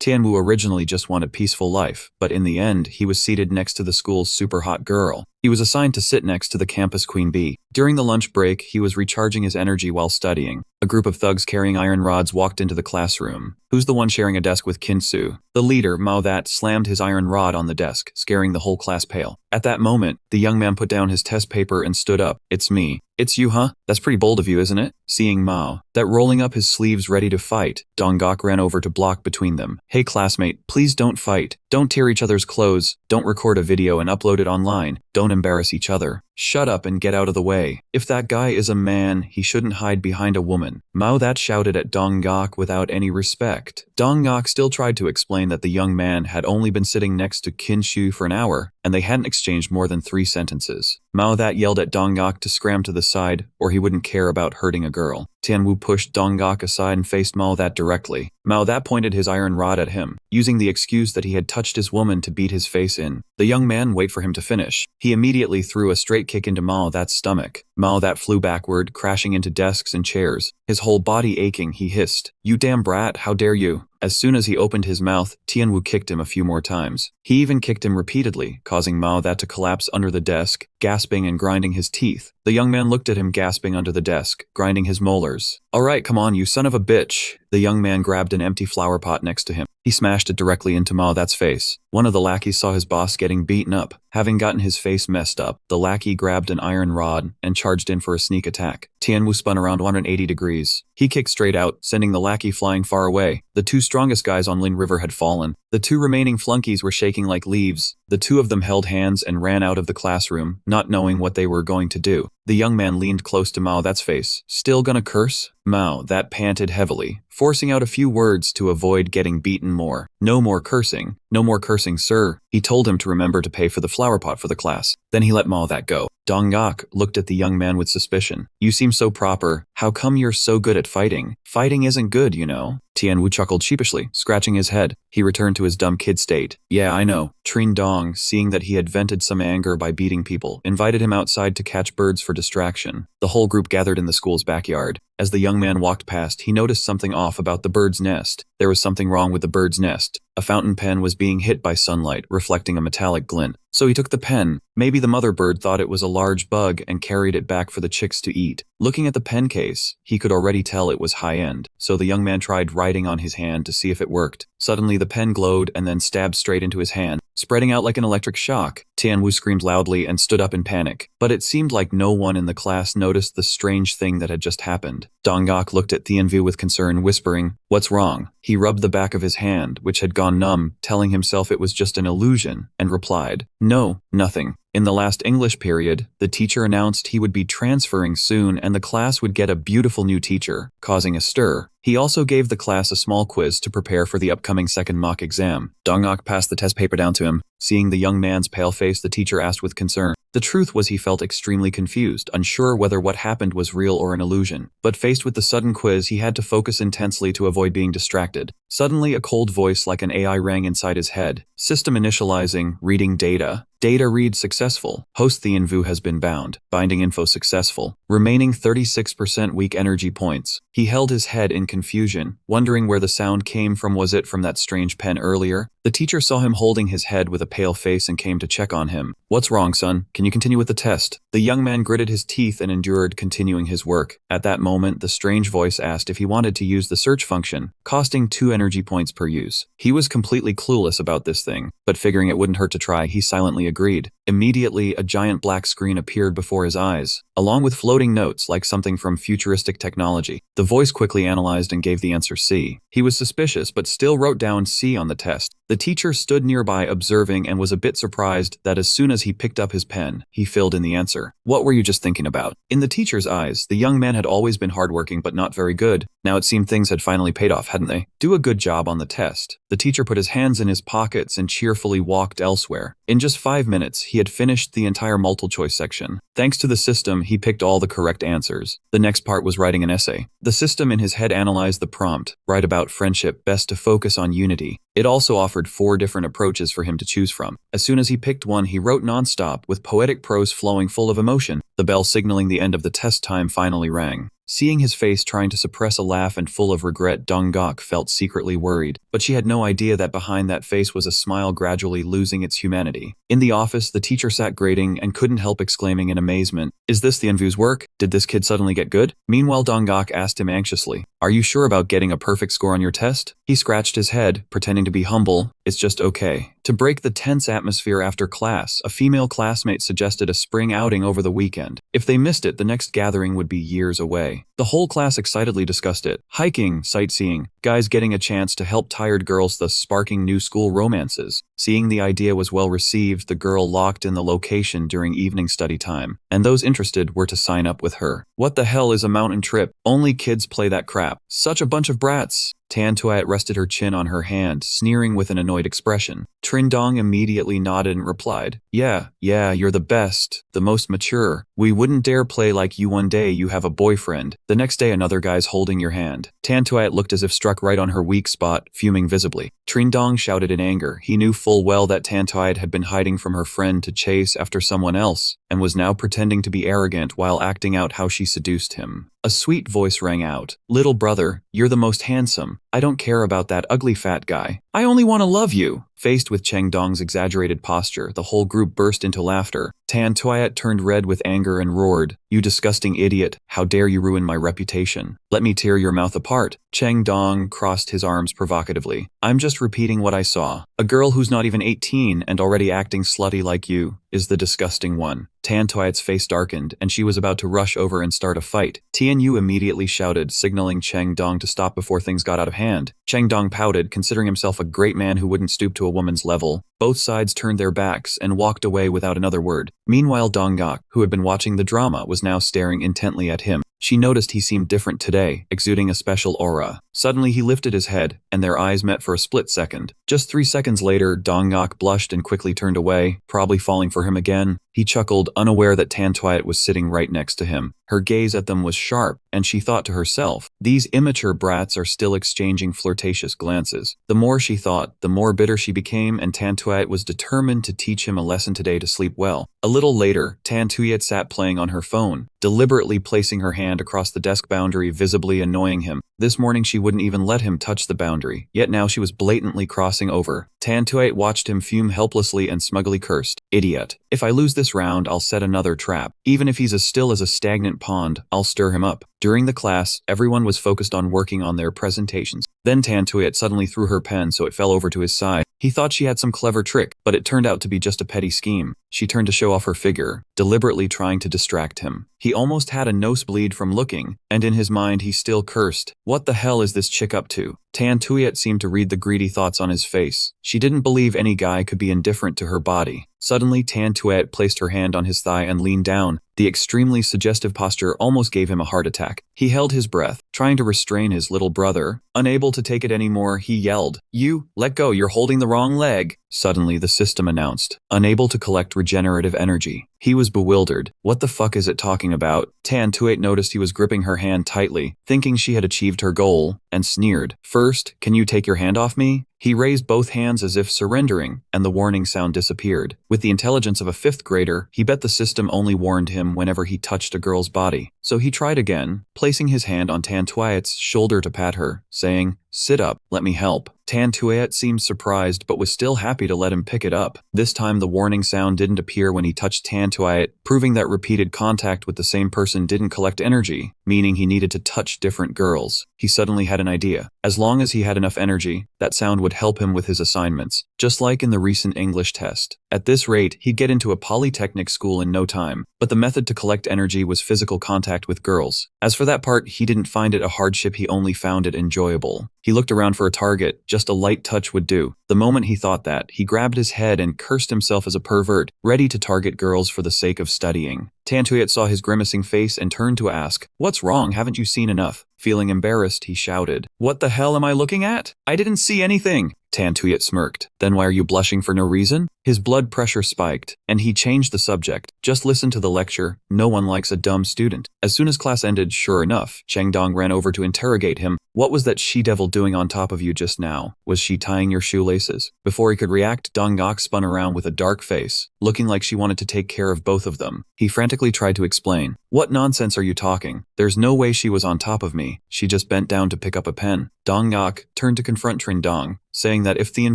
Tianwu originally just wanted peaceful life, but in the end, he was seated next to the school's super hot girl. He was assigned to sit next to the campus queen bee. During the lunch break, he was recharging his energy while studying. A group of thugs carrying iron rods walked into the classroom. Who's the one sharing a desk with Kinsu? The leader, Mao That, slammed his iron rod on the desk, scaring the whole class pale. At that moment, the young man put down his test paper and stood up. It's me. It's you, huh? That's pretty bold of you, isn't it? Seeing Mao That rolling up his sleeves ready to fight, Donggok ran over to block between them. Hey classmate, please don't fight. Don't tear each other's clothes. Don't record a video and upload it online. Don't embarrass each other. Shut up and get out of the way. If that guy is a man, he shouldn't hide behind a woman. Mao That shouted at Donggok without any respect. Donggok still tried to explain that the young man had only been sitting next to Kinshu for an hour, and they hadn't exchanged more than 3 sentences. Mao That yelled at Donggok to scram to the side, or he wouldn't care about hurting a girl. Tianwu pushed Donggok aside and faced Mao That directly. Mao That pointed his iron rod at him, using the excuse that he had touched his woman to beat his face in. The young man waited for him to finish. He immediately threw a straight kick into Mao That's stomach. Mao That flew backward, crashing into desks and chairs. His whole body aching, he hissed, "You damn brat, how dare you!" As soon as he opened his mouth, Tianwu kicked him a few more times. He even kicked him repeatedly, causing Mao That to collapse under the desk, gasping and grinding his teeth. The young man looked at him gasping under the desk, grinding his molars. "Alright, come on, you son of a bitch." The young man grabbed an empty flower pot next to him. He smashed it directly into Mao That's face. One of the lackeys saw his boss getting beaten up. Having gotten his face messed up, the lackey grabbed an iron rod and charged in for a sneak attack. Tianwu spun around 180 degrees. He kicked straight out, sending the lackey flying far away. The 2 strongest guys on Lin River had fallen. The 2 remaining flunkies were shaking like leaves. The 2 of them held hands and ran out of the classroom, not knowing what they were going to do. The young man leaned close to Mao That's face. "Still gonna curse?" Mao That panted heavily, forcing out a few words to avoid getting beaten more. "No more cursing. No more cursing, sir." He told him to remember to pay for the flower pot for the class. Then he let Mao That go. Donggok looked at the young man with suspicion. "You seem so proper. How come you're so good at fighting? Fighting isn't good, you know." Tianwu chuckled sheepishly, scratching his head. He returned to his dumb kid state. "Yeah, I know." Trin Dong, seeing that he had vented some anger by beating people, invited him outside to catch birds for distraction. The whole group gathered in the school's backyard. As the young man walked past, he noticed something off about the bird's nest. There was something wrong with the bird's nest. A fountain pen was being hit by sunlight, reflecting a metallic glint. So he took the pen. Maybe the mother bird thought it was a large bug and carried it back for the chicks to eat. Looking at the pen case, he could already tell it was high-end, so the young man tried writing on his hand to see if it worked. Suddenly the pen glowed and then stabbed straight into his hand, spreading out like an electric shock. Tianwu screamed loudly and stood up in panic, but it seemed like no one in the class noticed the strange thing that had just happened. Donggok looked at Tianwu with concern, whispering, "What's wrong?" He rubbed the back of his hand, which had gone numb, telling himself it was just an illusion, and replied, "No, nothing." In the last English period, the teacher announced he would be transferring soon and the class would get a beautiful new teacher, causing a stir. He also gave the class a small quiz to prepare for the upcoming second mock exam. Donggok passed the test paper down to him. Seeing the young man's pale face, the teacher asked with concern. The truth was he felt extremely confused, unsure whether what happened was real or an illusion. But faced with the sudden quiz, he had to focus intensely to avoid being distracted. Suddenly, a cold voice like an AI rang inside his head. System initializing, reading data. Data read successful. Host Tianwu has been bound. Binding info successful. Remaining 36% weak energy points. He held his head in confusion, wondering where the sound came from. Was it from that strange pen earlier? The teacher saw him holding his head with a pale face and came to check on him. "What's wrong, son? Can you continue with the test?" The young man gritted his teeth and endured, continuing his work. At that moment, the strange voice asked if he wanted to use the search function, costing 2 energy points per use. He was completely clueless about this thing, but figuring it wouldn't hurt to try, he silently agreed. Immediately, a giant black screen appeared before his eyes, along with floating notes like something from futuristic technology. The voice quickly analyzed and gave the answer C. He was suspicious, but still wrote down C on the test. The teacher stood nearby observing and was a bit surprised that as soon as he picked up his pen, he filled in the answer. "What were you just thinking about?" In the teacher's eyes, the young man had always been hardworking but not very good. Now it seemed things had finally paid off, hadn't they? "Do a good job on the test." The teacher put his hands in his pockets and cheerfully walked elsewhere. In just 5 minutes, he had finished the entire multiple-choice section. Thanks to the system, he picked all the correct answers. The next part was writing an essay. The system in his head analyzed the prompt. Write about friendship, best to focus on unity. It also offered 4 different approaches for him to choose from. As soon as he picked one, he wrote nonstop, with poetic prose flowing full of emotion. The bell signaling the end of the test time finally rang. Seeing his face trying to suppress a laugh and full of regret, Dong-gok felt secretly worried, but she had no idea that behind that face was a smile gradually losing its humanity. In the office, the teacher sat grating and couldn't help exclaiming in amazement, "Is this the Envu's work? Did this kid suddenly get good?" Meanwhile, Dong-gok asked him anxiously, "Are you sure about getting a perfect score on your test?" He scratched his head, pretending to be humble. "It's just okay." To break the tense atmosphere after class, a female classmate suggested a spring outing over the weekend. If they missed it, the next gathering would be years away. The whole class excitedly discussed it. Hiking, sightseeing, guys getting a chance to help tired girls, thus sparking new school romances. Seeing the idea was well received, the girl locked in the location during evening study time, and those interested were to sign up with her. What the hell is a mountain trip? Only kids play that crap. Such a bunch of brats. Tan Tuayat rested her chin on her hand, sneering with an annoyed expression. Trindong immediately nodded and replied, yeah, you're the best, the most mature. We wouldn't dare play like you. One day you have a boyfriend, the next day another guy's holding your hand. Tan Tuayat looked as if struck right on her weak spot, fuming visibly. Trindong shouted in anger. He knew full well that Tan Tuayat had been hiding from her friend to chase after someone else, and was now pretending to be arrogant while acting out how she seduced him. A sweet voice rang out. "Little brother, you're the most handsome. I don't care about that ugly fat guy. I only want to love you." Faced with Cheng Dong's exaggerated posture, the whole group burst into laughter. Tan Tuayat turned red with anger and roared, "You disgusting idiot, how dare you ruin my reputation? Let me tear your mouth apart." Cheng Dong crossed his arms provocatively. "I'm just repeating what I saw. A girl who's not even 18 and already acting slutty like you is the disgusting one." Tan Tuayat's face darkened, and she was about to rush over and start a fight. Tian Yu immediately shouted, signaling Cheng Dong to stop before things got out of hand. Cheng Dong pouted, considering himself a great man who wouldn't stoop to a woman's level. Both sides turned their backs and walked away without another word. Meanwhile, Dong-gok, who had been watching the drama, was now staring intently at him. She noticed he seemed different today, exuding a special aura. Suddenly he lifted his head, and their eyes met for a split second. Just 3 seconds later, Dong-gok blushed and quickly turned away, probably falling for him again. He chuckled, unaware that Tan Tuayat was sitting right next to him. Her gaze at them was sharp, and she thought to herself, these immature brats are still exchanging flirtatious glances. The more she thought, the more bitter she became, and Tan Tuayat was determined to teach him a lesson today to sleep well. A little later, Tan Tuayat sat playing on her phone, deliberately placing her hand across the desk boundary, visibly annoying him. This morning she wouldn't even let him touch the boundary, yet now she was blatantly crossing over. Tan Tuayat watched him fume helplessly and smugly cursed, "Idiot. If I lose this round, I'll set another trap. Even if he's as still as a stagnant pond, I'll stir him up." During the class, everyone was focused on working on their presentations. Then Tan Tuayat suddenly threw her pen so it fell over to his side. He thought she had some clever trick, but it turned out to be just a petty scheme. She turned to show off her figure, deliberately trying to distract him. He almost had a nosebleed from looking, and in his mind he still cursed, "What the hell is this chick up to?" Tan Tuayat seemed to read the greedy thoughts on his face. She didn't believe any guy could be indifferent to her body. Suddenly, Tan Tuayat placed her hand on his thigh and leaned down. The extremely suggestive posture almost gave him a heart attack. He held his breath, trying to restrain his little brother. Unable to take it anymore, he yelled, "You, let go, you're holding the wrong leg." Suddenly, the system announced, unable to collect regenerative energy. He was bewildered. What the fuck is it talking about? Tan Tuayat noticed he was gripping her hand tightly, thinking she had achieved her goal, and sneered, "First, can you take your hand off me?" He raised both hands as if surrendering, and the warning sound disappeared. With the intelligence of a 5th grader, he bet the system only warned him whenever he touched a girl's body. So he tried again, placing his hand on Tan Tuayat's shoulder to pat her, saying, "Sit up, let me help." Tan Tuayat seemed surprised but was still happy to let him pick it up. This time the warning sound didn't appear when he touched Tan Tuayat, proving that repeated contact with the same person didn't collect energy, meaning he needed to touch different girls. He suddenly had an idea. As long as he had enough energy, that sound would help him with his assignments, just like in the recent English test. At this rate, he'd get into a polytechnic school in no time, but the method to collect energy was physical contact with girls. As for that part, he didn't find it a hardship, he only found it enjoyable. He looked around for a target, just a light touch would do. The moment he thought that, he grabbed his head and cursed himself as a pervert, ready to target girls for the sake of studying. Tan Tuayat saw his grimacing face and turned to ask, "What's wrong, haven't you seen enough?" Feeling embarrassed, he shouted, "What the hell am I looking at? I didn't see anything." Tan Tuyet smirked. Then why are you blushing for no reason? His blood pressure spiked, and he changed the subject. Just listen to the lecture. No one likes a dumb student. As soon as class ended, sure enough, Chang Dong ran over to interrogate him. What was that she-devil doing on top of you just now? Was she tying your shoelaces? Before he could react, Dong Gok spun around with a dark face, looking like she wanted to take care of both of them. He frantically tried to explain. What nonsense are you talking? There's no way she was on top of me. She just bent down to pick up a pen. Dong Gok turned to confront Trin Dong, saying that if Thien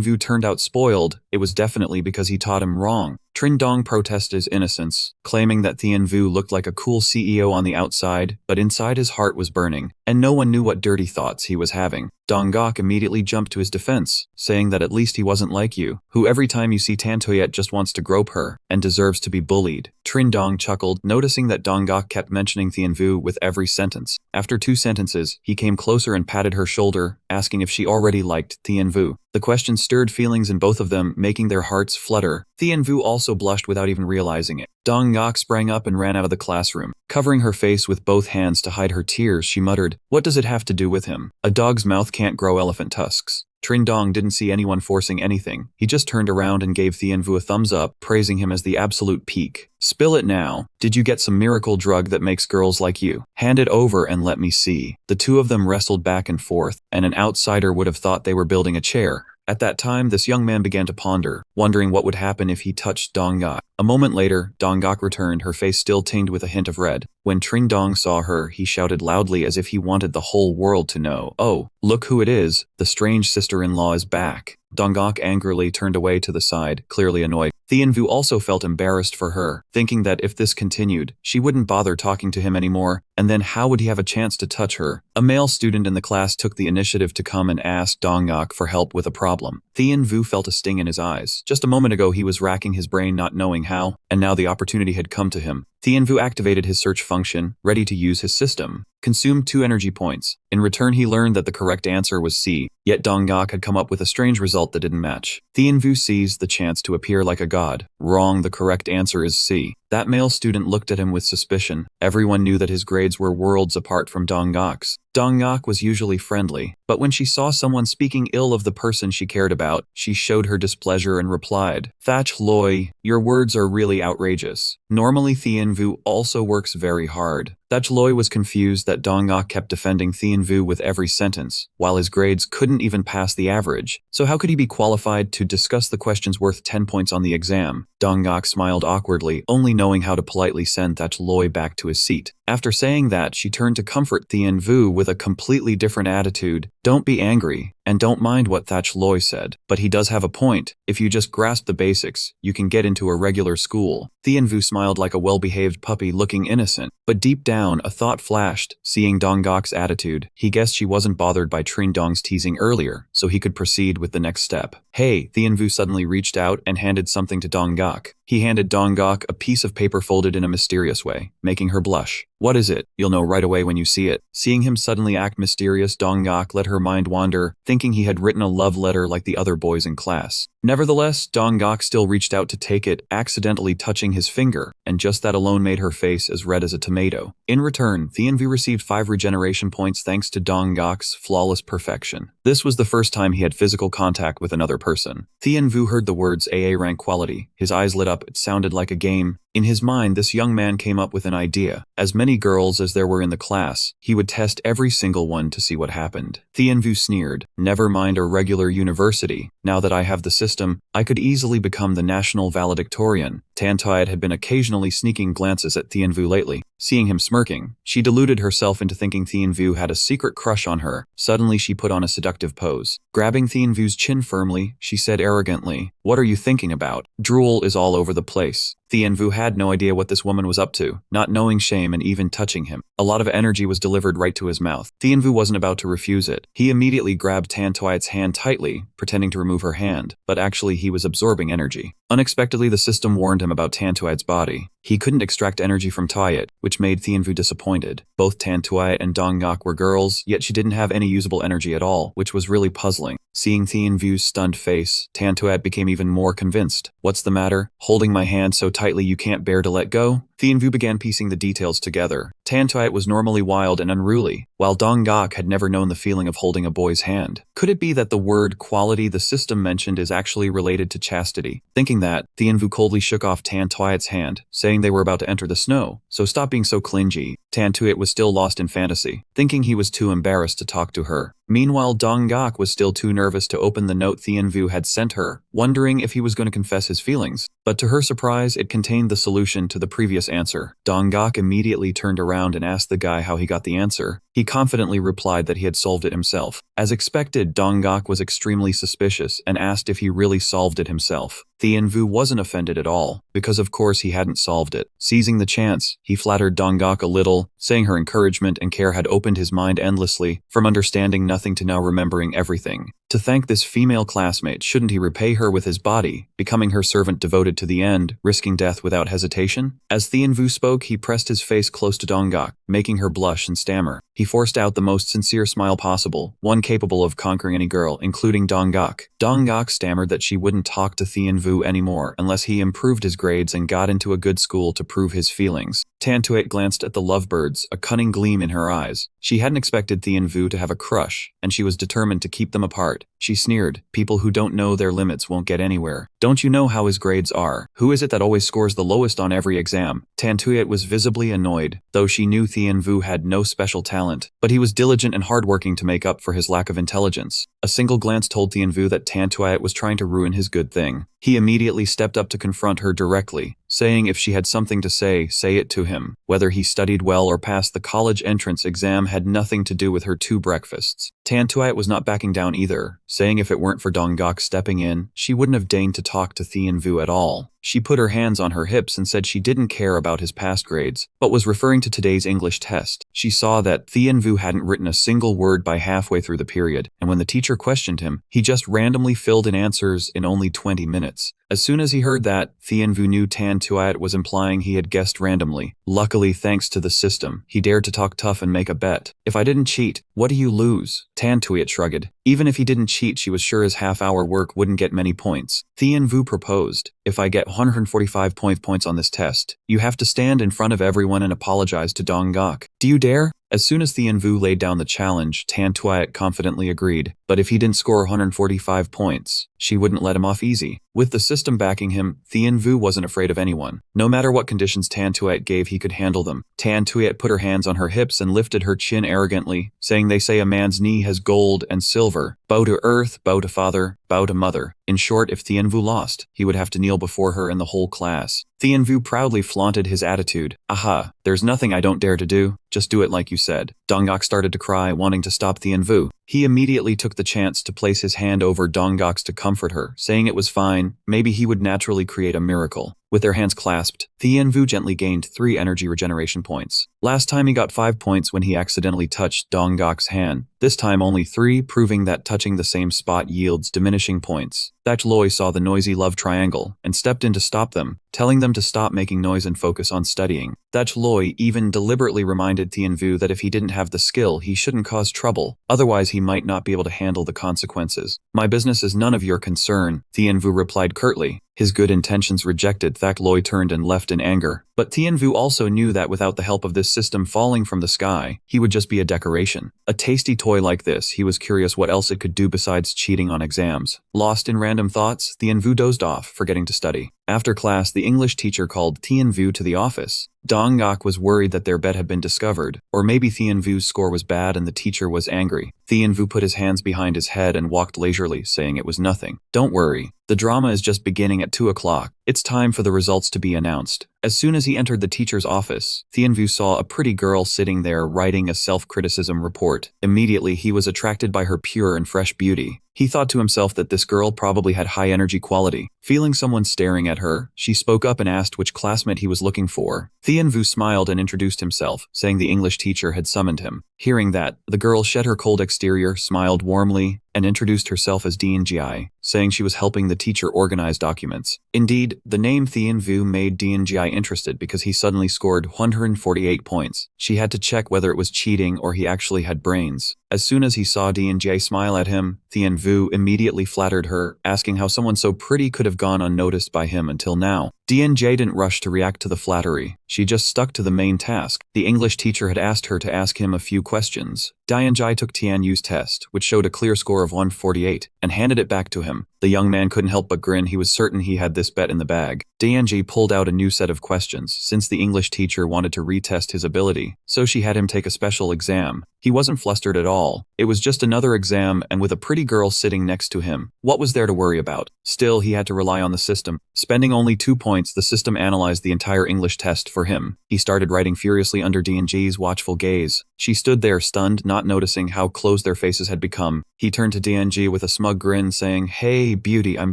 Vu turned out spoiled, it was definitely because he taught him wrong. Trin Dong protested his innocence, claiming that Thien Vu looked like a cool CEO on the outside, but inside his heart was burning, and no one knew what dirty thoughts he was having. Dong Gok immediately jumped to his defense, saying that at least he wasn't like you, who every time you see Tan Toyet just wants to grope her, and deserves to be bullied. Trin Dong chuckled, noticing that Dong Gok kept mentioning Thien Vu with every sentence. After 2 sentences, he came closer and patted her shoulder, asking if she already liked Thien Vu. The question stirred feelings in both of them, making their hearts flutter. Thien Vu also blushed without even realizing it. Dong Gok sprang up and ran out of the classroom. Covering her face with both hands to hide her tears, she muttered, "What does it have to do with him? A dog's mouth can't grow elephant tusks." Trin Dong didn't see anyone forcing anything. He just turned around and gave Thien Vu a thumbs up, praising him as the absolute peak. "Spill it now. Did you get some miracle drug that makes girls like you? Hand it over and let me see." The two of them wrestled back and forth, and an outsider would have thought they were building a chair. At that time, this young man began to ponder, wondering what would happen if he touched Dong Gok. A moment later, Dong Gok returned, her face still tinged with a hint of red. When Trin Dong saw her, he shouted loudly as if he wanted the whole world to know. "Oh, look who it is. The strange sister-in-law is back." Dong Gok angrily turned away to the side, clearly annoyed. Thien Vu also felt embarrassed for her, thinking that if this continued, she wouldn't bother talking to him anymore, and then how would he have a chance to touch her? A male student in the class took the initiative to come and ask Dong Gok for help with a problem. Thien Vu felt a sting in his eyes. Just a moment ago he was racking his brain not knowing how, and now the opportunity had come to him. Thien Vu activated his search function, ready to use his system. Consumed 2 energy points. In return, he learned that the correct answer was C, yet Dong Gok had come up with a strange result that didn't match. Thien Vu seized the chance to appear like a god. Wrong, the correct answer is C. That male student looked at him with suspicion. Everyone knew that his grades were worlds apart from Dong Gok's. Dong Gok was usually friendly, but when she saw someone speaking ill of the person she cared about, she showed her displeasure and replied, "Thach Loi, your words are really outrageous." Normally Thien Vu also works very hard. Thach Loi was confused that Dong Gok kept defending Thien Vu with every sentence, while his grades couldn't even pass the average. So how could he be qualified to discuss the questions worth 10 points on the exam? Dong Gok smiled awkwardly, only knowing how to politely send Thach Loi back to his seat. After saying that, she turned to comfort Thien Vu with a completely different attitude. "Don't be angry, and don't mind what Thach Loi said, but he does have a point. If you just grasp the basics, you can get into a regular school." Thien Vu smiled like a well-behaved puppy looking innocent, but deep down a thought flashed. Seeing Dong Gok's attitude, he guessed she wasn't bothered by Trin Dong's teasing earlier, so he could proceed with the next step. "Hey," Thien Vu suddenly reached out and handed something to Dong Gok. He handed Dong Gok a piece of paper folded in a mysterious way, making her blush. "What is it? You'll know right away when you see it." Seeing him suddenly act mysterious, Dong Gok let her mind wander, thinking he had written a love letter like the other boys in class. Nevertheless, Dong Gok still reached out to take it, accidentally touching his finger, and just that alone made her face as red as a tomato. In return, Thien Vu received 5 regeneration points thanks to Dong Gok's flawless perfection. This was the first time he had physical contact with another person. Thien Vu heard the words AA rank quality. His eyes lit up. It sounded like a game. In his mind, this young man came up with an idea. As many girls as there were in the class, he would test every single one to see what happened. Thien Vu sneered, "Never mind a regular university. Now that I have the system, I could easily become the national valedictorian." Tan Toyet had been occasionally sneaking glances at Thien Vu lately. Seeing him smirking, she deluded herself into thinking Thien Vu had a secret crush on her. Suddenly she put on a seductive pose. Grabbing Thien Vu's chin firmly, she said arrogantly, "What are you thinking about? Drool is all over the place." Thien Vu had no idea what this woman was up to, not knowing shame and even touching him. A lot of energy was delivered right to his mouth. Thien Vu wasn't about to refuse it. He immediately grabbed Tan Toyet's hand tightly, pretending to remove her hand, but actually he was absorbing energy. Unexpectedly, the system warned him about Tan Toyet's body. He couldn't extract energy from Tayet, which made Thienvu disappointed. Both Tan Tuayet and Dong Gok were girls, yet she didn't have any usable energy at all, which was really puzzling. Seeing Thienvu's stunned face, Tan Tuayet became even more convinced. What's the matter? Holding my hand so tightly you can't bear to let go? Thienvu began piecing the details together. Tan Tuayet was normally wild and unruly, while Dong Gok had never known the feeling of holding a boy's hand. Could it be that the word quality the system mentioned is actually related to chastity? Thinking that, Thienvu coldly shook off Tan Tuayet's hand, saying they were about to enter the snow, so stop being so clingy. Tan Tuayet was still lost in fantasy, thinking he was too embarrassed to talk to her. Meanwhile, Dong Gok was still too nervous to open the note Thienvu had sent her, wondering if he was going to confess his feelings. But to her surprise, it contained the solution to the previous answer. Dong Gok immediately turned around and asked the guy how he got the answer. He confidently replied that he had solved it himself. As expected, Dong Gok was extremely suspicious and asked if he really solved it himself. Thienvu wasn't offended at all, because of course he hadn't solved it. Seizing the chance, he flattered Dong Gok a little, saying her encouragement and care had opened his mind endlessly, from understanding nothing to now remembering everything. To thank this female classmate, shouldn't he repay her with his body, becoming her servant devoted to the end, risking death without hesitation? As Thienvu spoke, he pressed his face close to Dong Gok, making her blush and stammer. He forced out the most sincere smile possible, one capable of conquering any girl, including Dong Gok. Dong Gok stammered that she wouldn't talk to Thienvu anymore unless he improved his grades and got into a good school to prove his feelings. Tan Tuayet glanced at the lovebirds, a cunning gleam in her eyes. She hadn't expected Thienvu to have a crush, and she was determined to keep them apart. She sneered, "People who don't know their limits won't get anywhere. Don't you know how his grades are? Who is it that always scores the lowest on every exam?" Tan Tuayet was visibly annoyed, though she knew Thienvu had no special talent, but he was diligent and hardworking to make up for his lack of intelligence. A single glance told Thienvu that Tan Tuayet was trying to ruin his good thing. He immediately stepped up to confront her directly, saying if she had something to say it to him. Whether he studied well or passed the college entrance exam had nothing to do with her 2 breakfasts. Tan Tuayet was not backing down either, saying if it weren't for Dong Gok stepping in, she wouldn't have deigned to talk to Thienvu at all. She put her hands on her hips and said she didn't care about his past grades, but was referring to today's English test. She saw that Thienvu hadn't written a single word by halfway through the period, and when the teacher questioned him, he just randomly filled in answers in only 20 minutes. As soon as he heard that, Thienvu knew Tan Tuayet was implying he had guessed randomly. Luckily, thanks to the system, he dared to talk tough and make a bet. "If I didn't cheat, what do you lose?" Tan Tuayet shrugged. Even if he didn't cheat, she was sure his half-hour work wouldn't get many points. Thienvu proposed, "If I get 145 points on this test, you have to stand in front of everyone and apologize to Dong Gok. Do you dare?" As soon as Thienvu laid down the challenge, Tan Tuayet confidently agreed. But if he didn't score 145 points, she wouldn't let him off easy. With the system backing him, Thienvu wasn't afraid of anyone. No matter what conditions Tan Tuayet gave, he could handle them. Tan Tuayet put her hands on her hips and lifted her chin arrogantly, saying they say a man's knee has gold and silver. Bow to earth, bow to father, bow to mother. In short, if Thienvu lost, he would have to kneel before her and the whole class. Thienvu proudly flaunted his attitude. "Aha, there's nothing I don't dare to do. Just do it like you said." Dong Gok started to cry, wanting to stop Thienvu. He immediately took the chance to place his hand over Dong Gok's to comfort her, saying it was fine, maybe he would naturally create a miracle. With their hands clasped, Thienvu gently gained 3 energy regeneration points. Last time he got 5 points when he accidentally touched Dong Gok's hand. This time only 3, proving that touching the same spot yields diminishing points. Thach Loi saw the noisy love triangle and stepped in to stop them, telling them to stop making noise and focus on studying. Thach Loi even deliberately reminded Thienvu that if he didn't have the skill, he shouldn't cause trouble, otherwise he might not be able to handle the consequences. "My business is none of your concern," Thienvu replied curtly. His good intentions rejected, Thach Loi turned and left in anger. But Thienvu also knew that without the help of this system falling from the sky, he would just be a decoration. A tasty toy like this, he was curious what else it could do besides cheating on exams. Lost in random thoughts, Thienvu dozed off, forgetting to study. After class, the English teacher called Thienvu to the office. Dong Gok was worried that their bet had been discovered, or maybe Thienvu's score was bad and the teacher was angry. Thienvu put his hands behind his head and walked leisurely, saying it was nothing. "Don't worry. The drama is just beginning at 2 o'clock. It's time for the results to be announced." As soon as he entered the teacher's office, Thienvu saw a pretty girl sitting there writing a self-criticism report. Immediately, he was attracted by her pure and fresh beauty. He thought to himself that this girl probably had high energy quality. Feeling someone staring at her, she spoke up and asked which classmate he was looking for. Thienvu smiled and introduced himself, saying the English teacher had summoned him. Hearing that, the girl shed her cold exterior, smiled warmly, and introduced herself as Dianji, saying she was helping the teacher organize documents. Indeed, the name Tianvu made Dianji interested because he suddenly scored 148 points. She had to check whether it was cheating or he actually had brains. As soon as he saw Dianji smile at him, Tianvu immediately flattered her, asking how someone so pretty could have gone unnoticed by him until now. Dianji didn't rush to react to the flattery. She just stuck to the main task. The English teacher had asked her to ask him a few questions. Dianji took Tianyu's test, which showed a clear score of 148, and handed it back to him. The young man couldn't help but grin. He was certain he had this bet in the bag. Dianji pulled out a new set of questions, since the English teacher wanted to retest his ability, so she had him take a special exam. He wasn't flustered at all. It was just another exam, and with a pretty girl sitting next to him. What was there to worry about? Still, he had to rely on the system. Spending only 2 points, the system analyzed the entire English test for him. He started writing furiously under Dianji's watchful gaze. She stood there stunned, not noticing how close their faces had become. He turned to Dianji with a smug grin, saying, "Hey, beauty, I'm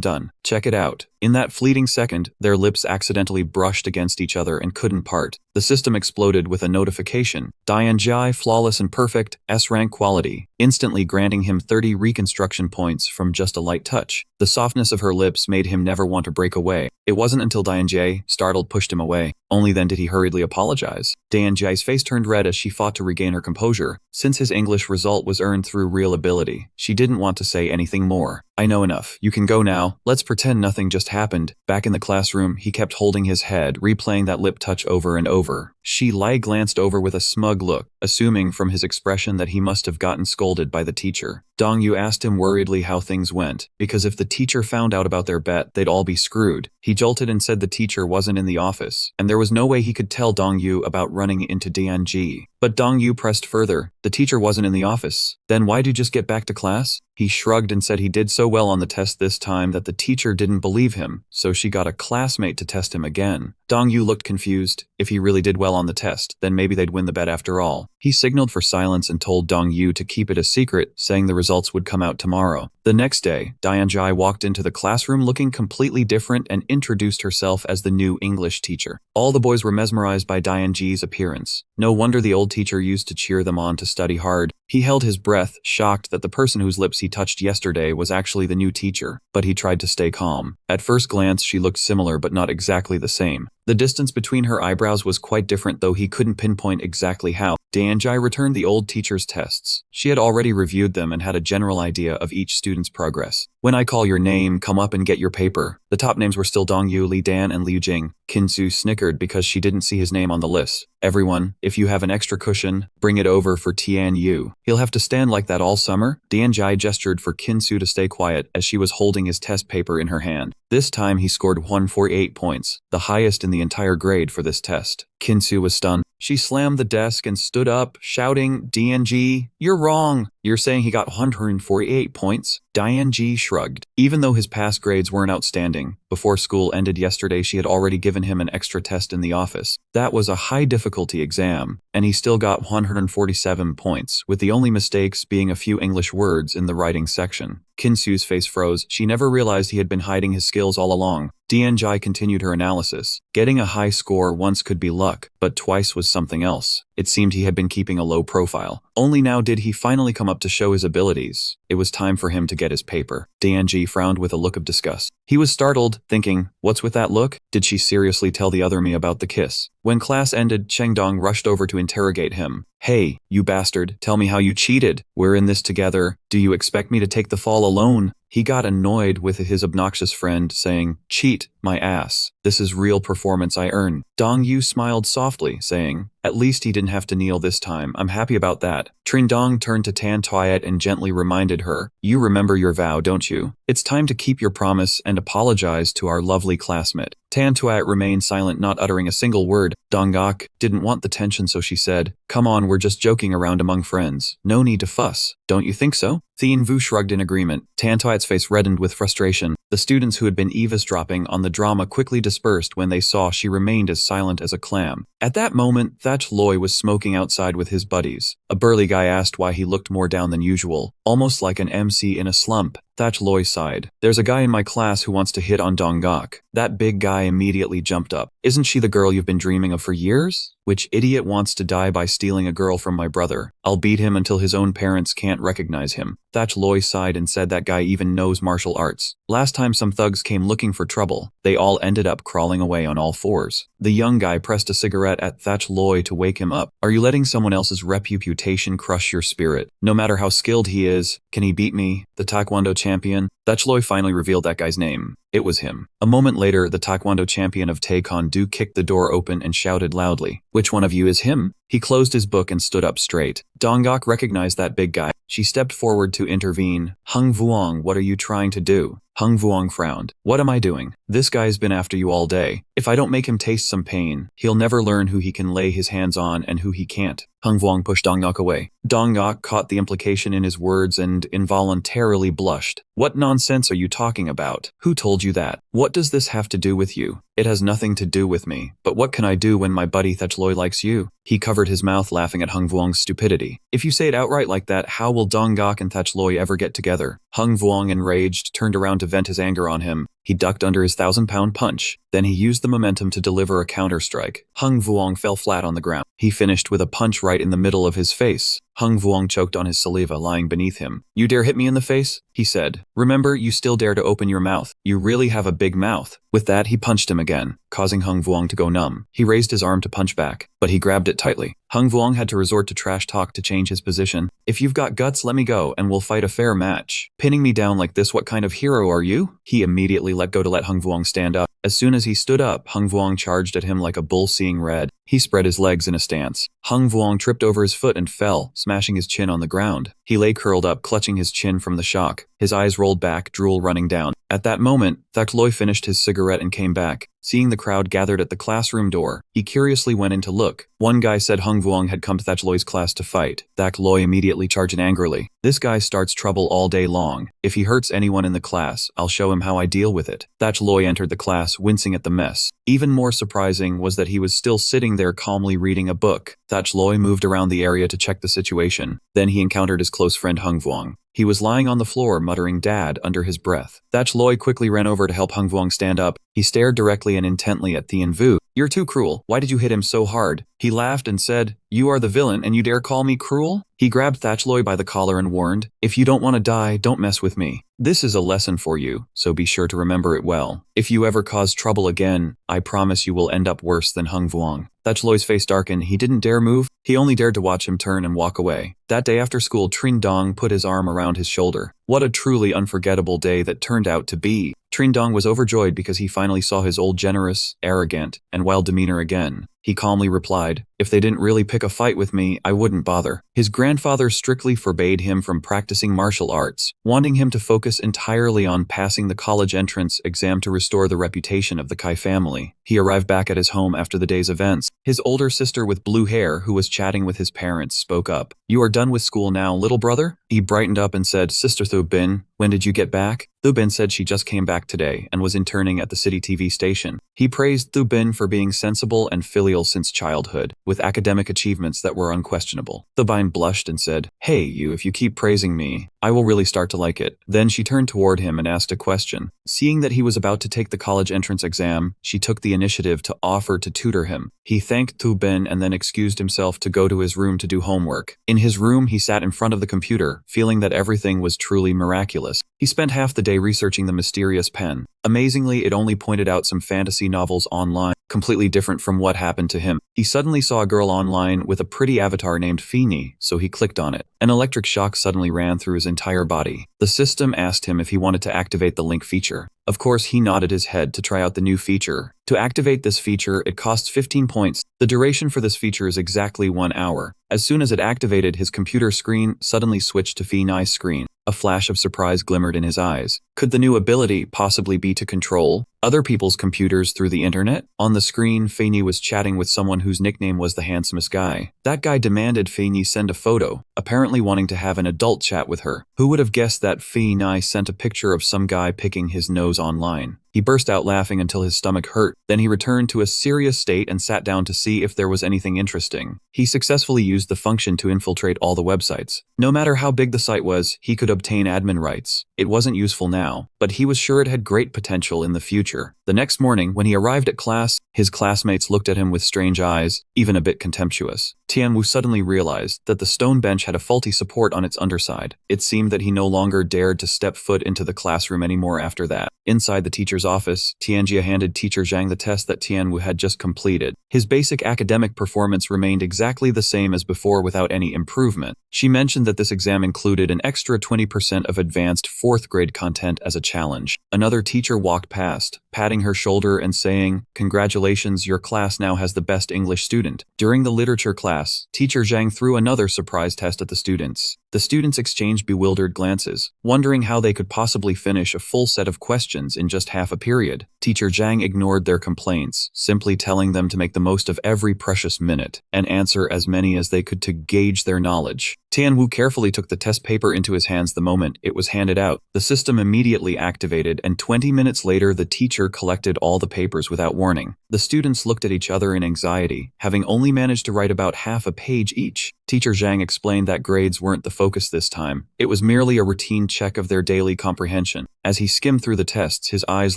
done. Check it out." In that fleeting second, their lips accidentally brushed against each other and couldn't part. The system exploded with a notification. Dianji, flawless and perfect, S-rank quality, instantly granting him 30 reconstruction points from just a light touch. The softness of her lips made him never want to break away. It wasn't until Dianji, startled, pushed him away. Only then did he hurriedly apologize. Dianji's face turned red as she fought to regain her composure. Since his English result was earned through real ability, she didn't want to say anything more. "I know enough. You can go now. Let's pretend nothing just happened." Back in the classroom, he kept holding his head, replaying that lip touch over and over. She glanced over with a smug look, assuming from his expression that he must have gotten scolded by the teacher. Dongyu asked him worriedly how things went, because if the teacher found out about their bet, they'd all be screwed. He jolted and said the teacher wasn't in the office, and there was no way he could tell Dongyu about running into Dianji. But Dongyu pressed further. The teacher wasn't in the office. Then why'd you just get back to class? He shrugged and said he did so well on the test this time that the teacher didn't believe him, so she got a classmate to test him again. Dongyu looked confused. If he really did well on the test, then maybe they'd win the bet after all. He signaled for silence and told Dongyu to keep it a secret, saying the results would come out tomorrow. The next day, Dianji walked into the classroom looking completely different and introduced herself as the new English teacher. All the boys were mesmerized by Dianji's appearance. No wonder the old teacher used to cheer them on to study hard. He held his breath, shocked that the person whose lips he touched yesterday was actually the new teacher, but he tried to stay calm. At first glance, she looked similar but not exactly the same. The distance between her eyebrows was quite different, though he couldn't pinpoint exactly how. Dianji returned the old teacher's tests. She had already reviewed them and had a general idea of each student's progress. "When I call your name, come up and get your paper." The top names were still Dongyu, Li Dan, and Liu Jing. Kinsu snickered because she didn't see his name on the list. "Everyone, if you have an extra cushion, bring it over for Tian Yu. He'll have to stand like that all summer." Dianji gestured for Kinsu to stay quiet as she was holding his test paper in her hand. This time he scored 148 points, the highest in the entire grade for this test. Kinsu was stunned. She slammed the desk and stood up, shouting, "Dianji, you're wrong. You're saying he got 148 points?" Dianji shrugged. Even though his past grades weren't outstanding, before school ended yesterday she had already given him an extra test in the office. That was a high-difficulty exam, and he still got 147 points, with the only mistakes being a few English words in the writing section. Kinsu's face froze. She never realized he had been hiding his skills all along. Dianji continued her analysis. Getting a high score once could be luck, but twice was something else. It seemed he had been keeping a low profile. Only now did he finally come up to show his abilities. It was time for him to get his paper. Dianji frowned with a look of disgust. He was startled, thinking, "What's with that look? Did she seriously tell the other me about the kiss?" When class ended, Chengdong rushed over to interrogate him. "Hey, you bastard, tell me how you cheated. We're in this together. Do you expect me to take the fall alone?" He got annoyed with his obnoxious friend, saying, "Cheat, my ass. This is real performance I earn." Dongyu smiled softly, saying, "At least he didn't have to kneel this time. I'm happy about that." Trindong turned to Tan Toyet and gently reminded her, "You remember your vow, don't you? It's time to keep your promise and apologize to our lovely classmate." Tan Toyet remained silent, not uttering a single word. Donggak didn't want the tension, so she said, "Come on, we're just joking around among friends. No need to fuss. Don't you think so?" Thien Vu shrugged in agreement. Tan Toyet's face reddened with frustration. The students who had been eavesdropping on the drama quickly dispersed when they saw she remained as silent as a clam. At that moment, Thach Loy was smoking outside with his buddies. A burly guy asked why he looked more down than usual, almost like an MC in a slump. Thatch Loy sighed. There's a guy in my class who wants to hit on Donggak. That big guy immediately jumped up. Isn't she the girl you've been dreaming of for years? Which idiot wants to die by stealing a girl from my brother? I'll beat him until his own parents can't recognize him. Thatch Loy sighed and said that guy even knows martial arts. Last time some thugs came looking for trouble, they all ended up crawling away on all fours. The young guy pressed a cigarette at Thatch Loy to wake him up. Are you letting someone else's reputation crush your spirit? No matter how skilled he is, can he beat me, the Taekwondo champion? Thatch Loy finally revealed that guy's name. It was him. A moment later, the Taekwondo champion of Taekwondo kicked the door open and shouted loudly, "Which one of you is him?" He closed his book and stood up straight. Donggak recognized that big guy. She stepped forward to intervene. "Hung Vuong, what are you trying to do?" Hung Vuong frowned. "What am I doing? This guy's been after you all day. If I don't make him taste some pain, he'll never learn who he can lay his hands on and who he can't." Hung Vuong pushed Donggak away. Donggak caught the implication in his words and involuntarily blushed. "What nonsense are you talking about? Who told you that? What does this have to do with you? It has nothing to do with me. But what can I do when my buddy Thatch Loy likes you?" He covered his mouth, laughing at Hung Vuong's stupidity. "If you say it outright like that, how will Donggak and Thatch Loy ever get together?" Hung Vuong, enraged, turned around to vent his anger on him. He ducked under his 1,000-pound punch. Then he used the momentum to deliver a counter-strike. Hung Vuong fell flat on the ground. He finished with a punch right in the middle of his face. Hung Vuong choked on his saliva lying beneath him. "You dare hit me in the face?" he said. "Remember, you still dare to open your mouth. You really have a big mouth." With that, he punched him again, causing Hung Vuong to go numb. He raised his arm to punch back, but he grabbed it tightly. Hung Vuong had to resort to trash talk to change his position. "If you've got guts, let me go, and we'll fight a fair match. Pinning me down like this, what kind of hero are you?" He immediately let go to let Hung Vuong stand up. As soon as he stood up, Hung Vuong charged at him like a bull seeing red. He spread his legs in a stance. Hung Vuong tripped over his foot and fell, smashing his chin on the ground. He lay curled up, clutching his chin from the shock. His eyes rolled back, drool running down. At that moment, Thatch Loy finished his cigarette and came back. Seeing the crowd gathered at the classroom door, he curiously went in to look. One guy said Hung Vuong had come to Thatch Loy's class to fight. Thatch Loy immediately charged angrily. "This guy starts trouble all day long. If he hurts anyone in the class, I'll show him how I deal with it." Thatch Loy entered the class, wincing at the mess. Even more surprising was that he was still sitting there calmly reading a book. Thatch Loy moved around the area to check the situation. Then he encountered his close friend Hung Vuong. He was lying on the floor, muttering "Dad" under his breath. Thatch Loy quickly ran over to help Hung Vuong stand up. He stared directly and intently at Thien Vu. "You're too cruel. Why did you hit him so hard?" He laughed and said, "You are the villain and you dare call me cruel?" He grabbed Thatch Loy by the collar and warned, "If you don't want to die, don't mess with me. This is a lesson for you, so be sure to remember it well. If you ever cause trouble again, I promise you will end up worse than Hung Vuong." Thatch Loy's face darkened. He didn't dare move. He only dared to watch him turn and walk away. That day after school, Trin Dong put his arm around his shoulder. What a truly unforgettable day that turned out to be. Trin Dong was overjoyed because he finally saw his old generous, arrogant, and wild demeanor again. He calmly replied, "If they didn't really pick a fight with me, I wouldn't bother." His grandfather strictly forbade him from practicing martial arts, wanting him to focus entirely on passing the college entrance exam to restore the reputation of the Kai family. He arrived back at his home after the day's events. His older sister with blue hair, who was chatting with his parents, spoke up. "You are done with school now, little brother?" He brightened up and said, "Sister Thu Bin, when did you get back?" Thu Bin said she just came back today and was interning at the city TV station. He praised Thu Bin for being sensible and filial since childhood, with academic achievements that were unquestionable. Thu Bin blushed and said, "Hey, you, if you keep praising me, I will really start to like it." Then she turned toward him and asked a question. Seeing that he was about to take the college entrance exam, she took the initiative to offer to tutor him. He thanked Thu Bin and then excused himself to go to his room to do homework. In his room, he sat in front of the computer, feeling that everything was truly miraculous. He spent half the day researching the mysterious pen. Amazingly, it only pointed out some fantasy novels online, completely different from what happened to him. He suddenly saw a girl online with a pretty avatar named Fini, so he clicked on it. An electric shock suddenly ran through his entire body. The system asked him if he wanted to activate the link feature. Of course, he nodded his head to try out the new feature. To activate this feature, it costs 15 points. The duration for this feature is exactly 1 hour. As soon as it activated, his computer screen suddenly switched to Fini's screen. A flash of surprise glimmered in his eyes. Could the new ability possibly be to control other people's computers through the internet? On the screen, Fini was chatting with someone whose nickname was the handsomest guy. That guy demanded Fini send a photo, apparently wanting to have an adult chat with her. Who would have guessed that Fini sent a picture of some guy picking his nose online? He burst out laughing until his stomach hurt. Then he returned to a serious state and sat down to see if there was anything interesting. He successfully used the function to infiltrate all the websites. No matter how big the site was, he could obtain admin rights. It wasn't useful now, but he was sure it had great potential in the future. The next morning, when he arrived at class, his classmates looked at him with strange eyes, even a bit contemptuous. Tianwu suddenly realized that the stone bench had a faulty support on its underside. It seemed that he no longer dared to step foot into the classroom anymore after that. Inside the teacher's office, Tianjia handed teacher Zhang the test that Tianwu had just completed. His basic academic performance remained exactly the same as before without any improvement. She mentioned that this exam included an extra 20% of advanced 4th grade content as a challenge. Another teacher walked past, patting her shoulder and saying, "Congratulations, your class now has the best English student." During the literature class, teacher Zhang threw another surprise test at the students. The students exchanged bewildered glances, wondering how they could possibly finish a full set of questions in just half a period. Teacher Zhang ignored their complaints, simply telling them to make the most of every precious minute and answer as many as they could to gauge their knowledge. Tianwu carefully took the test paper into his hands the moment it was handed out. The system immediately activated, and 20 minutes later the teacher collected all the papers without warning. The students looked at each other in anxiety, having only managed to write about half a page each. Teacher Zhang explained that grades weren't the focus this time. It was merely a routine check of their daily comprehension. As he skimmed through the tests, his eyes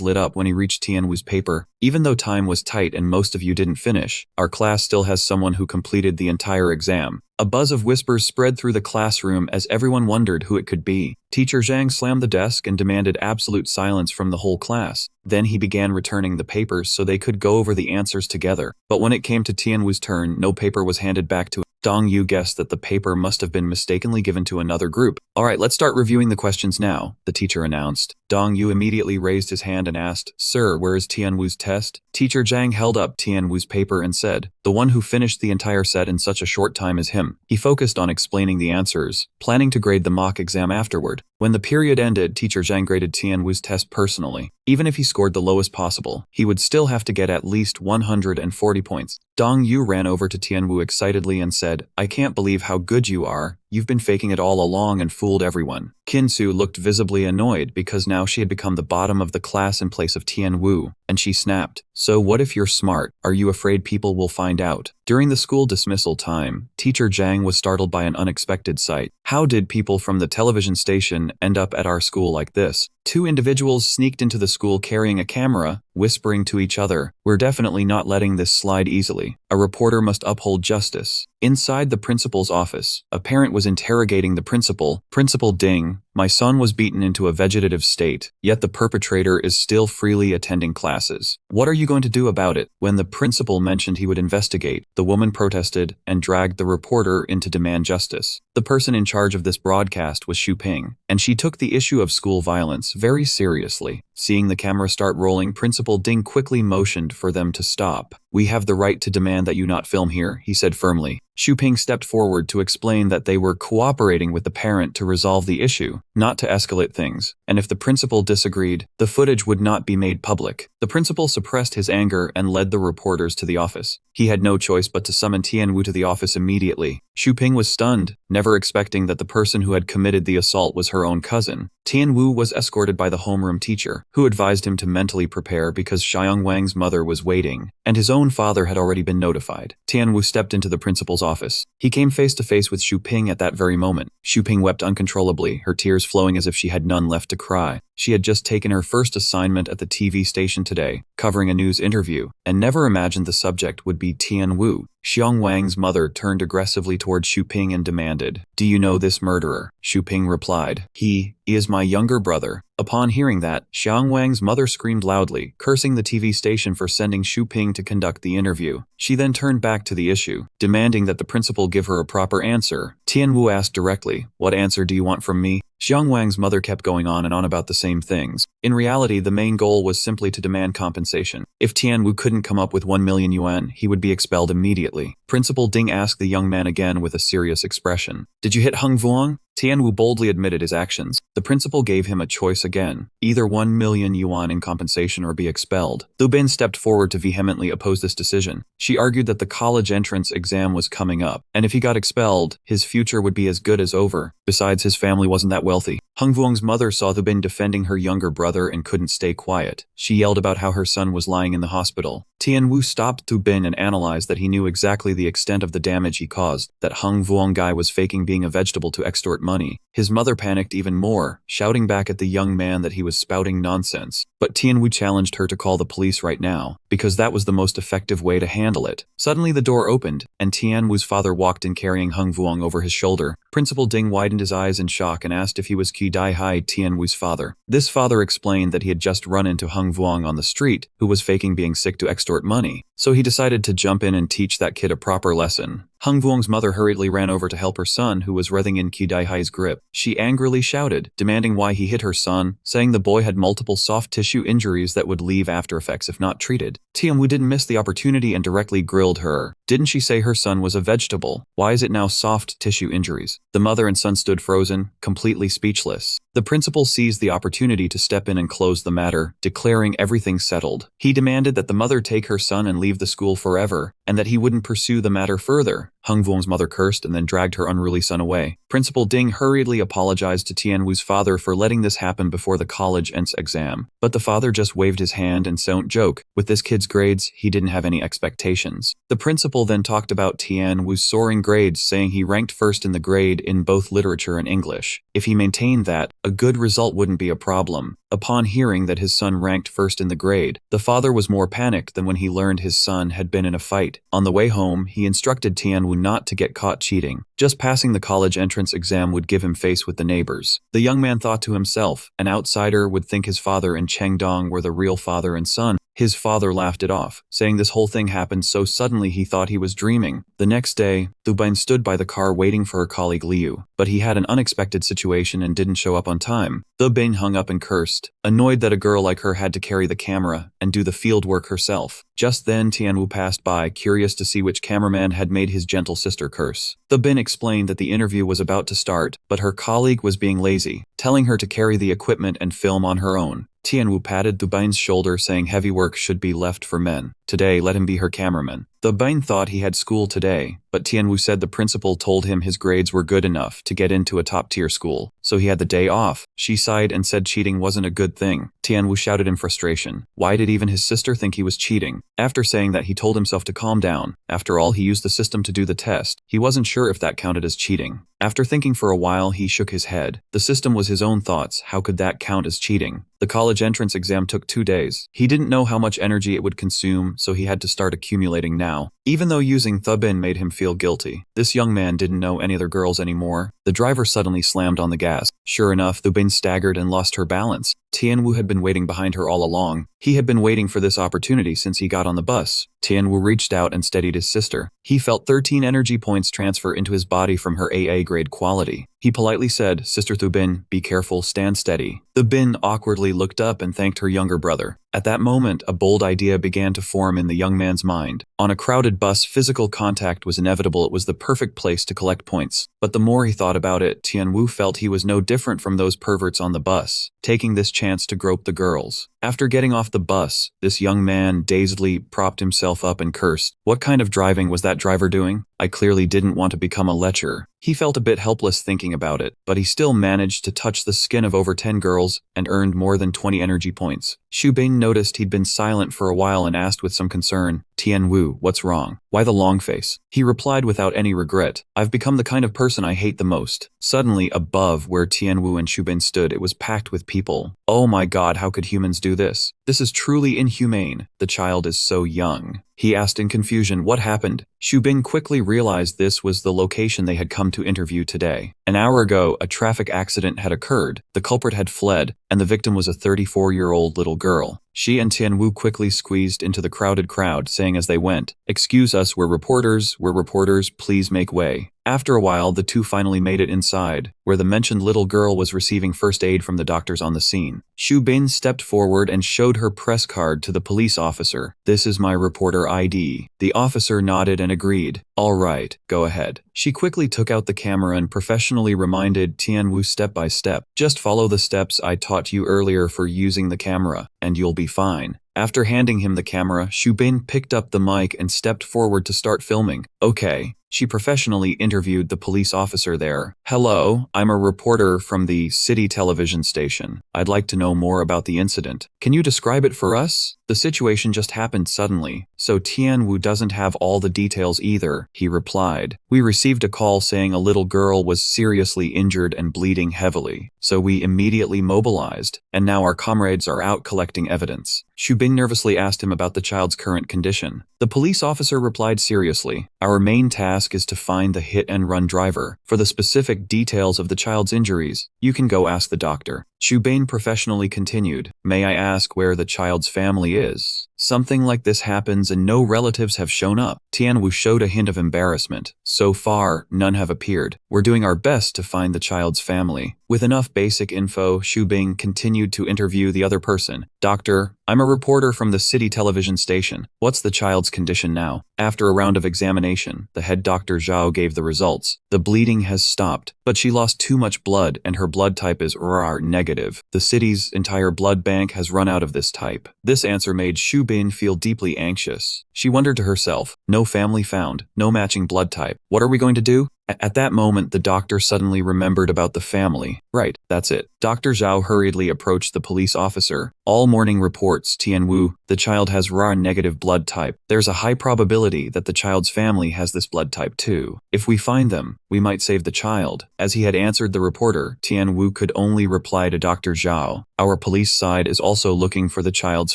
lit up when he reached Tianwu's paper. "Even though time was tight and most of you didn't finish, our class still has someone who completed the entire exam." A buzz of whispers spread through the classroom as everyone wondered who it could be. Teacher Zhang slammed the desk and demanded absolute silence from the whole class. Then he began returning the papers so they could go over the answers together. But when it came to Tianwu's turn, no paper was handed back to him. Dong Yu guessed that the paper must have been mistakenly given to another group. "Alright, let's start reviewing the questions now," the teacher announced. Dong Yu immediately raised his hand and asked, "Sir, where is Tianwu's test?" Teacher Zhang held up Tianwu's paper and said, "The one who finished the entire set in such a short time is him." He focused on explaining the answers, planning to grade the mock exam afterward. When the period ended, Teacher Zhang graded Tianwu's test personally. Even if he scored the lowest possible, he would still have to get at least 140 points. Dong Yu ran over to Tianwu excitedly and said, "I can't believe how good you are. You've been faking it all along and fooled everyone." Kinsu looked visibly annoyed because now she had become the bottom of the class in place of Tianwu, and she snapped, "So what if you're smart? Are you afraid people will find out?" During the school dismissal time, Teacher Zhang was startled by an unexpected sight. How did people from the television station end up at our school like this? Two individuals sneaked into the school carrying a camera, whispering to each other, "We're definitely not letting this slide easily. A reporter must uphold justice." Inside the principal's office, a parent was interrogating the principal. "Principal Ding, my son was beaten into a vegetative state, yet the perpetrator is still freely attending classes. What are you going to do about it?" When the principal mentioned he would investigate, the woman protested and dragged the reporter in to demand justice. The person in charge of this broadcast was Xu Ping, and she took the issue of school violence very seriously. Seeing the camera start rolling, Principal Ding quickly motioned for them to stop. "We have the right to demand that you not film here," he said firmly. Xu Ping stepped forward to explain that they were cooperating with the parent to resolve the issue, not to escalate things, and if the principal disagreed, the footage would not be made public. The principal suppressed his anger and led the reporters to the office. He had no choice but to summon Tianwu to the office immediately. Xu Ping was stunned, never expecting that the person who had committed the assault was her own cousin. Tianwu was escorted by the homeroom teacher, who advised him to mentally prepare because Xiang Wang's mother was waiting, and his own father had already been notified. Tianwu stepped into the principal's office. He came face to face with Xu Ping at that very moment. Xu Ping wept uncontrollably, her tears flowing as if she had none left to cry. She had just taken her first assignment at the TV station today, covering a news interview, and never imagined the subject would be Tianwu. Xiang Wang's mother turned aggressively toward Xu Ping and demanded, "Do you know this murderer?" Xu Ping replied, He is my younger brother." Upon hearing that, Xiang Wang's mother screamed loudly, cursing the TV station for sending Xu Ping to conduct the interview. She then turned back to the issue, demanding that the principal give her a proper answer. Tianwu asked directly, "What answer do you want from me?" Xiang Wang's mother kept going on and on about the same things. In reality, the main goal was simply to demand compensation. If Tianwu couldn't come up with 1 million yuan, he would be expelled immediately. Principal Ding asked the young man again with a serious expression, "Did you hit Heng Vuong?" Tianwu boldly admitted his actions. The principal gave him a choice again, either 1 million yuan in compensation or be expelled. Lu Bin stepped forward to vehemently oppose this decision. She argued that the college entrance exam was coming up, and if he got expelled, his future would be as good as over. Besides, his family wasn't that wealthy. Hung Vuong's mother saw Lu Bin defending her younger brother and couldn't stay quiet. She yelled about how her son was lying in the hospital. Tianwu stopped Lu Bin and analyzed that he knew exactly the extent of the damage he caused, that Hung Vuong guy was faking being a vegetable to extort money. His mother panicked even more, shouting back at the young man that he was spouting nonsense. But Tianwu challenged her to call the police right now, because that was the most effective way to handle it. Suddenly the door opened, and Tianwu's father walked in carrying Hung Vuong over his shoulder. Principal Ding widened his eyes in shock and asked if he was Qi Daihai, Tianwu's father. This father explained that he had just run into Hung Vuong on the street, who was faking being sick to extort money. So he decided to jump in and teach that kid a proper lesson. Hung Vuong's mother hurriedly ran over to help her son, who was writhing in Qi Daihai's grip. She angrily shouted, demanding why he hit her son, saying the boy had multiple soft tissue injuries that would leave after effects if not treated. Tianwu didn't miss the opportunity and directly grilled her. Didn't she say her son was a vegetable? Why is it now soft tissue injuries? The mother and son stood frozen, completely speechless. The principal seized the opportunity to step in and close the matter, declaring everything settled. He demanded that the mother take her son and leave the school forever, and that he wouldn't pursue the matter further. Hung Vuong's mother cursed and then dragged her unruly son away. Principal Ding hurriedly apologized to Tianwu's father for letting this happen before the college entrance exam, but the father just waved his hand and said, "Joke, with this kid's grades, he didn't have any expectations." The principal then talked about Tianwu's soaring grades, saying he ranked first in the grade in both literature and English. If he maintained that, a good result wouldn't be a problem. Upon hearing that his son ranked first in the grade, the father was more panicked than when he learned his son had been in a fight. On the way home, he instructed Tianwu not to get caught cheating. Just passing the college entrance exam would give him face with the neighbors. The young man thought to himself, an outsider would think his father and Chengdong were the real father and son. His father laughed it off, saying this whole thing happened so suddenly he thought he was dreaming. The next day, Lu Bin stood by the car waiting for her colleague Liu, but he had an unexpected situation and didn't show up on time. Lu Bin hung up and cursed, annoyed that a girl like her had to carry the camera and do the field work herself. Just then Tianwu passed by, curious to see which cameraman had made his gentle sister curse. Lu Bin explained that the interview was about to start, but her colleague was being lazy, telling her to carry the equipment and film on her own. Tianwu patted Lu Bin's shoulder, saying heavy work should be left for men. Today, let him be her cameraman. Lu Bin thought he had school today, but Tianwu said the principal told him his grades were good enough to get into a top-tier school, so he had the day off. She sighed and said cheating wasn't a good thing. Tianwu shouted in frustration. Why did even his sister think he was cheating? After saying that, he told himself to calm down. After all, he used the system to do the test. He wasn't sure if that counted as cheating. After thinking for a while, he shook his head. The system was his own thoughts. How could that count as cheating? The college entrance exam took 2 days. He didn't know how much energy it would consume, so he had to start accumulating now. Even though using Lu Bin made him feel guilty, this young man didn't know any other girls anymore. The driver suddenly slammed on the gas. Sure enough, Lu Bin staggered and lost her balance. Tianwu had been waiting behind her all along. He had been waiting for this opportunity since he got on the bus. Tianwu reached out and steadied his sister. He felt 13 energy points transfer into his body from her AA grade quality. He politely said, "Sister Lu Bin, be careful, stand steady." Lu Bin awkwardly looked up and thanked her younger brother. At that moment, a bold idea began to form in the young man's mind. On a crowded bus, physical contact was inevitable. It was the perfect place to collect points. But the more he thought about it, Tianwu felt he was no different from those perverts on the bus, taking this chance to grope the girls. After getting off the bus, this young man dazedly propped himself up and cursed. What kind of driving was that driver doing? I clearly didn't want to become a lecher. He felt a bit helpless thinking about it, but he still managed to touch the skin of over 10 girls and earned more than 20 energy points. Xu Bing noticed he'd been silent for a while and asked with some concern, "Tianwu, what's wrong? Why the long face?" He replied without any regret, "I've become the kind of person I hate the most." Suddenly, above where Tianwu and Xu Bing stood, it was packed with people. Oh my god, how could humans do this? This is truly inhumane. The child is so young. He asked in confusion what happened. Xu Bing quickly realized this was the location they had come to interview today. An hour ago, a traffic accident had occurred. The culprit had fled, and the victim was a 34-year-old little girl. She and Tianwu quickly squeezed into the crowded crowd, saying as they went, "Excuse us, we're reporters, please make way." After a while, the two finally made it inside, where the mentioned little girl was receiving first aid from the doctors on the scene. Xu Bin stepped forward and showed her press card to the police officer. "This is my reporter ID." The officer nodded and agreed. "All right, go ahead." She quickly took out the camera and professionally reminded Tianwu step by step, "Just follow the steps I taught you earlier for using the camera, and you'll be fine." After handing him the camera, Xu Bin picked up the mic and stepped forward to start filming. "Okay." She professionally interviewed the police officer there. "Hello, I'm a reporter from the city television station. I'd like to know more about the incident. Can you describe it for us?" The situation just happened suddenly, so Tianwu doesn't have all the details either, he replied. "We received a call saying a little girl was seriously injured and bleeding heavily, so we immediately mobilized, and now our comrades are out collecting evidence." Xu Bin nervously asked him about the child's current condition. The police officer replied seriously, "Our main task is to find the hit-and-run driver. For the specific details of the child's injuries, you can go ask the doctor." Xu Bin professionally continued, "May I ask where the child's family is? Something like this happens and no relatives have shown up." Tianwu showed a hint of embarrassment. "So far, none have appeared. We're doing our best to find the child's family." With enough basic info, Xu Bin continued to interview the other person. "Doctor, I'm a reporter from the city television station. What's the child's condition now?" After a round of examination, the head doctor Zhao gave the results. "The bleeding has stopped, but she lost too much blood and her blood type is RR negative. The city's entire blood bank has run out of this type." This answer made Xu Bin feel deeply anxious. She wondered to herself, no family found, no matching blood type. What are we going to do? At that moment, the doctor suddenly remembered about the family. Right, that's it. Dr. Zhao hurriedly approached the police officer. "All morning reports, Tianwu, the child has RA negative blood type. There's a high probability that the child's family has this blood type too. If we find them, we might save the child." As he had answered the reporter, Tianwu could only reply to Dr. Zhao, "Our police side is also looking for the child's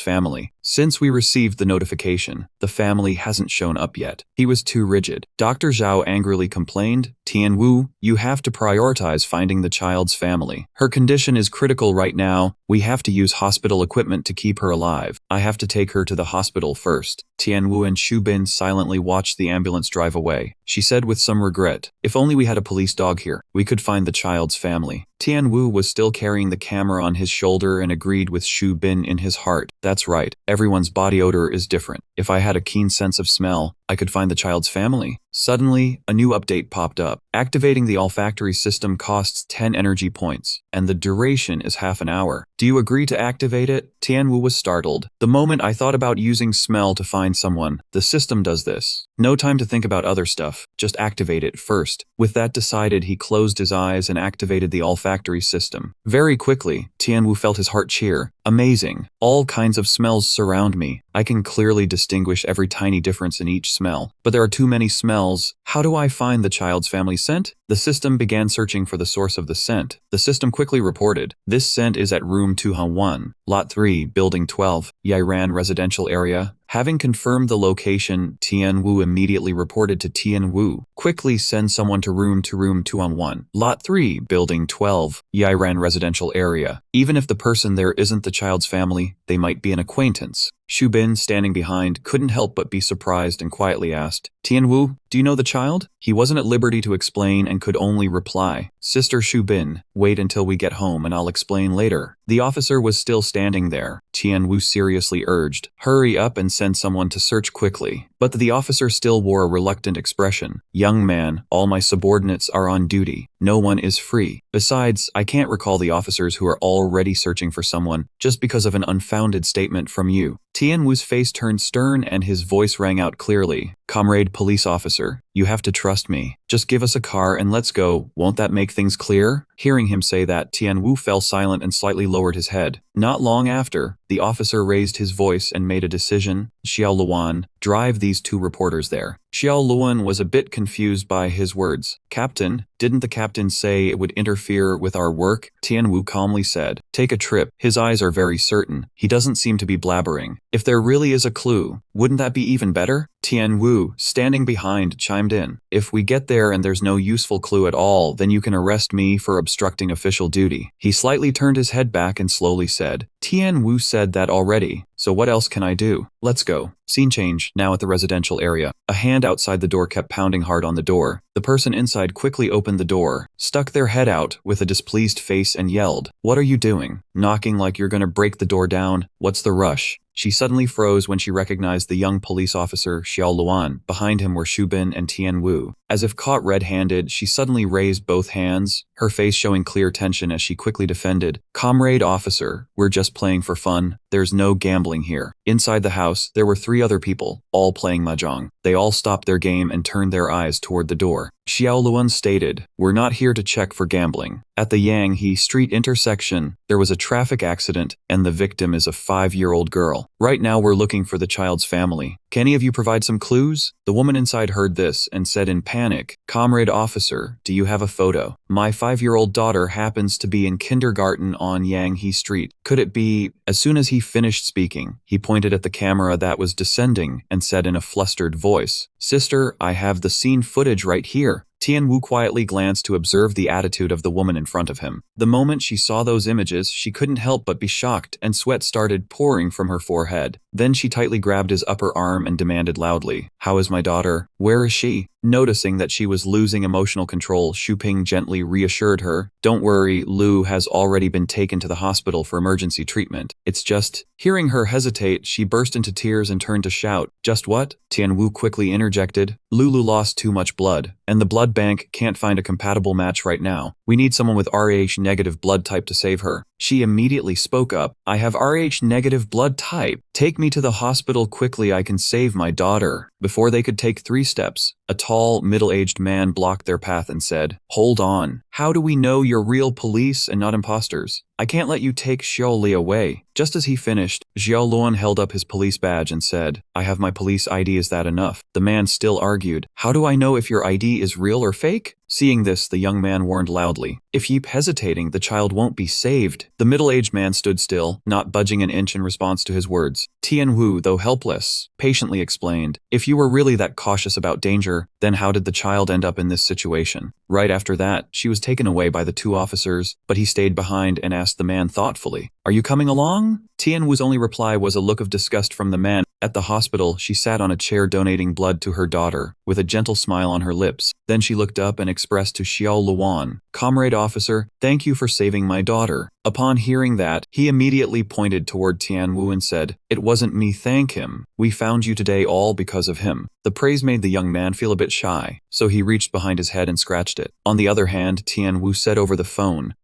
family. Since we received the notification, the family hasn't shown up yet." He was too rigid. Dr. Zhao angrily complained, "Tianwu, you have to prioritize finding the child's family. Her condition is critical right now. We have to use hospital equipment to keep her alive. I have to take her to the hospital first." Tianwu and Xu Bin silently watched the ambulance drive away. She said with some regret, "If only we had a police dog here, we could find the child's family." Tianwu was still carrying the camera on his shoulder and agreed with Xu Bin in his heart. "That's right, everyone's body odor is different. If I had a keen sense of smell, I could find the child's family." Suddenly, a new update popped up. Activating the olfactory system costs 10 energy points, and the duration is half an hour. "Do you agree to activate it?" Tianwu was startled. "The moment I thought about using smell to find someone, the system does this. No time to think about other stuff, just activate it first." With that decided, he closed his eyes and activated the olfactory system. Very quickly, Tianwu felt his heart cheer. "Amazing. All kinds of smells surround me. I can clearly distinguish every tiny difference in each smell. But there are too many smells. How do I find the child's family scent?" The system began searching for the source of the scent. The system quickly reported, "This scent is at room 201, lot 3, building 12, Yiran residential area." Having confirmed the location, Tianwu immediately reported to Tianwu, "Quickly send someone to room 201, lot 3, building 12, Yiran residential area. Even if the person there isn't the child's family, they might be an acquaintance." Xu Bin, standing behind, couldn't help but be surprised and quietly asked, "Tianwu, do you know the child?" He wasn't at liberty to explain and could only reply, "Sister Xu Bin, wait until we get home and I'll explain later." The officer was still standing there. Tianwu seriously urged, "Hurry up and send someone to search quickly." But the officer still wore a reluctant expression. "Young man, all my subordinates are on duty. No one is free. Besides, I can't recall the officers who are already searching for someone just because of an unfounded statement from you." Tianwu's face turned stern and his voice rang out clearly, "Comrade police officer, you have to trust me. Just give us a car and let's go. Won't that make things clear?" Hearing him say that, Tianwu fell silent and slightly lowered his head. Not long after, the officer raised his voice and made a decision. "Xiao Luan, drive these two reporters there." Xiao Luan was a bit confused by his words. "Captain, didn't the captain say it would interfere with our work?" Tianwu calmly said, "Take a trip." His eyes are very certain. He doesn't seem to be blabbering. "If there really is a clue, wouldn't that be even better?" Tian Wu, standing behind, chimed in. If we get there and there's no useful clue at all, then you can arrest me for obstructing official duty. He slightly turned his head back and slowly said, Tian Wu said that already, so what else can I do? Let's go. Scene change, now at the residential area. A hand outside the door kept pounding hard on the door. The person inside quickly opened the door, stuck their head out with a displeased face and yelled, What are you doing? Knocking like you're gonna break the door down? What's the rush? She suddenly froze when she recognized the young police officer, Xiao Luan. Behind him were Xu Bin and Tian Wu. As if caught red-handed, she suddenly raised both hands, her face showing clear tension as she quickly defended, Comrade officer, we're just playing for fun. There's no gambling here. Inside the house, there were 3 other people, all playing mahjong. They all stopped their game and turned their eyes toward the door. Xiao Luan stated, We're not here to check for gambling. At the Yanghe Street intersection, there was a traffic accident, and the victim is a 5-year-old girl. Right now we're looking for the child's family. Can any of you provide some clues? The woman inside heard this and said in panic, Comrade officer, do you have a photo? My 5-year-old daughter happens to be in kindergarten on Yanghe Street. Could it be? As soon as he finished speaking, he pointed at the camera that was descending and said in a flustered voice, Sister, I have the scene footage right here. Tian Wu quietly glanced to observe the attitude of the woman in front of him. The moment she saw those images, she couldn't help but be shocked, and sweat started pouring from her forehead. Then she tightly grabbed his upper arm and demanded loudly, How is my daughter? Where is she? Noticing that she was losing emotional control, Xu Ping gently reassured her, Don't worry, Lu has already been taken to the hospital for emergency treatment. It's just… Hearing her hesitate, she burst into tears and turned to shout, Just what? Tian Wu quickly interjected, Lulu lost too much blood, and the blood bank can't find a compatible match right now. We need someone with Rh-negative blood type to save her. She immediately spoke up, I have Rh-negative blood type. Take me to the hospital quickly, I can save my daughter. Before they could take 3 steps, a tall, middle-aged man blocked their path and said, Hold on. How do we know you're real police and not imposters? I can't let you take Xiao Li away. Just as he finished, Xiao Luan held up his police badge and said, I have my police ID, is that enough? The man still argued, How do I know if your ID is real or fake? Seeing this, the young man warned loudly, If you keep hesitating, the child won't be saved. The middle-aged man stood still, not budging an inch in response to his words. Tian Wu, though helpless, patiently explained, If you were really that cautious about danger, then how did the child end up in this situation? Right after that, she was taken away by the 2 officers, but he stayed behind and asked the man thoughtfully, Are you coming along? Tian Wu's only reply was a look of disgust from the man. At the hospital, she sat on a chair donating blood to her daughter, with a gentle smile on her lips. Then she looked up and expressed to Xiao Luan, Comrade officer, thank you for saving my daughter. Upon hearing that, he immediately pointed toward Tian Wu and said, It wasn't me, thank him. We found you today all because of him. The praise made the young man feel a bit shy, so he reached behind his head and scratched it. On the other hand, Tian Wu said over the phone,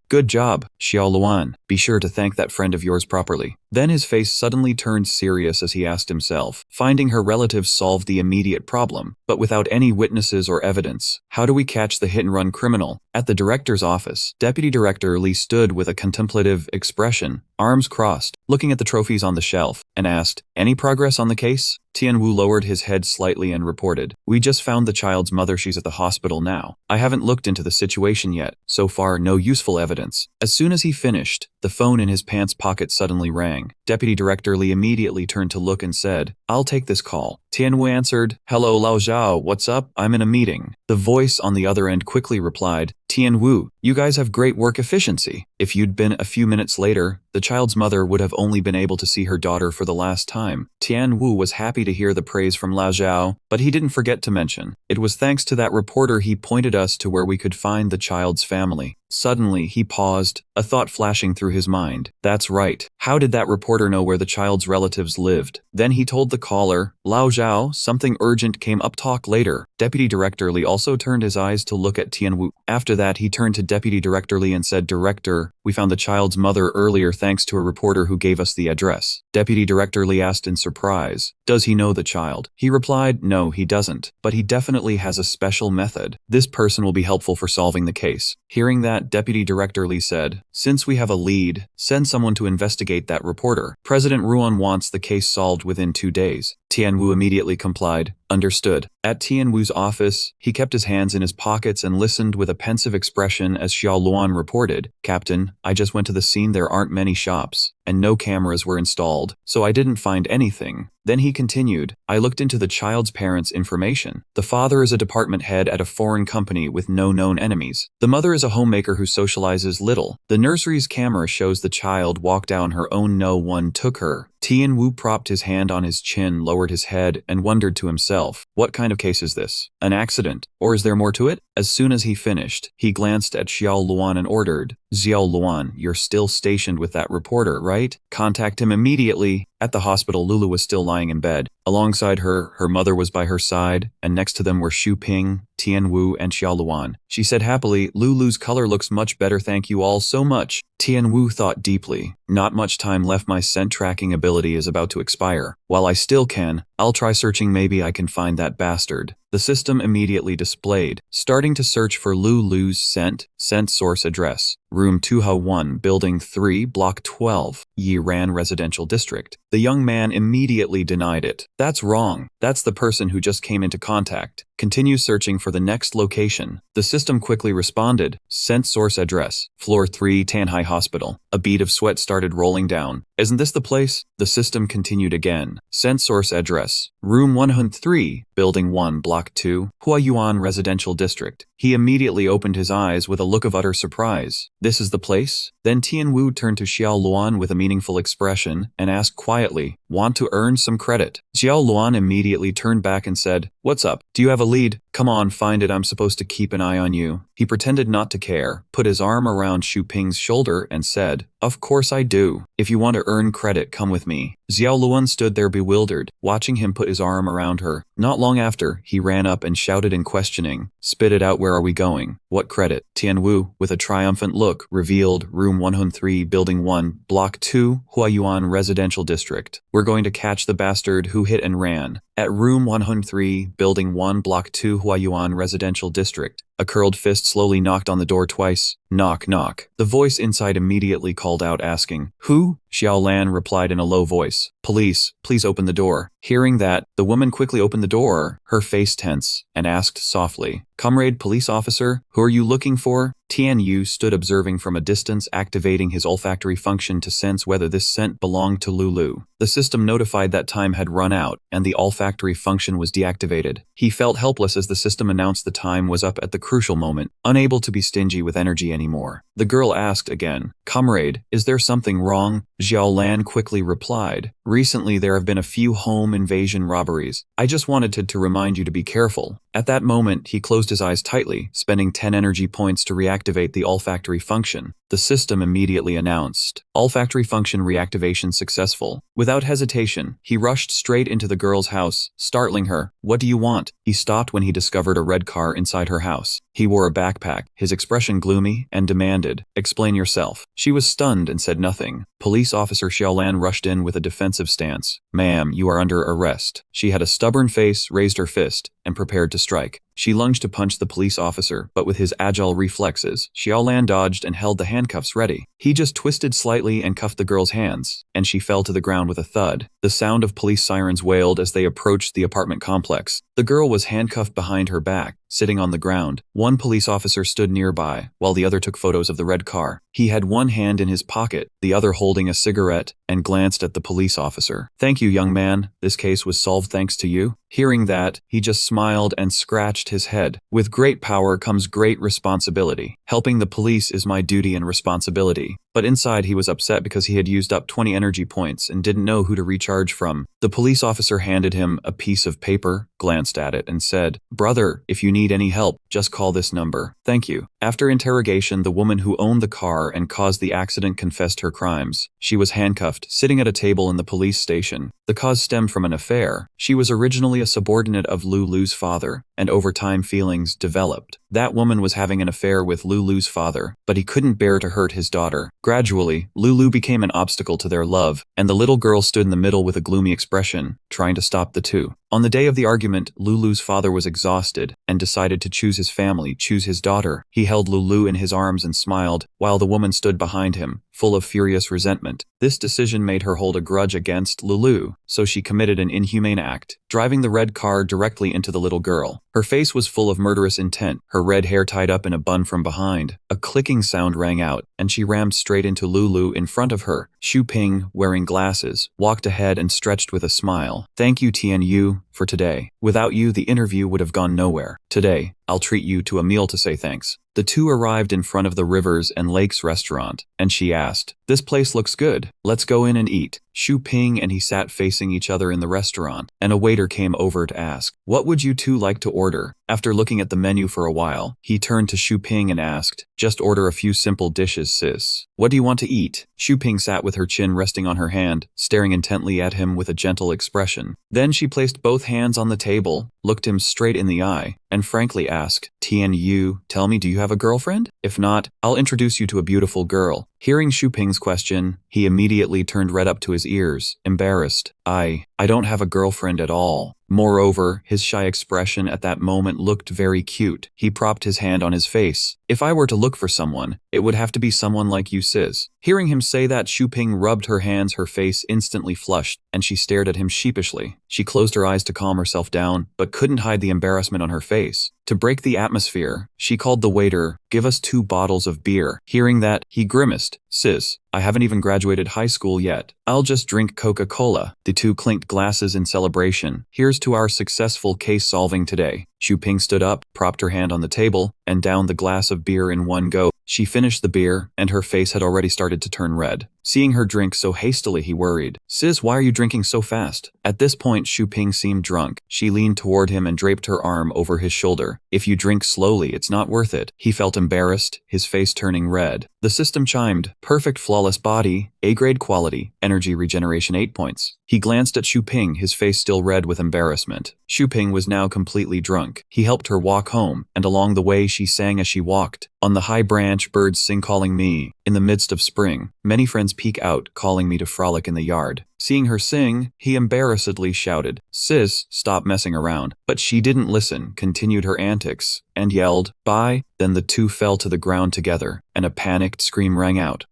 Good job, Xiao Luan. Be sure to thank that friend of yours properly. Then his face suddenly turned serious as he asked himself, Finding her relatives solved the immediate problem, but without any witnesses or evidence. How do we catch the hit-and-run criminal? At the director's office, Deputy Director Li stood with a contemplative expression, arms crossed, looking at the trophies on the shelf, and asked, Any progress on the case? Tian Wu lowered his head slightly and reported, We just found the child's mother, she's at the hospital now. I haven't looked into the situation yet. So far, no useful evidence. As soon as he finished, the phone in his pants pocket suddenly rang. Deputy Director Li immediately turned to look and said, I'll take this call. Tian Wu answered, Hello Lao Zhao, what's up? I'm in a meeting. The voice on the other end quickly replied, Tian Wu, you guys have great work efficiency. If you'd been a few minutes later, the child's mother would have only been able to see her daughter for the last time. Tian Wu was happy to hear the praise from Lao Zhao, but he didn't forget to mention, It was thanks to that reporter he pointed us to where we could find the child's family. Suddenly, he paused, a thought flashing through his mind. That's right. How did that reporter know where the child's relatives lived? Then he told the caller, Lao Zhao, something urgent came up, talk later. Deputy Director Li also turned his eyes to look at Tian Wu. After that, he turned to Deputy Director Li and said, Director, we found the child's mother earlier thanks to a reporter who gave us the address. Deputy Director Li asked in surprise, Does he know the child? He replied, No, he doesn't, but he definitely has a special method. This person will be helpful for solving the case. Hearing that, Deputy Director Li said, Since we have a lead, send someone to investigate that reporter. President Ruan wants the case solved within 2 days. Tian Wu immediately complied. Understood. At Tian Wu's office, he kept his hands in his pockets and listened with a pensive expression as Xiao Luan reported, Captain, I just went to the scene, there aren't many shops, and no cameras were installed, so I didn't find anything. Then he continued, I looked into the child's parents' information. The father is a department head at a foreign company with no known enemies. The mother is a homemaker who socializes little. The nursery's camera shows the child walk down her own. No one took her. Tian Wu propped his hand on his chin, lowered his head, and wondered to himself, what kind of case is this? An accident? Or is there more to it? As soon as he finished, he glanced at Xiao Luan and ordered, Xiao Luan, you're still stationed with that reporter, right? Contact him immediately. At the hospital, Lulu was still lying in bed. Alongside her, her mother was by her side, and next to them were Xu Ping, Tian Wu, and Xiao Luan. She said happily, Lulu's color looks much better, thank you all so much. Tian Wu thought deeply. Not much time left, my scent tracking ability is about to expire. While I still can, I'll try searching, maybe I can find that bastard. The system immediately displayed, starting to search for Lulu's scent source address. Room 201, Building 3, Block 12, Yiran Residential District. The young man immediately denied it. That's wrong. That's the person who just came into contact. Continue searching for the next location. The system quickly responded, scent source address, floor 3, Tanhai Hospital. A bead of sweat started rolling down. Isn't this the place? The system continued again. Scent source address, room 103, building 1, block 2, Huayuan Residential District. He immediately opened his eyes with a look of utter surprise. This is the place? Then Tian Wu turned to Xiao Luan with a meaningful expression and asked quietly, want to earn some credit? Xiao Luan immediately turned back and said, what's up? Do you have a lead? Come on, find it, I'm supposed to keep an eye on you. He pretended not to care, put his arm around Xu Ping's shoulder and said, of course I do. If you want to earn credit, come with me. Xiao Luan stood there bewildered, watching him put his arm around her. Not long after, he ran up and shouted in questioning, spit it out, where are we going? What credit? Tian Wu, with a triumphant look, revealed, room 103, building 1, block 2, Huayuan Residential District. We're going to catch the bastard who hit and ran. At room 103, building 1, block 2, Huayuan Residential District. A curled fist slowly knocked on the door twice. Knock, knock. The voice inside immediately called out, asking, who? Xiao Lan replied in a low voice, police, please open the door. Hearing that, the woman quickly opened the door, her face tense, and asked softly, comrade police officer, who are you looking for? Tian Yu stood observing from a distance, activating his olfactory function to sense whether this scent belonged to Lulu. The system notified that time had run out, and the olfactory function was deactivated. He felt helpless as the system announced the time was up at the crucial moment, unable to be stingy with energy anymore. The girl asked again, comrade, is there something wrong? Xiao Lan quickly replied, recently there have been a few home invasion robberies. I just wanted to remind you to be careful. At that moment, he closed his eyes tightly, spending 10 energy points to reactivate the olfactory function. The system immediately announced, olfactory function reactivation successful. Without hesitation, he rushed straight into the girl's house, startling her. What do you want? He stopped when he discovered a red car inside her house. He wore a backpack, his expression gloomy, and demanded, explain yourself. She was stunned and said nothing. Police officer Xiaolan rushed in with a defensive stance. Ma'am, you are under arrest. She had a stubborn face, raised her fist, and prepared to strike. She lunged to punch the police officer, but with his agile reflexes, Xiaolan dodged and held the handcuffs ready. He just twisted slightly and cuffed the girl's hands, and she fell to the ground with a thud. The sound of police sirens wailed as they approached the apartment complex. The girl was handcuffed behind her back, sitting on the ground. One police officer stood nearby, while the other took photos of the red car. He had one hand in his pocket, the other holding a cigarette, and glanced at the police officer. Thank you, young man. This case was solved thanks to you. Hearing that, he just smiled and scratched his head. With great power comes great responsibility. Helping the police is my duty and responsibility. But inside he was upset because he had used up 20 energy points and didn't know who to recharge from. The police officer handed him a piece of paper, glanced at it, and said, brother, if you need any help, just call this number. Thank you. After interrogation, the woman who owned the car and caused the accident confessed her crimes. She was handcuffed, sitting at a table in the police station. The cause stemmed from an affair. She was originally a subordinate of Lulu's father, and over time feelings developed. That woman was having an affair with Lulu's father, but he couldn't bear to hurt his daughter. Gradually, Lulu became an obstacle to their love, and the little girl stood in the middle with a gloomy expression, trying to stop the two. On the day of the argument, Lulu's father was exhausted and decided to choose his family, choose his daughter. He held Lulu in his arms and smiled, while the woman stood behind him, full of furious resentment. This decision made her hold a grudge against Lulu, so she committed an inhumane act, driving the red car directly into the little girl. Her face was full of murderous intent, her red hair tied up in a bun from behind. A clicking sound rang out, and she rammed straight into Lulu in front of her. Xu Ping, wearing glasses, walked ahead and stretched with a smile. Thank you, Tianyu, for today. Without you, the interview would have gone nowhere. Today, I'll treat you to a meal to say thanks. The two arrived in front of the Rivers and Lakes restaurant, and she asked, "This place looks good. Let's go in and eat." Xu Ping and he sat facing each other in the restaurant, and a waiter came over to ask, "What would you two like to order?" After looking at the menu for a while, he turned to Xu Ping and asked, "Just order a few simple dishes, sis. What do you want to eat?" Xu Ping sat with her chin resting on her hand, staring intently at him with a gentle expression. Then she placed both hands on the table, looked him straight in the eye, and frankly asked, "Tian Yu, tell me, do you have a girlfriend? If not, I'll introduce you to a beautiful girl." Hearing Xu Ping's question, he immediately turned red up to his ears, embarrassed. I don't have a girlfriend at all." Moreover, his shy expression at that moment looked very cute. He propped his hand on his face. "If I were to look for someone, it would have to be someone like you, sis." Hearing him say that, Xu Ping rubbed her hands, her face instantly flushed, and she stared at him sheepishly. She closed her eyes to calm herself down, but couldn't hide the embarrassment on her face. To break the atmosphere, she called the waiter, "Give us 2 bottles of beer." Hearing that, he grimaced, "Sis, I haven't even graduated high school yet. I'll just drink Coca-Cola." The two clinked glasses in celebration. "Here's to our successful case solving today." Xu Ping stood up, propped her hand on the table, and downed the glass of beer in one go. She finished the beer, and her face had already started to turn red. Seeing her drink so hastily, he worried. "Sis, why are you drinking so fast?" At this point, Xu Ping seemed drunk. She leaned toward him and draped her arm over his shoulder. "If you drink slowly, it's not worth it." He felt embarrassed, his face turning red. The system chimed. Perfect flawless body, A-grade quality, energy regeneration 8 points. He glanced at Xu Ping, his face still red with embarrassment. Xu Ping was now completely drunk. He helped her walk home, and along the way she sang as she walked. "On the high branch, birds sing calling me. In the midst of spring, many friends peek out, calling me to frolic in the yard." Seeing her sing, he embarrassedly shouted, "Sis, stop messing around." But she didn't listen, continued her antics, and yelled, "Bye." Then the two fell to the ground together, and a panicked scream rang out.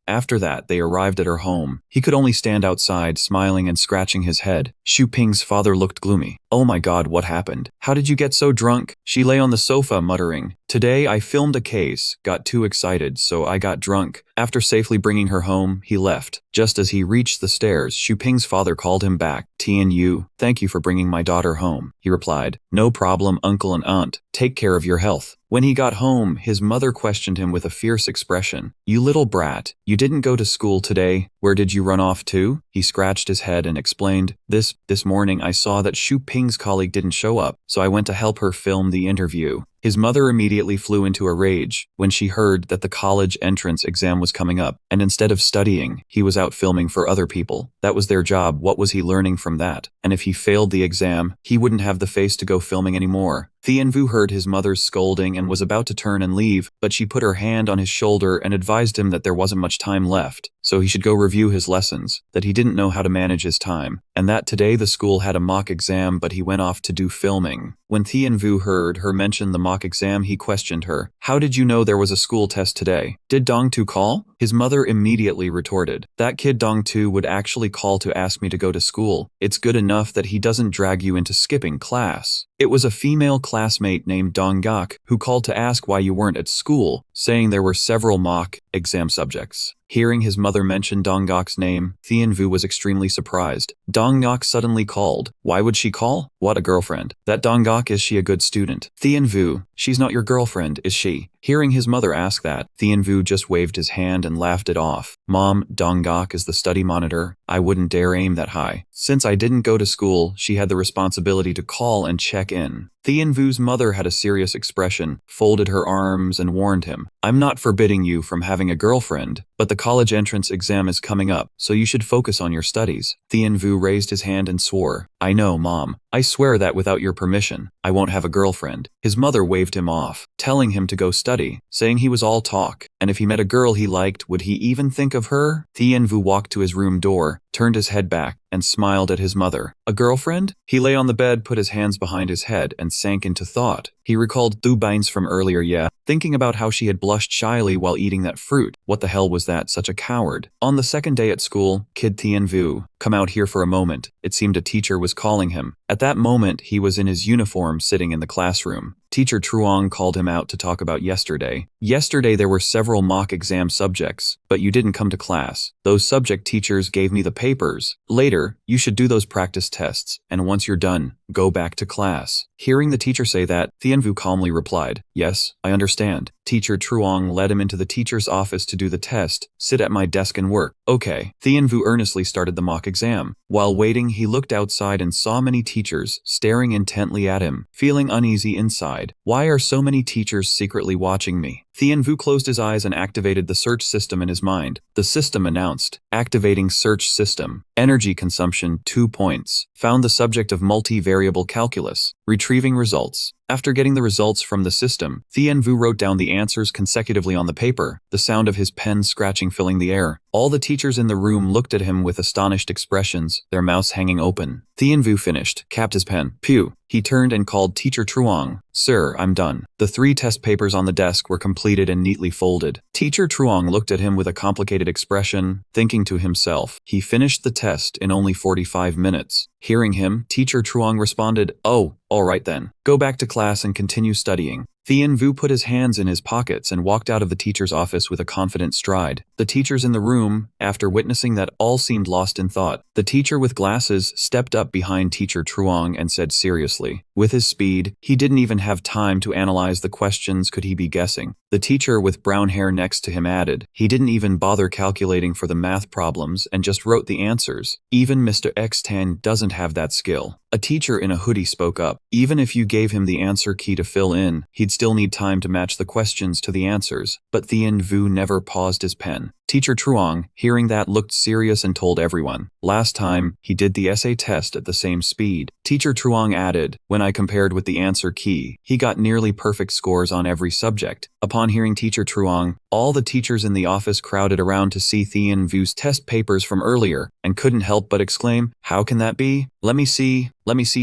After that, they arrived at her home. He could only stand outside, smiling and scratching his head. Xu Ping's father looked gloomy. "Oh my god, what happened? How did you get so drunk?" She lay on the sofa, muttering, "Today I filmed a case, got too excited, so I got drunk." After safely bringing her home, he left. Just as he reached the stairs, Xu Ping's father called him back. "Tian Yu, thank you for bringing my daughter home," he replied. "No problem, uncle and aunt. Take care of your health." When he got home, his mother questioned him with a fierce expression. "You little brat, you didn't go to school today. Where did you run off to?" He scratched his head and explained, This morning I saw that Xu Ping's colleague didn't show up, so I went to help her film the interview." His mother immediately flew into a rage when she heard that the college entrance exam was coming up, and instead of studying, he was out filming for other people. That was their job. What was he learning from that? And if he failed the exam, he wouldn't have the face to go filming anymore. Thienvu heard his mother's scolding and was about to turn and leave, but she put her hand on his shoulder and advised him that there wasn't much time left, so he should go review his lessons, that he didn't know how to manage his time, and that today the school had a mock exam but he went off to do filming. When Thienvu heard her mention the mock exam, he questioned her. "How did you know there was a school test today? Did Dongtu call?" His mother immediately retorted, "That kid Dongtu would actually call to ask me to go to school. It's good enough that he doesn't drag you into skipping class. It was a female classmate named Donggak who called to ask why you weren't at school, saying there were several mock exam subjects." Hearing his mother mention Donggak's name, Thienvu was extremely surprised. Donggak suddenly called. Why would she call? What, a girlfriend? That Donggak, is she a good student? Thienvu, she's not your girlfriend, is she? Hearing his mother ask that, Thienvu just waved his hand and laughed it off. "Mom, Donggak is the study monitor. I wouldn't dare aim that high. Since I didn't go to school, she had the responsibility to call and check in." Thienvu's mother had a serious expression, folded her arms and warned him, "I'm not forbidding you from having a girlfriend, but the college entrance exam is coming up, so you should focus on your studies." Thienvu raised his hand and swore, "I know, Mom. I swear that without your permission, I won't have a girlfriend." His mother waved him off, telling him to go study, saying he was all talk, and if he met a girl he liked, would he even think of her? Thienvu walked to his room door, turned his head back, and smiled at his mother. A girlfriend? He lay on the bed, put his hands behind his head, and sank into thought. He recalled Du Bain's from earlier, thinking about how she had blushed shyly while eating that fruit. What the hell was that, such a coward? On the second day at school, Kid Thienvu, "Come out here for a moment." It seemed a teacher was calling him. At that moment, he was in his uniform sitting in the classroom. Teacher Truong called him out to talk about yesterday. Yesterday there were several mock exam subjects, but you didn't come to class. Those subject teachers gave me the papers. Later, you should do those practice tests, and once you're done, go back to class. Hearing the teacher say that, Tianvu calmly replied, "Yes, I understand." Teacher Truong led him into the teacher's office to do the test. "Sit at my desk and work." "Okay." Tianvu earnestly started the mock exam. While waiting, he looked outside and saw many teachers staring intently at him, feeling uneasy inside. Why are so many teachers secretly watching me? Tianvu closed his eyes and activated the search system in his mind. The system announced, "Activating search system. Energy consumption 2 points. Found the subject of multivariable calculus. Retrieving results." After getting the results from the system, Tianvu wrote down the answers consecutively on the paper, the sound of his pen scratching filling the air. All the teachers in the room looked at him with astonished expressions, their mouths hanging open. Tianvu finished, capped his pen. Pew! He turned and called Teacher Truong. "Sir, I'm done." The 3 test papers on the desk were completed and neatly folded. Teacher Truong looked at him with a complicated expression, thinking to himself, he finished the test in only 45 minutes. Hearing him, Teacher Truong responded, "Oh, all right then. Go back to class and continue studying." Tianvu put his hands in his pockets and walked out of the teacher's office with a confident stride. The teachers in the room, after witnessing that, all seemed lost in thought. The teacher with glasses stepped up behind Teacher Truong and said seriously, with his speed, he didn't even have time to analyze the questions. Could he be guessing? The teacher with brown hair next to him added, he didn't even bother calculating for the math problems and just wrote the answers. Even Mr. X10 doesn't have that skill. A teacher in a hoodie spoke up. Even if you gave him the answer key to fill in, he'd still need time to match the questions to the answers. But Tianvu never paused his pen. Teacher Truong, hearing that, looked serious and told everyone, "Last time, he did the essay test at the same speed." Teacher Truong added, "When I compared with the answer key, he got nearly perfect scores on every subject." Upon hearing Teacher Truong, all the teachers in the office crowded around to see Tianvu's test papers from earlier, and couldn't help but exclaim, "How can that be? Let me see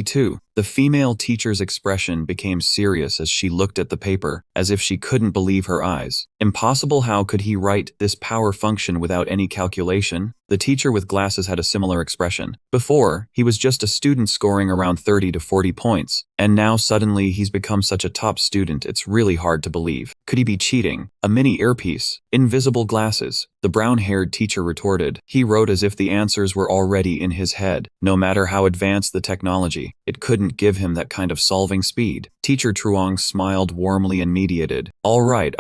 too." The female teacher's expression became serious as she looked at the paper, as if she couldn't believe her eyes. Impossible. How could he write this power function without any calculation? The teacher with glasses had a similar expression. Before, he was just a student scoring around 30 to 40 points, and now suddenly he's become such a top student it's really hard to believe. Could he be cheating? A mini earpiece? Invisible glasses? The brown-haired teacher retorted. He wrote as if the answers were already in his head. No matter how advanced the technology, it couldn't give him that kind of solving speed. Teacher Truong smiled warmly and mediated. All right.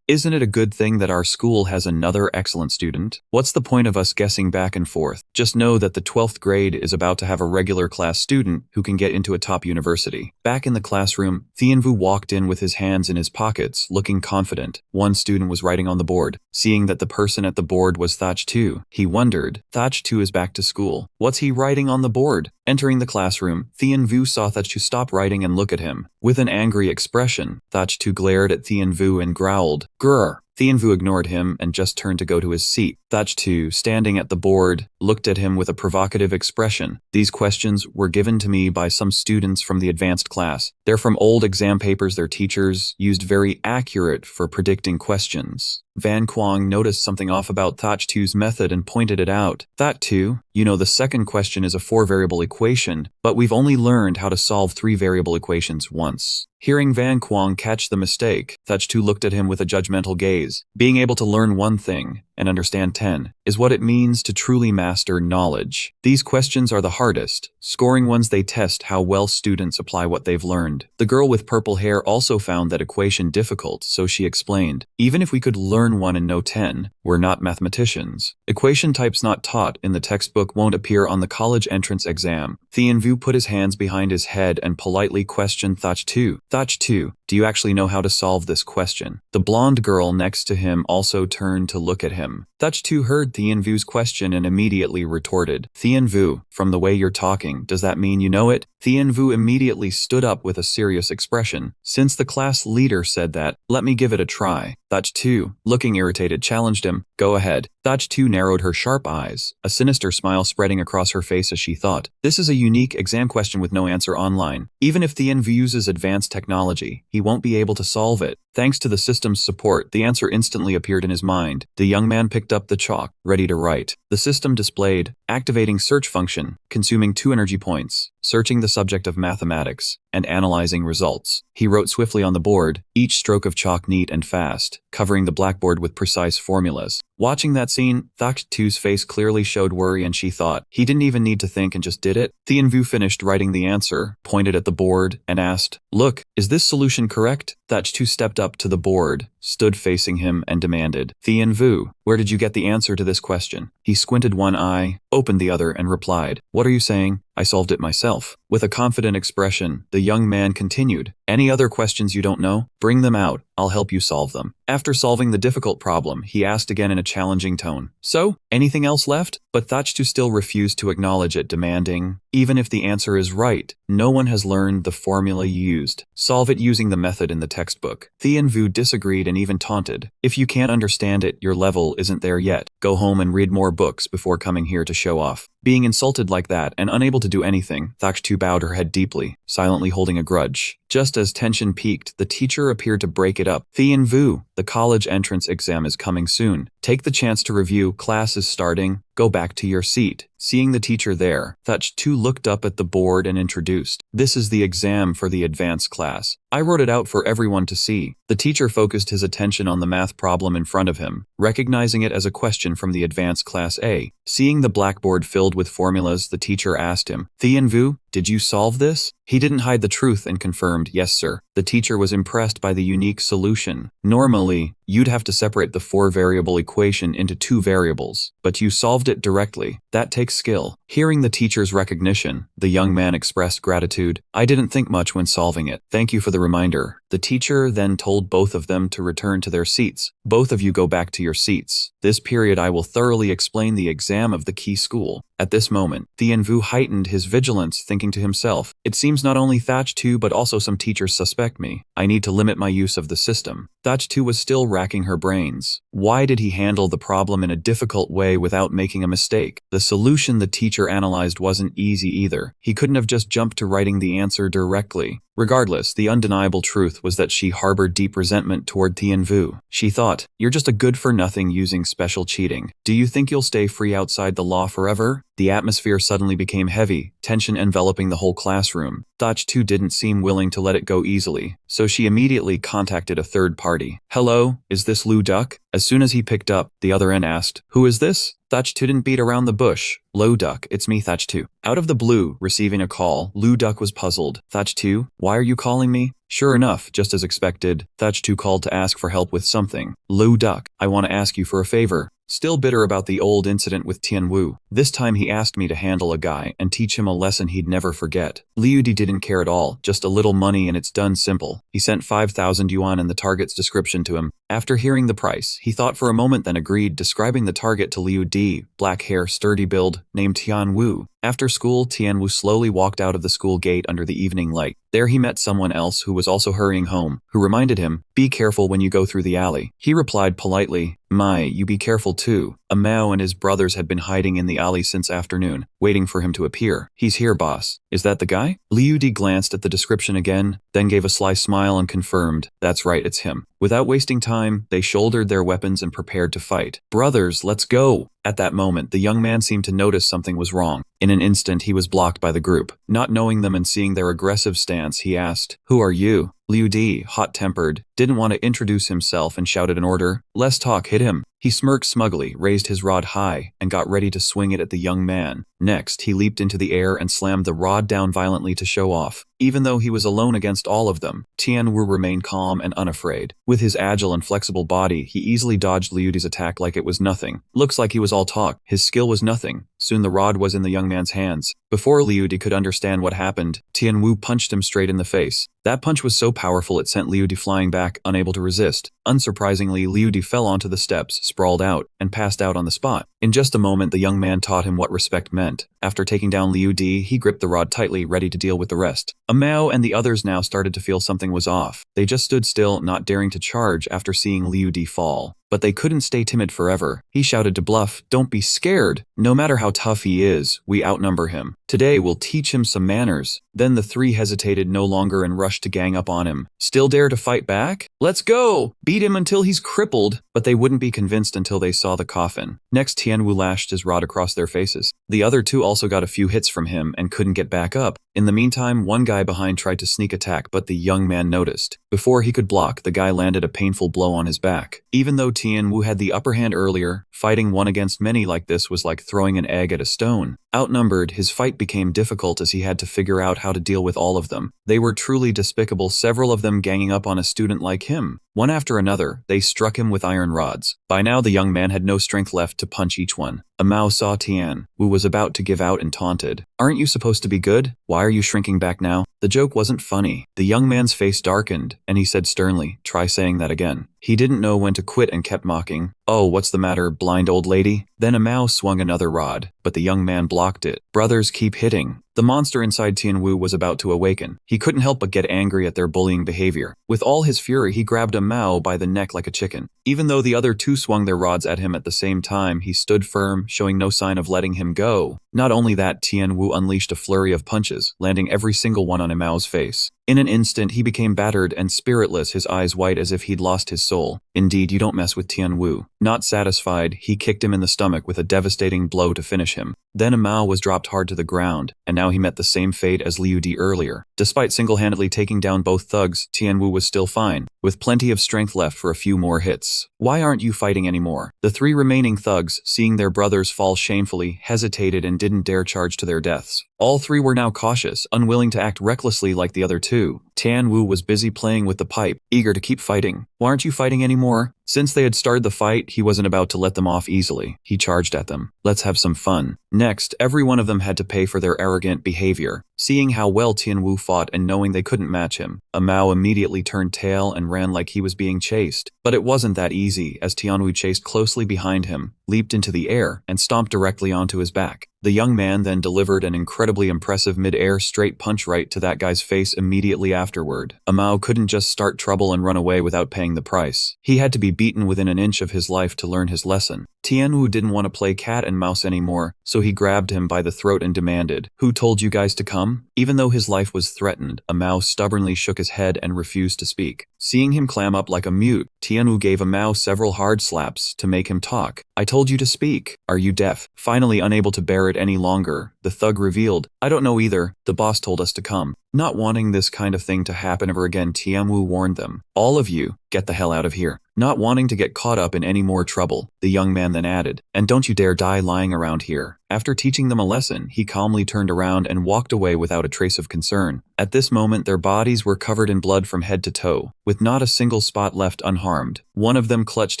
Isn't it a good thing that our school has another excellent student? What's the point of us guessing back and forth? Just know that the 12th grade is about to have a regular class student who can get into a top university." Back in the classroom, Tianvu walked in with his hands in his pockets, looking confident. One student was writing on the board. Seeing that the person at the board was Thach Tu, he wondered, Thach Tu is back to school. What's he writing on the board? Entering the classroom, Tianvu saw Thach Tu stop writing and look at him. With an angry expression, Thach Tu glared at Tianvu and growled, "Grr." Tianvu ignored him and just turned to go to his seat. Thach Tu, standing at the board, looked at him with a provocative expression. "These questions were given to me by some students from the advanced class. They're from old exam papers their teachers used, very accurate for predicting questions." Van Kwang noticed something off about Thach Tu's method and pointed it out. "Thach Tu, you know the second question is a 4-variable equation, but we've only learned how to solve 3-variable equations once." Hearing Van Kwang catch the mistake, Thach Tu looked at him with a judgmental gaze. Being able to learn one thing and understand 10 is what it means to truly master knowledge. These questions are the hardest. Scoring ones, they test how well students apply what they've learned. The girl with purple hair also found that equation difficult, so she explained, "Even if we could learn one and know 10, we're not mathematicians. Equation types not taught in the textbook won't appear on the college entrance exam." Tianvu put his hands behind his head and politely questioned Thach Tu. "Thach Tu, do you actually know how to solve this question?" The blonde girl next to him also turned to look at him. Thach Tu heard Tianvu's question and immediately retorted, "Tianvu, from the way you're talking, does that mean you know it?" Tianvu immediately stood up with a serious expression. "Since the class leader said that, let me give it a try." Thach Tu, looking irritated, challenged him, "Go ahead." Thach Tu narrowed her sharp eyes, a sinister smile spreading across her face as she thought, "This is a unique exam question with no answer online. Even if Tianvu uses advanced technology, he won't be able to solve it." Thanks to the system's support, the answer instantly appeared in his mind. The young man picked up the chalk, ready to write. The system displayed, activating search function, consuming 2 energy points. searching the subject of mathematics and analyzing results. He wrote swiftly on the board, each stroke of chalk neat and fast, covering the blackboard with precise formulas. Watching that scene, Thaktu's face clearly showed worry, and she thought, he didn't even need to think and just did it. Tianwu finished writing the answer, pointed at the board, and asked, "Look, is this solution correct?" Thaktu stepped up to the board, stood facing him, and demanded, "Tianwu, where did you get the answer to this question?" He squinted one eye, opened the other, and replied, "What are you saying? I solved it myself." With a confident expression, the young man continued, "Any other questions you don't know? Bring them out. I'll help you solve them." After solving the difficult problem, he asked again in a challenging tone, "So, anything else left?" But Thachtu still refused to acknowledge it, demanding, "Even if the answer is right, no one has learned the formula you used. Solve it using the method in the textbook." Tianwu disagreed and even taunted, "If you can't understand it, your level isn't there yet. Go home and read more books before coming here to show off." Being insulted like that and unable to do anything, Thachtu bowed her head deeply, silently holding a grudge. Just as tension peaked, the teacher appeared to break it up. "Tianwu, the college entrance exam is coming soon. Take the chance to review. Class is starting. Go back to your seat." Seeing the teacher there, Thachtu looked up at the board and introduced, "This is the exam for the advanced class. I wrote it out for everyone to see." The teacher focused his attention on the math problem in front of him, recognizing it as a question from the advanced class A. Seeing the blackboard filled with formulas, the teacher asked him, "Tianwu, did you solve this?" He didn't hide the truth and confirmed, "Yes, sir." The teacher was impressed by the unique solution. Normally, you'd have to separate the 4-variable equation into 2 variables, but you solved it directly. That takes skill. Hearing the teacher's recognition, the young man expressed gratitude. "I didn't think much when solving it. Thank you for the reminder." The teacher then told both of them to return to their seats. "Both of you go back to your seats. This period I will thoroughly explain the exam of the key school." At this moment, Tianwu heightened his vigilance, thinking to himself, "It seems not only Thachtu but also some teachers suspect me. I need to limit my use of the system." Thachtu was still racking her brains. Why did he handle the problem in a difficult way without making a mistake? The solution the teacher analyzed wasn't easy either. He couldn't have just jumped to writing the answer directly. Regardless, the undeniable truth was that she harbored deep resentment toward Tianwu. She thought, "You're just a good-for-nothing using special cheating. Do you think you'll stay free outside the law forever?" The atmosphere suddenly became heavy, tension enveloping the whole classroom. Thachtu didn't seem willing to let it go easily, so she immediately contacted a third party. "Hello, is this Lu Duck?" As soon as he picked up, the other end asked, "Who is this?" Thachtu didn't beat around the bush. "Lu Duck, it's me, Thachtu." Out of the blue, receiving a call, Lu Duck was puzzled. "Thachtu, why are you calling me?" Sure enough, just as expected, Thachtu called to ask for help with something. "Lu Duck, I want to ask you for a favor." Still bitter about the old incident with Tianwu, this time he asked me to handle a guy and teach him a lesson he'd never forget. Liudi didn't care at all, just a little money and it's done simple. He sent 5,000 yuan and the target's description to him. After hearing the price, he thought for a moment, then agreed, describing the target to Liu Di, black hair, sturdy build, named Tianwu. After school, Tianwu slowly walked out of the school gate under the evening light. There he met someone else who was also hurrying home, who reminded him, "Be careful when you go through the alley." He replied politely, "My, you be careful too." Amao and his brothers had been hiding in the alley since afternoon, waiting for him to appear. "He's here, boss." "Is that the guy?" Liu Di glanced at the description again, then gave a sly smile and confirmed, "That's right, it's him." Without wasting time, they shouldered their weapons and prepared to fight. "Brothers, let's go!" At that moment, the young man seemed to notice something was wrong. In an instant, he was blocked by the group. Not knowing them and seeing their aggressive stance, he asked, "Who are you?" Liu Di, hot-tempered, didn't want to introduce himself and shouted an order. "Less talk, hit him." He smirked smugly, raised his rod high, and got ready to swing it at the young man. Next, he leaped into the air and slammed the rod down violently to show off. Even though he was alone against all of them, Tianwu remained calm and unafraid. With his agile and flexible body, he easily dodged Liudi's attack like it was nothing. Looks like he was all talk. His skill was nothing. Soon the rod was in the young man's hands. Before Liudi could understand what happened, Tianwu punched him straight in the face. That punch was so powerful it sent Liudi flying back, unable to resist. Unsurprisingly, Liudi fell onto the steps, sprawled out, and passed out on the spot. In just a moment, the young man taught him what respect meant. After taking down Liu Di, he gripped the rod tightly, ready to deal with the rest. Amao and the others now started to feel something was off. They just stood still, not daring to charge after seeing Liu Di fall. but they couldn't stay timid forever. He shouted to Bluff, "Don't be scared. No matter how tough he is, we outnumber him. Today we'll teach him some manners." Then the three hesitated no longer and rushed to gang up on him. "Still dare to fight back? Let's go! Beat him until he's crippled." But they wouldn't be convinced until they saw the coffin. Next, Tianwu lashed his rod across their faces. The other two also got a few hits from him and couldn't get back up. In the meantime, one guy behind tried to sneak attack, but the young man noticed. Before he could block, the guy landed a painful blow on his back. Even though Tianwu had the upper hand earlier, fighting one against many like this was like throwing an egg at a stone. Outnumbered, his fight became difficult as he had to figure out how to deal with all of them. They were truly despicable, several of them ganging up on a student like him. One after another, they struck him with iron rods. By now, the young man had no strength left to punch each one. Amao saw Tian, who was about to give out, and taunted. "Aren't you supposed to be good? Why are you shrinking back now?" The joke wasn't funny. The young man's face darkened, and he said sternly, "Try saying that again." He didn't know when to quit and kept mocking. "Oh, what's the matter, blind old lady?" Then Amao swung another rod, but the young man blocked it. "Brothers, keep hitting." The monster inside Tianwu was about to awaken. He couldn't help but get angry at their bullying behavior. With all his fury, he grabbed Amao by the neck like a chicken. Even though the other two swung their rods at him at the same time, he stood firm, showing no sign of letting him go. Not only that, Tianwu unleashed a flurry of punches, landing every single one on Amao's face. In an instant, he became battered and spiritless, his eyes white as if he'd lost his soul. Indeed, you don't mess with Tianwu. Not satisfied, he kicked him in the stomach with a devastating blow to finish him. Then Amao was dropped hard to the ground, and now he met the same fate as Liu Di earlier. Despite single-handedly taking down both thugs, Tianwu was still fine, with plenty of strength left for a few more hits. "Why aren't you fighting anymore?" The three remaining thugs, seeing their brothers fall shamefully, hesitated and didn't dare charge to their deaths. All three were now cautious, unwilling to act recklessly like the other two. Tianwu was busy playing with the pipe, eager to keep fighting. "Why aren't you fighting anymore?" Since they had started the fight, he wasn't about to let them off easily. He charged at them. "Let's have some fun." Next, every one of them had to pay for their arrogant behavior. Seeing how well Tianwu fought and knowing they couldn't match him, Amao immediately turned tail and ran like he was being chased. But it wasn't that easy, as Tianwu chased closely behind him, leaped into the air, and stomped directly onto his back. The young man then delivered an incredibly impressive mid-air straight punch right to that guy's face immediately afterward. Amao couldn't just start trouble and run away without paying the price. He had to be beaten within an inch of his life to learn his lesson. Tianwu didn't want to play cat and mouse anymore, so he grabbed him by the throat and demanded, "Who told you guys to come?" Even though his life was threatened, Amao stubbornly shook his head and refused to speak. Seeing him clam up like a mute, Tianwu gave Amao several hard slaps to make him talk. "I told you to speak. Are you deaf?" Finally unable to bear it any longer, the thug revealed, "I don't know either. The boss told us to come." Not wanting this kind of thing to happen ever again, Tianwu warned them, "All of you, get the hell out of here." Not wanting to get caught up in any more trouble, the young man then added, "And don't you dare die lying around here." After teaching them a lesson, he calmly turned around and walked away without a trace of concern. At this moment, their bodies were covered in blood from head to toe, with not a single spot left unharmed. One of them clutched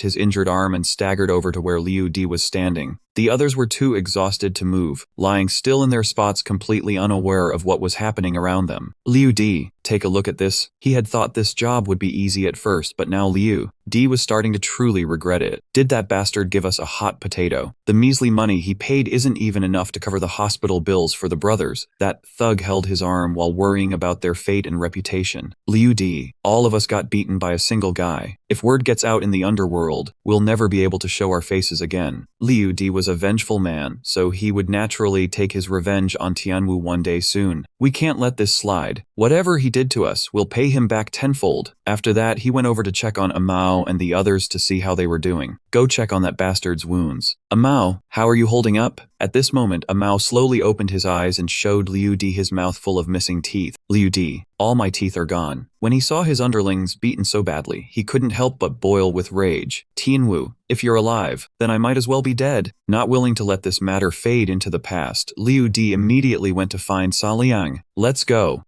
his injured arm and staggered over to where Liu Di was standing. The others were too exhausted to move, lying still in their spots completely unaware of what was happening around them. "Liu Di, take a look at this." He had thought this job would be easy at first, but now Liu Di was starting to truly regret it. Did that bastard give us a hot potato? The measly money he paid isn't even enough to cover the hospital bills for the brothers. That thug held his arm while worrying about their fate and reputation. "Liu Di, all of us got beaten by a single guy. If word gets out in the underworld, we'll never be able to show our faces again." Liu Di was a vengeful man, so he would naturally take his revenge on Tianwu one day soon. "We can't let this slide. Whatever he did to us, we'll pay him back tenfold." After that, he went over to check on Amao and the others to see how they were doing. "Go check on that bastard's wounds." "Amao, how are you holding up?" At this moment, Amao slowly opened his eyes and showed Liu Di his mouth full of missing teeth. "Liu Di, all my teeth are gone." When he saw his underlings beaten so badly, he couldn't help but boil with rage. "Tianwu, if you're alive, then I might as well be dead." Not willing to let this matter fade into the past, Liu Di immediately went to find Sa Liang. Let's go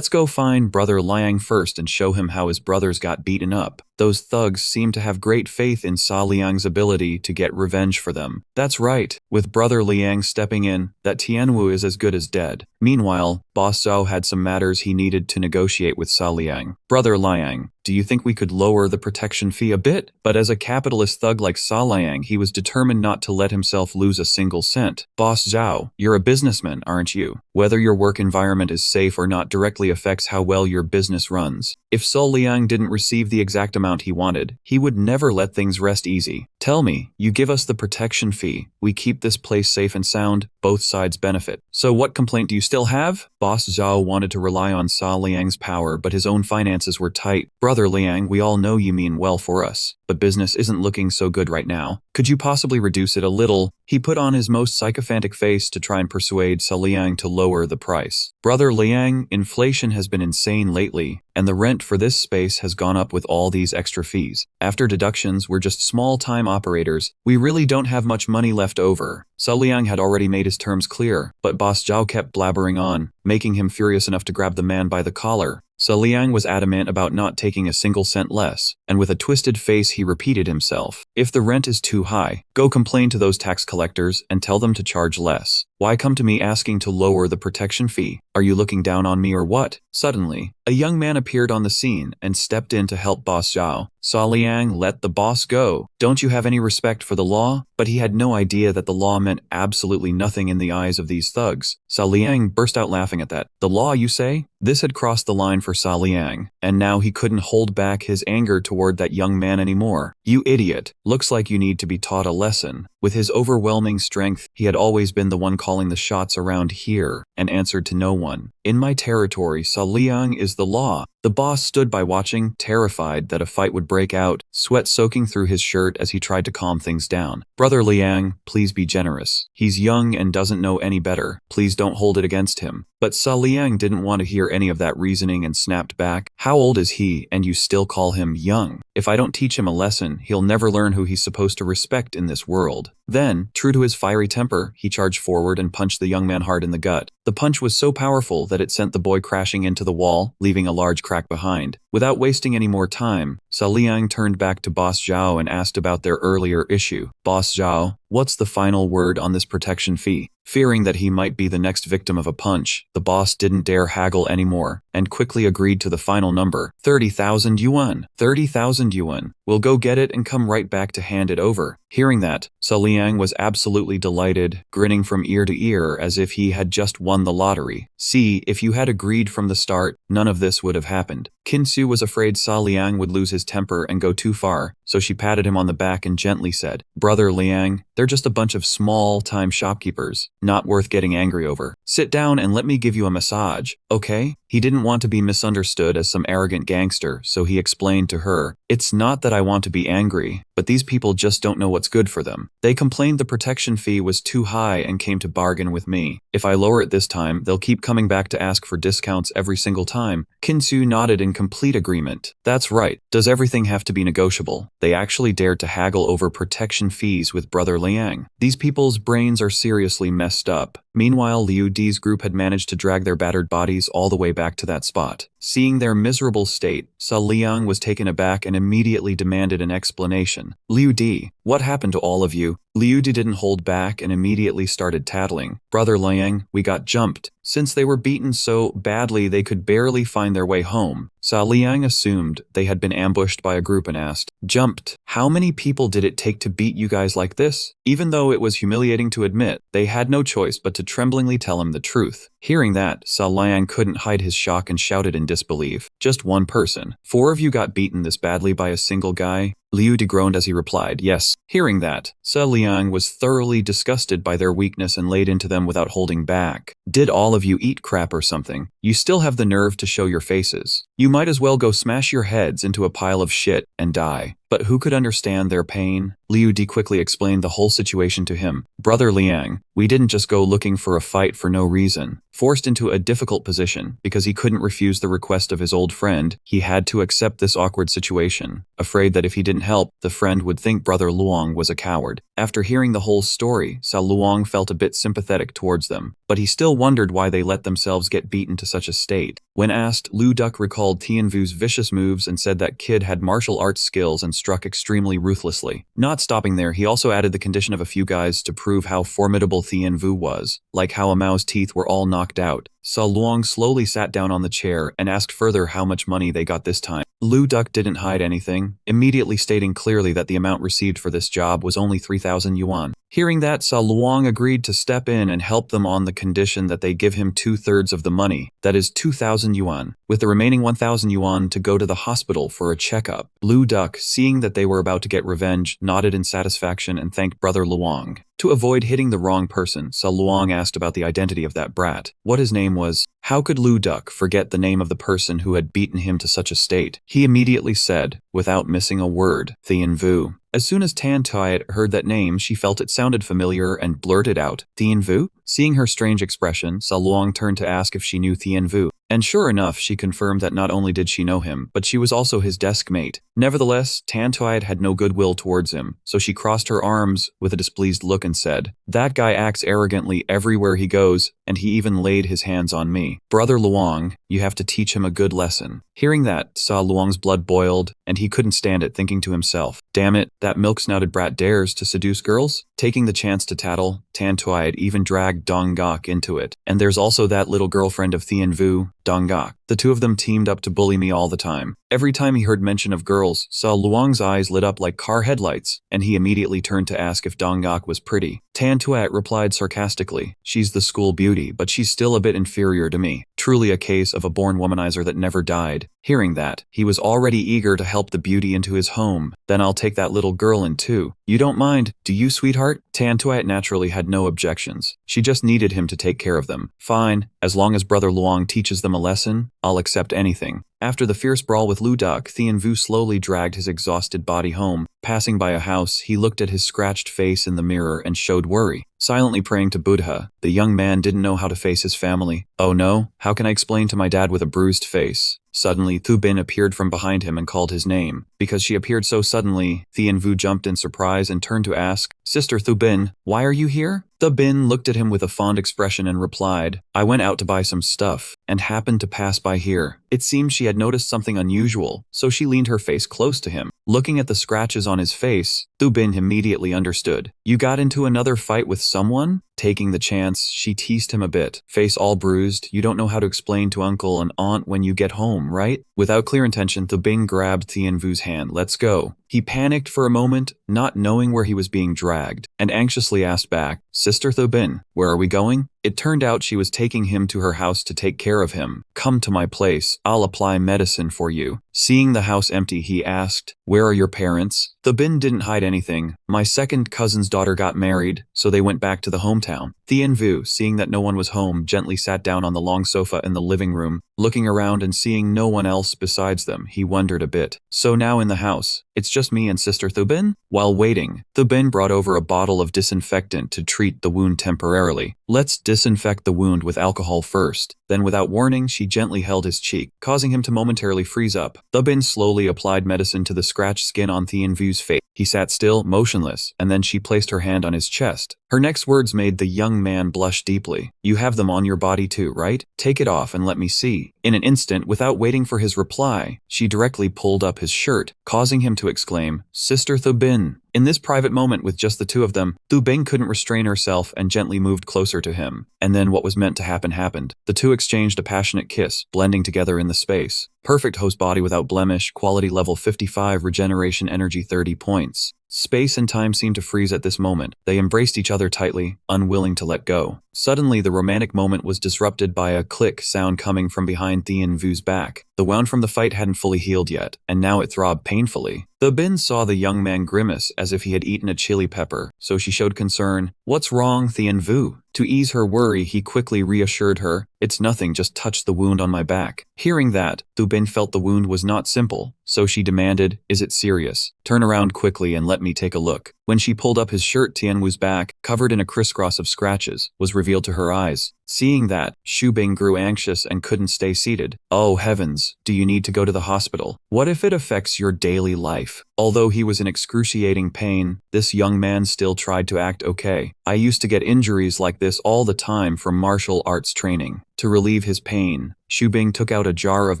find Brother Liang first and show him how his brothers got beaten up." Those thugs seemed to have great faith in Sa Liang's ability to get revenge for them. That's right, with Brother Liang stepping in, that Tianwu is as good as dead. Meanwhile, Boss Zhao had some matters he needed to negotiate with Sa Liang. "Brother Liang, do you think we could lower the protection fee a bit?" But as a capitalist thug like Sa Liang, he was determined not to let himself lose a single cent. Boss Zhao, you're a businessman, aren't you? Whether your work environment is safe or not directly affects how well your business runs. If Sa Liang didn't receive the exact amount he wanted, he would never let things rest easy. Tell me, you give us the protection fee, we keep this place safe and sound, both sides benefit. So what complaint do you still have? Boss Zhao wanted to rely on Sa Liang's power, but his own finances were tight. Brother Liang, we all know you mean well for us, but business isn't looking so good right now. Could you possibly reduce it a little? He put on his most sycophantic face to try and persuade Sa Liang to lower the price. Brother Liang, inflation has been insane lately, and the rent for this space has gone up with all these extra fees. After deductions, we're just small-time operators. We really don't have much money left over. Sa Liang had already made his terms clear, but Boss Zhao kept blabbering on, making him furious enough to grab the man by the collar. Sa Liang was adamant about not taking a single cent less, and with a twisted face he repeated himself. If the rent is too high, go complain to those tax collectors and tell them to charge less. Why come to me asking to lower the protection fee? Are you looking down on me or what? Suddenly, a young man appeared on the scene and stepped in to help Boss Zhao. Sa Liang, let the boss go. Don't you have any respect for the law? But he had no idea that the law meant absolutely nothing in the eyes of these thugs. Sa Liang burst out laughing at that. The law, you say? This had crossed the line for Sa Liang, and now he couldn't hold back his anger toward that young man anymore. You idiot. Looks like you need to be taught a lesson. With his overwhelming strength, he had always been the one calling the shots around here, and answered to no one. In my territory, Sa Liang is the law. The boss stood by watching, terrified that a fight would break out, sweat soaking through his shirt as he tried to calm things down. Brother Liang, please be generous. He's young and doesn't know any better. Please don't hold it against him. But Sa Liang didn't want to hear any of that reasoning and snapped back. How old is he, and you still call him young? If I don't teach him a lesson, he'll never learn who he's supposed to respect in this world. Then, true to his fiery temper, he charged forward and punched the young man hard in the gut. The punch was so powerful that it sent the boy crashing into the wall, leaving a large crack behind. Without wasting any more time, Sa Liang turned back to Boss Zhao and asked about their earlier issue. Boss Zhao, what's the final word on this protection fee? Fearing that he might be the next victim of a punch, the boss didn't dare haggle anymore, and quickly agreed to the final number. 30,000 yuan. 30,000 yuan. We'll go get it and come right back to hand it over. Hearing that, Sa Liang was absolutely delighted, grinning from ear to ear as if he had just won the lottery. See, if you had agreed from the start, none of this would have happened. Kinsu was afraid Sa Liang would lose his temper and go too far, so she patted him on the back and gently said, Brother Liang, they're just a bunch of small-time shopkeepers, not worth getting angry over. Sit down and let me give you a massage, okay? He didn't want to be misunderstood as some arrogant gangster, so he explained to her, it's not that I want to be angry, but these people just don't know what's good for them. They complained the protection fee was too high and came to bargain with me. If I lower it this time, they'll keep coming back to ask for discounts every single time. Kinsu nodded in complete agreement. That's right. Does everything have to be negotiable? They actually dared to haggle over protection fees with Brother Liang. These people's brains are seriously messed up. Meanwhile, Liu Di's group had managed to drag their battered bodies all the way back to that spot. Seeing their miserable state, Sa Liang was taken aback and immediately demanded an explanation. Liu Di, what happened to all of you? Liu Di didn't hold back and immediately started tattling. Brother Liang, we got jumped. Since they were beaten so badly they could barely find their way home, Sa Liang assumed they had been ambushed by a group and asked, Jumped? How many people did it take to beat you guys like this? Even though it was humiliating to admit, they had no choice but to tremblingly tell him the truth. Hearing that, Sa Liang couldn't hide his shock and shouted in disbelief. Just one person. 4 of you got beaten this badly by a single guy? Liu Di groaned as he replied, yes. Hearing that, Sa Liang was thoroughly disgusted by their weakness and laid into them without holding back. Did all of you eat crap or something? You still have the nerve to show your faces. You might as well go smash your heads into a pile of shit and die. But who could understand their pain? Liu Di quickly explained the whole situation to him. Brother Liang, we didn't just go looking for a fight for no reason. Forced into a difficult position because he couldn't refuse the request of his old friend, he had to accept this awkward situation, afraid that if he didn't help, the friend would think Brother Luong was a coward. After hearing the whole story, Sa Luong felt a bit sympathetic towards them, but he still wondered why they let themselves get beaten to such a state. When asked, Lu Duck recalled Tianvu's vicious moves and said that kid had martial arts skills and struck extremely ruthlessly. Not stopping there, he also added the condition of a few guys to prove how formidable Tianvu was, like how a Mao's teeth were all knocked out. Sa Luong slowly sat down on the chair and asked further how much money they got this time. Lu Duck didn't hide anything, immediately stating clearly that the amount received for this job was only 3,000 yuan. Hearing that, Sa Luang agreed to step in and help them on the condition that they give him 2/3 of the money, that is 2,000 yuan, with the remaining 1,000 yuan to go to the hospital for a checkup. Lu Duck, seeing that they were about to get revenge, nodded in satisfaction and thanked Brother Luang. To avoid hitting the wrong person, Sa Luang asked about the identity of that brat, what his name was. How could Lu Duck forget the name of the person who had beaten him to such a state? He immediately said, without missing a word, Thien Vu. As soon as Tan Tiat heard that name, she felt it sounded familiar and blurted out, Thien Vu? Seeing her strange expression, Sa Luang turned to ask if she knew Thien Vu. And sure enough, she confirmed that not only did she know him, but she was also his desk mate. Nevertheless, Tan Tiat had no goodwill towards him, so she crossed her arms with a displeased look and said, that guy acts arrogantly everywhere he goes, and he even laid his hands on me. Brother Luang, you have to teach him a good lesson. Hearing that, Sa Luang's blood boiled, and he couldn't stand it, thinking to himself, damn it, that milk-snouted brat dares to seduce girls? Taking the chance to tattle, Tan Tiat even dragged Dong Gok into it. And there's also that little girlfriend of Thien Vu, Dong Gok. The two of them teamed up to bully me all the time. Every time he heard mention of girls, Sa Luang's eyes lit up like car headlights, and he immediately turned to ask if Dong Gok was pretty. Tan Tuat replied sarcastically, she's the school beauty, but she's still a bit inferior to me. Truly a case of a born womanizer that never died. Hearing that, he was already eager to help the beauty into his home. Then I'll take that little girl in too. You don't mind, do you, sweetheart? Tan Tuat naturally had no objections. She just needed him to take care of them. Fine, as long as Brother Luang teaches them a lesson, I'll accept anything. After the fierce brawl with Lu Duck, Thien Vu slowly dragged his exhausted body home. Passing by a house, he looked at his scratched face in the mirror and showed worry. Silently praying to Buddha, the young man didn't know how to face his family. Oh no, how can I explain to my dad with a bruised face? Suddenly, Thu Bin appeared from behind him and called his name. Because she appeared so suddenly, Thien Vu jumped in surprise and turned to ask, Sister Thu Bin, why are you here? Thu Bin looked at him with a fond expression and replied, I went out to buy some stuff, and happened to pass by here. It seemed she had noticed something unusual, so she leaned her face close to him. Looking at the scratches on his face, Thu Bin immediately understood. You got into another fight with someone? Taking the chance, she teased him a bit. Face all bruised, you don't know how to explain to uncle and aunt when you get home, right? Without clear intention, Thu Bin grabbed Thien Vu's hand. Let's go. He panicked for a moment, not knowing where he was being dragged, and anxiously asked back, Sister Thu Bin, where are we going? It turned out she was taking him to her house to take care of him. Come to my place, I'll apply medicine for you. Seeing the house empty, he asked, where are your parents? Thu Bin didn't hide anything. My second cousin's daughter got married, so they went back to the hometown. Thien Vu, seeing that no one was home, gently sat down on the long sofa in the living room. Looking around and seeing no one else besides them, he wondered a bit. So now in the house, it's just me and Sister Thu Bin? While waiting, Thu Bin brought over a bottle of disinfectant to treat the wound temporarily. Let's disinfect the wound with alcohol first. Then without warning, she gently held his cheek, causing him to momentarily freeze up. Thu Bin slowly applied medicine to the scratched skin on Thien Vu's face. He sat still, motionless, and then she placed her hand on his chest. Her next words made the young man blush deeply. You have them on your body too, right? Take it off and let me see. In an instant, without waiting for his reply, she directly pulled up his shirt, causing him to exclaim, Sister Thu Bin. In this private moment with just the two of them, Thu Bin couldn't restrain herself and gently moved closer to him. And then what was meant to happen happened. The two exchanged a passionate kiss, blending together in the space. Perfect host body without blemish, quality level 55, regeneration energy 30 points. Space and time seemed to freeze at this moment. They embraced each other tightly, unwilling to let go. Suddenly, the romantic moment was disrupted by a click sound coming from behind Thien Vu's back. The wound from the fight hadn't fully healed yet, and now it throbbed painfully. Thu Bin saw the young man grimace as if he had eaten a chili pepper, so she showed concern. What's wrong, Thien Vu? To ease her worry, he quickly reassured her, it's nothing, just touch the wound on my back. Hearing that, Thu Bin felt the wound was not simple, so she demanded, is it serious? Turn around quickly and let me take a look. When she pulled up his shirt, Thien Wu's back, covered in a crisscross of scratches, was revealed to her eyes. Seeing that, Xu Bing grew anxious and couldn't stay seated. Oh heavens, do you need to go to the hospital? What if it affects your daily life? Although he was in excruciating pain, this young man still tried to act okay. I used to get injuries like this all the time from martial arts training. To relieve his pain, Shubing took out a jar of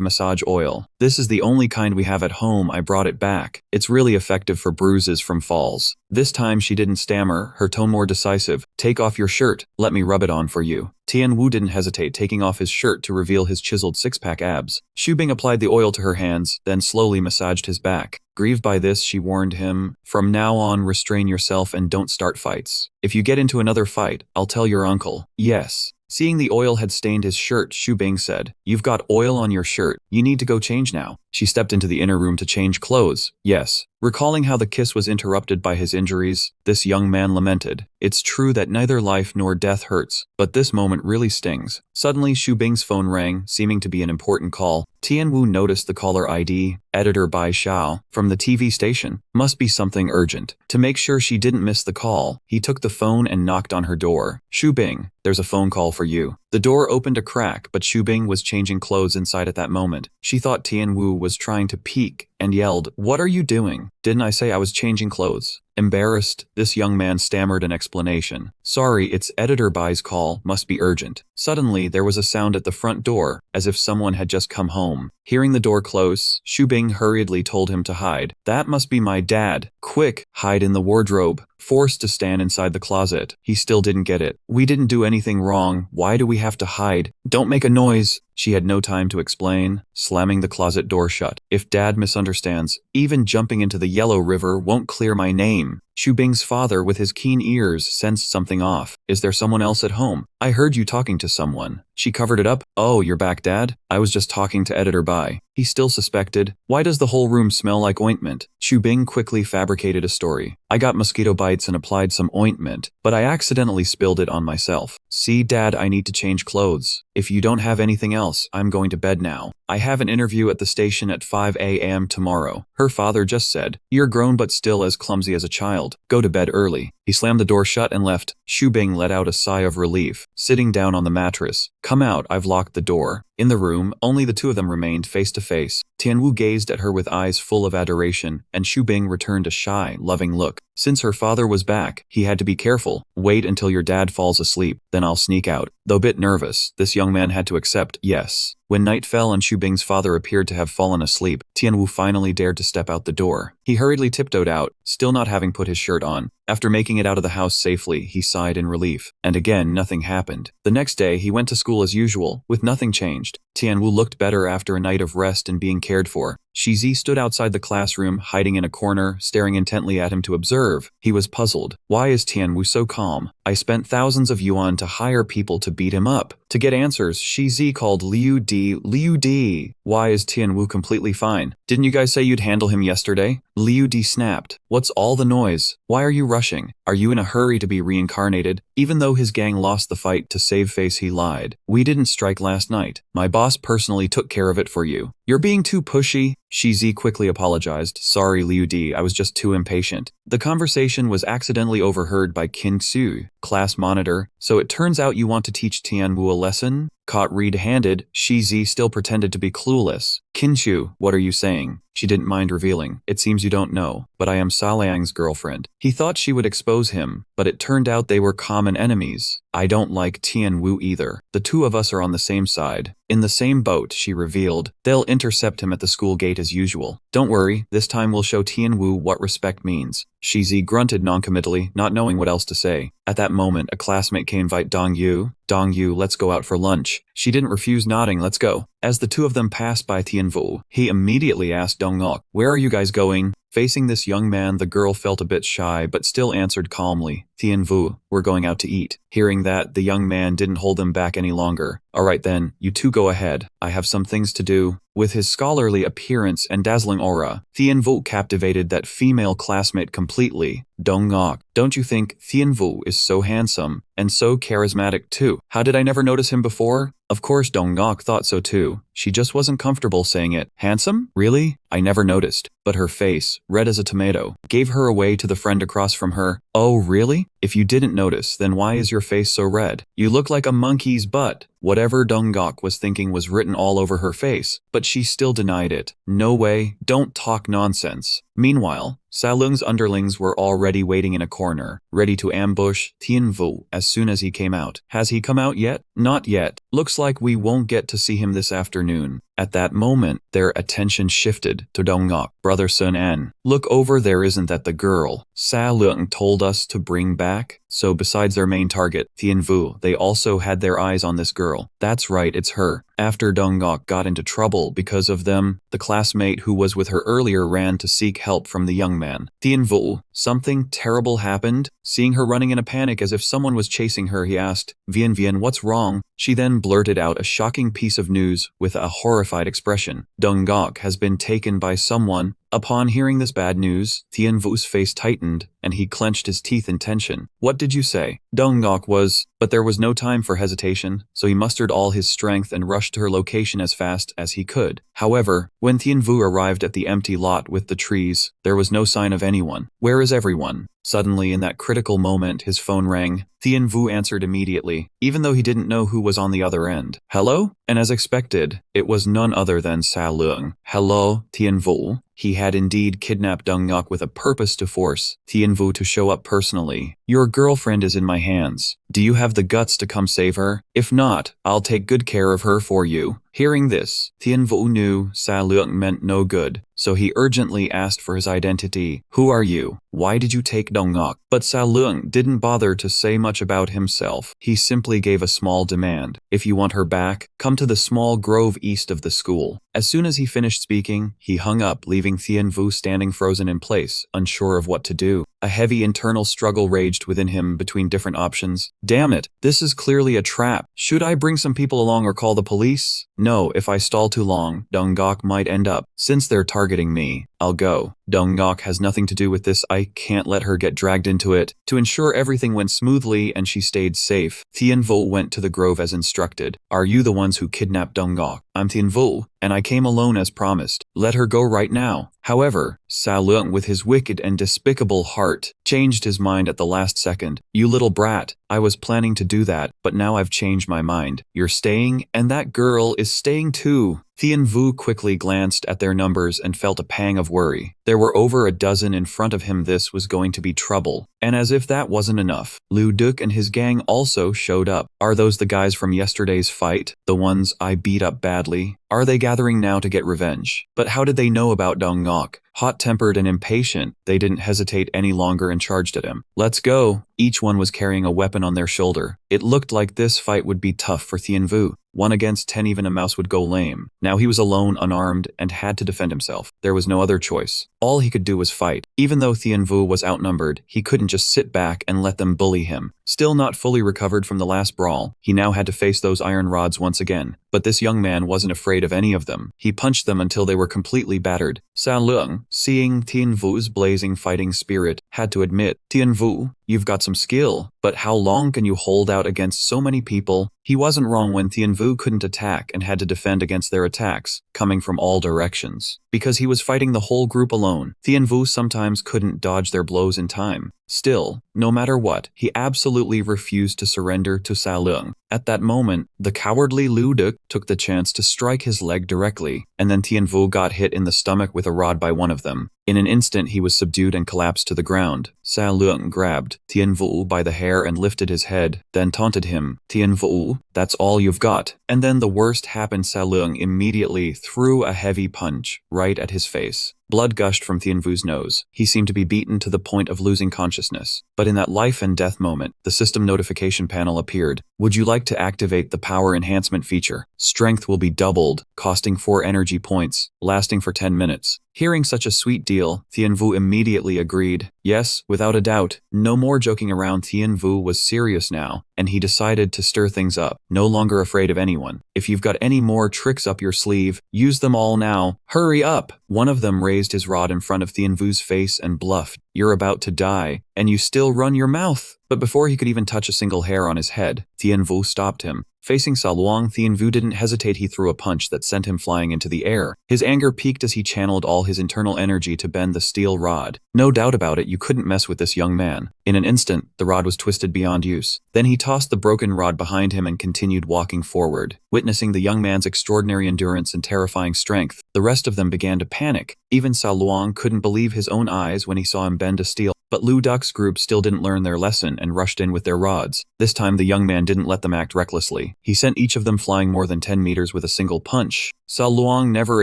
massage oil. This is the only kind we have at home. I brought it back. It's really effective for bruises from falls. This time she didn't stammer, her tone more decisive. Take off your shirt. Let me rub it on for you. Tianwu didn't hesitate, taking off his shirt to reveal his chiseled six-pack abs. Shubing applied the oil to her hands, then slowly massaged his back. Grieved by this, she warned him, "From now on, restrain yourself and don't start fights. If you get into another fight, I'll tell your uncle." Yes. Seeing the oil had stained his shirt, Shubing said, "You've got oil on your shirt. You need to go change now." She stepped into the inner room to change clothes. Yes. Recalling how the kiss was interrupted by his injuries, this young man lamented. It's true that neither life nor death hurts, but this moment really stings. Suddenly, Shubing's phone rang, seeming to be an important call. Tianwu noticed the caller ID, editor Bai Xiao, from the TV station. Must be something urgent. To make sure she didn't miss the call, he took the phone and knocked on her door. "Shubing, there's a phone call for you." The door opened a crack, but Shubing was changing clothes inside at that moment. She thought Tianwu was trying to peek and yelled, "What are you doing? Didn't I say I was changing clothes?" Embarrassed, this young man stammered an explanation. "Sorry, it's editor Bai's call, must be urgent." Suddenly, there was a sound at the front door, as if someone had just come home. Hearing the door close, Shubing hurriedly told him to hide. "That must be my dad. Quick, hide in the wardrobe." Forced to stand inside the closet, he still didn't get it. "We didn't do anything wrong. Why do we have to hide? Don't make a noise." She had no time to explain, slamming the closet door shut. "If Dad misunderstands, even jumping into the Yellow River won't clear my name." Shubing's father, with his keen ears, sensed something off. "Is there someone else at home? I heard you talking to someone." She covered it up. "Oh, you're back, Dad? I was just talking to Editor Bai." He still suspected. "Why does the whole room smell like ointment?" Shubing quickly fabricated a story. "I got mosquito bites and applied some ointment, but I accidentally spilled it on myself. See, Dad, I need to change clothes. If you don't have anything else, I'm going to bed now. I have an interview at the station at 5 a.m. tomorrow." Her father just said, "You're grown but still as clumsy as a child. Go to bed early." He slammed the door shut and left. Shubing let out a sigh of relief, sitting down on the mattress. "Come out, I've locked the door." In the room, only the two of them remained face to face. Tianwu gazed at her with eyes full of adoration, and Shubing returned a shy, loving look. Since her father was back, he had to be careful. "Wait until your dad falls asleep, then I'll sneak out." Though a bit nervous, this young man had to accept yes. When night fell and Shubing's father appeared to have fallen asleep, Tianwu finally dared to step out the door. He hurriedly tiptoed out, still not having put his shirt on. After making it out of the house safely, he sighed in relief. And again, nothing happened. The next day, he went to school as usual, with nothing changed. Tianwu looked better after a night of rest and being cared for. Shizi stood outside the classroom, hiding in a corner, staring intently at him to observe. He was puzzled. Why is Tianwu so calm? I spent thousands of yuan to hire people to beat him up. To get answers, Shizi called Liu Di. Liu Di. Why is Tianwu completely fine? Didn't you guys say you'd handle him yesterday? Liu Di snapped. What's all the noise? Why are you rushing? Are you in a hurry to be reincarnated? Even though his gang lost the fight, to save face he lied. We didn't strike last night. My boss personally took care of it for you. You're being too pushy. Shizi quickly apologized. Sorry, Liu Di, I was just too impatient. The conversation was accidentally overheard by Qin Xu, class monitor. So it turns out you want to teach Tianwu a lesson? Caught red-handed, Shizi still pretended to be clueless. "Qinchu, what are you saying?" She didn't mind revealing. "It seems you don't know, but I am Saliang's girlfriend." He thought she would expose him, but it turned out they were common enemies. "I don't like Tianwu either. The two of us are on the same side. In the same boat," she revealed. "They'll intercept him at the school gate as usual. Don't worry, this time we'll show Tianwu what respect means." Shizi grunted noncommittally, not knowing what else to say. At that moment, a classmate came invite Dong Yu. "Dong Yu, let's go out for lunch." She didn't refuse, nodding, "Let's go." As the two of them passed by Tianwu, he immediately asked Dong Ok, "Where are you guys going?" Facing this young man, the girl felt a bit shy, but still answered calmly, "Tianwu, we're going out to eat." Hearing that, the young man didn't hold them back any longer. "All right then, you two go ahead. I have some things to do." With his scholarly appearance and dazzling aura, Tianwu captivated that female classmate completely. Dong Ok, don't you think Tianwu is so handsome and so charismatic too? How did I never notice him before? Of course Dong Ok thought so too. She just wasn't comfortable saying it. Handsome? Really? I never noticed. But her face, red as a tomato, gave her away to the friend across from her. Oh, really? If you didn't notice, then why is your face so red? You look like a monkey's butt. Whatever Dong-gok was thinking was written all over her face, but she still denied it. No way, don't talk nonsense. Meanwhile, Salung's underlings were already waiting in a corner, ready to ambush Tianvu as soon as he came out. Has he come out yet? Not yet. Looks like we won't get to see him this afternoon. At that moment, their attention shifted to Dong-gok. Brother Sun An, look over there, isn't that the girl Salung told us to bring back? So besides their main target, Tianvu, they also had their eyes on this girl. That's right, it's her. After Dong-gok got into trouble because of them, the classmate who was with her earlier ran to seek help from the young man. Tianvu, something terrible happened? Seeing her running in a panic as if someone was chasing her, he asked, Vian Vian, what's wrong? She then blurted out a shocking piece of news with a horrified expression. Dong-gok has been taken by someone. Upon hearing this bad news, Tianvu's face tightened, and he clenched his teeth in tension. What did you say? Dong-gok was... But there was no time for hesitation, so he mustered all his strength and rushed to her location as fast as he could. However, when Tianvu arrived at the empty lot with the trees, there was no sign of anyone. Where is everyone? Suddenly, in that critical moment, his phone rang. Tianvu answered immediately, even though he didn't know who was on the other end. Hello? And as expected, it was none other than Salung. Hello, Tianvu. He had indeed kidnapped Dong-gok with a purpose to force Tianvu to show up personally. Your girlfriend is in my hands. Do you have the guts to come save her? If not, I'll take good care of her for you. Hearing this, Tianvu knew Salung meant no good, so he urgently asked for his identity. Who are you? Why did you take Dong-gok? But Salung didn't bother to say much about himself. He simply gave a small demand. If you want her back, come to the small grove east of the school. As soon as he finished speaking, he hung up, leaving Tianvu standing frozen in place, unsure of what to do. A heavy internal struggle raged within him between different options. Damn it, this is clearly a trap. Should I bring some people along or call the police? No, if I stall too long, Dong-gok might end up. Since they're targeting me, I'll go. Dong-gok has nothing to do with this. I can't let her get dragged into it. To ensure everything went smoothly and she stayed safe, Tianvu went to the grove as instructed. Are you the ones who kidnapped Dong-gok? I'm Tianvu, and I came alone as promised. Let her go right now. However, Salung, with his wicked and despicable heart, changed his mind at the last second. You little brat, I was planning to do that, but now I've changed my mind. You're staying, and that girl is staying too. Tianvu quickly glanced at their numbers and felt a pang of worry. There were over a dozen in front of him. This was going to be trouble. And as if that wasn't enough, Lu Duk and his gang also showed up. Are those the guys from yesterday's fight? The ones I beat up badly? Are they gathering now to get revenge? But how did they know about Dong-gok? Hot-tempered and impatient, they didn't hesitate any longer and charged at him. Let's go! Each one was carrying a weapon on their shoulder. It looked like this fight would be tough for Tianvu. 1 against 10, even a mouse would go lame. Now he was alone, unarmed, and had to defend himself. There was no other choice. All he could do was fight. Even though Tianvu was outnumbered, he couldn't just sit back and let them bully him. Still not fully recovered from the last brawl, he now had to face those iron rods once again. But this young man wasn't afraid of any of them. He punched them until they were completely battered. Salung, seeing Tianvu's blazing fighting spirit, had to admit, Tianvu, you've got some skill, but how long can you hold out against so many people? He wasn't wrong when Tianvu couldn't attack and had to defend against their attacks, coming from all directions. Because he was fighting the whole group alone, Tianvu sometimes couldn't dodge their blows in time. Still, no matter what, he absolutely refused to surrender to Salung. At that moment, the cowardly Lu Duk took the chance to strike his leg directly, and then Tianvu got hit in the stomach with a rod by one of them. In an instant, he was subdued and collapsed to the ground. Salung grabbed Tianvu by the hair and lifted his head, then taunted him. Tianvu, that's all you've got. And then the worst happened. Salung immediately threw a heavy punch right at his face. Blood gushed from Tianvu's nose. He seemed to be beaten to the point of losing consciousness. But in that life and death moment, the system notification panel appeared. Would you like to activate the power enhancement feature? Strength will be doubled, costing 4 energy points, lasting for 10 minutes. Hearing such a sweet deal, Tianvu immediately agreed. Yes, without a doubt. No more joking around. Tianvu was serious now, and he decided to stir things up, no longer afraid of anyone. If you've got any more tricks up your sleeve, use them all now. Hurry up! One of them raised his rod in front of Tianvu's face and bluffed. You're about to die, and you still run your mouth. But before he could even touch a single hair on his head, Tien Vu stopped him. Facing Sa Luang, Tien Vu didn't hesitate. He threw a punch that sent him flying into the air. His anger peaked as he channeled all his internal energy to bend the steel rod. No doubt about it, you couldn't mess with this young man. In an instant, the rod was twisted beyond use. Then he tossed the broken rod behind him and continued walking forward. Witnessing the young man's extraordinary endurance and terrifying strength, the rest of them began to panic. Even Sa Luang couldn't believe his own eyes when he saw him bend a steel. But Lu Duck's group still didn't learn their lesson and rushed in with their rods. This time the young man didn't let them act recklessly. He sent each of them flying more than 10 meters with a single punch. Sa Luang never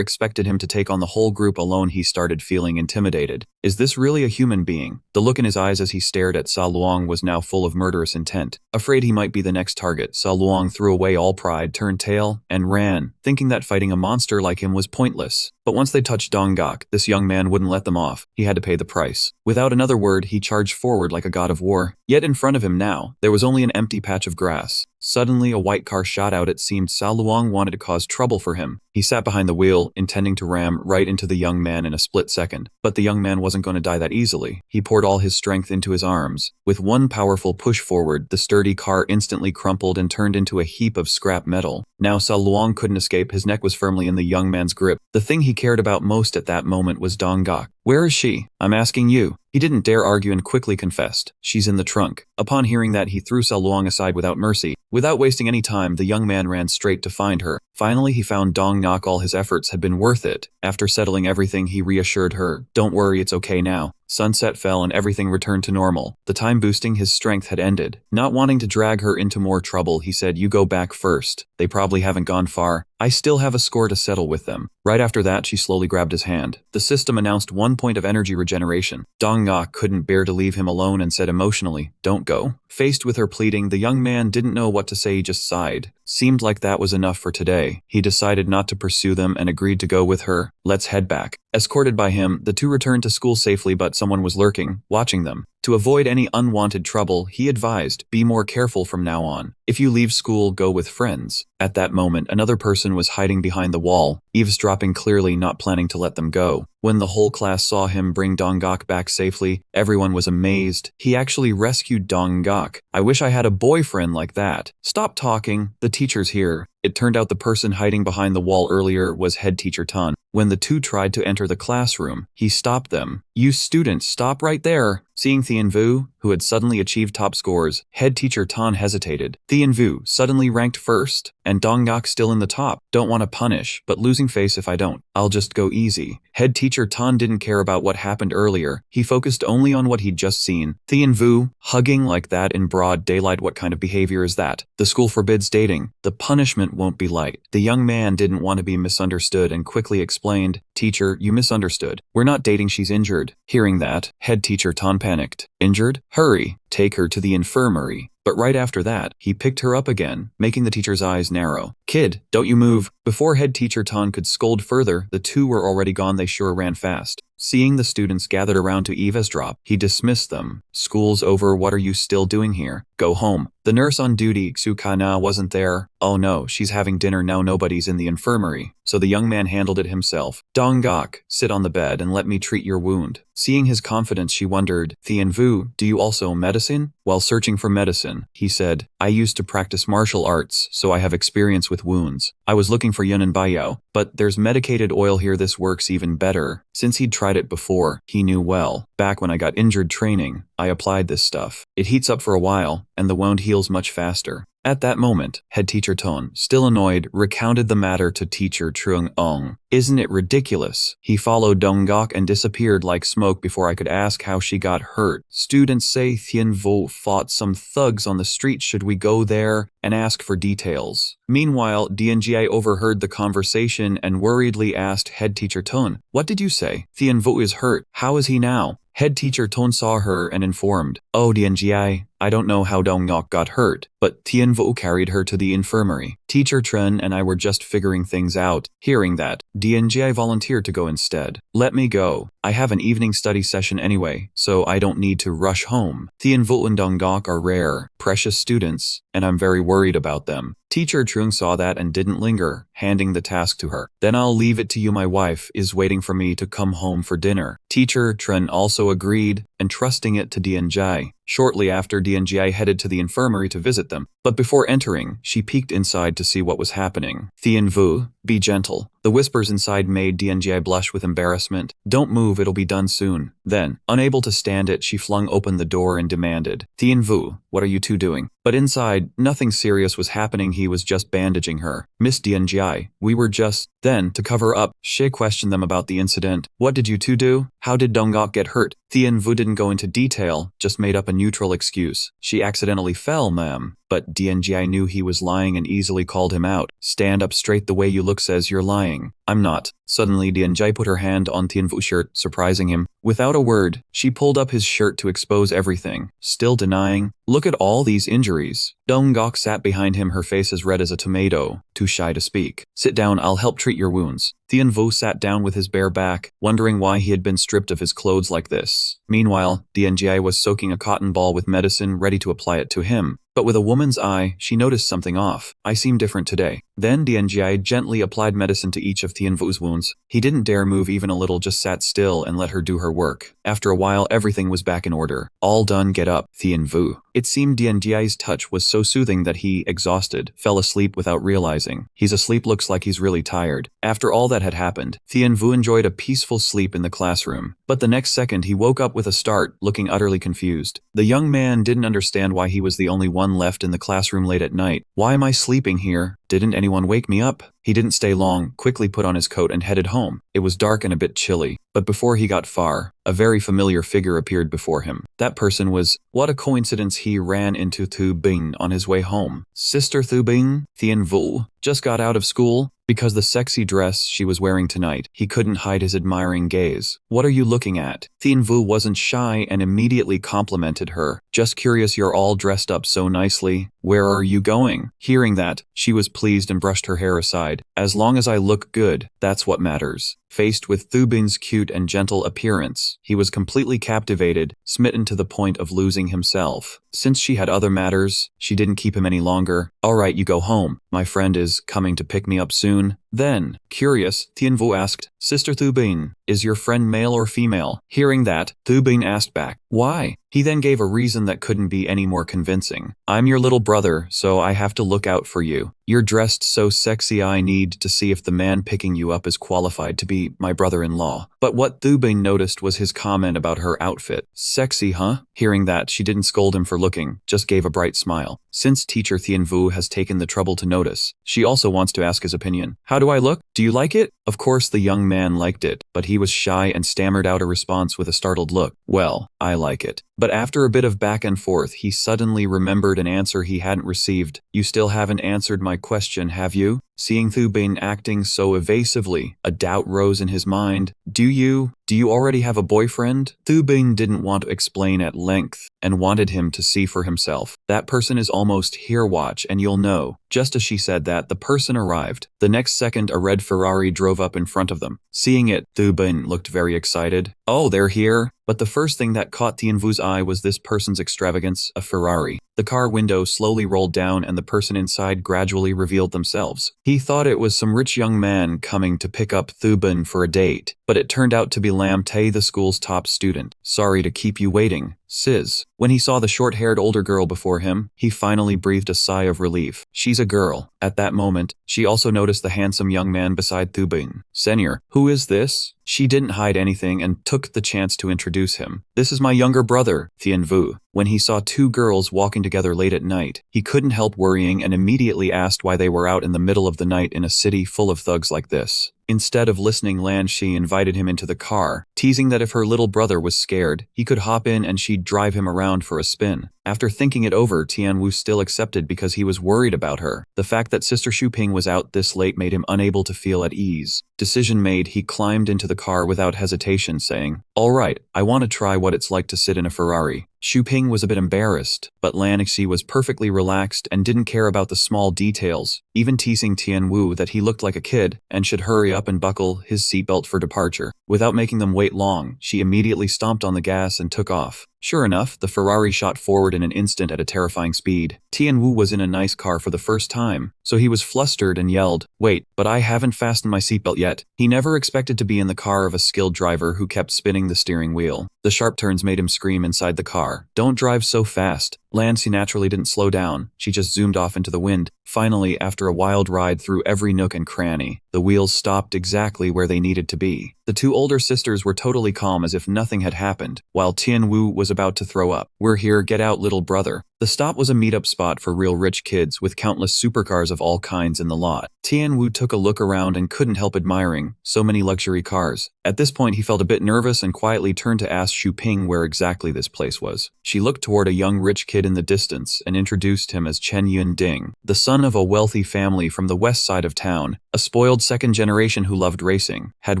expected him to take on the whole group alone. He started feeling intimidated. Is this really a human being? The look in his eyes as he stared at Sa Luang was now full of murderous intent. Afraid he might be the next target, Sa Luang threw away all pride, turned tail, and ran, thinking that fighting a monster like him was pointless. But once they touched Dong Gok, this young man wouldn't let them off. He had to pay the price. Without another word, he charged forward like a god of war. Yet in front of him now, there was only an empty patch of grass. Suddenly, a white car shot out. It seemed Sa Luang wanted to cause trouble for him. He sat behind the wheel, intending to ram right into the young man in a split second. But the young man wasn't going to die that easily. He poured all his strength into his arms. With one powerful push forward, the sturdy car instantly crumpled and turned into a heap of scrap metal. Now Sa Luang couldn't escape. His neck was firmly in the young man's grip. The thing he cared about most at that moment was Dong Gok. Where is she? I'm asking you. He didn't dare argue and quickly confessed. She's in the trunk. Upon hearing that, he threw Sa Luang aside without mercy. Without wasting any time, the young man ran straight to find her. Finally, he found Dong Gok. All his efforts had been worth it. After settling everything, he reassured her. Don't worry, it's okay now. Sunset fell and everything returned to normal. The time boosting his strength had ended. Not wanting to drag her into more trouble, he said, you go back first. They probably haven't gone far. I still have a score to settle with them. Right after that, she slowly grabbed his hand. The system announced 1 point of energy regeneration. Dong Gok couldn't bear to leave him alone and said emotionally, don't go. Faced with her pleading, the young man didn't know what to say. He just sighed. Seemed like that was enough for today. He decided not to pursue them and agreed to go with her. Let's head back. Escorted by him, the two returned to school safely, but someone was lurking, watching them. To avoid any unwanted trouble, he advised, be more careful from now on. If you leave school, go with friends. At that moment, another person was hiding behind the wall, eavesdropping, clearly not planning to let them go. When the whole class saw him bring Dong Gok back safely, everyone was amazed. He actually rescued Dong Gok. I wish I had a boyfriend like that. Stop talking. The teacher's here. It turned out the person hiding behind the wall earlier was head teacher Tan. When the two tried to enter the classroom, he stopped them. You students, stop right there. Seeing Tien Vu, who had suddenly achieved top scores, head teacher Tan hesitated. Tien Vu suddenly ranked first, and Dong Gok still in the top. Don't want to punish, but losing face if I don't. I'll just go easy. Head teacher Tan didn't care about what happened earlier. He focused only on what he'd just seen. Tien Vu, hugging like that in broad daylight, what kind of behavior is that? The school forbids dating. The punishment won't be light. The young man didn't want to be misunderstood and quickly explained, teacher, you misunderstood. We're not dating, she's injured. Hearing that, head teacher Tan panicked. Injured? Hurry, take her to the infirmary. But right after that, he picked her up again, making the teacher's eyes narrow. Kid, don't you move. Before head teacher Tan could scold further, the two were already gone. They sure ran fast. Seeing the students gathered around to eavesdrop, he dismissed them. School's over, what are you still doing here? Go home. The nurse on duty, Xu Kana, wasn't there. Oh no, she's having dinner now, nobody's in the infirmary. So the young man handled it himself. Dong Gok, sit on the bed and let me treat your wound. Seeing his confidence, she wondered, Tien Vu, do you also medicine? While searching for medicine, he said, I used to practice martial arts, so I have experience with wounds. I was looking for Yun and Baiyao, but there's medicated oil here, this works even better. Since he'd tried it before, he knew well. Back when I got injured training, I applied this stuff. It heats up for a while, and the wound heals much faster. At that moment, head teacher Ton, still annoyed, recounted the matter to teacher Trung Ong. Isn't it ridiculous? He followed Dong Gok and disappeared like smoke before I could ask how she got hurt. Students say Tien Vu fought some thugs on the street. Should we go there and ask for details? Meanwhile, DNGI overheard the conversation and worriedly asked head teacher Ton, what did you say? Tien Vu is hurt. How is he now? Head teacher Ton saw her and informed, oh DNGI, I don't know how Dong Gok got hurt, but Tien Vu carried her to the infirmary. Teacher Tren and I were just figuring things out. Hearing that, DNGI volunteered to go instead. Let me go. I have an evening study session anyway, so I don't need to rush home. Tien Vu and Dong Gok are rare, precious students, and I'm very worried about them. Teacher Trung saw that and didn't linger, handing the task to her. Then I'll leave it to you, my wife is waiting for me to come home for dinner. Teacher Tren also agreed. entrusting it to Dianjai. Shortly after, Dianjai headed to the infirmary to visit them, but before entering, she peeked inside to see what was happening. Tianwu, be gentle. The whispers inside made Dianjai blush with embarrassment. Don't move, it'll be done soon. Then, unable to stand it, she flung open the door and demanded, Tianwu, what are you two doing? But inside, nothing serious was happening, he was just bandaging her. Miss Dianjai, we were just… Then, to cover up, She questioned them about the incident. What did you two do? How did Donggok get hurt? Tianwu didn't go into detail, just made up a neutral excuse. She accidentally fell, ma'am. But Dianjai knew he was lying and easily called him out. Stand up straight, the way you look says you're lying. I'm not. Suddenly, Dianjai put her hand on Tianwu's shirt, surprising him. Without a word, she pulled up his shirt to expose everything. Still denying, look at all these injuries. Donggok sat behind him, her face as red as a tomato, too shy to speak. Sit down, I'll help treat your wounds. Tianwu sat down with his bare back, wondering why he had been stripped of his clothes like this. Meanwhile, Dianjai was soaking a cotton ball with medicine, ready to apply it to him. But with a woman's eye, she noticed something off. I seem different today. Then Dianjai gently applied medicine to each of Tianwu's wounds. He didn't dare move even a little, just sat still and let her do her work. After a while, everything was back in order. All done, get up, Tianwu. It seemed Dianjai's touch was so soothing that he, exhausted, fell asleep without realizing. He's asleep, looks like he's really tired. After all that had happened, Tianwu enjoyed a peaceful sleep in the classroom. But the next second he woke up with a start, looking utterly confused. The young man didn't understand why he was the only one left in the classroom late at night. Why am I sleeping here? Didn't anyone wake me up? He didn't stay long, quickly put on his coat and headed home. It was dark and a bit chilly, but before he got far, a very familiar figure appeared before him. That person was… What a coincidence, he ran into Thu Bing on his way home. Sister Thu Bing? Tianwu just got out of school? Because the sexy dress she was wearing tonight, he couldn't hide his admiring gaze. What are you looking at? Tianwu wasn't shy and immediately complimented her. Just curious, you're all dressed up so nicely. Where are you going? Hearing that, she was pleased and brushed her hair aside. As long as I look good, that's what matters. Faced with Thu Bing's cute and gentle appearance, he was completely captivated, smitten to the point of losing himself. Since she had other matters, she didn't keep him any longer. Alright, you go home. My friend is coming to pick me up soon. Then, curious, Tianwu asked, Sister Thu Bing, is your friend male or female? Hearing that, Thu Bing asked back, why? He then gave a reason that couldn't be any more convincing. I'm your little brother, so I have to look out for you. You're dressed so sexy, I need to see if the man picking you up is qualified to be my brother-in-law. But what Thu Bing noticed was his comment about her outfit. Sexy, huh? Hearing that, she didn't scold him for looking, just gave a bright smile. Since teacher Tianwu has taken the trouble to notice, she also wants to ask his opinion. How do I look? Do you like it? Of course the young man liked it, but he was shy and stammered out a response with a startled look. Well, I like it. But after a bit of back and forth, he suddenly remembered an answer he hadn't received. You still haven't answered my question, have you? Seeing Thu Bing acting so evasively, a doubt rose in his mind. Do you already have a boyfriend? Thu Bing didn't want to explain at length and wanted him to see for himself. That person is almost here, watch and you'll know. Just as she said that, the person arrived. The next second, a red Ferrari drove up in front of them. Seeing it, Thu Bing looked very excited. Oh, they're here? But the first thing that caught Tianwu's eye was this person's extravagance, a Ferrari. The car window slowly rolled down and the person inside gradually revealed themselves. He thought it was some rich young man coming to pick up Thu Bing for a date, but it turned out to be Lam Tae, the school's top student. Sorry to keep you waiting, Sis. When he saw the short-haired older girl before him, he finally breathed a sigh of relief. She's a girl. At that moment, she also noticed the handsome young man beside Thu Bing. Senior, who is this? She didn't hide anything and took the chance to introduce him. This is my younger brother, Tianwu. When he saw two girls walking together late at night, he couldn't help worrying and immediately asked why they were out in the middle of the night in a city full of thugs like this. Instead of listening, Lan Shi invited him into the car, teasing that if her little brother was scared, he could hop in and she'd drive him around for a spin. After thinking it over, Tianwu still accepted because he was worried about her. The fact that Sister Shuping was out this late made him unable to feel at ease. Decision made, he climbed into the car without hesitation, saying, All right, I want to try what it's like to sit in a Ferrari. Xu Ping was a bit embarrassed, but Lan Xi was perfectly relaxed and didn't care about the small details, even teasing Tian Wu that he looked like a kid and should hurry up and buckle his seatbelt for departure. Without making them wait long, she immediately stomped on the gas and took off. Sure enough, the Ferrari shot forward in an instant at a terrifying speed. Tian Wu was in a nice car for the first time, so he was flustered and yelled, "Wait, but I haven't fastened my seatbelt yet." He never expected to be in the car of a skilled driver who kept spinning the steering wheel. The sharp turns made him scream inside the car, "Don't drive so fast." Lan Xi naturally didn't slow down, she just zoomed off into the wind. Finally, after a wild ride through every nook and cranny, the wheels stopped exactly where they needed to be. The two older sisters were totally calm as if nothing had happened, while Tian Wu was about to throw up. "We're here, get out, little brother." The stop was a meetup spot for real rich kids with countless supercars of all kinds in the lot. Tian Wu took a look around and couldn't help admiring so many luxury cars. At this point, he felt a bit nervous and quietly turned to ask Xu Ping where exactly this place was. She looked toward a young rich kid in the distance and introduced him as Chen Yun Ding, the son of a wealthy family from the west side of town. A spoiled second generation who loved racing, had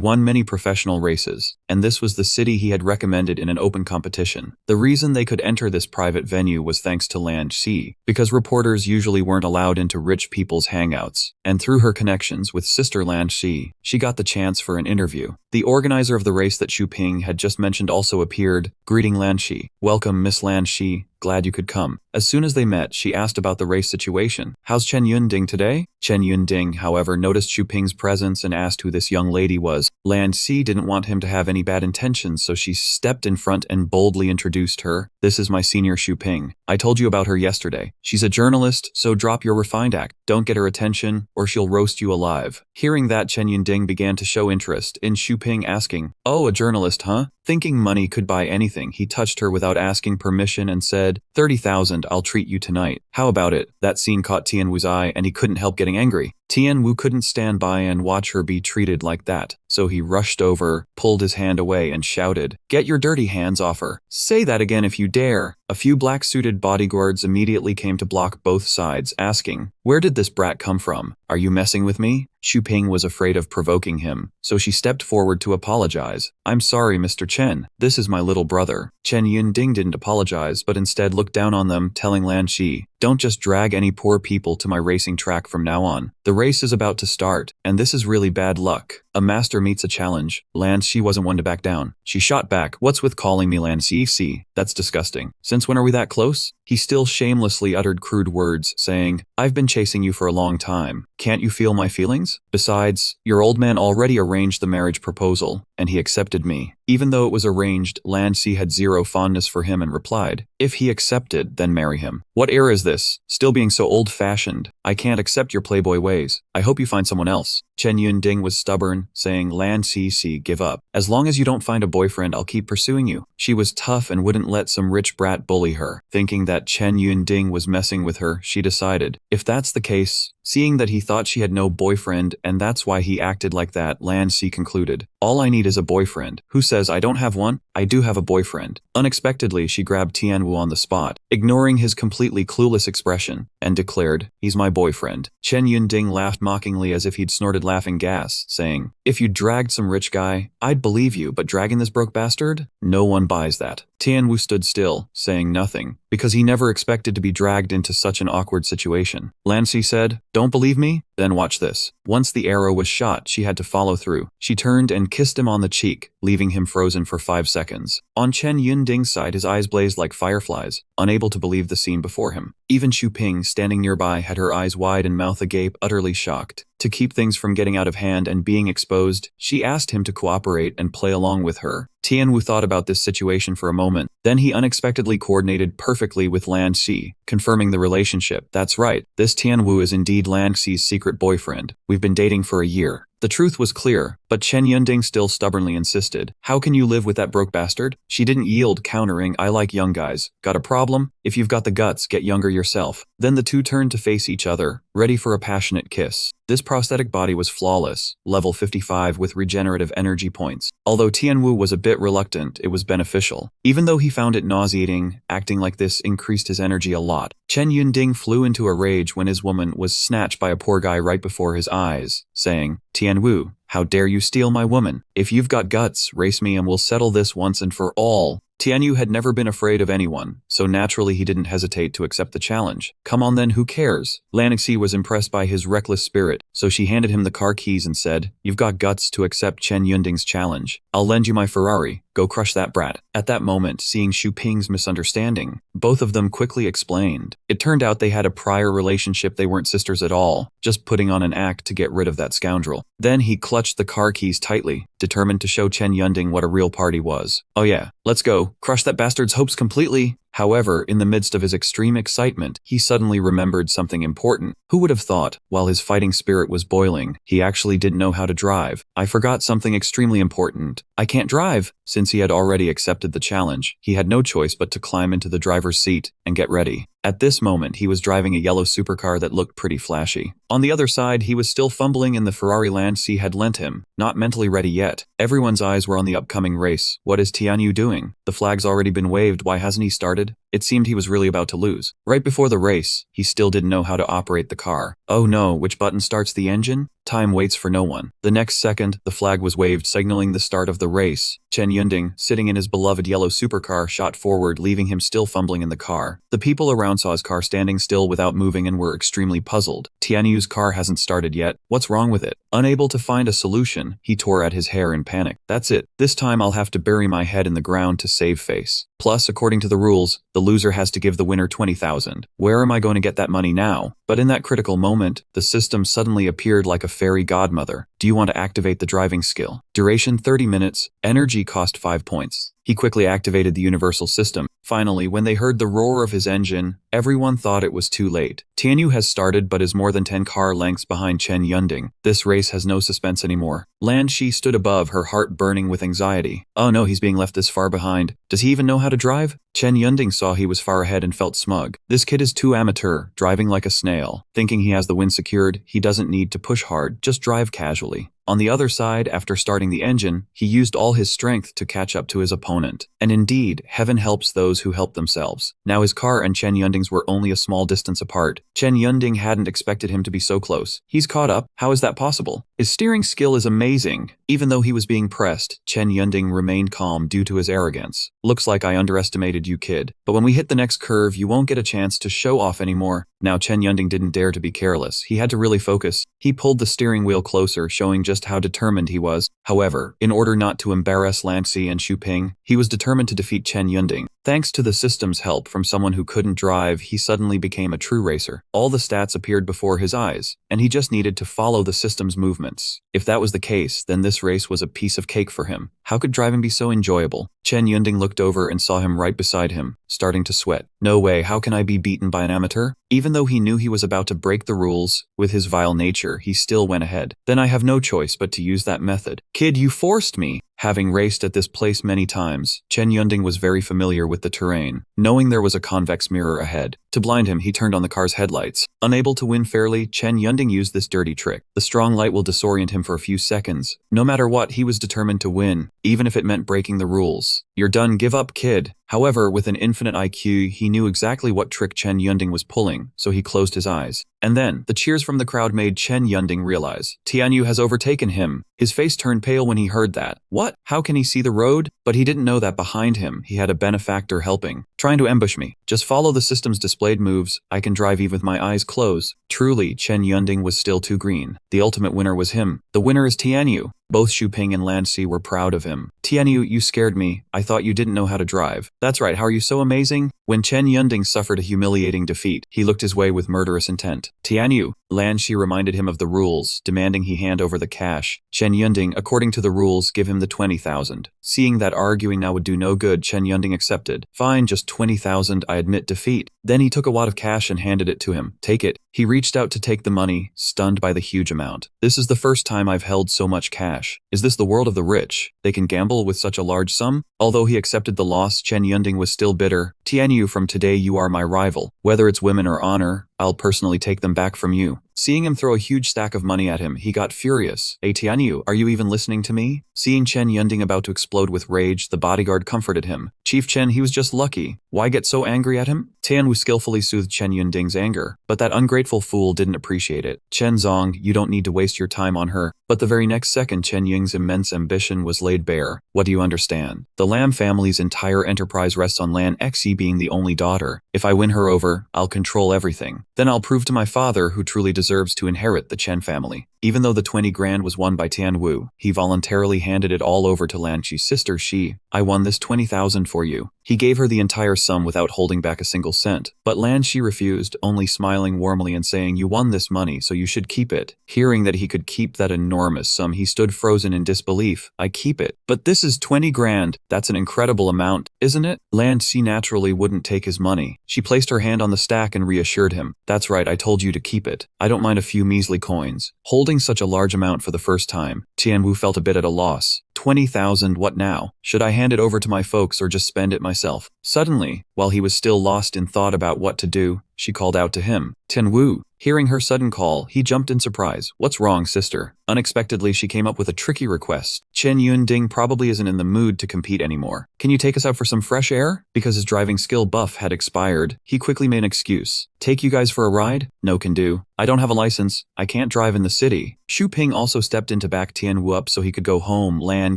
won many professional races, and this was the city he had recommended in an open competition. The reason they could enter this private venue was thanks to Lan Xi, because reporters usually weren't allowed into rich people's hangouts, and through her connections with sister Lan Xi, she got the chance for an interview. The organizer of the race that Xu Ping had just mentioned also appeared, greeting Lan Xi. "Welcome, Miss Lan Xi. Glad you could come." As soon as they met, she asked about the race situation. "How's Chen Yunding today?" Chen Yunding, however, noticed Xu Ping's presence and asked who this young lady was. Lan Xi didn't want him to have any bad intentions, so she stepped in front and boldly introduced her. "This is my senior Xu Ping. I told you about her yesterday. She's a journalist, so drop your refined act. Don't get her attention, or she'll roast you alive." Hearing that, Chen Yunding began to show interest in Xu Ping, asking, "Oh, a journalist, huh?" Thinking money could buy anything, he touched her without asking permission and said, 30,000, I'll treat you tonight. How about it?" That scene caught Tian Wu's eye and he couldn't help getting angry. Tian Wu couldn't stand by and watch her be treated like that, so he rushed over, pulled his hand away and shouted, "Get your dirty hands off her. Say that again if you dare." A few black-suited bodyguards immediately came to block both sides, asking, "Where did this brat come from? Are you messing with me?" Xu Ping was afraid of provoking him, so she stepped forward to apologize. "I'm sorry, Mr. Chen. This is my little brother." Chen Yunding didn't apologize, but instead looked down on them, telling Lan Xi, "Don't just drag any poor people to my racing track from now on. The race is about to start, and this is really bad luck. A master meets a challenge." Lan Xi wasn't one to back down. She shot back, "What's with calling me Lan Xi? That's disgusting. Since when are we that close?" He still shamelessly uttered crude words, saying, "I've been chasing you for a long time. Can't you feel my feelings? Besides, your old man already arranged the marriage proposal, and he accepted me." Even though it was arranged, Lan Xi had zero fondness for him and replied, "If he accepted, then marry him." "What era is this? Still being so old-fashioned. I can't accept your playboy ways. I hope you find someone else." Chen Yunding was stubborn, saying, "Lan Xi, give up. As long as you don't find a boyfriend, I'll keep pursuing you." She was tough and wouldn't let some rich brat bully her. Thinking that Chen Yunding was messing with her, she decided, if that's the case, seeing that he thought she had no boyfriend and that's why he acted like that, Lan Xi concluded, "All I need is a boyfriend. Who says I don't have one? I do have a boyfriend." Unexpectedly, she grabbed Tian Wu on the spot, ignoring his completely clueless expression, and declared, "He's my boyfriend." Chen Yunding laughed mockingly as if he'd snorted laughing gas, saying, "If you dragged some rich guy, I'd believe you, but dragging this broke bastard? No one buys that." Tian Wu stood still, saying nothing, because he never expected to be dragged into such an awkward situation. Lan Xi said, "Don't believe me? Then watch this." Once the arrow was shot, she had to follow through. She turned and kissed him on the cheek, leaving him frozen for 5 seconds. On Chen Yunding's side, his eyes blazed like fireflies, unable to believe the scene before him. Even Xu Ping, standing nearby, had her eyes wide and mouth agape, utterly shocked. To keep things from getting out of hand and being exposed, she asked him to cooperate and play along with her. Tian Wu thought about this situation for a moment. Then he unexpectedly coordinated perfectly with Lan Xi, confirming the relationship. "That's right, this Tian Wu is indeed Lan Xi's secret boyfriend. We've been dating for a year." The truth was clear, but Chen Yunding still stubbornly insisted. "How can you live with that broke bastard?" She didn't yield, countering, "I like young guys. Got a problem? If you've got the guts, get younger yourself." Then the two turned to face each other, ready for a passionate kiss. This prosthetic body was flawless, level 55 with regenerative energy points. Although Tian Wu was a bit reluctant, it was beneficial. Even though he found it nauseating, acting like this increased his energy a lot. Chen Yunding flew into a rage when his woman was snatched by a poor guy right before his eyes, saying, "Tian Wu, how dare you steal my woman? If you've got guts, race me and we'll settle this once and for all." Tianyu had never been afraid of anyone, so naturally he didn't hesitate to accept the challenge. Come on then, who cares? Lanixi was impressed by his reckless spirit, so she handed him the car keys and said, "You've got guts to accept Chen Yunding's challenge. I'll lend you my Ferrari. Go crush that brat." At that moment, seeing Xu Ping's misunderstanding, both of them quickly explained. It turned out they had a prior relationship, they weren't sisters at all, just putting on an act to get rid of that scoundrel. Then he clutched the car keys tightly, determined to show Chen Yunding what a real party was. "Oh yeah, let's go, crush that bastard's hopes completely." However, in the midst of his extreme excitement, he suddenly remembered something important. Who would have thought, while his fighting spirit was boiling, he actually didn't know how to drive? "I forgot something extremely important. I can't drive." Since he had already accepted the challenge, he had no choice but to climb into the driver's seat and get ready. At this moment, he was driving a yellow supercar that looked pretty flashy. On the other side, he was still fumbling in the Ferrari Landsea had lent him, not mentally ready yet. Everyone's eyes were on the upcoming race. What is Tianyu doing? The flag's already been waved, why hasn't he started? It seemed he was really about to lose. Right before the race, he still didn't know how to operate the car. Oh no, which button starts the engine? Time waits for no one. The next second, the flag was waved, signaling the start of the race. Chen Yunding, sitting in his beloved yellow supercar, shot forward, leaving him still fumbling in the car. The people around saw his car standing still without moving and were extremely puzzled. Tianyu's car hasn't started yet. What's wrong with it? Unable to find a solution, he tore at his hair in panic. That's it. This time I'll have to bury my head in the ground to save face. Plus, according to the rules, the loser has to give the winner 20,000. Where am I going to get that money now? But in that critical moment, the system suddenly appeared like a fairy godmother. Do you want to activate the driving skill? Duration 30 minutes, energy cost 5 points. He quickly activated the universal system. Finally, when they heard the roar of his engine, everyone thought it was too late. Tianyu has started but is more than 10 car lengths behind Chen Yunding. This race has no suspense anymore. Lan Shi stood above, her heart burning with anxiety. Oh no, he's being left this far behind. Does he even know how to drive? Chen Yunding saw he was far ahead and felt smug. This kid is too amateur, driving like a snail. Thinking he has the win secured, he doesn't need to push hard, just drive casually. On the other side, after starting the engine, he used all his strength to catch up to his opponent. And indeed, heaven helps those who help themselves. Now his car and Chen Yunding's were only a small distance apart. Chen Yunding hadn't expected him to be so close. He's caught up. How is that possible? His steering skill is amazing. Even though he was being pressed, Chen Yunding remained calm due to his arrogance. Looks like I underestimated you, kid. But when we hit the next curve, you won't get a chance to show off anymore. Now Chen Yunding didn't dare to be careless. He had to really focus. He pulled the steering wheel closer, showing just how determined he was. However, in order not to embarrass Lanxi and Xu Ping, he was determined to defeat Chen Yunding. Thanks to the system's help from someone who couldn't drive, he suddenly became a true racer. All the stats appeared before his eyes, and he just needed to follow the system's movements. If that was the case, then this race was a piece of cake for him. How could driving be so enjoyable? Chen Yunding looked over and saw him right beside him, starting to sweat. No way, how can I be beaten by an amateur? Even though he knew he was about to break the rules, with his vile nature, he still went ahead. Then I have no choice but to use that method. Kid, you forced me! Having raced at this place many times, Chen Yunding was very familiar with the terrain, knowing there was a convex mirror ahead. To blind him, he turned on the car's headlights. Unable to win fairly, Chen Yunding used this dirty trick. The strong light will disorient him for a few seconds. No matter what, he was determined to win, even if it meant breaking the rules. You're done, give up, kid. However, with an infinite IQ, he knew exactly what trick Chen Yunding was pulling, so he closed his eyes. And then, the cheers from the crowd made Chen Yunding realize Tianyu has overtaken him. His face turned pale when he heard that. What? How can he see the road? But he didn't know that behind him, he had a benefactor helping. Trying to ambush me. Just follow the system's displayed moves. I can drive even with my eyes closed. Truly, Chen Yunding was still too green. The ultimate winner was him. The winner is Tianyu. Both Xu Ping and Lanxi were proud of him. Tianyu, you scared me. I thought you didn't know how to drive. That's right, how are you so amazing? When Chen Yunding suffered a humiliating defeat, he looked his way with murderous intent. Tianyu, Lanxi reminded him of the rules, demanding he hand over the cash. Chen Yunding, according to the rules, give him the 20,000. Seeing that arguing now would do no good, Chen Yunding accepted. Fine, just 20,000, I admit defeat. Then he took a wad of cash and handed it to him. Take it. He reached out to take the money, stunned by the huge amount. This is the first time I've held so much cash. Is this the world of the rich? They can gamble with such a large sum? Although he accepted the loss, Chen Yunding was still bitter. Tianyu, from today you are my rival. Whether it's women or honor, I'll personally take them back from you. Seeing him throw a huge stack of money at him, he got furious. Hey Tianyu, are you even listening to me? Seeing Chen Yunding about to explode with rage, the bodyguard comforted him. Chief Chen, he was just lucky. Why get so angry at him? Tianwu skillfully soothed Chen Yunding's anger, but that ungrateful fool didn't appreciate it. Chen Zong, you don't need to waste your time on her. But the very next second, Chen Ying's immense ambition was laid bare. What do you understand? The Lam family's entire enterprise rests on Lan Xi being the only daughter. If I win her over, I'll control everything. Then I'll prove to my father who truly deserves to inherit the Chen family. Even though the 20 grand was won by Tian Wu, he voluntarily handed it all over to Lan Qi's sister Shi. I won this 20,000 for you. He gave her the entire sum without holding back a single cent. But Lan Qi refused, only smiling warmly and saying, you won this money, so you should keep it. Hearing that he could keep that enormous sum, he stood frozen in disbelief. I keep it. But this is 20 grand. That's an incredible amount, isn't it? Lan Qi naturally wouldn't take his money. She placed her hand on the stack and reassured him. That's right, I told you to keep it. I don't mind a few measly coins. Holding such a large amount for the first time, Tian Wu felt a bit at a loss. 20,000, what now? Should I hand it over to my folks or just spend it myself? Suddenly, while he was still lost in thought about what to do, she called out to him. Tian Wu. Hearing her sudden call, he jumped in surprise. What's wrong, sister? Unexpectedly, she came up with a tricky request. Chen Yunding probably isn't in the mood to compete anymore. Can you take us out for some fresh air? Because his driving skill buff had expired, he quickly made an excuse. Take you guys for a ride? No can do. I don't have a license. I can't drive in the city. Xu Ping also stepped in to back Tianwu up so he could go home. Lan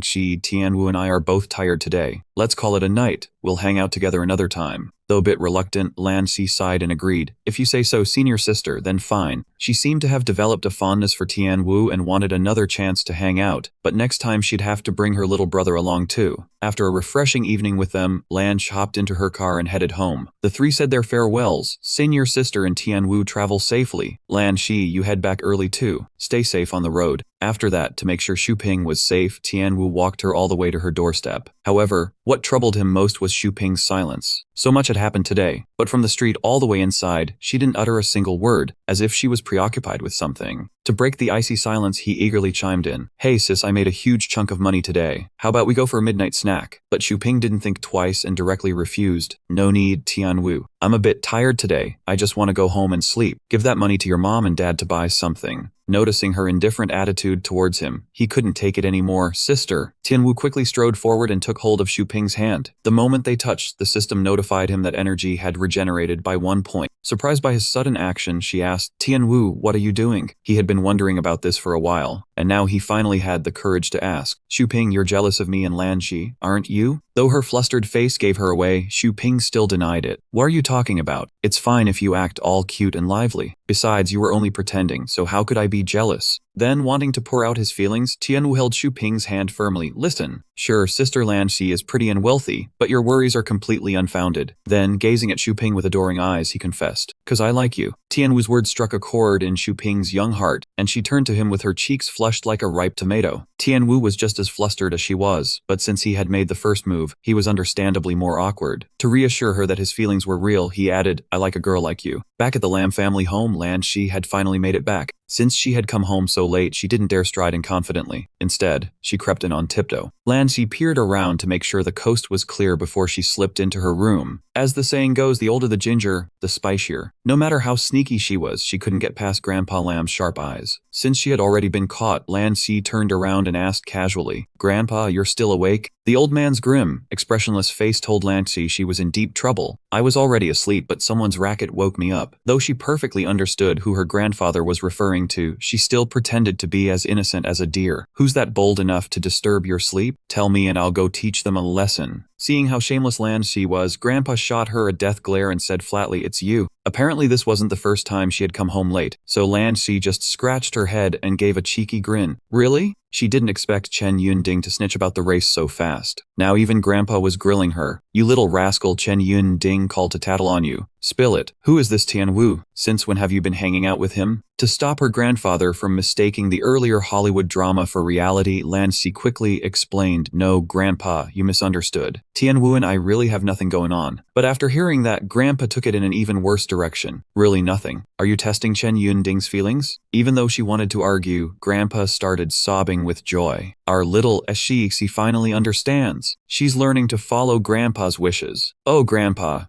Qi, Tianwu and I are both tired today. Let's call it a night. We'll hang out together another time. Though a bit reluctant, Lan Qi sighed and agreed. If you say so, senior sister, then fine. She seemed to have developed a fondness for Tianwu and wanted another chance to hang out, but next time she'd have to bring her little brother along too. After a refreshing evening with them, Lan hopped into her car and headed home. The three said their farewells. Senior sister and Tianwu travel safely. Lan Qi, you head back early too. Stay safe on the road. After that, to make sure Xu Ping was safe, Tianwu walked her all the way to her doorstep. However, what troubled him most was Xu Ping's silence. So much had happened today, but from the street all the way inside, she didn't utter a single word, as if she was preoccupied with something. To break the icy silence, he eagerly chimed in. Hey sis, I made a huge chunk of money today. How about we go for a midnight snack? But Xu Ping didn't think twice and directly refused. No need, Tianwu. I'm a bit tired today. I just want to go home and sleep. Give that money to your mom and dad to buy something. Noticing her indifferent attitude towards him, he couldn't take it anymore. Sister. Tianwu quickly strode forward and took hold of Xu Ping's hand. The moment they touched, the system notified him that energy had regenerated by 1 point. Surprised by his sudden action, she asked, Tianwu, what are you doing? He had been wondering about this for a while, and now he finally had the courage to ask. Xu Ping, you're jealous of me and Lan Qi, aren't you? Though her flustered face gave her away, Xu Ping still denied it. What are you talking about? It's fine if you act all cute and lively. Besides, you were only pretending, so how could I be jealous? Then, wanting to pour out his feelings, Tianwu held Xu Ping's hand firmly. Listen, sure, Sister Lan Xi is pretty and wealthy, but your worries are completely unfounded. Then, gazing at Xu Ping with adoring eyes, he confessed, 'Cause I like you. Tianwu's words struck a chord in Xu Ping's young heart, and she turned to him with her cheeks flushed like a ripe tomato. Tianwu was just as flustered as she was, but since he had made the first move, he was understandably more awkward. To reassure her that his feelings were real, he added, I like a girl like you. Back at the Lam family home, Lan Xi had finally made it back. Since she had come home so late, she didn't dare stride in confidently. Instead, she crept in on tiptoe. Lan Xi peered around to make sure the coast was clear before she slipped into her room. As the saying goes, the older the ginger, the spicier. No matter how sneaky she was, she couldn't get past Grandpa Lam's sharp eyes. Since she had already been caught, Lan Xi turned around and asked casually, Grandpa, you're still awake? The old man's grim, expressionless face told Lan Xi she was in deep trouble. I was already asleep, but someone's racket woke me up. Though she perfectly understood who her grandfather was referring to, she still pretended to be as innocent as a deer. Who's that bold enough to disturb your sleep? Tell me and I'll go teach them a lesson. Seeing how shameless Lan Xi was, Grandpa shot her a death glare and said flatly, It's you. Apparently this wasn't the first time she had come home late, so Lan Xi just scratched her head and gave a cheeky grin. Really? She didn't expect Chen Yunding to snitch about the race so fast. Now even Grandpa was grilling her. You little rascal, Chen Yunding called to tattle on you. Spill it. Who is this Tianwu? Since when have you been hanging out with him? To stop her grandfather from mistaking the earlier Hollywood drama for reality, Lan Xi quickly explained, No, Grandpa, you misunderstood. Tianwu and I really have nothing going on. But after hearing that, Grandpa took it in an even worse direction. Really nothing. Are you testing Chen Yunding's feelings? Even though she wanted to argue, Grandpa started sobbing with joy. Our little Ashixi finally understands. She's learning to follow Grandpa's wishes. Oh, Grandpa,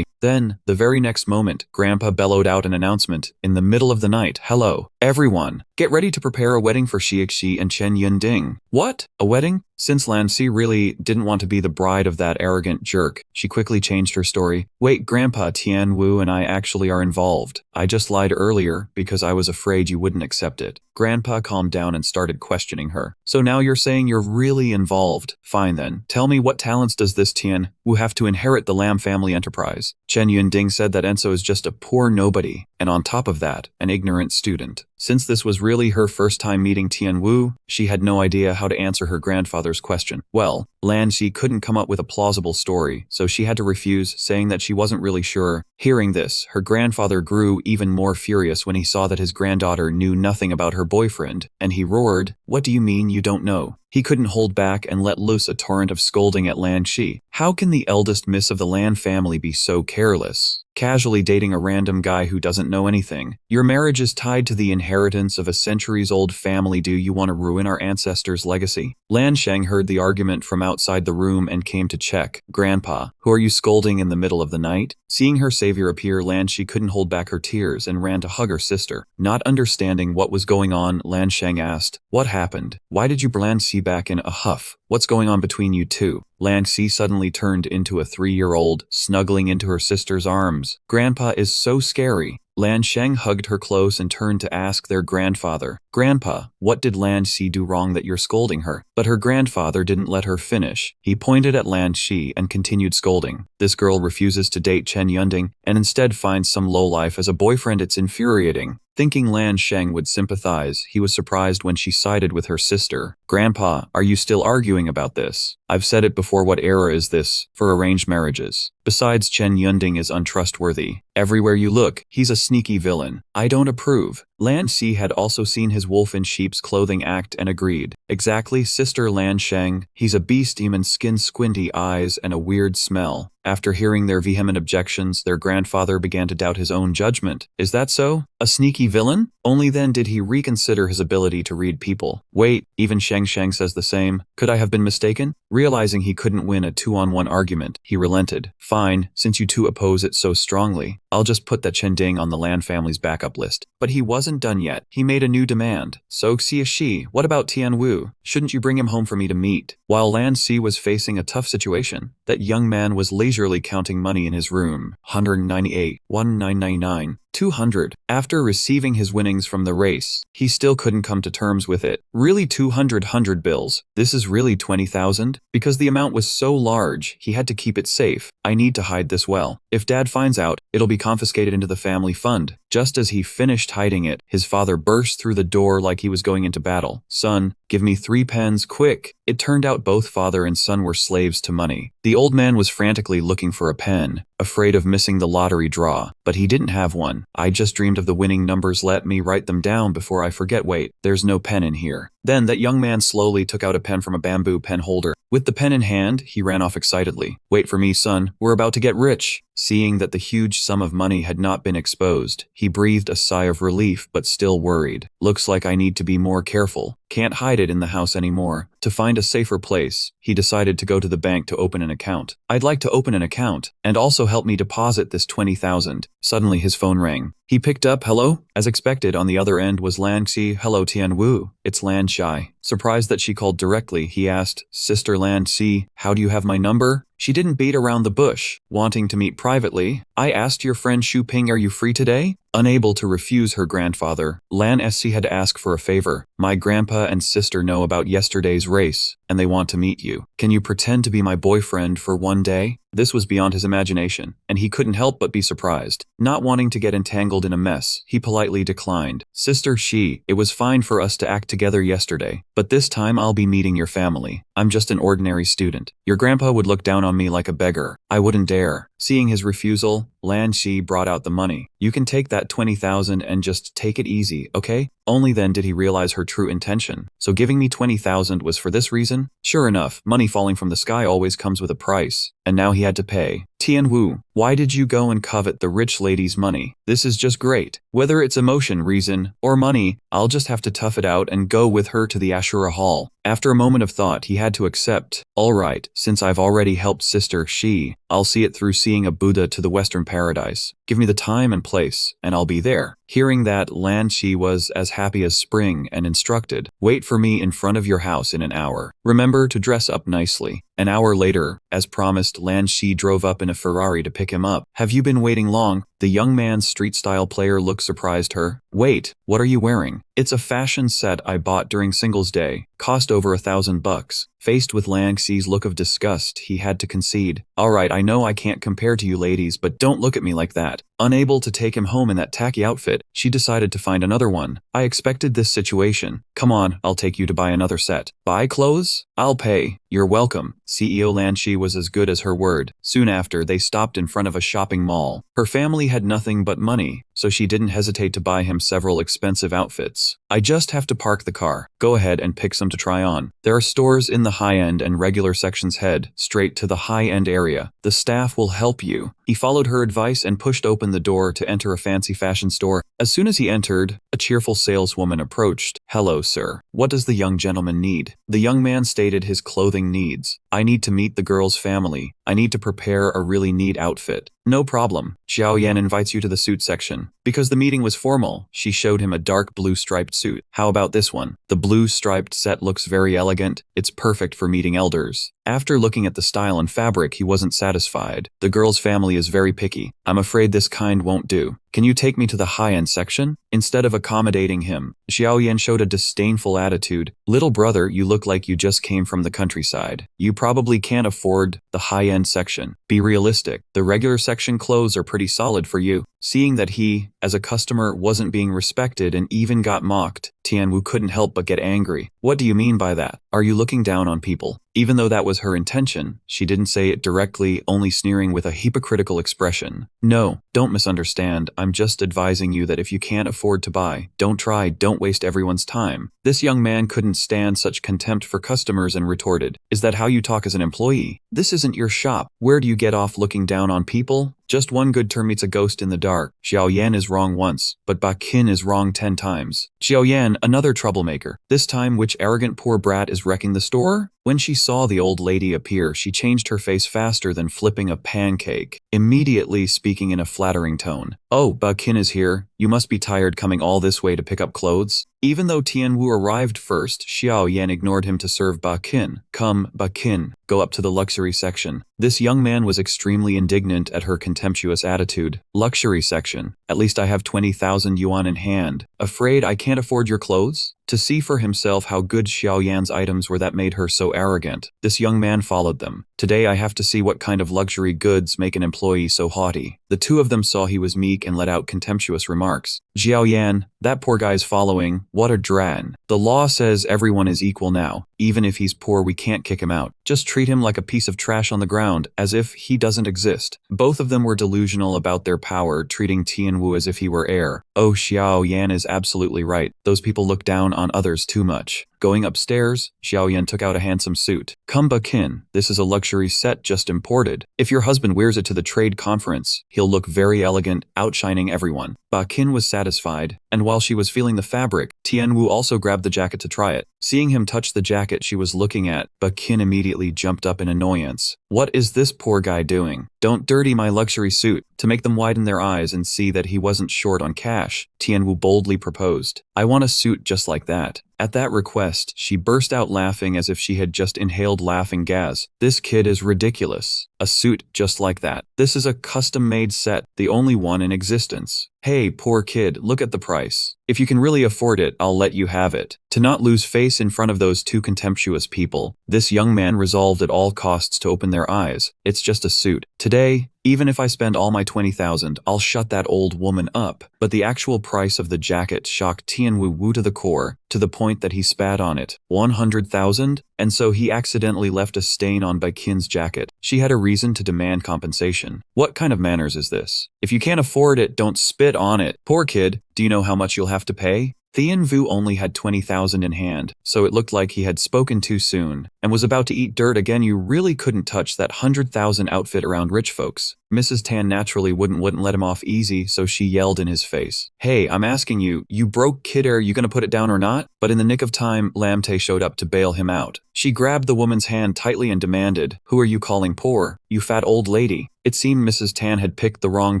Then, the very next moment, Grandpa bellowed out an announcement in the middle of the night. Hello, everyone. Get ready to prepare a wedding for Xiexi and Chen Yunding. What? A wedding? Since Lan Si really didn't want to be the bride of that arrogant jerk, she quickly changed her story. Wait, Grandpa, Tian Wu and I actually are involved. I just lied earlier because I was afraid you wouldn't accept it. Grandpa calmed down and started questioning her. So now you're saying you're really involved? Fine then. Tell me, what talents does this Tian Wu have to inherit the Lam family enterprise? Chen Yunding said that Enso is just a poor nobody, and on top of that, an ignorant student. Since this was really her first time meeting Tian Wu, she had no idea how to answer her grandfather's question. Well, Lan Xi couldn't come up with a plausible story, so she had to refuse, saying that she wasn't really sure. Hearing this, her grandfather grew even more furious when he saw that his granddaughter knew nothing about her boyfriend, and he roared, "What do you mean you don't know?" He couldn't hold back and let loose a torrent of scolding at Lan Xi. How can the eldest miss of the Lan family be so careless? Casually dating a random guy who doesn't know anything. Your marriage is tied to the inheritance of a centuries-old family. Do you want to ruin our ancestors' legacy? Lan Sheng heard the argument from outside the room and came to check. Grandpa, who are you scolding in the middle of the night? Seeing her savior appear, Lan Shi couldn't hold back her tears and ran to hug her sister. Not understanding what was going on, Lan Sheng asked, "What happened? Why did you bring Lan Si back in a huff? What's going on between you two?" Lan Si suddenly turned into a 3-year-old, snuggling into her sister's arms. Grandpa is so scary. Lan Sheng hugged her close and turned to ask their grandfather, "Grandpa, what did Lan Xi do wrong that you're scolding her?" But her grandfather didn't let her finish. He pointed at Lan Xi and continued scolding. This girl refuses to date Chen Yunding and instead finds some lowlife as a boyfriend. It's infuriating. Thinking Lan Sheng would sympathize, he was surprised when she sided with her sister. "Grandpa, are you still arguing about this? I've said it before, what era is this for arranged marriages? Besides, Chen Yunding is untrustworthy. Everywhere you look, he's a sneaky villain. I don't approve." Lan Si had also seen his wolf in sheep's clothing act and agreed. "Exactly, Sister Lan Sheng. He's a beast, demon skin, squinty eyes, and a weird smell." After hearing their vehement objections, their grandfather began to doubt his own judgment. "Is that so? A sneaky villain?" Only then did he reconsider his ability to read people. "Wait, even Sheng Sheng says the same. Could I have been mistaken?" Realizing he couldn't win a 2-on-1 argument, he relented. "Fine, since you two oppose it so strongly, I'll just put that Chen Ding on the Lan family's backup list." But he wasn't done yet. He made a new demand. "So Xia Shi, what about Tian Wu? Shouldn't you bring him home for me to meet?" While Lan Si was facing a tough situation, that young man was leisurely counting money in his room. 198, 1999. 200. After receiving his winnings from the race, he still couldn't come to terms with it. Really 200 bills? This is really 20,000? Because the amount was so large, he had to keep it safe. "I need to hide this well. If Dad finds out, it'll be confiscated into the family fund." Just as he finished hiding it, his father burst through the door like he was going into battle. "Son, give me 3 pens, quick." It turned out both father and son were slaves to money. The old man was frantically looking for a pen, afraid of missing the lottery draw, but he didn't have one. "I just dreamed of the winning numbers. Let me write them down before I forget. Wait, there's no pen in here." Then that young man slowly took out a pen from a bamboo pen holder. With the pen in hand, he ran off excitedly. "Wait for me, son. We're about to get rich." Seeing that the huge sum of money had not been exposed, he breathed a sigh of relief but still worried. "Looks like I need to be more careful. Can't hide it in the house anymore." To find a safer place, he decided to go to the bank to open an account. "I'd like to open an account, and also help me deposit this 20,000. Suddenly his phone rang. He picked up. "Hello?" As expected, on the other end was Lan Xi. "Hello, Tian Wu. It's Lan Shai." Surprised that she called directly, he asked, "Sister Lan Xi, how do you have my number?" She didn't beat around the bush, wanting to meet privately. "I asked your friend Xu Ping, are you free today?" Unable to refuse her grandfather, Lan Si had to ask for a favor. "My grandpa and sister know about yesterday's race, and they want to meet you. Can you pretend to be my boyfriend for one day?" This was beyond his imagination, and he couldn't help but be surprised. Not wanting to get entangled in a mess, he politely declined. "Sister Shi, it was fine for us to act together yesterday, but this time I'll be meeting your family. I'm just an ordinary student. Your grandpa would look down on me like a beggar. I wouldn't dare." Seeing his refusal, Lan Shi brought out the money. "You can take that 20,000 and just take it easy, okay?" Only then did he realize her true intention. "So giving me 20,000 was for this reason?" Sure enough, money falling from the sky always comes with a price, and now he had to pay. "Tian Wu, why did you go and covet the rich lady's money? This is just great. Whether it's emotion, reason, or money, I'll just have to tough it out and go with her to the Ashura Hall." After a moment of thought, he had to accept. All right, since I've already helped Sister Shi, I'll see it through seeing a Buddha to the Western paradise. Give me the time and place, and I'll be there. Hearing that, Lan Shi was as happy as spring and instructed, wait for me in front of your house in an hour. Remember to dress up nicely. An hour later, as promised, Lan Shi drove up in a Ferrari to pick him up. Have you been waiting long? The young man's street-style player look surprised her. Wait, what are you wearing? It's a fashion set I bought during Singles Day. Cost over $1,000. Faced with Lan Xi's look of disgust, he had to concede. Alright, I know I can't compare to you ladies, but don't look at me like that. Unable to take him home in that tacky outfit, she decided to find another one. I expected this situation. Come on, I'll take you to buy another set. Buy clothes? I'll pay. You're welcome. CEO Lan Xi was as good as her word. Soon after, they stopped in front of a shopping mall. Her family had nothing but money, so she didn't hesitate to buy him several expensive outfits. I just have to park the car. Go ahead and pick some to try on. There are stores in the high-end and regular sections. Head straight to the high-end area. The staff will help you. He followed her advice and pushed open the door to enter a fancy fashion store. As soon as he entered, a cheerful saleswoman approached. Hello, sir. What does the young gentleman need? The young man stated his clothing needs. I need to meet the girl's family. I need to prepare a really neat outfit. No problem. Xiao Yan invites you to the suit section. Because the meeting was formal, she showed him a dark blue striped suit. How about this one? The blue striped set looks very elegant. It's perfect for meeting elders. After looking at the style and fabric, he wasn't satisfied. The girl's family is very picky. I'm afraid this kind won't do. Can you take me to the high-end section? Instead of accommodating him, Xiao Yan showed a disdainful attitude. Little brother, you look like you just came from the countryside. You probably can't afford the high-end section. Be realistic. The regular section clothes are pretty solid for you. Seeing that he, as a customer, wasn't being respected and even got mocked, Tianwu couldn't help but get angry. What do you mean by that? Are you looking down on people? Even though that was her intention, she didn't say it directly, only sneering with a hypocritical expression. No, don't misunderstand. I'm just advising you that if you can't afford to buy, don't try, don't waste everyone's time. This young man couldn't stand such contempt for customers and retorted, is that how you talk as an employee? This isn't your shop. Where do you get off looking down on people? Just one good turn meets a ghost in the dark. Xiao Yan is wrong once, but Ba Qin is wrong 10 times. Xiao Yan, another troublemaker. This time, which arrogant poor brat is wrecking the store? When she saw the old lady appear, she changed her face faster than flipping a pancake, immediately speaking in a flattering tone. Oh, Ba Qin is here. You must be tired coming all this way to pick up clothes. Even though Tianwu arrived first, Xiao Yan ignored him to serve Ba Qin. Come, Ba Qin, go up to the luxury section. This young man was extremely indignant at her contemptuous attitude. Luxury section. At least I have 20,000 yuan in hand. Afraid I can't afford your clothes? To see for himself how good Xiao Yan's items were that made her so arrogant, this young man followed them. Today I have to see what kind of luxury goods make an employee so haughty. The two of them saw he was meek and let out contemptuous remarks. Xiao Yan, that poor guy's following, what a dran. The law says everyone is equal now. Even if he's poor, we can't kick him out. Just treat him like a piece of trash on the ground, as if he doesn't exist. Both of them were delusional about their power, treating Tianwu as if he were heir. Oh, Xiao Yan is absolutely right. Those people look down on others too much. Going upstairs, Xiao Yan took out a handsome suit. Come Ba Qin, this is a luxury set just imported. If your husband wears it to the trade conference, he'll look very elegant, outshining everyone. Ba Qin was satisfied, and while she was feeling the fabric, Tianwu also grabbed the jacket to try it. Seeing him touch the jacket she was looking at, Ba Qin immediately jumped up in annoyance. What is this poor guy doing? Don't dirty my luxury suit. To make them widen their eyes and see that he wasn't short on cash, Tianwu boldly proposed. I want a suit just like that. At that request, she burst out laughing as if she had just inhaled laughing gas. This kid is ridiculous. A suit just like that. This is a custom-made set, the only one in existence. Hey, poor kid, look at the price. If you can really afford it, I'll let you have it. To not lose face in front of those two contemptuous people, this young man resolved at all costs to open their eyes. It's just a suit. Today, even if I spend all my 20,000, I'll shut that old woman up. But the actual price of the jacket shocked Tianwu Wu to the core, to the point that he spat on it. 100,000? And so he accidentally left a stain on Ba Qin's jacket. She had a reason to demand compensation. What kind of manners is this? If you can't afford it, don't spit on it. Poor kid, do you know how much you'll have to pay? Thien Vu only had 20,000 in hand, so it looked like he had spoken too soon, and was about to eat dirt again. You really couldn't touch that 100,000 outfit around rich folks. Mrs. Tan naturally wouldn't let him off easy, so she yelled in his face. Hey, I'm asking you, you broke kid, are you gonna put it down or not? But in the nick of time, Lam Tay showed up to bail him out. She grabbed the woman's hand tightly and demanded, who are you calling poor, you fat old lady? It seemed Mrs. Tan had picked the wrong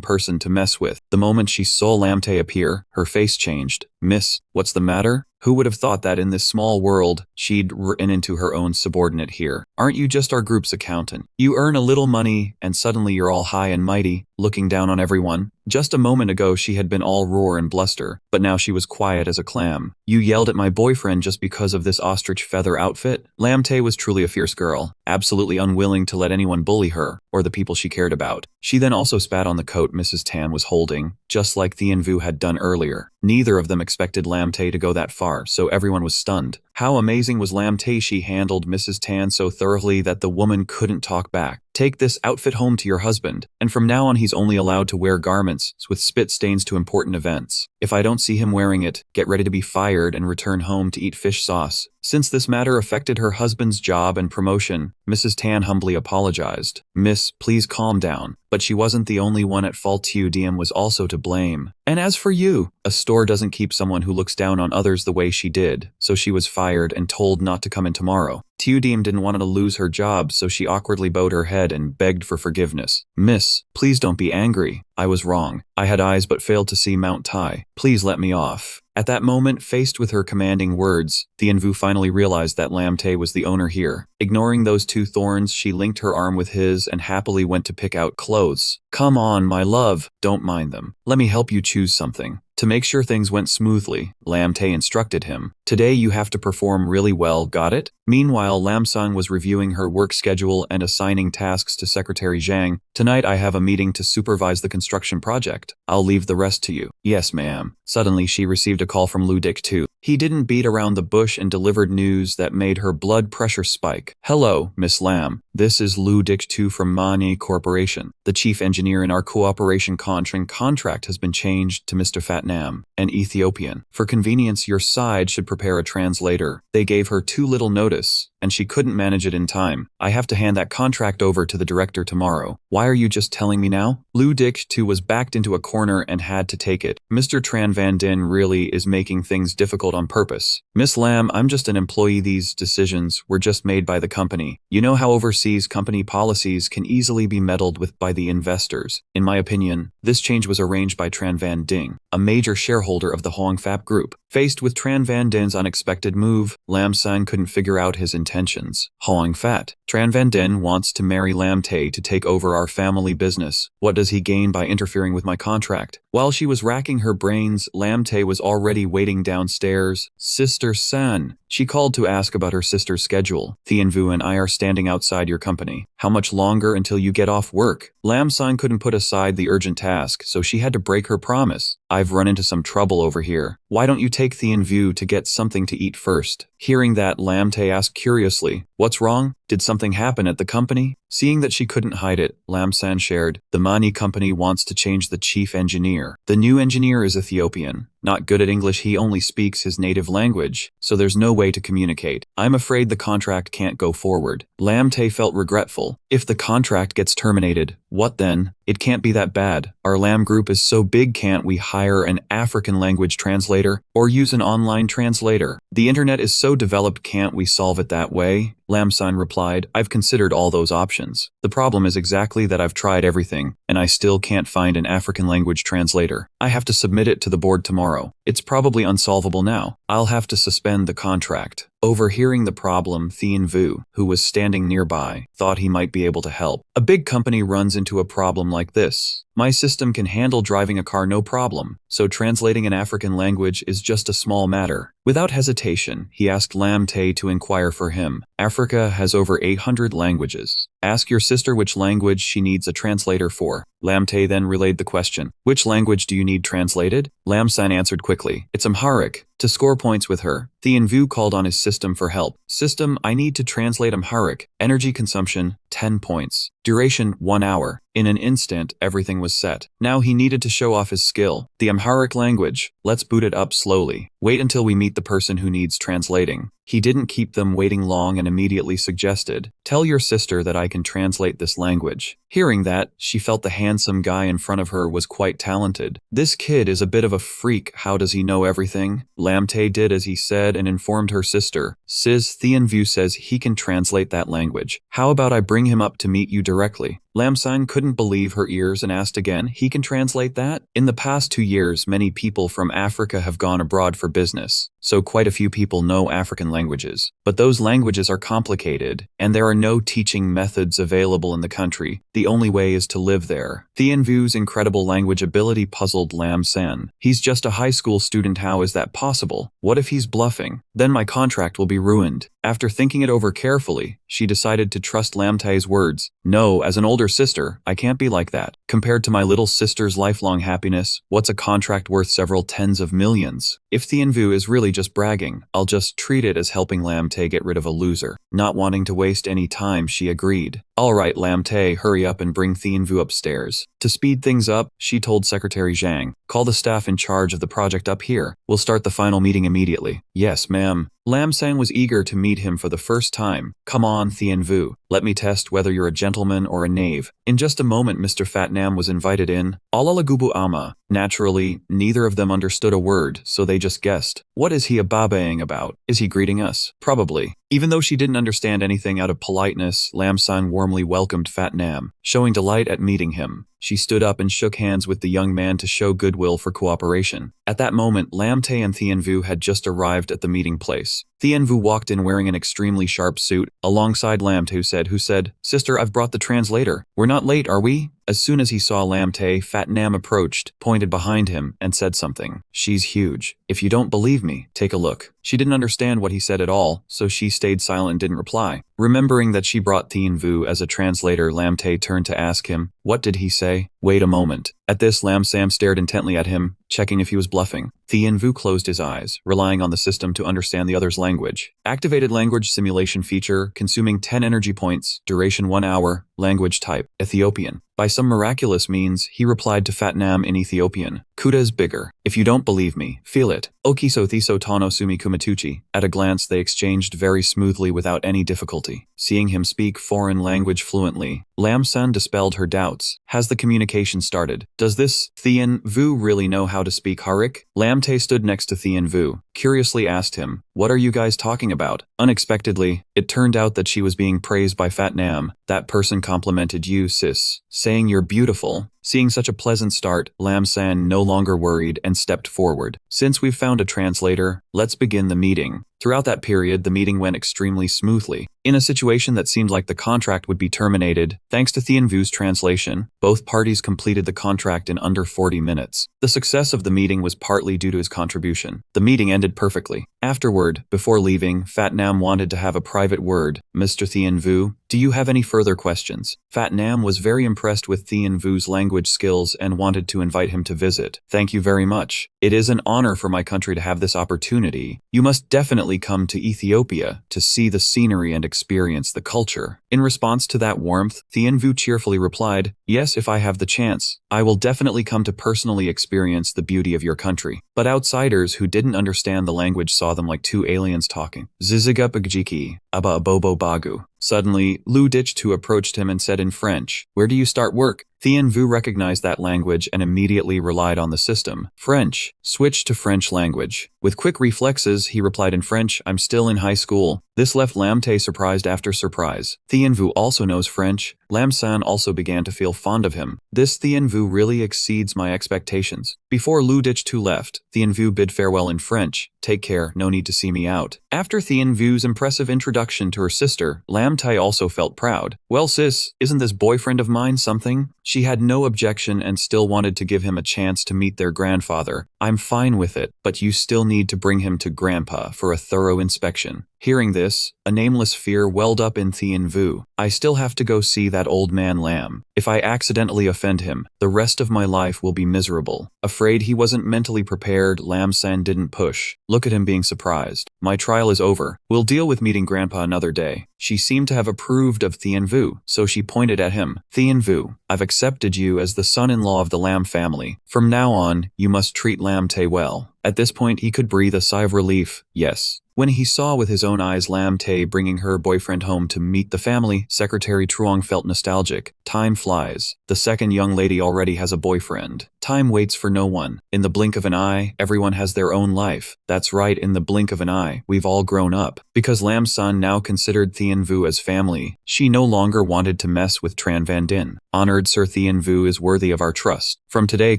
person to mess with. The moment she saw Lam Tay appear, her face changed. Miss, what's the matter? Who would have thought that in this small world, she'd run into her own subordinate here? Aren't you just our group's accountant? You earn a little money, and suddenly you're all high and mighty, looking down on everyone? Just a moment ago she had been all roar and bluster, but now she was quiet as a clam. You yelled at my boyfriend just because of this ostrich feather outfit? Lam Tay was truly a fierce girl, absolutely unwilling to let anyone bully her, or the people she cared about. She then also spat on the coat Mrs. Tan was holding, just like Thien Vu had done earlier. Neither of them expected Lam Tay to go that far, so everyone was stunned. How amazing was Lam Tay? She handled Mrs. Tan so thoroughly that the woman couldn't talk back. Take this outfit home to your husband, and from now on he's only allowed to wear garments with spit stains to important events. If I don't see him wearing it, get ready to be fired and return home to eat fish sauce. Since this matter affected her husband's job and promotion, Mrs. Tan humbly apologized. Miss, please calm down. But she wasn't the only one at fault. Tiu Diem was also to blame. And as for you, a store doesn't keep someone who looks down on others the way she did, so she was fired and told not to come in tomorrow. Tiu Diem didn't want to lose her job, so she awkwardly bowed her head and begged for forgiveness. Miss, please don't be angry. I was wrong. I had eyes but failed to see Mount Tai. Please let me off. At that moment, faced with her commanding words, Thien Vu finally realized that Lam Tay was the owner here. Ignoring those two thorns, she linked her arm with his and happily went to pick out clothes. Come on, my love, don't mind them. Let me help you choose something. To make sure things went smoothly, Lam Tay instructed him. Today you have to perform really well, got it? Meanwhile, Lam Sang was reviewing her work schedule and assigning tasks to Secretary Zhang. Tonight I have a meeting to supervise the construction project. I'll leave the rest to you. Yes, ma'am. Suddenly she received a call from Lu Dik Tu. He didn't beat around the bush and delivered news that made her blood pressure spike. Hello, Miss Lam. This is Lu Dik Tu from Manhwa Corporation. The chief engineer in our cooperation contract has been changed to Mr. Fatnam, an Ethiopian. For convenience, your side should prepare a translator. They gave her too little notice, and she couldn't manage it in time. I have to hand that contract over to the director tomorrow. Why are you just telling me now? Lu Dik Tu was backed into a corner and had to take it. Mr. Tran Van Din really is making things difficult on purpose. Miss Lam, I'm just an employee. These decisions were just made by the company. You know how overseas company policies can easily be meddled with by the investors. In my opinion, this change was arranged by Tran Van Ding, a major shareholder of the Hoang Fap Group. Faced with Tran Van Din's unexpected move, Lam Sang couldn't figure out his intentions. Hoang Fat. Tran Van Din wants to marry Lam Tay to take over our family business. What does he gain by interfering with my contract? While she was racking her brains, Lam Tay was already waiting downstairs. Sister San. She called to ask about her sister's schedule. Thien Vu and I are standing outside your company. How much longer until you get off work? Lam Sang couldn't put aside the urgent task, so she had to break her promise. I've run into some trouble over here. Why don't you take Thien Vu to get something to eat first? Hearing that, Lam Tay asked curiously, what's wrong? Did something happen at the company? Seeing that she couldn't hide it, Lam San shared, the Mani company wants to change the chief engineer. The new engineer is Ethiopian. Not good at English, he only speaks his native language, so there's no way to communicate. I'm afraid the contract can't go forward. Lam Tay felt regretful. If the contract gets terminated, what then? It can't be that bad. Our Lam group is so big, can't we hire an African language translator or use an online translator? The internet is so developed, can't we solve it that way? Lam San replied, I've considered all those options. The problem is exactly that I've tried everything, and I still can't find an African language translator. I have to submit it to the board tomorrow. It's probably unsolvable now. I'll have to suspend the contract. Overhearing the problem, Thien Vu, who was standing nearby, thought he might be able to help. A big company runs into a problem like this. My system can handle driving a car no problem, so translating an African language is just a small matter. Without hesitation, he asked Lam Tay to inquire for him. Africa has over 800 languages. Ask your sister which language she needs a translator for. Lam Tay then relayed the question. Which language do you need translated? Lam San answered quickly. It's Amharic. To score points with her, Thien Vu called on his system for help. System, I need to translate Amharic. Energy consumption, 10 points. Duration, 1 hour. In an instant, everything was set. Now he needed to show off his skill. The Amharic language. Let's boot it up slowly. Wait until we meet the person who needs translating. He didn't keep them waiting long and immediately suggested, tell your sister that I can translate this language. Hearing that, she felt the handsome guy in front of her was quite talented. This kid is a bit of a freak, how does he know everything? Lam Tae did as he said and informed her sister. Sis, Thien Vu says he can translate that language. How about I bring him up to meet you directly? Lam Sang couldn't believe her ears and asked again, he can translate that? In the past 2 years, many people from Africa have gone abroad for business, so quite a few people know African languages. But those languages are complicated, and there are no teaching methods available in the country. The only way is to live there. Thien Vu's incredible language ability puzzled Lam San. He's just a high school student, how is that possible? What if he's bluffing? Then my contract will be ruined. After thinking it over carefully, she decided to trust Lam Tae's words. No, as an older sister, I can't be like that. Compared to my little sister's lifelong happiness, what's a contract worth several tens of millions? If Thien Vu is really just bragging, I'll just treat it as helping Lam Tae get rid of a loser. Not wanting to waste any time, she agreed. Alright Lam Tae, hurry up and bring Thien Vu upstairs. To speed things up, she told Secretary Zhang, call the staff in charge of the project up here. We'll start the final meeting immediately. Yes, ma'am. Lam Sang was eager to meet him for the first time. Come on, Thien Vu. Let me test whether you're a gentleman or a knave. In just a moment, Mr. Fat Nam was invited in. Alalagubu ama. Naturally, neither of them understood a word, so they just guessed. What is he babaing about? Is he greeting us? Probably. Even though she didn't understand anything out of politeness, Lam Sang warmly welcomed Fat Nam, showing delight at meeting him. She stood up and shook hands with the young man to show goodwill for cooperation. At that moment, Lam Tae and Thien Vu had just arrived at the meeting place. Thien Vu walked in wearing an extremely sharp suit, alongside Lam Tae who said, Sister, I've brought the translator. We're not late, are we? As soon as he saw Lam Tae, Fat Nam approached, pointed behind him, and said something. She's huge. If you don't believe me, take a look. She didn't understand what he said at all, so she stayed silent and didn't reply. Remembering that she brought Thien Vu as a translator, Lam Tae turned to ask him, what did he say? Wait a moment. At this, Lam Sam stared intently at him, checking if he was bluffing. Thien Vu closed his eyes, relying on the system to understand the other's language. Activated language simulation feature, consuming 10 energy points, duration 1 hour, language type, Ethiopian. By some miraculous means, he replied to Fat Nam in Ethiopian. Kuda is bigger. If you don't believe me, feel it. Okiso thiso tano sumi kumatuchi. At a glance, they exchanged very smoothly without any difficulty. Seeing him speak foreign language fluently, Lam San dispelled her doubts. Has the communication started? Does this Thien Vu really know how to speak Harik? Lam Tae stood next to Thien Vu, curiously asked him, what are you guys talking about? Unexpectedly, it turned out that she was being praised by Fat Nam. That person complimented you, sis, saying you're beautiful. Seeing such a pleasant start, Lam San no longer worried and stepped forward. Since we've found a translator, let's begin the meeting. Throughout that period, the meeting went extremely smoothly. In a situation that seemed like the contract would be terminated, thanks to Thien Vu's translation, both parties completed the contract in under 40 minutes. The success of the meeting was partly due to his contribution. The meeting ended perfectly. Afterward, before leaving, Fat Nam wanted to have a private word. Mr. Thien Vu, do you have any further questions? Fat Nam was very impressed with Thien Vu's language skills and wanted to invite him to visit. Thank you very much. It is an honor for my country to have this opportunity. You must definitely come to Ethiopia to see the scenery and experience the culture. In response to that warmth, Thien Vu cheerfully replied, yes, if I have the chance, I will definitely come to personally experience the beauty of your country. But outsiders who didn't understand the language saw them like two aliens talking. Zizigapagjiki, aba abobo bagu. Suddenly, Lu Dichtu approached him and said in French, where do you start work? Thien Vu recognized that language and immediately relied on the system. French. Switched to French language. With quick reflexes, he replied in French, I'm still in high school. This left Lam Tae surprised after surprise. Thien Vu also knows French. Lam San also began to feel fond of him. This Thien Vu really exceeds my expectations. Before Lu Dichtu left, Thien Vu bid farewell in French. Take care, no need to see me out. After Thien Vu's impressive introduction to her sister, Lam Tae also felt proud. Well sis, isn't this boyfriend of mine something? She had no objection and still wanted to give him a chance to meet their grandfather. I'm fine with it, but you still need to bring him to Grandpa for a thorough inspection. Hearing this, a nameless fear welled up in Thien Vu. I still have to go see that old man Lam. If I accidentally offend him, the rest of my life will be miserable. Afraid he wasn't mentally prepared, Lam-san didn't push. Look at him being surprised. My trial is over. We'll deal with meeting Grandpa another day. She seemed to have approved of Tianvu, so she pointed at him. Tianvu, I've accepted you as the son-in-law of the Lam family. From now on, you must treat Lam Te well. At this point, he could breathe a sigh of relief. Yes. When he saw with his own eyes Lam Te bringing her boyfriend home to meet the family, Secretary Truong felt nostalgic. Time flies. The second young lady already has a boyfriend. Time waits for no one. In the blink of an eye, everyone has their own life. That's right, in the blink of an eye, we've all grown up. Because Lam-san now considered Tianvu as family, she no longer wanted to mess with Tran Van Din. Honored Sir Tianvu is worthy of our trust. From today,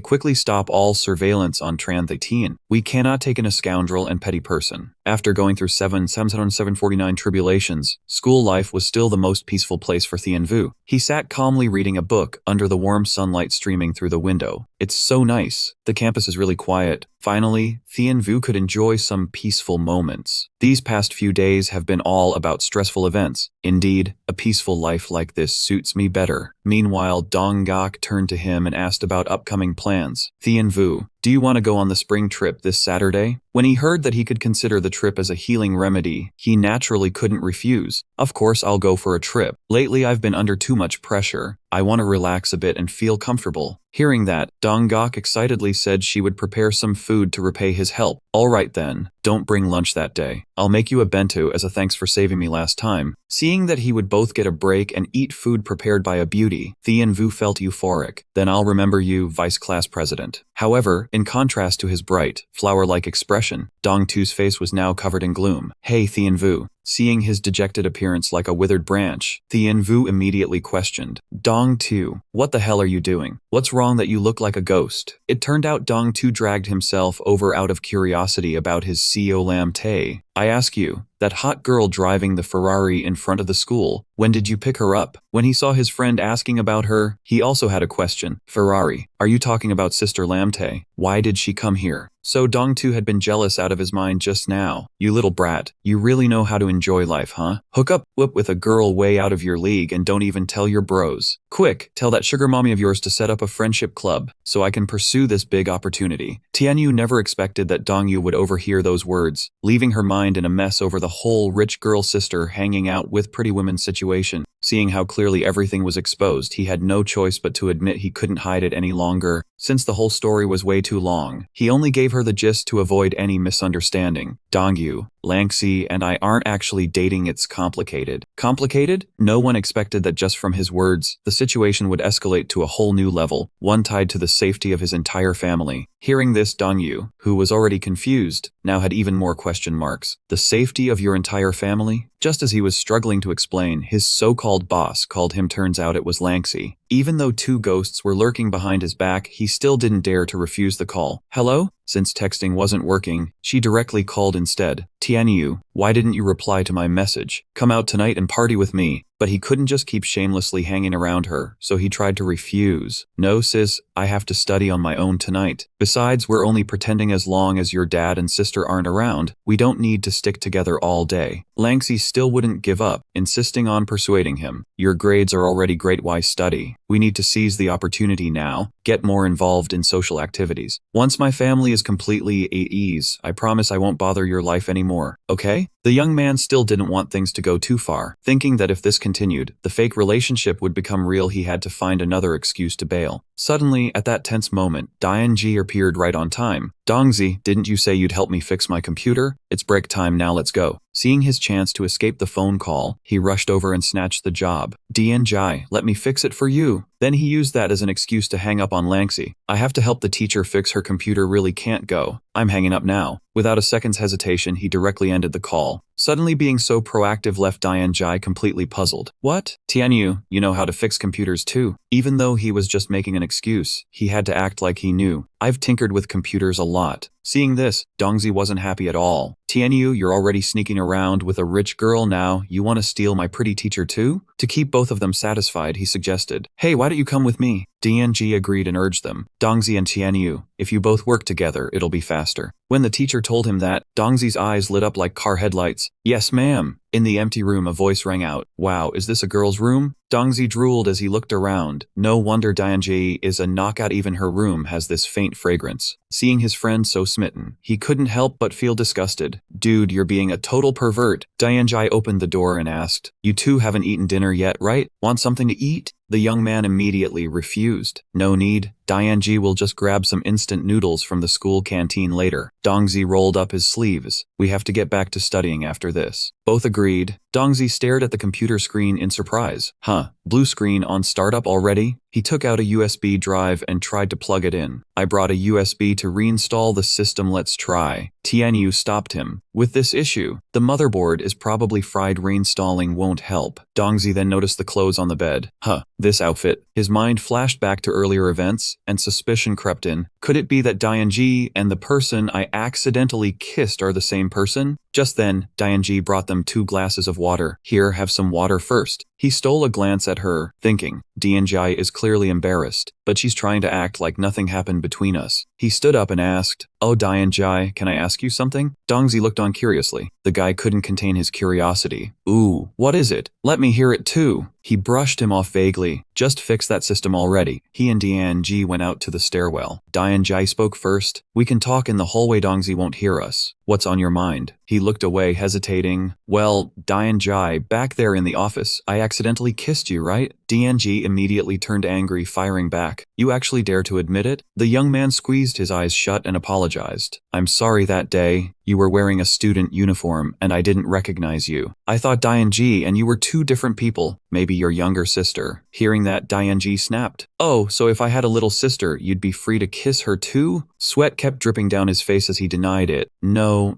quickly stop all surveillance on Tran the Tien. We cannot take in a scoundrel and petty person. After going through 749 tribulations, school life was still the most peaceful place for Tianvu. He sat calmly reading a book under the warm sunlight streaming through the window. It's so nice. The campus is really quiet. Finally, Tianvu could enjoy some peaceful moments. These past few days have been all about stressful events. Indeed, a peaceful life like this suits me better. Meanwhile, Dong Gok turned to him and asked about upcoming plans. Tianvu, do you want to go on the spring trip this Saturday? When he heard that he could consider the trip as a healing remedy, he naturally couldn't refuse. Of course, I'll go for a trip. Lately, I've been under too much pressure. I want to relax a bit and feel comfortable. Hearing that, Dong Gok excitedly said she would prepare some food to repay his help. All right then, don't bring lunch that day. I'll make you a bento as a thanks for saving me last time. Seeing that he would both get a break and eat food prepared by a beauty, Tianvu felt euphoric. Then I'll remember you, Vice Class President. However, in contrast to his bright, flower-like expression, Dong Tu's face was now covered in gloom. Hey Tianvu. Seeing his dejected appearance like a withered branch, Tianvu immediately questioned, Dong Tu, what the hell are you doing? What's wrong that you look like a ghost? It turned out Dong Tu dragged himself over out of curiosity about his CEO Lam Te. I ask you, that hot girl driving the Ferrari in front of the school, when did you pick her up? When he saw his friend asking about her, he also had a question. Ferrari, are you talking about Sister Lam Te? Why did she come here? So Dong Tu had been jealous out of his mind just now. You little brat, you really know how to enjoy life, huh? Hook up with a girl way out of your league and don't even tell your bros. Quick, tell that sugar mommy of yours to set up a friendship club so I can pursue this big opportunity. Tianyu never expected that Dong Yu would overhear those words, leaving her mind in a mess over the whole rich girl sister hanging out with pretty women situation. Seeing how clearly everything was exposed, he had no choice but to admit he couldn't hide it any longer. Since the whole story was way too long, he only gave her the gist to avoid any misunderstanding. Dongyu, Langxi and I aren't actually dating, it's complicated. Complicated? No one expected that just from his words, the situation would escalate to a whole new level, one tied to the safety of his entire family. Hearing this, Dongyu, who was already confused, now had even more question marks. The safety of your entire family? Just as he was struggling to explain, his so-called boss called him. Turns out it was Langxi. Even though two ghosts were lurking behind his back, he still didn't dare to refuse the call. Hello? Since texting wasn't working, she directly called instead. Tianyu, why didn't you reply to my message? Come out tonight and party with me. But he couldn't just keep shamelessly hanging around her, so he tried to refuse. No sis, I have to study on my own tonight. Besides, we're only pretending as long as your dad and sister aren't around. We don't need to stick together all day. Langxi still wouldn't give up, insisting on persuading him. Your grades are already great, why study? We need to seize the opportunity now. Get more involved in social activities. Once my family is completely at ease, I promise I won't bother your life anymore, okay? The young man still didn't want things to go too far. Thinking that if this continued, the fake relationship would become real, he had to find another excuse to bail. Suddenly, at that tense moment, Dianji appeared right on time. Dongzi, didn't you say you'd help me fix my computer? It's break time now, let's go. Seeing his chance to escape the phone call, he rushed over and snatched the job. Dianji, let me fix it for you. Then he used that as an excuse to hang up on Langxi. I have to help the teacher fix her computer, really can't go. I'm hanging up now. Without a second's hesitation, he directly ended the call. Suddenly being so proactive left Dianji completely puzzled. What? Tianyu, you know how to fix computers too? Even though he was just making an excuse, he had to act like he knew. I've tinkered with computers a lot. Seeing this, Dongzi wasn't happy at all. Tianyu, you're already sneaking around with a rich girl now, you want to steal my pretty teacher too? To keep both of them satisfied, he suggested, hey, why don't you come with me? Dianji agreed and urged them. Dongzi and Tianyu, if you both work together, it'll be faster. When the teacher told him that, Dongzi's eyes lit up like car headlights. Yes, ma'am. In the empty room, a voice rang out. Wow, is this a girl's room? Dongzi drooled as he looked around. No wonder Dianji is a knockout, even her room has this faint fragrance. Seeing his friend so smitten, he couldn't help but feel disgusted. Dude, you're being a total pervert. Dianji opened the door and asked, you two haven't eaten dinner yet, right? Want something to eat? The young man immediately refused. No need. Dianji will just grab some instant noodles from the school canteen later. Dongzi rolled up his sleeves. We have to get back to studying after this. Both agreed. Dongzi stared at the computer screen in surprise. Huh, blue screen on startup already? He took out a USB drive and tried to plug it in. I brought a USB to reinstall the system, let's try. Tianyu stopped him. With this issue, the motherboard is probably fried, reinstalling won't help. Dongzi then noticed the clothes on the bed. Huh, this outfit. His mind flashed back to earlier events, and suspicion crept in. Could it be that Dianji and the person I accidentally kissed are the same person? Just then, Dianji brought them 2 glasses of water. Here, have some water first. He stole a glance at her, thinking, Dianji is clearly embarrassed, but she's trying to act like nothing happened between us. He stood up and asked, oh Dianji, can I ask you something? Dongzi looked on curiously. The guy couldn't contain his curiosity. Ooh, what is it? Let me hear it too. He brushed him off vaguely. Just fix that system already. He and Dianji went out to the stairwell. Dianji spoke first. We can talk in the hallway, Dongzi won't hear us. What's on your mind? He looked away, hesitating. Well, Dianji, back there in the office, I accidentally kissed you, right? Dianji immediately turned angry, firing back. You actually dare to admit it? The young man squeezed his eyes shut and apologized. I'm sorry, that day you were wearing a student uniform and I didn't recognize you. I thought Dianji and you were 2 different people. Maybe your younger sister. Hearing that, Dianji snapped. Oh, so if I had a little sister, you'd be free to kiss her too? Sweat kept dripping down his face as he denied it. No.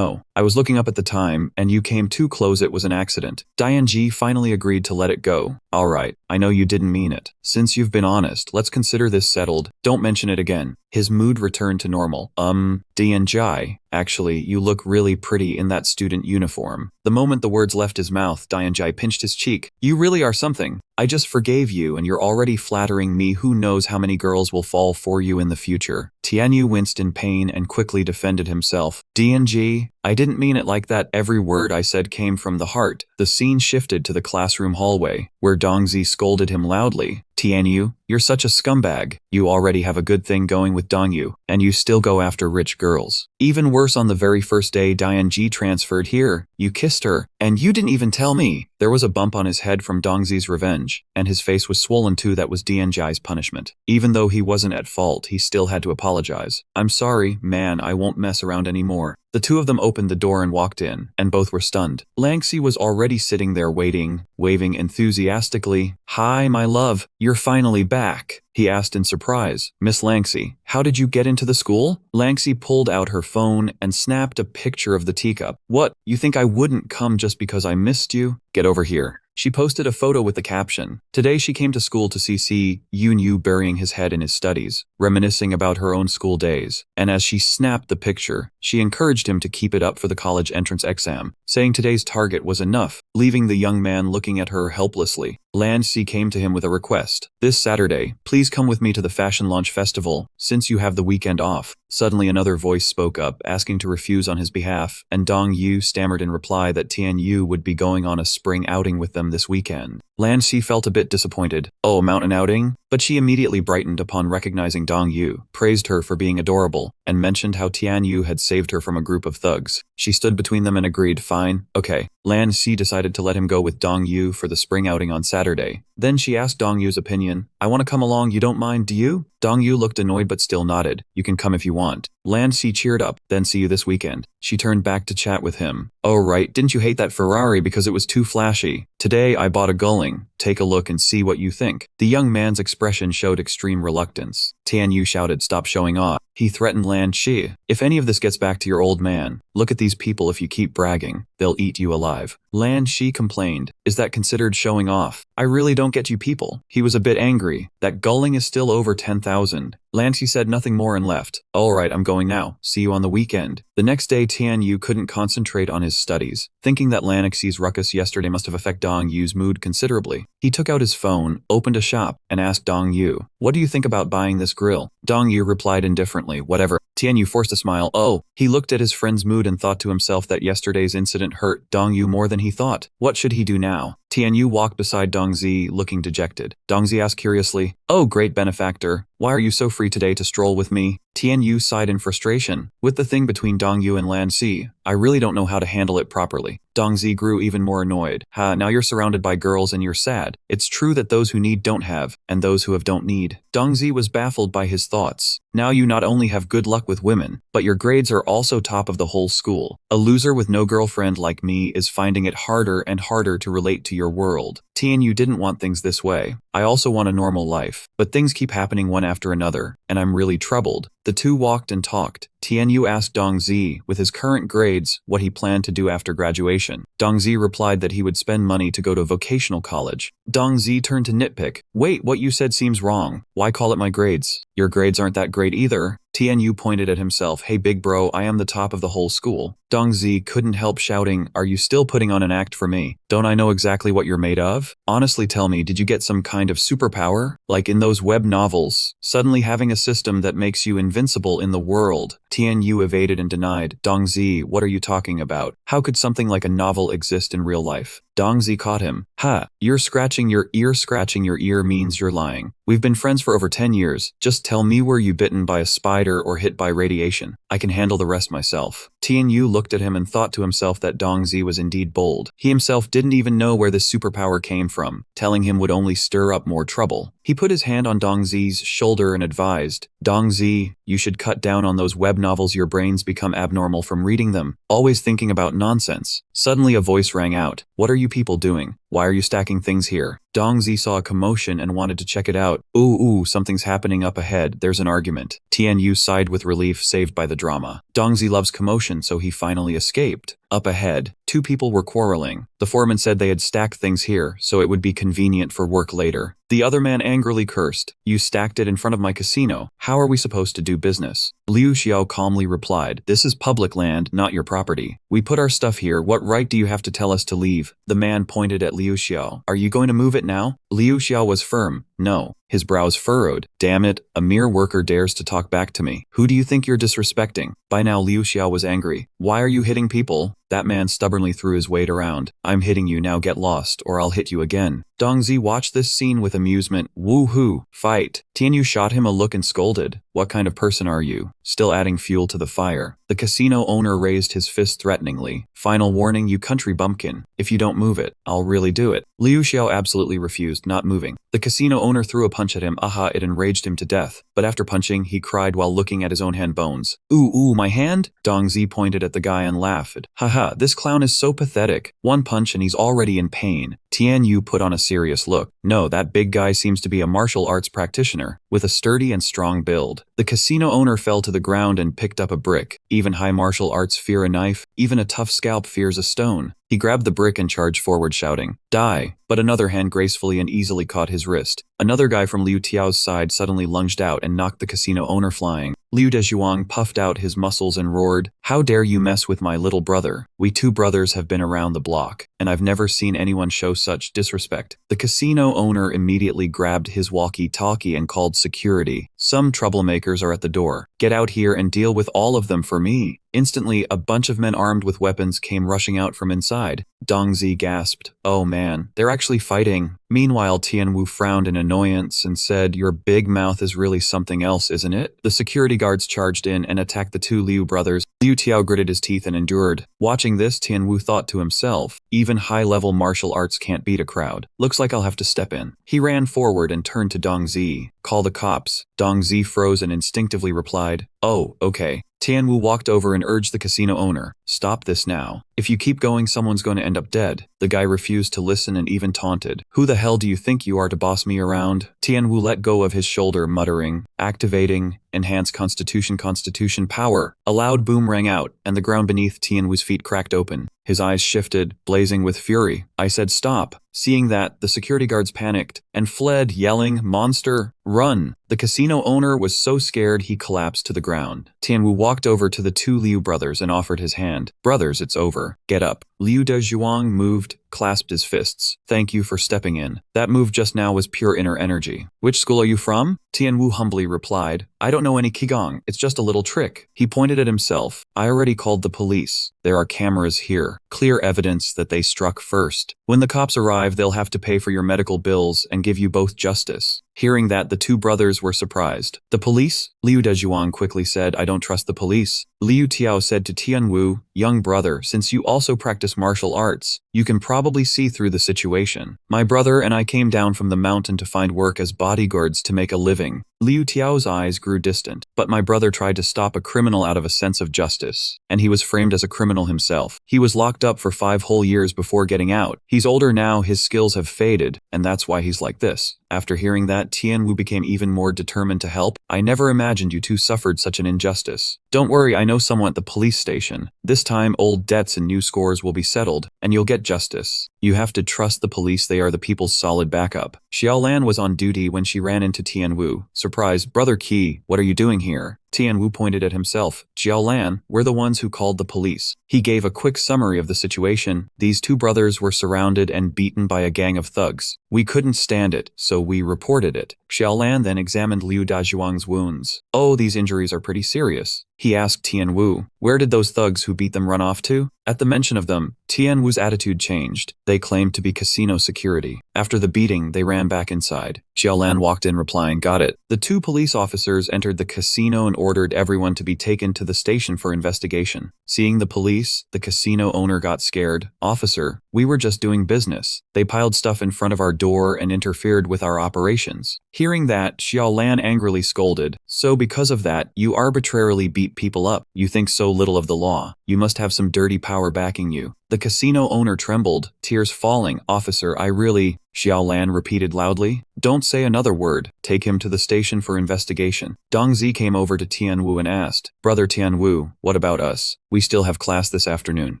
I was looking up at the time, and you came too close, it was an accident. Dianji finally agreed to let it go. Alright, I know you didn't mean it. Since you've been honest, let's consider this settled. Don't mention it again. His mood returned to normal. Dianji, actually, you look really pretty in that student uniform. The moment the words left his mouth, Dianji pinched his cheek. You really are something. I just forgave you and you're already flattering me. Who knows how many girls will fall for you in the future. Tianyu winced in pain and quickly defended himself. Dianji, I didn't mean it like that. Every word I said came from the heart. The scene shifted to the classroom hallway, where Dongzi scolded him loudly. Tianyu, you're such a scumbag. You already have a good thing going with Dongyu, and you still go after rich girls. Even worse, on the very first day Dianji transferred here, you kissed her, and you didn't even tell me. There was a bump on his head from Dongzi's revenge, and his face was swollen too. That was Dianji's punishment. Even though he wasn't at fault, he still had to apologize. I'm sorry, man, I won't mess around anymore. The 2 of them opened the door and walked in, and both were stunned. Lanxi was already sitting there waiting, waving enthusiastically. Hi, my love, you're finally back, he asked in surprise. Miss Lanxi, how did you get into the school? Lanxi pulled out her phone and snapped a picture of the teacup. What, you think I wouldn't come just because I missed you? Get over here. She posted a photo with the caption, today she came to school to see Yunyu burying his head in his studies, reminiscing about her own school days. And as she snapped the picture, she encouraged him to keep it up for the college entrance exam, saying today's target was enough, leaving the young man looking at her helplessly. Lanxi came to him with a request. This Saturday, please come with me to the fashion launch festival, since you have the weekend off. Suddenly another voice spoke up, asking to refuse on his behalf, and Dong Yu stammered in reply that Tian Yu would be going on a spring outing with them this weekend. Lanxi felt a bit disappointed. Oh, mountain outing? But she immediately brightened upon recognizing Dong Yu, praised her for being adorable, and mentioned how Tian Yu had saved her from a group of thugs. She stood between them and agreed, fine, okay. Lanxi decided to let him go with Dong Yu for the spring outing on Saturday. Then she asked Dong Yu's opinion. I want to come along, you don't mind, do you? Dong Yu looked annoyed but still nodded. You can come if you want. Lanxi cheered up. Then see you this weekend. She turned back to chat with him. Oh right, didn't you hate that Ferrari because it was too flashy? Today I bought a Gulling. Take a look and see what you think. The young man's expression showed extreme reluctance. Tian Yu shouted, stop showing off. He threatened Lanxi. If any of this gets back to your old man, look at these people, if you keep bragging, they'll eat you alive. Lanxi complained. Is that considered showing off? I really don't get you people. He was a bit angry. That Gulling is still over 10,000. Lanxi said nothing more and left. Alright, I'm going now. See you on the weekend. The next day Tian Yu couldn't concentrate on his studies, thinking that Lanxi's ruckus yesterday must have affected Dong Yu's mood considerably. He took out his phone, opened a shop, and asked Dong Yu, "What do you think about buying this grill?" Dong Yu replied indifferently, "Whatever." Tian Yu forced a smile. Oh, he looked at his friend's mood and thought to himself that yesterday's incident hurt Dong Yu more than he thought. What should he do now? Tian Yu walked beside Dong Zi, looking dejected. Dong Zi asked curiously, "Oh, great benefactor, why are you so free today to stroll with me?" Tian Yu sighed in frustration. With the thing between Dong Yu and Lan Si, I really don't know how to handle it properly. Dong Zi grew even more annoyed. Now you're surrounded by girls and you're sad. It's true that those who need don't have, and those who have don't need. Dong Zi was baffled by his thoughts. Now you not only have good luck with women, but your grades are also top of the whole school. A loser with no girlfriend like me is finding it harder and harder to relate to your world. Tian Yu didn't want things this way. I also want a normal life, but things keep happening one after another, and I'm really troubled. The two walked and talked. Tian Yu asked Dong Zi, with his current grades, what he planned to do after graduation. Dong Zi replied that he would spend money to go to vocational college. Dong Zi turned to nitpick. "Wait, what you said seems wrong. Why call it my grades? Your grades aren't that great either." Tian Yu pointed at himself. "Hey big bro, I am the top of the whole school." Dong Zi couldn't help shouting, "Are you still putting on an act for me? Don't I know exactly what you're made of? Honestly tell me, did you get some kind of superpower? Like in those web novels? Suddenly having a system that makes you invincible in the world?" Tian Yu evaded and denied. "Dong Zi, what are you talking about? How could something like a novel exist in real life?" Dong Zi caught him. "Ha, you're scratching your ear means you're lying. We've been friends for over 10 years. Just tell me, were you bitten by a spider or hit by radiation? I can handle the rest myself." Tian Yu looked at him and thought to himself that Dong Zi was indeed bold. He himself didn't even know where this superpower came from. Telling him would only stir up more trouble. He put his hand on Dong Zi's shoulder and advised, "Dong Zi, you should cut down on those web novels. Your brains become abnormal from reading them. Always thinking about nonsense." Suddenly a voice rang out. "What are you people doing? Why are you stacking things here?" Dong Zi saw a commotion and wanted to check it out. Ooh, something's happening up ahead. There's an argument." Tian Yu sighed with relief, saved by the drama. Dong Zi loves commotion, so he finally escaped. Up ahead, two people were quarreling. The foreman said they had stacked things here, so it would be convenient for work later. The other man angrily cursed. "You stacked it in front of my casino. How are we supposed to do business?" Liu Xiao calmly replied, "This is public land, not your property. We put our stuff here. What right do you have to tell us to leave?" The man pointed at Liu Xiao. "Are you going to move it now?" Liu Xiao was firm. "No." His brows furrowed. "Damn it, a mere worker dares to talk back to me. Who do you think you're disrespecting?" By now Liu Xiao was angry. "Why are you hitting people?" That man stubbornly threw his weight around. "I'm hitting you now, get lost, or I'll hit you again." Dong Zi watched this scene with amusement. "Woo-hoo, fight." Tian Yu shot him a look and scolded. "What kind of person are you?" Still adding fuel to the fire. The casino owner raised his fist threateningly. "Final warning, you country bumpkin. If you don't move it, I'll really do it." Liu Xiao absolutely refused, not moving. The casino owner threw a punch at him. It enraged him to death. But after punching, he cried while looking at his own hand bones. Ooh, my hand?" Dong Zi pointed at the guy and laughed. "Haha, this clown is so pathetic. One punch and he's already in pain." Tian Yu put on a serious look. "No, that big guy seems to be a martial arts practitioner, with a sturdy and strong build." The casino owner fell to the ground and picked up a brick. Even high martial arts fear a knife, even a tough scalp fears a stone. He grabbed the brick and charged forward, shouting, "Die!" But another hand gracefully and easily caught his wrist. Another guy from Liu Tiao's side suddenly lunged out and knocked the casino owner flying. Liu Dezhuang puffed out his muscles and roared, "How dare you mess with my little brother? We two brothers have been around the block, and I've never seen anyone show such disrespect." The casino owner immediately grabbed his walkie-talkie and called security. "Some troublemakers are at the door. Get out here and deal with all of them for me." Instantly, a bunch of men armed with weapons came rushing out from inside. Dong Zi gasped, "Oh man, they're actually fighting." Meanwhile, Tian Wu frowned in annoyance and said, "Your big mouth is really something else, isn't it?" The security guards charged in and attacked the two Liu brothers. Liu Tiao gritted his teeth and endured. Watching this, Tian Wu thought to himself, even high-level martial arts can't beat a crowd. Looks like I'll have to step in. He ran forward and turned to Dong Zi. "Call the cops." Dong Zi froze and instinctively replied, "Oh, okay." Tian Wu walked over and urged the casino owner, "Stop this now. If you keep going, someone's going to end up dead." The guy refused to listen and even taunted. "Who the hell do you think you are to boss me around?" Tian Wu let go of his shoulder, muttering, "Activating, enhance constitution power." A loud boom rang out, and the ground beneath Tian Wu's feet cracked open. His eyes shifted, blazing with fury. "I said stop." Seeing that, the security guards panicked and fled, yelling, "Monster, run!" The casino owner was so scared he collapsed to the ground. Tian Wu walked over to the two Liu brothers and offered his hand. "Brothers, it's over. Get up. Liu Dezhuang moved, clasped his fists. Thank you for stepping in. That move just now was pure inner energy. Which school are you from? Tianwu humbly replied. I don't know any Qigong, it's just a little trick. He pointed at himself. I already called the police. There are cameras here. Clear evidence that they struck first. When the cops arrive, they'll have to pay for your medical bills and give you both justice. Hearing that, the two brothers were surprised. The police? Liu Dezhuang quickly said, I don't trust the police. Liu Tiao said to Tianwu, young brother, since you also practice martial arts, you can probably see through the situation. My brother and I came down from the mountain to find work as bodyguards to make a living. Liu Tiao's eyes grew distant, but my brother tried to stop a criminal out of a sense of justice, and he was framed as a criminal himself. He was locked up for 5 whole years before getting out. He's older now, his skills have faded, and that's why he's like this. After hearing that, Tianwu became even more determined to help. I never imagined you two suffered such an injustice. Don't worry, I know someone at the police station. This time, old debts and new scores will be settled, and you'll get justice. You have to trust the police, they are the people's solid backup. Xiaolan was on duty when she ran into Tianwu. Surprised, Brother Qi, what are you doing here? Tianwu pointed at himself. Xiaolan, we're the ones who called the police. He gave a quick summary of the situation. These two brothers were surrounded and beaten by a gang of thugs. We couldn't stand it, so we reported it. Xiaolan then examined Liu Dazhuang's wounds. Oh, these injuries are pretty serious. He asked Tianwu, where did those thugs who beat them run off to? At the mention of them, Tianwu's attitude changed. They claimed to be casino security. After the beating, they ran back inside. Xiaolan walked in replying, got it. The two police officers entered the casino and ordered everyone to be taken to the station for investigation. Seeing the police, the casino owner got scared. Officer, we were just doing business. They piled stuff in front of our door and interfered with our operations. Hearing that, Xiaolan angrily scolded. So because of that, you arbitrarily beat people up. You think so little of the law. You must have some dirty power backing you. The casino owner trembled, tears falling. Officer, I really... Xiaolan repeated loudly. Don't say another word. Take him to the station for investigation. Dongzi came over to Tianwu and asked, Brother Tianwu, what about us? We still have class this afternoon.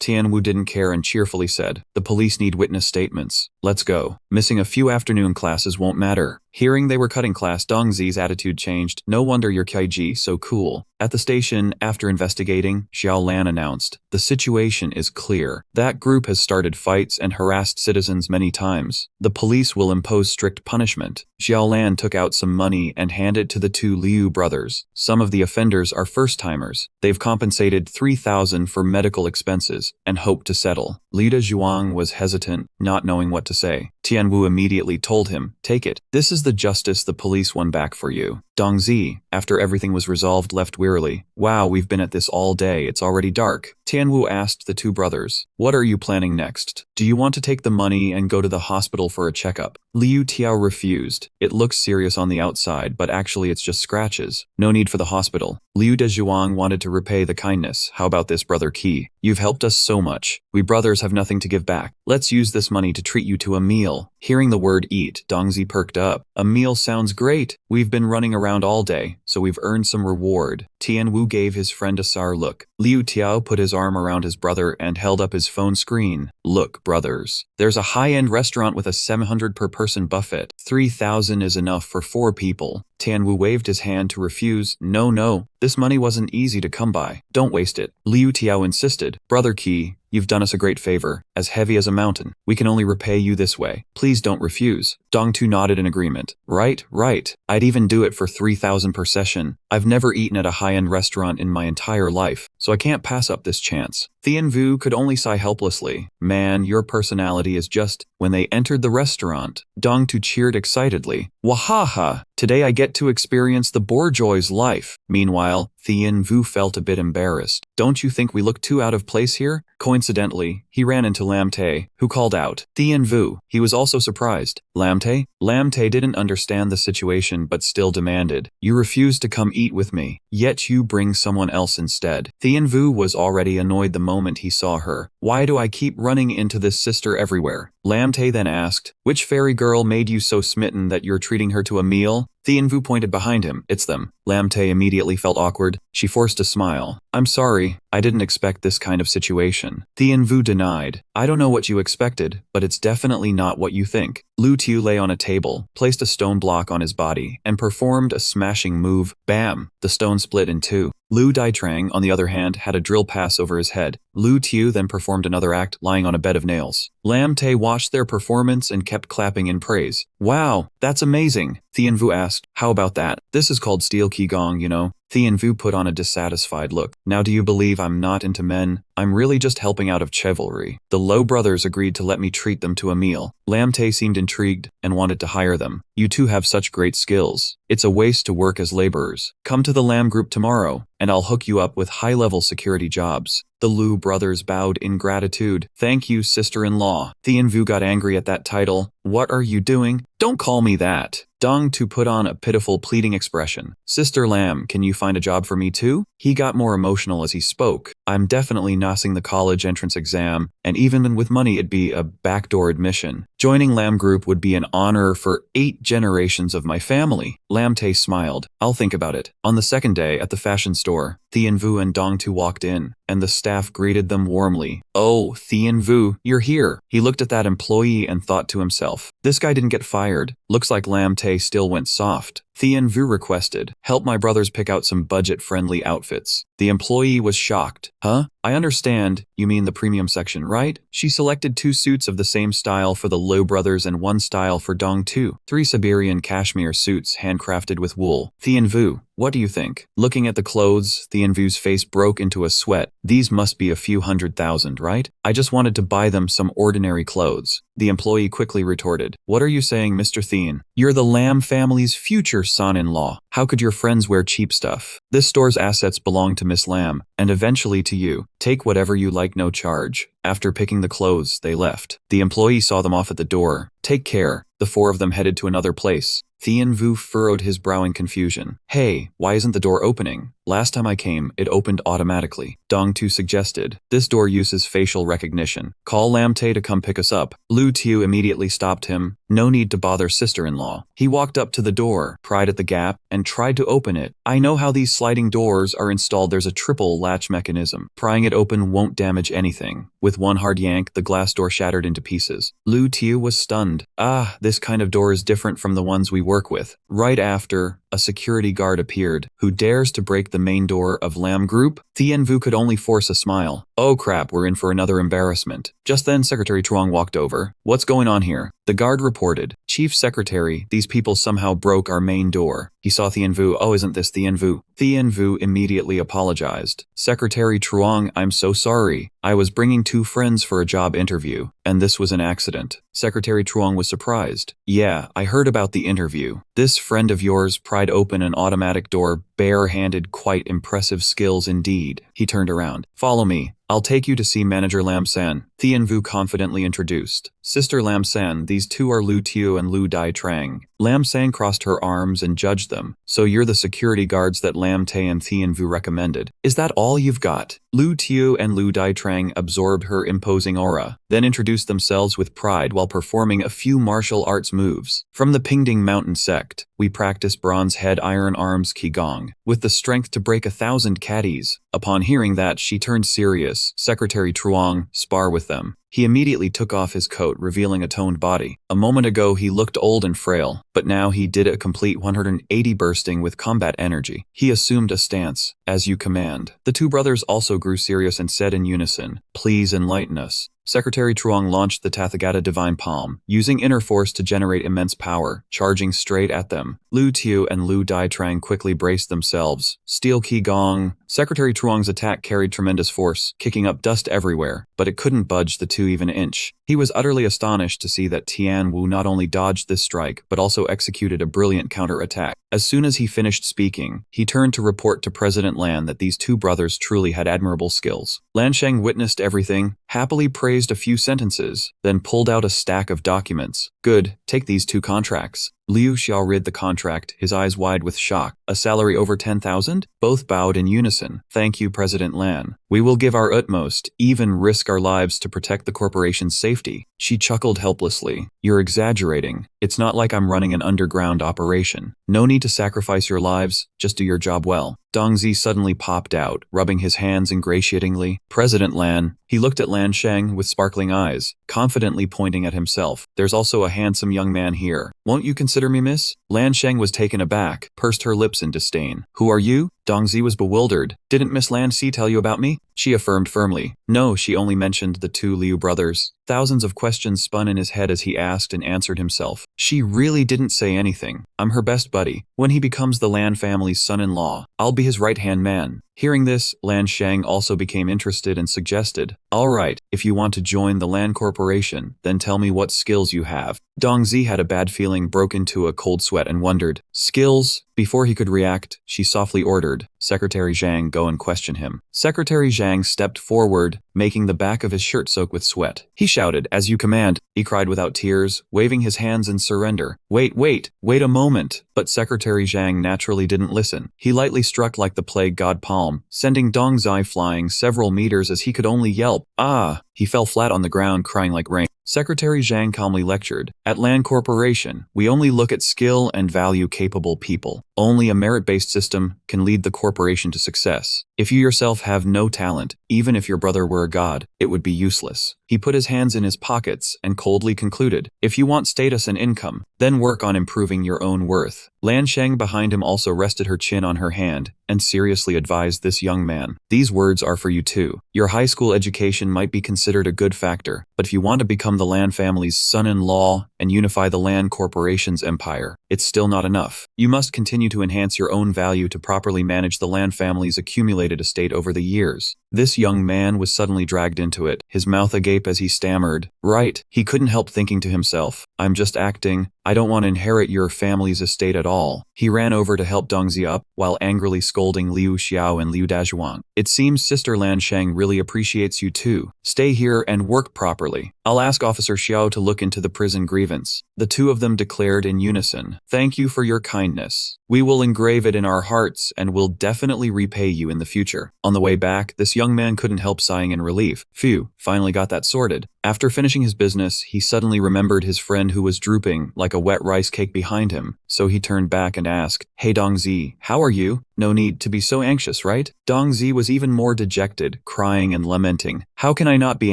Tianwu didn't care and cheerfully said, the police need witness statements. Let's go. Missing a few afternoon classes won't matter. Hearing they were cutting class, Dongzi's attitude changed. No wonder your Kaiji so cool. At the station, after investigating, Xiaolan announced, the situation is clear. That group has started fights and harassed citizens many times. The police will impose strict punishment. Xiaolan took out some money and handed it to the two Liu brothers. Some of the offenders are first-timers. They've compensated 3,000 for medical expenses and hope to settle. Liu Zhuang was hesitant, not knowing what to say. Tianwu immediately told him, take it. This is the justice the police won back for you. Dongzi, after everything was resolved, left wearily. Wow, we've been at this all day. It's already dark. Tianwu asked the two brothers, what are you planning next? Do you want to take the money and go to the hospital for a checkup? Liu Tiao refused. It looks serious on the outside, but actually it's just scratches. No need for the hospital. Liu Dezhuang wanted to repay the kindness. How about this, Brother Qi? You've helped us so much. We brothers have nothing to give back. Let's use this money to treat you to a meal. Hearing the word eat, Dongzi perked up. A meal sounds great. We've been running around all day, so we've earned some reward. Tianwu gave his friend a sour look. Liu Tiao put his arm around his brother and held up his phone screen. Look, brothers. There's a high-end restaurant with a 700 per person buffet. 3,000 is enough for 4 people. Tianwu waved his hand to refuse. No. This money wasn't easy to come by. Don't waste it. Liu Tiao insisted. Brother Qi, you've done us a great favor. As heavy as a mountain. We can only repay you this way. Please don't refuse. Dongtu nodded in agreement. Right. I'd even do it for 3,000 per session. I've never eaten at a high-end restaurant in my entire life, so I can't pass up this chance. Tianwu could only sigh helplessly. Man, your personality is just... When they entered the restaurant, Dongtu cheered excitedly. Wahaha! Today I get to experience the bourgeois life. Meanwhile, Tianwu felt a bit embarrassed. Don't you think we look too out of place here? Coincidentally, he ran into Lamte, who called out, Tianwu. He was also surprised. Lamte? Lamte didn't understand the situation but still demanded, you refuse to come eat with me, yet you bring someone else instead. Tianwu was already annoyed the moment he saw her. Why do I keep running into this sister everywhere? Lamte then asked, which fairy girl made you so smitten that you're treating her to a meal? Thien Vu pointed behind him. It's them. Lam Te immediately felt awkward. She forced a smile. I'm sorry, I didn't expect this kind of situation. Thien Vu denied. I don't know what you expected, but it's definitely not what you think. Lu Tiu lay on a table, placed a stone block on his body, and performed a smashing move. Bam! The stone split in two. Lu Daitrang, on the other hand, had a drill pass over his head. Lu Tiu then performed another act, lying on a bed of nails. Lam Te watched their performance and kept clapping in praise. Wow, that's amazing, Thien Vu asked. How about that? This is called steel qigong, you know. Thien Vu put on a dissatisfied look. Now do you believe I'm not into men? I'm really just helping out of chivalry. The Low brothers agreed to let me treat them to a meal. Lam Te seemed intrigued and wanted to hire them. You two have such great skills. It's a waste to work as laborers. Come to the Lam group tomorrow, and I'll hook you up with high-level security jobs. The Lu brothers bowed in gratitude. Thank you, sister-in-law. Thien Vu got angry at that title. What are you doing? Don't call me that. Dong Tu put on a pitiful, pleading expression. Sister Lam, can you find a job for me too? He got more emotional as he spoke. I'm definitely nossing the college entrance exam, and even with money it'd be a backdoor admission. Joining Lam Group would be an honor for 8 generations of my family. Lam Te smiled. I'll think about it. On the second day at the fashion store, Thien Vu and Dong Tu walked in, and the staff greeted them warmly. Oh, Thien Vu, you're here. He looked at that employee and thought to himself, this guy didn't get fired. Looks like Lam Te still went soft. Thien Vu requested, help my brothers pick out some budget-friendly outfits. The employee was shocked. Huh? I understand. You mean the premium section, right? She selected 2 suits of the same style for the Low brothers and 1 style for Dong Tu. 3 Siberian cashmere suits handcrafted with wool. Thien Vu, what do you think? Looking at the clothes, Thien Vu's face broke into a sweat. These must be a few $100,000, right? I just wanted to buy them some ordinary clothes. The employee quickly retorted. What are you saying, Mr. Thien? You're the Lam family's future son-in-law. How could your friends wear cheap stuff? This store's assets belong to Miss Lam, and eventually to you. Take whatever you like, no charge. After picking the clothes, they left. The employee saw them off at the door. Take care. The 4 of them headed to another place. Thien Vu furrowed his brow in confusion. Hey, why isn't the door opening? Last time I came, it opened automatically. Dong Tu suggested. This door uses facial recognition. Call Lam Te to come pick us up. Lu Tiu immediately stopped him. No need to bother sister-in-law. He walked up to the door, pried at the gap, and tried to open it. I know how these sliding doors are installed. There's a triple latch mechanism. Prying it open won't damage anything. With one hard yank, the glass door shattered into pieces. Lu Tiu was stunned. Ah, this kind of door is different from the ones we work with. Right after, a security guard appeared. Who dares to break the main door of Lam Group? Thien Vu could only force a smile. Oh crap, we're in for another embarrassment. Just then, Secretary Truong walked over. What's going on here? The guard reported. Chief Secretary, these people somehow broke our main door. He saw Thien Vu. Oh, isn't this Thien Vu? Thien Vu immediately apologized. Secretary Truong, I'm so sorry. I was bringing 2 friends for a job interview, and this was an accident. Secretary Truong was surprised. Yeah, I heard about the interview. This friend of yours pried open an automatic door bare-handed. Quite impressive skills indeed. He turned around. Follow me. I'll take you to see Manager Lam San. Thien Vu confidently introduced. Sister Lam San, these 2 are Lu Tiu and Lu Dai Trang. Lam San crossed her arms and judged them. So you're the security guards that Lam Te and Thien Vu recommended. Is that all you've got? Lu Tiu and Lu Dai Trang absorbed her imposing aura, then introduced themselves with pride while performing a few martial arts moves. From the Pingding Mountain sect, we practice bronze head iron arms qigong, with the strength to break 1,000 caddies. Upon hearing that, she turned serious. Secretary Truong, spar with them. He immediately took off his coat, revealing a toned body. A moment ago, he looked old and frail, but now he did a complete 180 bursting with combat energy. He assumed a stance, as you command. The 2 brothers also grew serious and said in unison, please enlighten us. Secretary Truong launched the Tathagata Divine Palm, using inner force to generate immense power, charging straight at them. Lu Tiu and Lu Dai Trang quickly braced themselves. Steel Qigong. Secretary Truong's attack carried tremendous force, kicking up dust everywhere, but it couldn't budge the 2 even inch. He was utterly astonished to see that Tian Wu not only dodged this strike, but also executed a brilliant counter-attack. As soon as he finished speaking, he turned to report to President Lan that these 2 brothers truly had admirable skills. Lan Sheng witnessed everything, happily praised a few sentences, then pulled out a stack of documents. Good, take these 2 contracts. Liu Xiao read the contract, his eyes wide with shock. A salary over 10,000? Both bowed in unison. Thank you, President Lan. We will give our utmost, even risk our lives to protect the corporation's safety. She chuckled helplessly. You're exaggerating. It's not like I'm running an underground operation. No need to sacrifice your lives, just do your job well. Dongzi suddenly popped out, rubbing his hands ingratiatingly. President Lan. He looked at Lan Sheng with sparkling eyes, confidently pointing at himself. There's also a handsome young man here. Won't you consider me, miss? Lan Sheng was taken aback, pursed her lips in disdain. Who are you? Dongzi was bewildered. Didn't Miss Lan Si tell you about me? She affirmed firmly. No, she only mentioned the 2 Liu brothers. Thousands of questions spun in his head as he asked and answered himself. She really didn't say anything. I'm her best buddy. When he becomes the Lan family's son-in-law, I'll be his right-hand man. Hearing this, Lan Sheng also became interested and suggested, all right, if you want to join the Lan Corporation, then tell me what skills you have. Dongzi had a bad feeling, broke into a cold sweat and wondered, skills? Before he could react, she softly ordered, Secretary Zhang, go and question him. Secretary Zhang stepped forward, making the back of his shirt soak with sweat. He shouted, as you command, he cried without tears, waving his hands in surrender. Wait a moment. But Secretary Zhang naturally didn't listen. He lightly struck like the plague god palm, sending Dongzi flying several meters as he could only yelp, ah! He fell flat on the ground, crying like rain. Secretary Zhang calmly lectured, at Lan Corporation, we only look at skill and value capable people. Only a merit-based system can lead the corporation to success. If you yourself have no talent, even if your brother were a god, it would be useless. He put his hands in his pockets and coldly concluded, if you want status and income, then work on improving your own worth. Lan Sheng behind him also rested her chin on her hand and seriously advised this young man, these words are for you too. Your high school education might be considered a good factor, but if you want to become the Lan family's son-in-law and unify the Lan Corporation's empire, it's still not enough. You must continue to enhance your own value to properly manage the Lan family's accumulated estate over the years. This young man was suddenly dragged into it, his mouth agape as he stammered. Right, he couldn't help thinking to himself, I'm just acting. I don't want to inherit your family's estate at all. He ran over to help Dongzi up, while angrily scolding Liu Xiao and Liu Dazhuang. It seems Sister Lan Sheng really appreciates you too. Stay here and work properly. I'll ask Officer Xiao to look into the prison grievance. The 2 of them declared in unison, thank you for your kindness. We will engrave it in our hearts and will definitely repay you in the future. On the way back, this young man couldn't help sighing in relief. Phew, finally got that sorted. After finishing his business, he suddenly remembered his friend who was drooping like a wet rice cake behind him, so he turned back and asked, Hey Dongzi, how are you? No need to be so anxious, right? Dongzi was even more dejected, crying and lamenting. How can I not be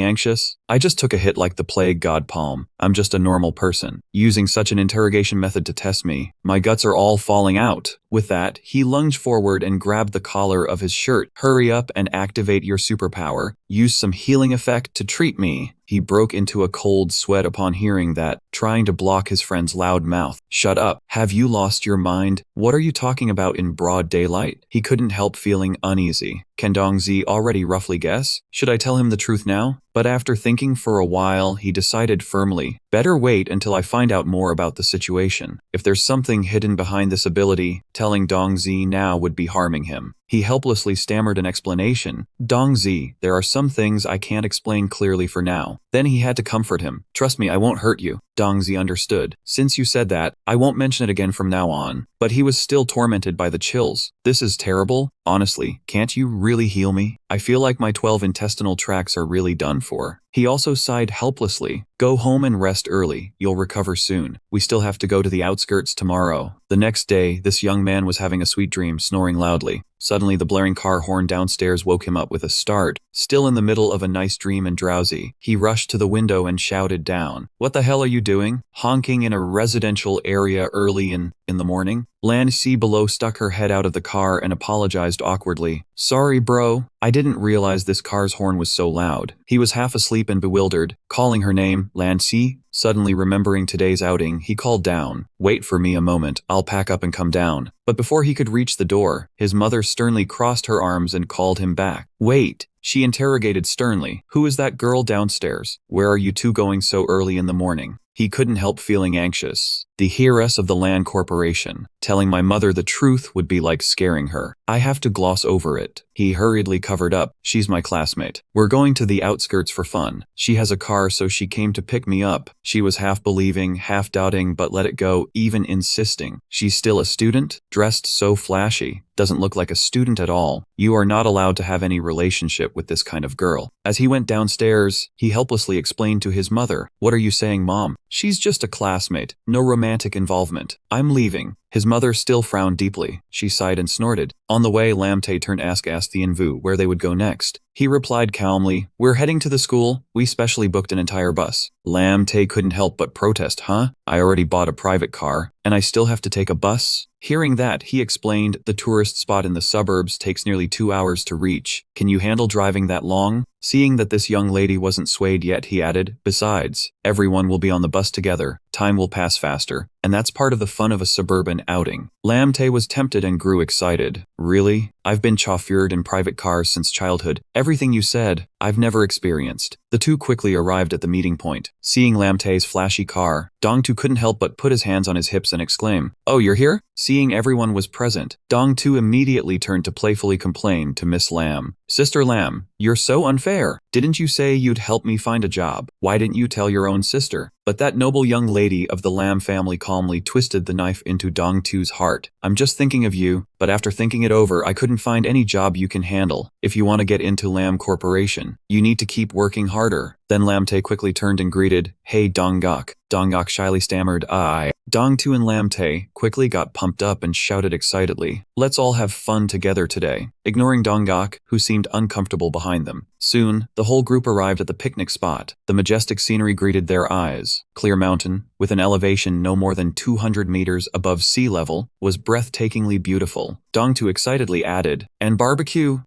anxious? I just took a hit like the plague god palm. I'm just a normal person. Using such an interrogation method to test me, my guts are all falling out. With that, he lunged forward and grabbed the collar of his shirt. Hurry up and activate your superpower. Use some healing effect to treat me. He broke into a cold sweat upon hearing that, trying to block his friend's loud mouth. Shut up. Have you lost your mind? What are you talking about in broad daylight? He couldn't help feeling uneasy. Can Dongzi already roughly guess? Should I tell him the truth now? But after thinking for a while, he decided firmly, better wait until I find out more about the situation. If there's something hidden behind this ability, telling Dongzi now would be harming him. He helplessly stammered an explanation. Dongzi, there are some things I can't explain clearly for now. Then he had to comfort him. Trust me, I won't hurt you. Dongzi understood. Since you said that, I won't mention it again from now on. But he was still tormented by the chills. This is terrible. Honestly, can't you really heal me? I feel like my 12 intestinal tracts are really done for. He also sighed helplessly. Go home and rest early. You'll recover soon. We still have to go to the outskirts tomorrow. The next day, this young man was having a sweet dream, snoring loudly. Suddenly, the blaring car horn downstairs woke him up with a start. Still in the middle of a nice dream and drowsy, he rushed to the window and shouted down, What the hell are you doing? Honking in a residential area early in the morning? Lan Si below stuck her head out of the car and apologized awkwardly. Sorry, bro. I didn't realize this car's horn was so loud. He was half asleep and bewildered, calling her name, Lan Si. Suddenly remembering today's outing, he called down, Wait for me a moment, I'll pack up and come down. But before he could reach the door, his mother sternly crossed her arms and called him back. Wait, she interrogated sternly. Who is that girl downstairs? Where are you two going so early in the morning? He couldn't help feeling anxious. the heiress of the land corporation. Telling my mother the truth would be like scaring her. I have to gloss over it. He hurriedly covered up. She's my classmate. We're going to the outskirts for fun. She has a car, so she came to pick me up. She was half believing, half doubting, but let it go, even insisting. She's still a student? Dressed so flashy. Doesn't look like a student at all. You are not allowed to have any relationship with this kind of girl. As he went downstairs, he helplessly explained to his mother, "What are you saying, Mom? She's just a classmate. No romantic involvement. I'm leaving." His mother still frowned deeply. She sighed and snorted. On the way, Lamte turned asked the Invu where they would go next. He replied calmly, "We're heading to the school. We specially booked an entire bus." Lamte couldn't help but protest. "Huh? I already bought a private car, and I still have to take a bus?" Hearing that, he explained, "The tourist spot in the suburbs takes nearly 2 hours to reach. Can you handle driving that long?" Seeing that this young lady wasn't swayed yet, he added, "Besides, everyone will be on the bus together. Time will pass faster, and that's part of the fun of a suburban outing." Lamte was tempted and grew excited. "Really? I've been chauffeured in private cars since childhood. Everything you said, I've never experienced." The two quickly arrived at the meeting point. Seeing Lamte's flashy car, Dongtu couldn't help but put his hands on his hips and exclaim, "Oh, you're here?" Seeing everyone was present, Dongtu immediately turned to playfully complain to Miss Lam. "Sister Lam, you're so unfair. Didn't you say you'd help me find a job? Why didn't you tell your own sister?" But that noble young lady of the Lam family calmly twisted the knife into Dongtu's heart. "I'm just thinking of you, but after thinking it over, I couldn't find any job you can handle. If you want to get into Lam Corporation, you need to keep working harder." Then Lamte quickly turned and greeted, "Hey Donggok." Donggok shyly stammered, "I." Dongtu and Lamte quickly got pumped up and shouted excitedly, "Let's all have fun together today," ignoring Donggok, who seemed uncomfortable behind them. Soon, the whole group arrived at the picnic spot. The majestic scenery greeted their eyes. Clear Mountain, with an elevation no more than 200 meters above sea level, was breathtakingly beautiful. Dongtu excitedly added, "And barbecue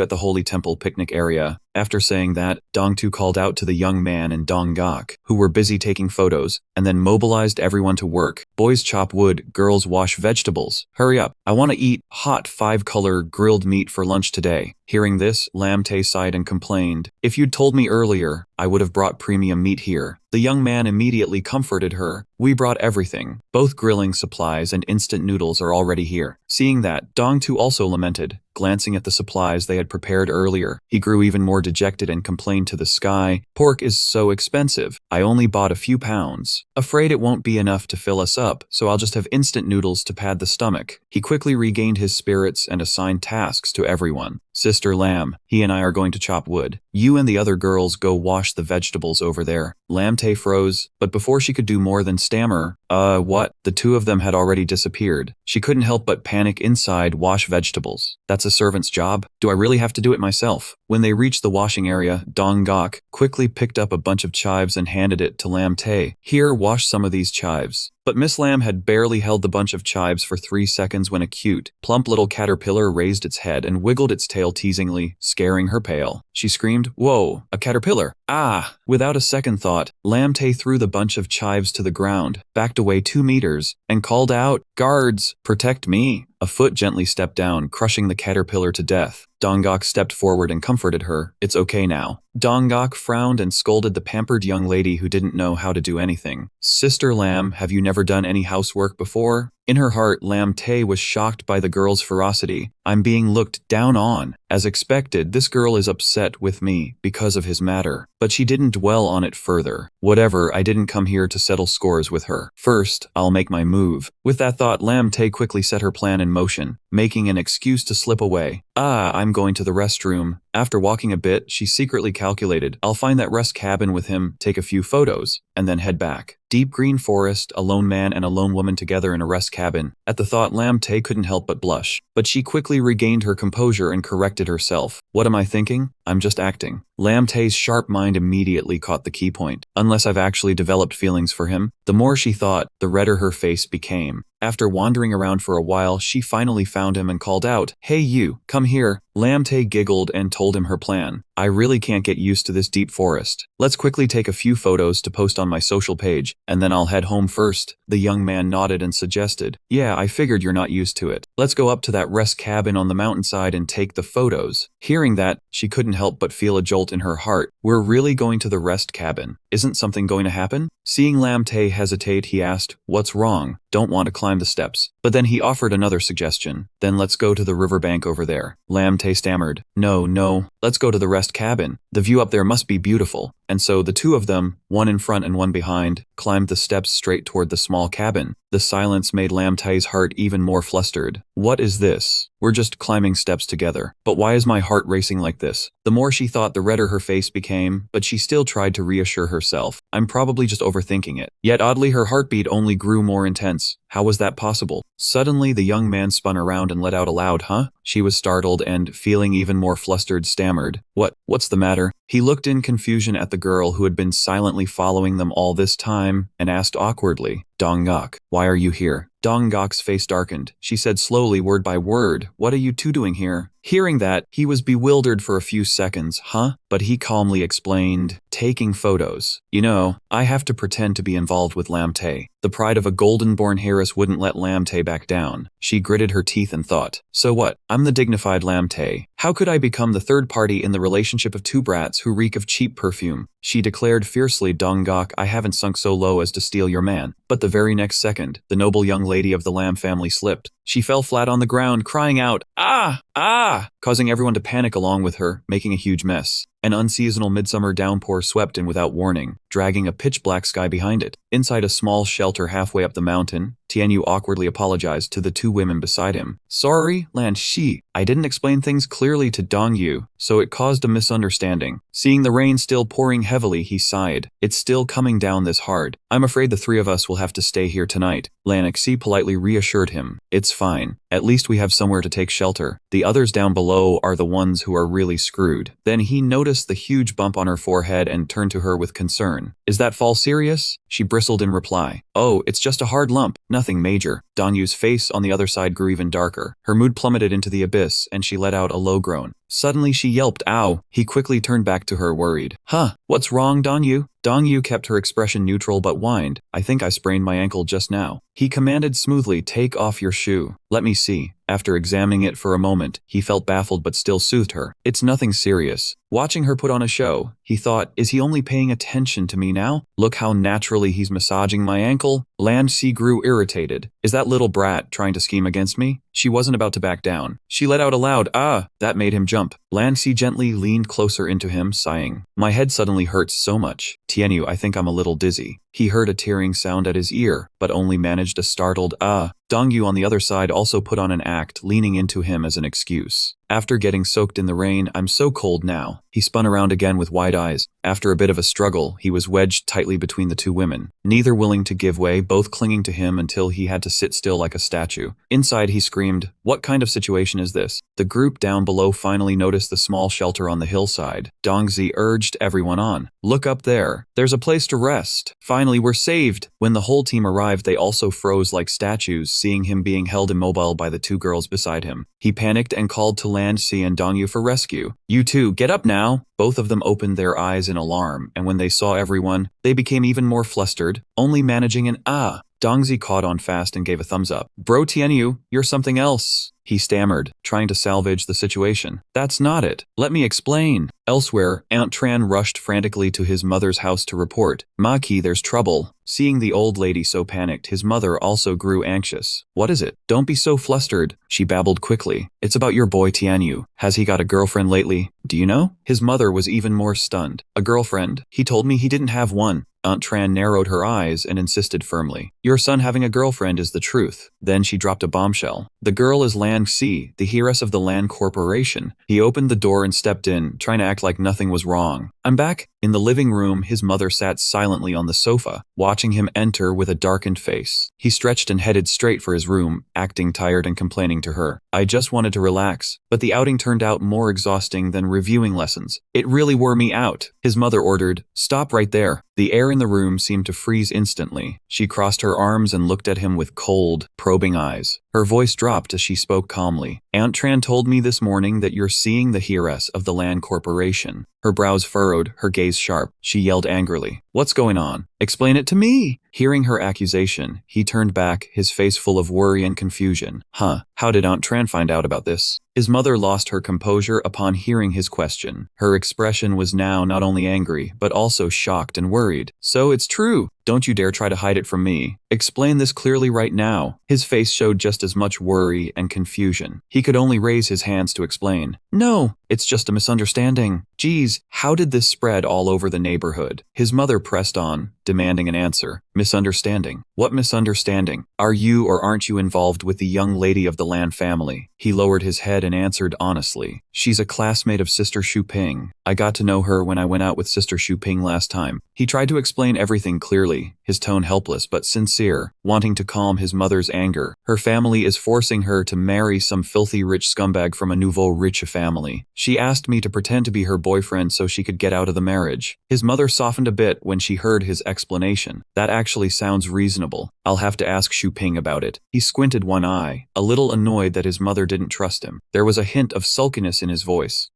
at the Holy Temple picnic area." After saying that, Dongtu called out to the young man and Donggok, who were busy taking photos, and then mobilized everyone to work. "Boys chop wood, girls wash vegetables. Hurry up, I want to eat hot 5-color grilled meat for lunch today." Hearing this, Lamte sighed and complained, "If you'd told me earlier, I would have brought premium meat here." The young man immediately comforted her. "We brought everything. Both grilling supplies and instant noodles are already here." Seeing that, Dongtu also lamented. Glancing at the supplies they had prepared earlier, he grew even more dejected and complained to the sky, "Pork is so expensive. I only bought a few pounds. Afraid it won't be enough to fill us up, so I'll just have instant noodles to pad the stomach." He quickly regained his spirits and assigned tasks to everyone. "Sister Lam, he and I are going to chop wood. You and the other girls go wash the vegetables over there." Lamte froze, but before she could do more than stammer, what?" The two of them had already disappeared. She couldn't help but panic inside. "Wash vegetables? That's a servant's job? Do I really have to do it myself?" When they reached the washing area, Donggok quickly picked up a bunch of chives and handed it to Lamte. "Here, wash some of these chives." But Miss Lam had barely held the bunch of chives for 3 seconds when a cute, plump little caterpillar raised its head and wiggled its tail teasingly, scaring her pale. She screamed, "Whoa, a caterpillar! Ah!" Without a second thought, Lamte threw the bunch of chives to the ground, backed away 2 meters, and called out, "Guards, protect me." A foot gently stepped down, crushing the caterpillar to death. Donggok stepped forward and comforted her. "It's okay now." Donggok frowned and scolded the pampered young lady who didn't know how to do anything. "Sister Lam, have you never done any housework before?" In her heart, Lamte was shocked by the girl's ferocity. "I'm being looked down on. As expected, this girl is upset with me because of his matter." But she didn't dwell on it further. "Whatever, I didn't come here to settle scores with her. First, I'll make my move." With that thought, Lamte quickly set her plan in motion, making an excuse to slip away. "I'm going to the restroom." After walking a bit, she secretly calculated, "I'll find that rest cabin with him, take a few photos, and then head back." Deep green forest, a lone man and a lone woman together in a rest cabin. At the thought, Lamte couldn't help but blush. But she quickly regained her composure and corrected herself. "What am I thinking? I'm just acting." Lamte's sharp mind immediately caught the key point. "Unless I've actually developed feelings for him." The more she thought, the redder her face became. After wandering around for a while, she finally found him and called out, "Hey you, come here." Lamte giggled and told him her plan. "I really can't get used to this deep forest. Let's quickly take a few photos to post on my social page, and then I'll head home first." The young man nodded and suggested, "Yeah, I figured you're not used to it. Let's go up to that rest cabin on the mountainside and take the photos." Hearing that, she couldn't help but feel a jolt in her heart. We're really going to the rest cabin. Isn't something going to happen? Seeing Lam Tay hesitate, he asked, "What's wrong? Don't want to climb the steps." But then he offered another suggestion. "Then let's go to the riverbank over there." Lam Tay stammered, No, let's go to the rest cabin. The view up there must be beautiful." And so the two of them, one in front and one behind, climbed the steps straight toward the small cabin. The silence made Lam Tai's heart even more flustered. What is this? We're just climbing steps together. But why is my heart racing like this? The more she thought, the redder her face became, but she still tried to reassure herself. I'm probably just overthinking it. Yet oddly, her heartbeat only grew more intense. How was that possible? Suddenly, the young man spun around and let out a loud, "Huh?" She was startled and, feeling even more flustered, stammered, What's the matter?" He looked in confusion at the girl who had been silently following them all this time and asked awkwardly, "Dong-gok, why are you here?" Dong-gok's face darkened. She said slowly, word by word, "What are you two doing here?" Hearing that, he was bewildered for a few seconds. "Huh?" But he calmly explained, "Taking photos. You know, I have to pretend to be involved with Lam Tay." The pride of a golden-born heiress wouldn't let Lam Tay back down. She gritted her teeth and thought, "So what? I'm the dignified Lam Tay. How could I become the third party in the relationship of two brats who reek of cheap perfume?" She declared fiercely, "Dong-gok, I haven't sunk so low as to steal your man." But the very next second, the noble young lady of the Lam family slipped. She fell flat on the ground, crying out, "Ah! Ah!" causing everyone to panic along with her, making a huge mess. An unseasonal midsummer downpour swept in without warning, dragging a pitch-black sky behind it. Inside a small shelter halfway up the mountain, Tianyu awkwardly apologized to the two women beside him. "Sorry, Lan Shi, I didn't explain things clearly to Dong Yu, so it caused a misunderstanding." Seeing the rain still pouring heavily, he sighed. "It's still coming down this hard. I'm afraid the three of us will have to stay here tonight." Lan Xi politely reassured him, "It's fine. At least we have somewhere to take shelter. The others down below are the ones who are really screwed." Then he noticed the huge bump on her forehead and turned to her with concern. "Is that fall serious?" She bristled in reply. "Oh, it's just a hard lump. Nothing major." Dong Yu's face on the other side grew even darker. Her mood plummeted into the abyss, and she let out a low groan. Suddenly she yelped, "Ow!" He quickly turned back to her, worried. "Huh? What's wrong, Dong Yu?" Dong Yu kept her expression neutral but whined, "I think I sprained my ankle just now." He commanded smoothly, "Take off your shoe. Let me see." After examining it for a moment, he felt baffled but still soothed her. "It's nothing serious." Watching her put on a show, he thought, is he only paying attention to me now? Look how naturally he's massaging my ankle. Lan Xi grew irritated. Is that little brat trying to scheme against me? She wasn't about to back down. She let out a loud, "Ah!" That made him jump. Lan Xi gently leaned closer into him, sighing. "My head suddenly hurts so much. Tianyu, I think I'm a little dizzy." He heard a tearing sound at his ear, but only managed a startled, "Ah." Dong Yu on the other side also put on an act, leaning into him as an excuse. After getting soaked in the rain, "I'm so cold now." He spun around again with wide eyes. After a bit of a struggle, he was wedged tightly between the two women, neither willing to give way, both clinging to him until he had to sit still like a statue. Inside, he screamed, "What kind of situation is this?" The group down below finally noticed the small shelter on the hillside. Dongzi urged everyone on. "Look up there. There's a place to rest. Finally, we're saved." When the whole team arrived, they also froze like statues, seeing him being held immobile by the two girls beside him. He panicked and called to Lan Xi and Dong Yu for rescue. "You two, get up now." Both of them opened their eyes in alarm, and when they saw everyone, they became even more flustered, only managing an "ah." Dongzi caught on fast and gave a thumbs up. "Bro Tianyu, you're something else," he stammered, trying to salvage the situation. "That's not it. Let me explain." Elsewhere, Aunt Tran rushed frantically to his mother's house to report, "Maki, there's trouble." Seeing the old lady so panicked, his mother also grew anxious. "What is it? Don't be so flustered," she babbled quickly. "It's about your boy Tianyu. Has he got a girlfriend lately? Do you know?" His mother was even more stunned. "A girlfriend? He told me he didn't have one." Aunt Tran narrowed her eyes and insisted firmly, "Your son having a girlfriend is the truth." Then she dropped a bombshell. "The girl is Lan Xi, the heiress of the Lan Corporation." He opened the door and stepped in, trying to act like nothing was wrong. "I'm back." In the living room, his mother sat silently on the sofa, watching him enter with a darkened face. He stretched and headed straight for his room, acting tired and complaining to her, "I just wanted to relax." But the outing turned out more exhausting than reviewing lessons. "It really wore me out." His mother ordered, "Stop right there." The air in the room seemed to freeze instantly. She crossed her arms and looked at him with cold, probing eyes. Her voice dropped as she spoke calmly. "Aunt Tran told me this morning that you're seeing the heiress of the Lan Corporation." Her brows furrowed, her gaze sharp. She yelled angrily, What's going on? Explain it to me. Hearing her accusation, he turned back, his face full of worry and confusion. How did Aunt Tran find out about this? His mother lost her composure upon hearing his question. Her expression was now not only angry, but also shocked and worried. So it's true. Don't you dare try to hide it from me. Explain this clearly right now. His face showed just as much worry and confusion. He could only raise his hands to explain. No, it's just a misunderstanding. Geez, how did this spread all over the neighborhood? His mother pressed on, demanding an answer. Misunderstanding? What misunderstanding? Are you or aren't you involved with the young lady of the Lan family? He lowered his head and answered honestly. She's a classmate of Sister Shuping. I got to know her when I went out with Sister Shuping last time. He tried to explain everything clearly, his tone helpless but sincere, wanting to calm his mother's anger. Her family is forcing her to marry some filthy rich scumbag from a nouveau riche family. She asked me to pretend to be her boyfriend so she could get out of the marriage. His mother softened a bit when she heard his explanation. That actually sounds reasonable. I'll have to ask Shuping about it. He squinted one eye, a little annoyed that his mother didn't trust him. There was a hint of sulkiness in his voice.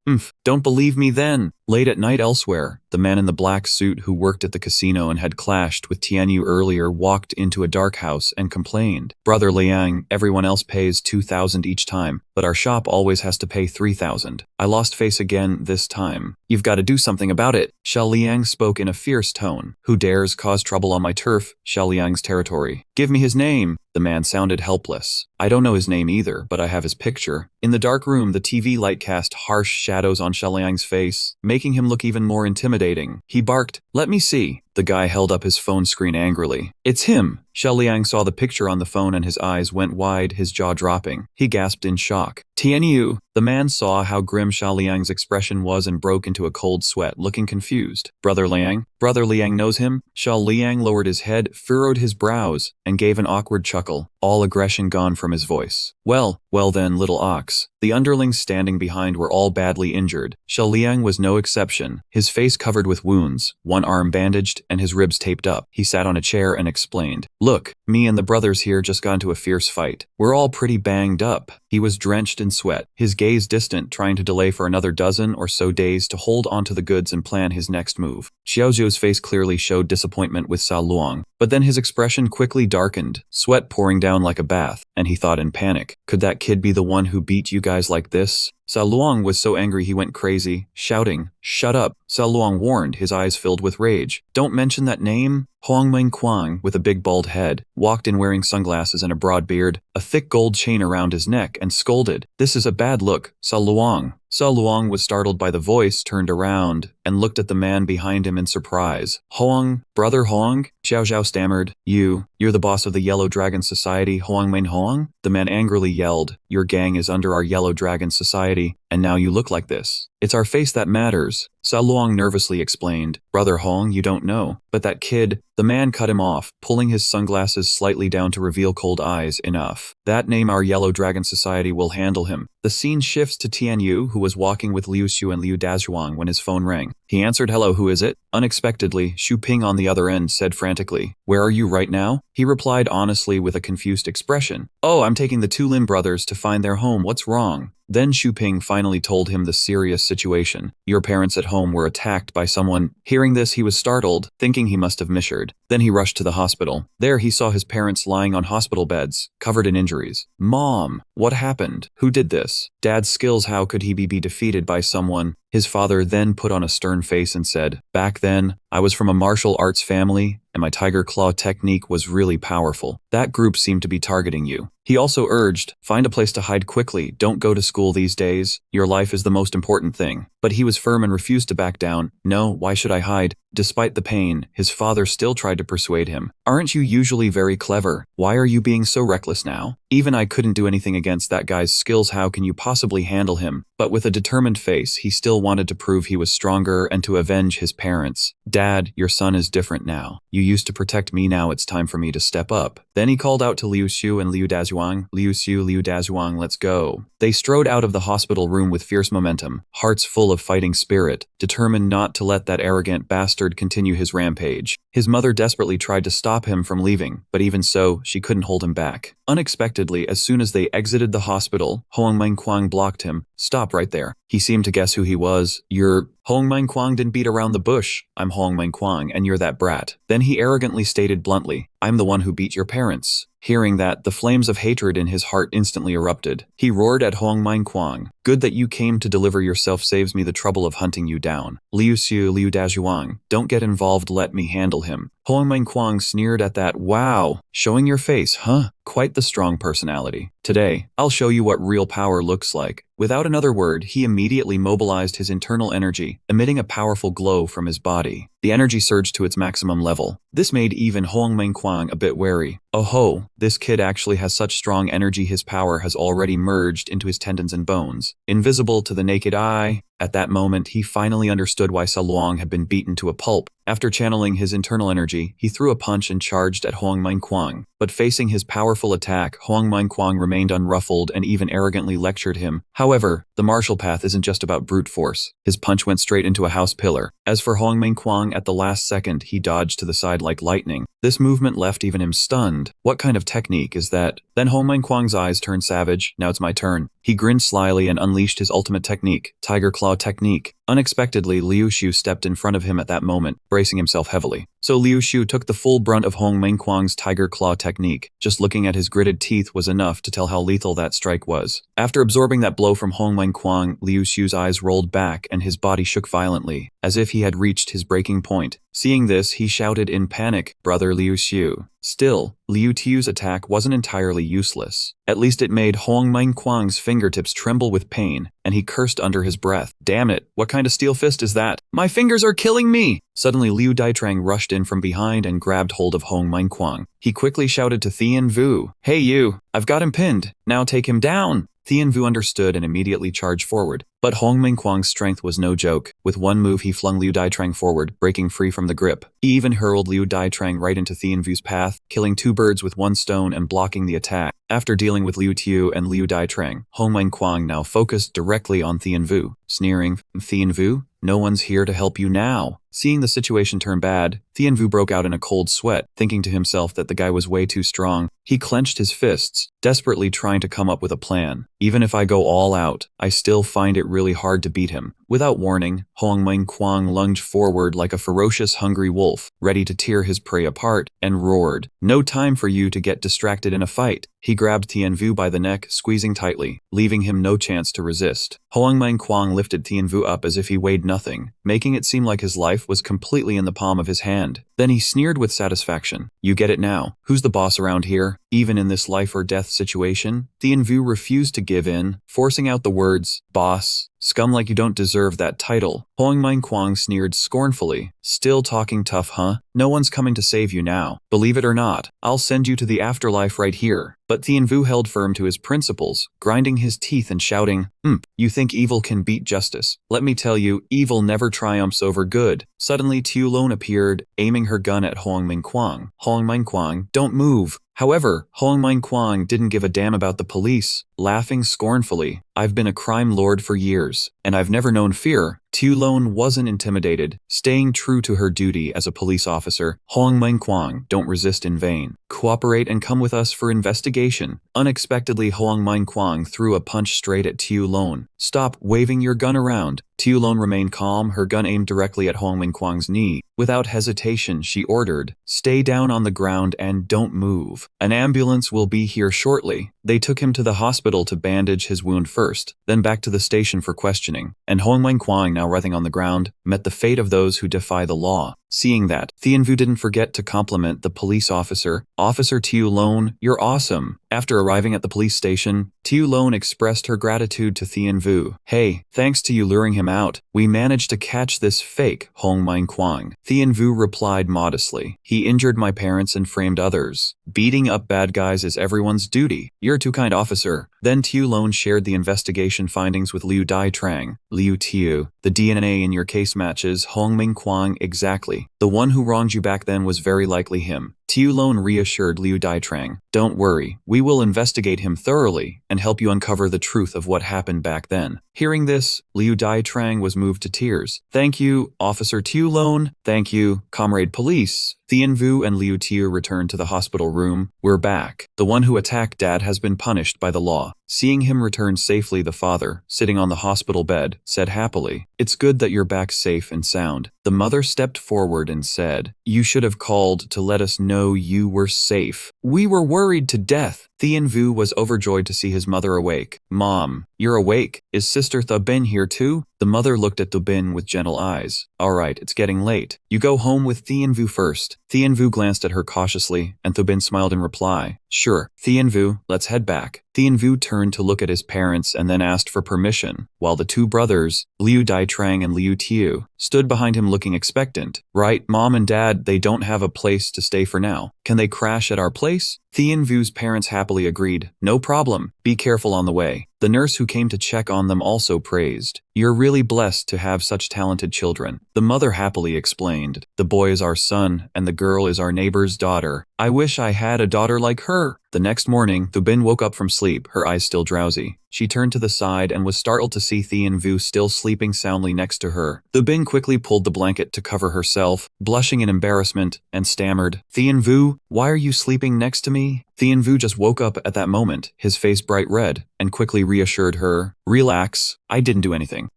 Don't believe me then. Late at night elsewhere, the man in the black suit who worked at the casino and had clashed with Tianyu earlier walked into a dark house and complained. Brother Liang, everyone else pays 2,000 each time, but our shop always has to pay 3,000. I lost face again this time. You've got to do something about it. Xiao Liang spoke in a fierce tone. Who dares cause trouble on my turf, Xiao Liang's territory? Give me his name. The man sounded helpless. I don't know his name either, but I have his picture. In the dark room, the TV light cast harsh shadows on Xiao Liang's face, making him look even more intimidating. He barked, "Let me see." The guy held up his phone screen angrily. It's him. Xiao Liang saw the picture on the phone and his eyes went wide, his jaw dropping. He gasped in shock. Tianyu. The man saw how grim Xiao Liang's expression was and broke into a cold sweat, looking confused. Brother Liang? Brother Liang knows him? Xiao Liang lowered his head, furrowed his brows, and gave an awkward chuckle, all aggression gone from his voice. Well then, little ox. The underlings standing behind were all badly injured. Xiao Liang was no exception, his face covered with wounds, one arm bandaged, and his ribs taped up. He sat on a chair and explained. Look, me and the brothers here just got into a fierce fight. We're all pretty banged up. He was drenched in sweat, his gaze distant, trying to delay for another dozen or so days to hold onto the goods and plan his next move. Xiaozhou's face clearly showed disappointment with Sa Luang, but then his expression quickly darkened, sweat pouring down like a bath, and he thought in panic, could that kid be the one who beat you guys like this? Sa Luang was so angry he went crazy, shouting, "Shut up!" Sa Luang warned, his eyes filled with rage. Don't mention that name. Huang Meng Kuang, with a big bald head, walked in wearing sunglasses and a broad beard, a thick gold chain around his neck, and scolded, "This is a bad look, Sa Luang." Sa Luang was startled by the voice, turned around, and looked at the man behind him in surprise. Hoang, brother Hoang? Xiao Zhao stammered. You're the boss of the Yellow Dragon Society, Hoang Main Hoang? The man angrily yelled, your gang is under our Yellow Dragon Society, and now you look like this. It's our face that matters. Sa Luang nervously explained. Brother Hoang, you don't know, but that kid. The man cut him off, pulling his sunglasses slightly down to reveal cold eyes. Enough. That name our Yellow Dragon Society will handle him. The scene shifts to Tianyu, who was walking with Liu Xiu and Liu Dazhuang when his phone rang. He answered, hello, who is it? Unexpectedly, Xu Ping on the other end said frantically, where are you right now? He replied honestly with a confused expression. Oh, I'm taking the two Lin brothers to find their home, what's wrong? Then Xu Ping finally told him the serious situation. Your parents at home were attacked by someone. Hearing this, he was startled, thinking he must have misheard. Then he rushed to the hospital. There he saw his parents lying on hospital beds, covered in injuries. Mom, what happened? Who did this? Dad's skills, how could he be defeated by someone? His father then put on a stern face and said, back then, I was from a martial arts family, and my tiger claw technique was really powerful. That group seemed to be targeting you. He also urged, find a place to hide quickly, don't go to school these days, your life is the most important thing. But he was firm and refused to back down. No, why should I hide? Despite the pain, his father still tried to persuade him. Aren't you usually very clever? Why are you being so reckless now? Even I couldn't do anything against that guy's skills, how can you possibly handle him? But with a determined face, he still wanted to prove he was stronger and to avenge his parents. Dad, your son is different now. You used to protect me, now it's time for me to step up. Then he called out to Liu Xiu and Liu Dazhuang. Liu Xiu, Liu Dazhuang, let's go. They strode out of the hospital room with fierce momentum, hearts full of fighting spirit, determined not to let that arrogant bastard continue his rampage. His mother desperately tried to stop him from leaving, but even so, she couldn't hold him back. Unexpectedly, as soon as they exited the hospital, Hong Mengquang blocked him. Stop right there. He seemed to guess who he was. You're… Hong Mengquang didn't beat around the bush. I'm Hong Mengquang, and you're that brat. Then he arrogantly stated bluntly, I'm the one who beat your parents. Hearing that, the flames of hatred in his heart instantly erupted. He roared at Hong Mengquang. Good that you came to deliver yourself saves me the trouble of hunting you down. Liu Xiu, Liu Dazhuang, don't get involved, let me handle him. Hong Mengquang sneered at that. Wow, showing your face, huh? Quite the strong personality. Today, I'll show you what real power looks like. Without another word, he immediately mobilized his internal energy, emitting a powerful glow from his body. The energy surged to its maximum level. This made even Hong Mengquang a bit wary. Oh ho, this kid actually has such strong energy, his power has already merged into his tendons and bones. Invisible to the naked eye. At that moment, he finally understood why Sa Luang had been beaten to a pulp. After channeling his internal energy, he threw a punch and charged at Hong Mengquang. But facing his powerful attack, Hong Mengquang remained unruffled and even arrogantly lectured him. However, the martial path isn't just about brute force. His punch went straight into a house pillar. As for Hong Mengquang, at the last second, he dodged to the side like lightning. This movement left even him stunned. What kind of technique is that? Then Hong Mengquang's eyes turned savage. Now it's my turn. He grinned slyly and unleashed his ultimate technique, Tiger Claw technique. Unexpectedly, Liu Xiu stepped in front of him at that moment, bracing himself heavily. So Liu Xiu took the full brunt of Hong Mengquang's Tiger Claw technique. Just looking at his gritted teeth was enough to tell how lethal that strike was. After absorbing that blow from Hong Mengquang, Liu Xiu's eyes rolled back and his body shook violently, as if he had reached his breaking point. Seeing this, he shouted in panic, Brother Liu Xiu. Still, Liu Tiu's attack wasn't entirely useless. At least it made Hong Mengquang's fingertips tremble with pain, and he cursed under his breath. Damn it, what kind of steel fist is that? My fingers are killing me! Suddenly Liu Daitrang rushed in from behind and grabbed hold of Hong Mengquang. He quickly shouted to Thian Vu, Hey you, I've got him pinned, now take him down! Thian Vu understood and immediately charged forward. But Hong Mengquang's strength was no joke. With one move, he flung Liu Daitrang forward, breaking free from the grip. He even hurled Liu Daitrang right into Thian Vu's path, killing two birds with one stone and blocking the attack. After dealing with Liu Tiu and Liu Daitrang, Hong Mengquang now focused directly on Thian Vu, sneering, Thian Vu? No one's here to help you now. Seeing the situation turn bad, Thian Vu broke out in a cold sweat, thinking to himself that the guy was way too strong. He clenched his fists, desperately trying to come up with a plan. Even if I go all out, I still find it really hard to beat him. Without warning, Hong Mengquang lunged forward like a ferocious, hungry wolf, ready to tear his prey apart, and roared, No time for you to get distracted in a fight. He grabbed Thian Vu by the neck, squeezing tightly, leaving him no chance to resist. Hong Mengquang lifted Thian Vu up as if he weighed nothing, making it seem like his life was completely in the palm of his hand. Then he sneered with satisfaction. You get it now. Who's the boss around here? Even in this life or death situation, Thian Vu refused to give in, forcing out the words, Boss. Scum like you don't deserve that title. Hong Mengquang sneered scornfully. Still talking tough, huh? No one's coming to save you now. Believe it or not, I'll send you to the afterlife right here. But Thian Vu held firm to his principles, grinding his teeth and shouting, You think evil can beat justice? Let me tell you, evil never triumphs over good. Suddenly Tu Lon appeared, aiming her gun at Hong Mengquang. Hong Mengquang, don't move. However, Hong Mengquang didn't give a damn about the police, laughing scornfully. I've been a crime lord for years, and I've never known fear. Tu Lon wasn't intimidated, staying true to her duty as a police officer. Hong Mengquang, don't resist in vain. Cooperate and come with us for investigation. Unexpectedly, Hong Mengquang threw a punch straight at Tu Lon. Stop waving your gun around. Tu Lon remained calm, her gun aimed directly at Hong Mengquang's knee. Without hesitation, she ordered, Stay down on the ground and don't move. An ambulance will be here shortly. They took him to the hospital to bandage his wound first, then back to the station for questioning. And Hong Mengquang, now writhing on the ground, met the fate of those who defy the law. Seeing that, Thian Vu didn't forget to compliment the police officer. Officer Tu Lon, you're awesome. After arriving at the police station, Tu Lon expressed her gratitude to Thian Vu. Hey, thanks to you luring him out, we managed to catch this fake Hong Mengquang. Thian Vu replied modestly. He injured my parents and framed others. Beating up bad guys is everyone's duty. You're too kind, officer. Then Tu Lon shared the investigation findings with Liu Daitrang. Liu Tiu, the DNA in your case matches Hong Mengquang exactly. The one who wronged you back then was very likely him. Tiu Lone reassured Liu Daitrang. Don't worry, we will investigate him thoroughly and help you uncover the truth of what happened back then. Hearing this, Liu Daitrang was moved to tears. Thank you, Officer Tiu Lone. Thank you, Comrade Police. Thien Vu and Liu Tiu returned to the hospital room. We're back. The one who attacked Dad has been punished by the law. Seeing him return safely, the father, sitting on the hospital bed, said happily, It's good that you're back safe and sound. The mother stepped forward and said, You should have called to let us know you were safe. We were worried to death. Thien Vu was overjoyed to see his mother awake. Mom, you're awake. Is Sister Thubin here too? The mother looked at Thubin with gentle eyes. All right, it's getting late. You go home with Thien Vu first. Thien Vu glanced at her cautiously, and Thubin smiled in reply. Sure, Thien Vu, let's head back. Thien Vu turned to look at his parents and then asked for permission, while the two brothers, Liu Daitrang and Liu Tiu, stood behind him looking expectant. Right, Mom and Dad, they don't have a place to stay for now. Can they crash at our place? Thien Vu's parents happily agreed. No problem. Be careful on the way. The nurse who came to check on them also praised. You're really blessed to have such talented children. The mother happily explained. The boy is our son, and the girl is our neighbor's daughter. I wish I had a daughter like her. The next morning, Thubin woke up from sleep, her eyes still drowsy. She turned to the side and was startled to see Thien Vu still sleeping soundly next to her. Thubin quickly pulled the blanket to cover herself, blushing in embarrassment, and stammered, Thien Vu, why are you sleeping next to me? Thien Vu just woke up at that moment, his face bright red, and quickly reassured her, Relax, I didn't do anything.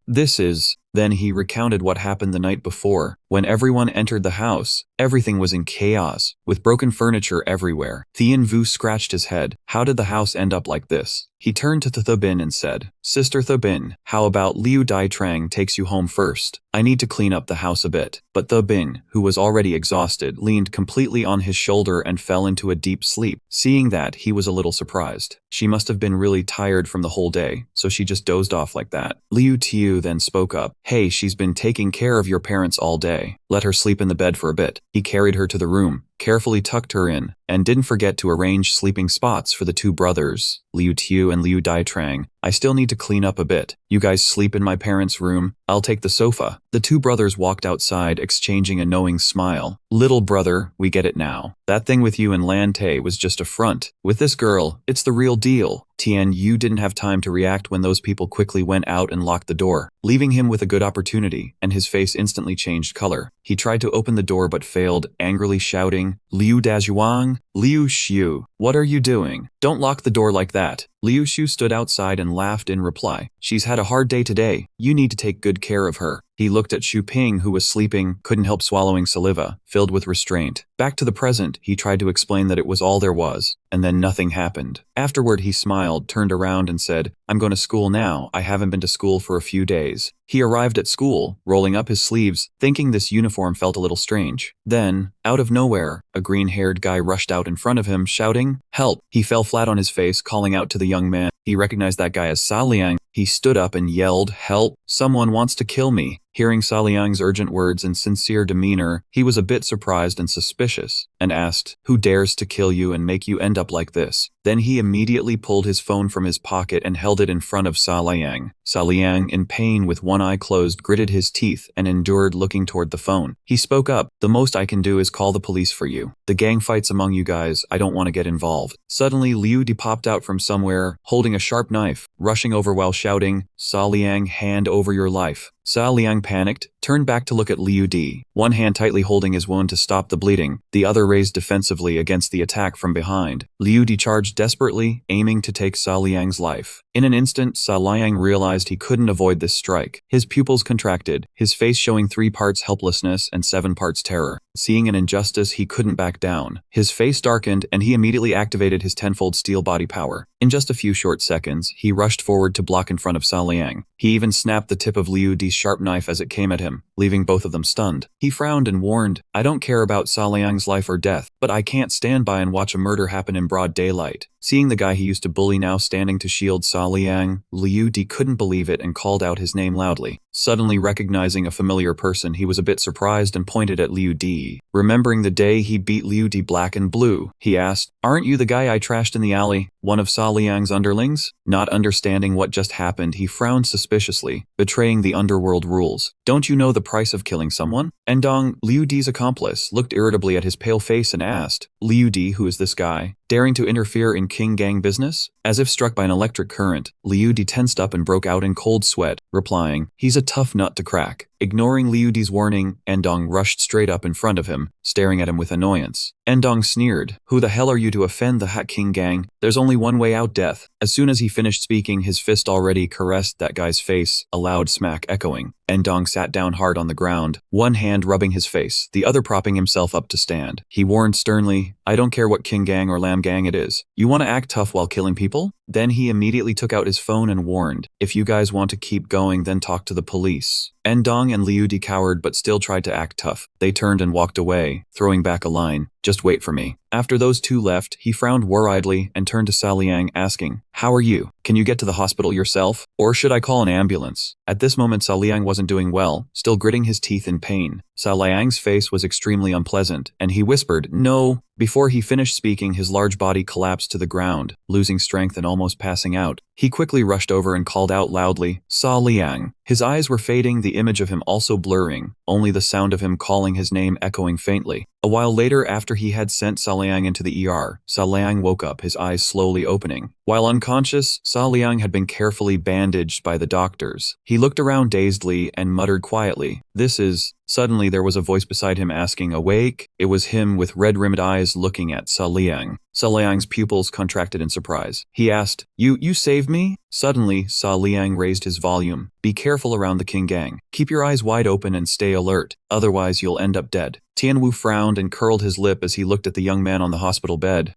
Then he recounted what happened the night before. When everyone entered the house, everything was in chaos, with broken furniture everywhere. Thien Vu scratched his head. How did the house end up like this? He turned to Thubin and said, Sister Thubin, how about Liu Daitrang takes you home first? I need to clean up the house a bit. But Thubin, who was already exhausted, leaned completely on his shoulder and fell into a deep sleep. Seeing that, he was a little surprised. She must have been really tired from the whole day, so she just dozed off like that. Liu Tiu then spoke up. Hey, she's been taking care of your parents all day. Let her sleep in the bed for a bit. He carried her to the room, carefully tucked her in, and didn't forget to arrange sleeping spots for the two brothers, Liu Tiu and Liu Daitrang. I still need to clean up a bit. You guys sleep in my parents' room. I'll take the sofa. The two brothers walked outside, exchanging a knowing smile. Little brother, we get it now. That thing with you and Lan Te was just a front. With this girl, it's the real deal. Tian Yu didn't have time to react when those people quickly went out and locked the door, leaving him with a good opportunity, and his face instantly changed color. He tried to open the door but failed, angrily shouting, Liu Dazhuang, Liu Xiu, what are you doing? Don't lock the door like that. Liu Xiu stood outside and laughed in reply. She's had a hard day today. You need to take good care of her. He looked at Xu Ping, who was sleeping, couldn't help swallowing saliva, filled with restraint. Back to the present, he tried to explain that it was all there was, and then nothing happened. Afterward, he smiled, turned around and said, I'm going to school now. I haven't been to school for a few days. He arrived at school, rolling up his sleeves, thinking this uniform felt a little strange. Then, out of nowhere, a green-haired guy rushed out in front of him, shouting, Help! He fell flat on his face, calling out to the young man. He recognized that guy as Sa Liang. He stood up and yelled, Help! Someone wants to kill me. Hearing Sa Liang's urgent words and sincere demeanor, he was a bit surprised and suspicious, and asked, Who dares to kill you and make you end up like this? Then he immediately pulled his phone from his pocket and held it in front of Sa Liang. Sa Liang, in pain with one eye closed, gritted his teeth and endured looking toward the phone. He spoke up, The most I can do is call the police for you. The gang fights among you guys, I don't want to get involved. Suddenly, Liu Di popped out from somewhere, holding a sharp knife, rushing over while shouting, Sa Liang, hand over your life. Sa Liang panicked, turned back to look at Liu Di, one hand tightly holding his wound to stop the bleeding, the other raised defensively against the attack from behind. Liu Di charged desperately, aiming to take Sa Liang's life. In an instant, Sa Liang realized he couldn't avoid this strike. His pupils contracted, his face showing 3 parts helplessness and 7 parts terror. Seeing an injustice, he couldn't back down. His face darkened, and he immediately activated his tenfold steel body power. In just a few short seconds, he rushed forward to block in front of Sa Liang. He even snapped the tip of Liu Di's sharp knife as it came at him, leaving both of them stunned. He frowned and warned, I don't care about Sa Liang's life or death, but I can't stand by and watch a murder happen in broad daylight. Seeing the guy he used to bully now standing to shield Sa Liang, Liu Di couldn't believe it and called out his name loudly. Suddenly recognizing a familiar person, he was a bit surprised and pointed at Liu Di. Remembering the day he beat Liu Di black and blue, he asked, "Aren't you the guy I trashed in the alley, one of Sa Liang's underlings?" Not understanding what just happened, he frowned suspiciously, betraying the underworld rules. "Don't you know the price of killing someone?" Endong, Liu Di's accomplice, looked irritably at his pale face and asked, "Liu Di, who is this guy, daring to interfere in King Gang business?" As if struck by an electric current, Liu Di tensed up and broke out in cold sweat, replying, "He's a tough nut to crack." Ignoring Liu Di's warning, Endong rushed straight up in front of him, staring at him with annoyance. Endong sneered, "Who the hell are you to offend the Hat King Gang? There's only one way out, death." As soon as he finished speaking, his fist already caressed that guy's face, a loud smack echoing. Endong sat down hard on the ground, one hand rubbing his face, the other propping himself up to stand. He warned sternly, "I don't care what King Gang or Lam Gang it is. You want to act tough while killing people?" Then he immediately took out his phone and warned, "If you guys want to keep going, then talk to the police." Endong and Liu Di cowered but still tried to act tough. They turned and walked away, throwing back a line, "Just wait for me." After those two left, he frowned war-eyedly and turned to Sa Liang, asking, "How are you? Can you get to the hospital yourself? Or should I call an ambulance?" At this moment, Sa Liang wasn't doing well, still gritting his teeth in pain. Sa Liang's face was extremely unpleasant, and he whispered, "No." Before he finished speaking, his large body collapsed to the ground, losing strength and almost passing out. He quickly rushed over and called out loudly, "Sa Liang." His eyes were fading, the image of him also blurring, only the sound of him calling his name echoing faintly. A while later, after he had sent Sa Liang into the ER, Sa Liang woke up, his eyes slowly opening. While unconscious, Sa Liang had been carefully bandaged by the doctors. He looked around dazedly and muttered quietly, "This is..." Suddenly there was a voice beside him asking, "Awake?" It was him with red-rimmed eyes looking at Sa Liang. Sa Liang's pupils contracted in surprise. He asked, You saved me?" Suddenly, Sa Liang raised his volume. "Be careful around the King Gang. Keep your eyes wide open and stay alert. Otherwise you'll end up dead." Tianwu frowned and curled his lip as he looked at the young man on the hospital bed.